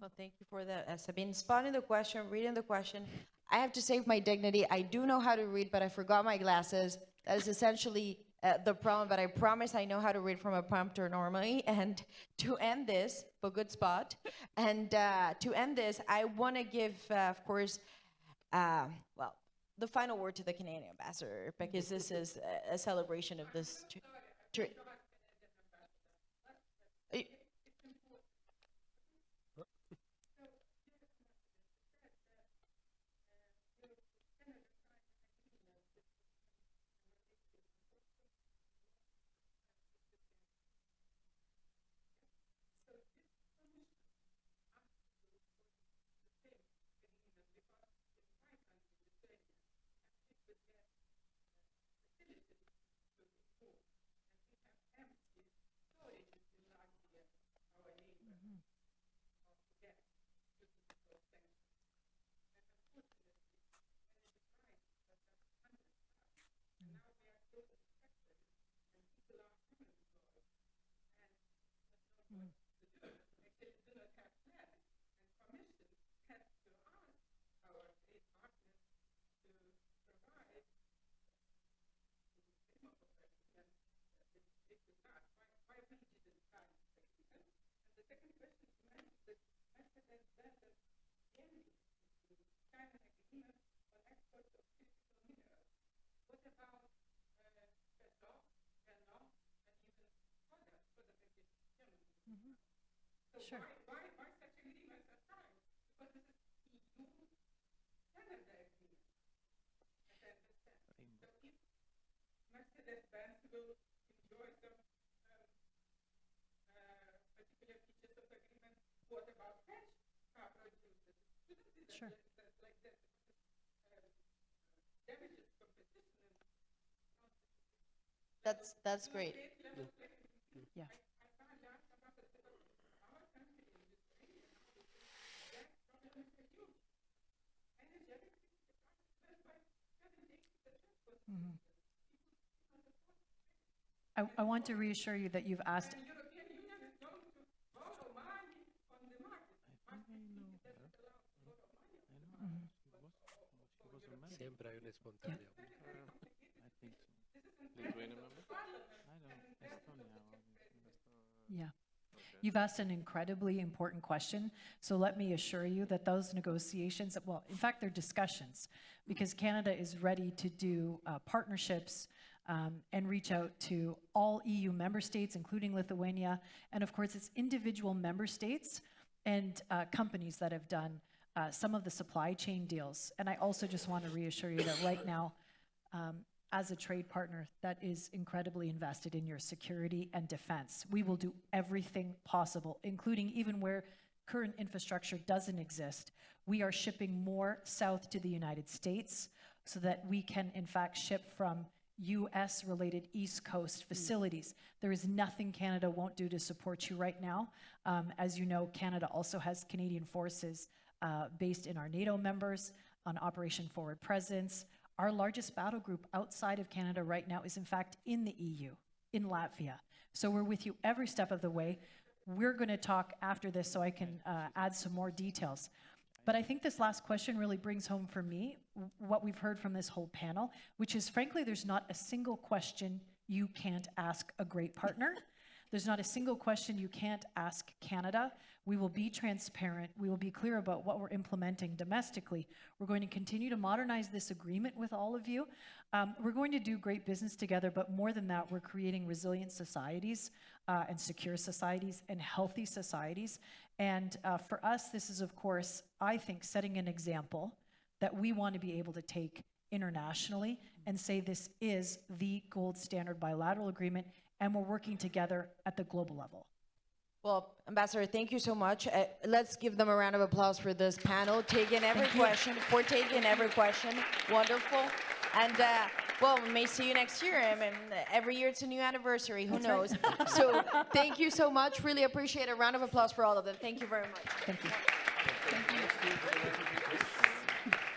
Well, thank you for that, Sabine. Spotting the question, reading the question. I have to save my dignity. I do know how to read, but I forgot my glasses. That is essentially the problem, but I promise I know how to read from a prompter normally. And to end this, but good spot. And to end this, I want to give, of course, the final word to the Canadian ambassador, because this is a celebration of this. Sure. Sure. That's great. Yeah. Mhm. I want to reassure you that you've asked. Mhm. Sempre hay un espontáneo. I think so. Lithuanian member? I don't, Estonia. Yeah. You've asked an incredibly important question. So let me assure you that those negotiations, well, in fact, they're discussions, because Canada is ready to do partnerships and reach out to all EU member states, including Lithuania. And of course, it's individual member states and companies that have done some of the supply chain deals. And I also just want to reassure you that right now, as a trade partner that is incredibly invested in your security and defense, we will do everything possible, including even where current infrastructure doesn't exist. We are shipping more south to the United States so that we can, in fact, ship from US-related East Coast facilities. There is nothing Canada won't do to support you right now. As you know, Canada also has Canadian forces based in our NATO members on Operation Forward Presence. Our largest battle group outside of Canada right now is in fact in the EU, in Latvia. So we're with you every step of the way. We're going to talk after this so I can add some more details. But I think this last question really brings home for me what we've heard from this whole panel, which is frankly, there's not a single question you can't ask a great partner. There's not a single question you can't ask Canada. We will be transparent. We will be clear about what we're implementing domestically. We're going to continue to modernize this agreement with all of you. We're going to do great business together, but more than that, we're creating resilient societies and secure societies and healthy societies. And for us, this is, of course, I think, setting an example that we want to be able to take internationally and say this is the gold standard bilateral agreement, and we're working together at the global level. Well, Ambassador, thank you so much. Let's give them a round of applause for this panel, taking every question, for taking every question. Wonderful. And well, we may see you next year. I mean, every year it's a new anniversary. Who knows? Right. So thank you so much. Really appreciate it. A round of applause for all of them. Thank you very much. Thank you. Thank you.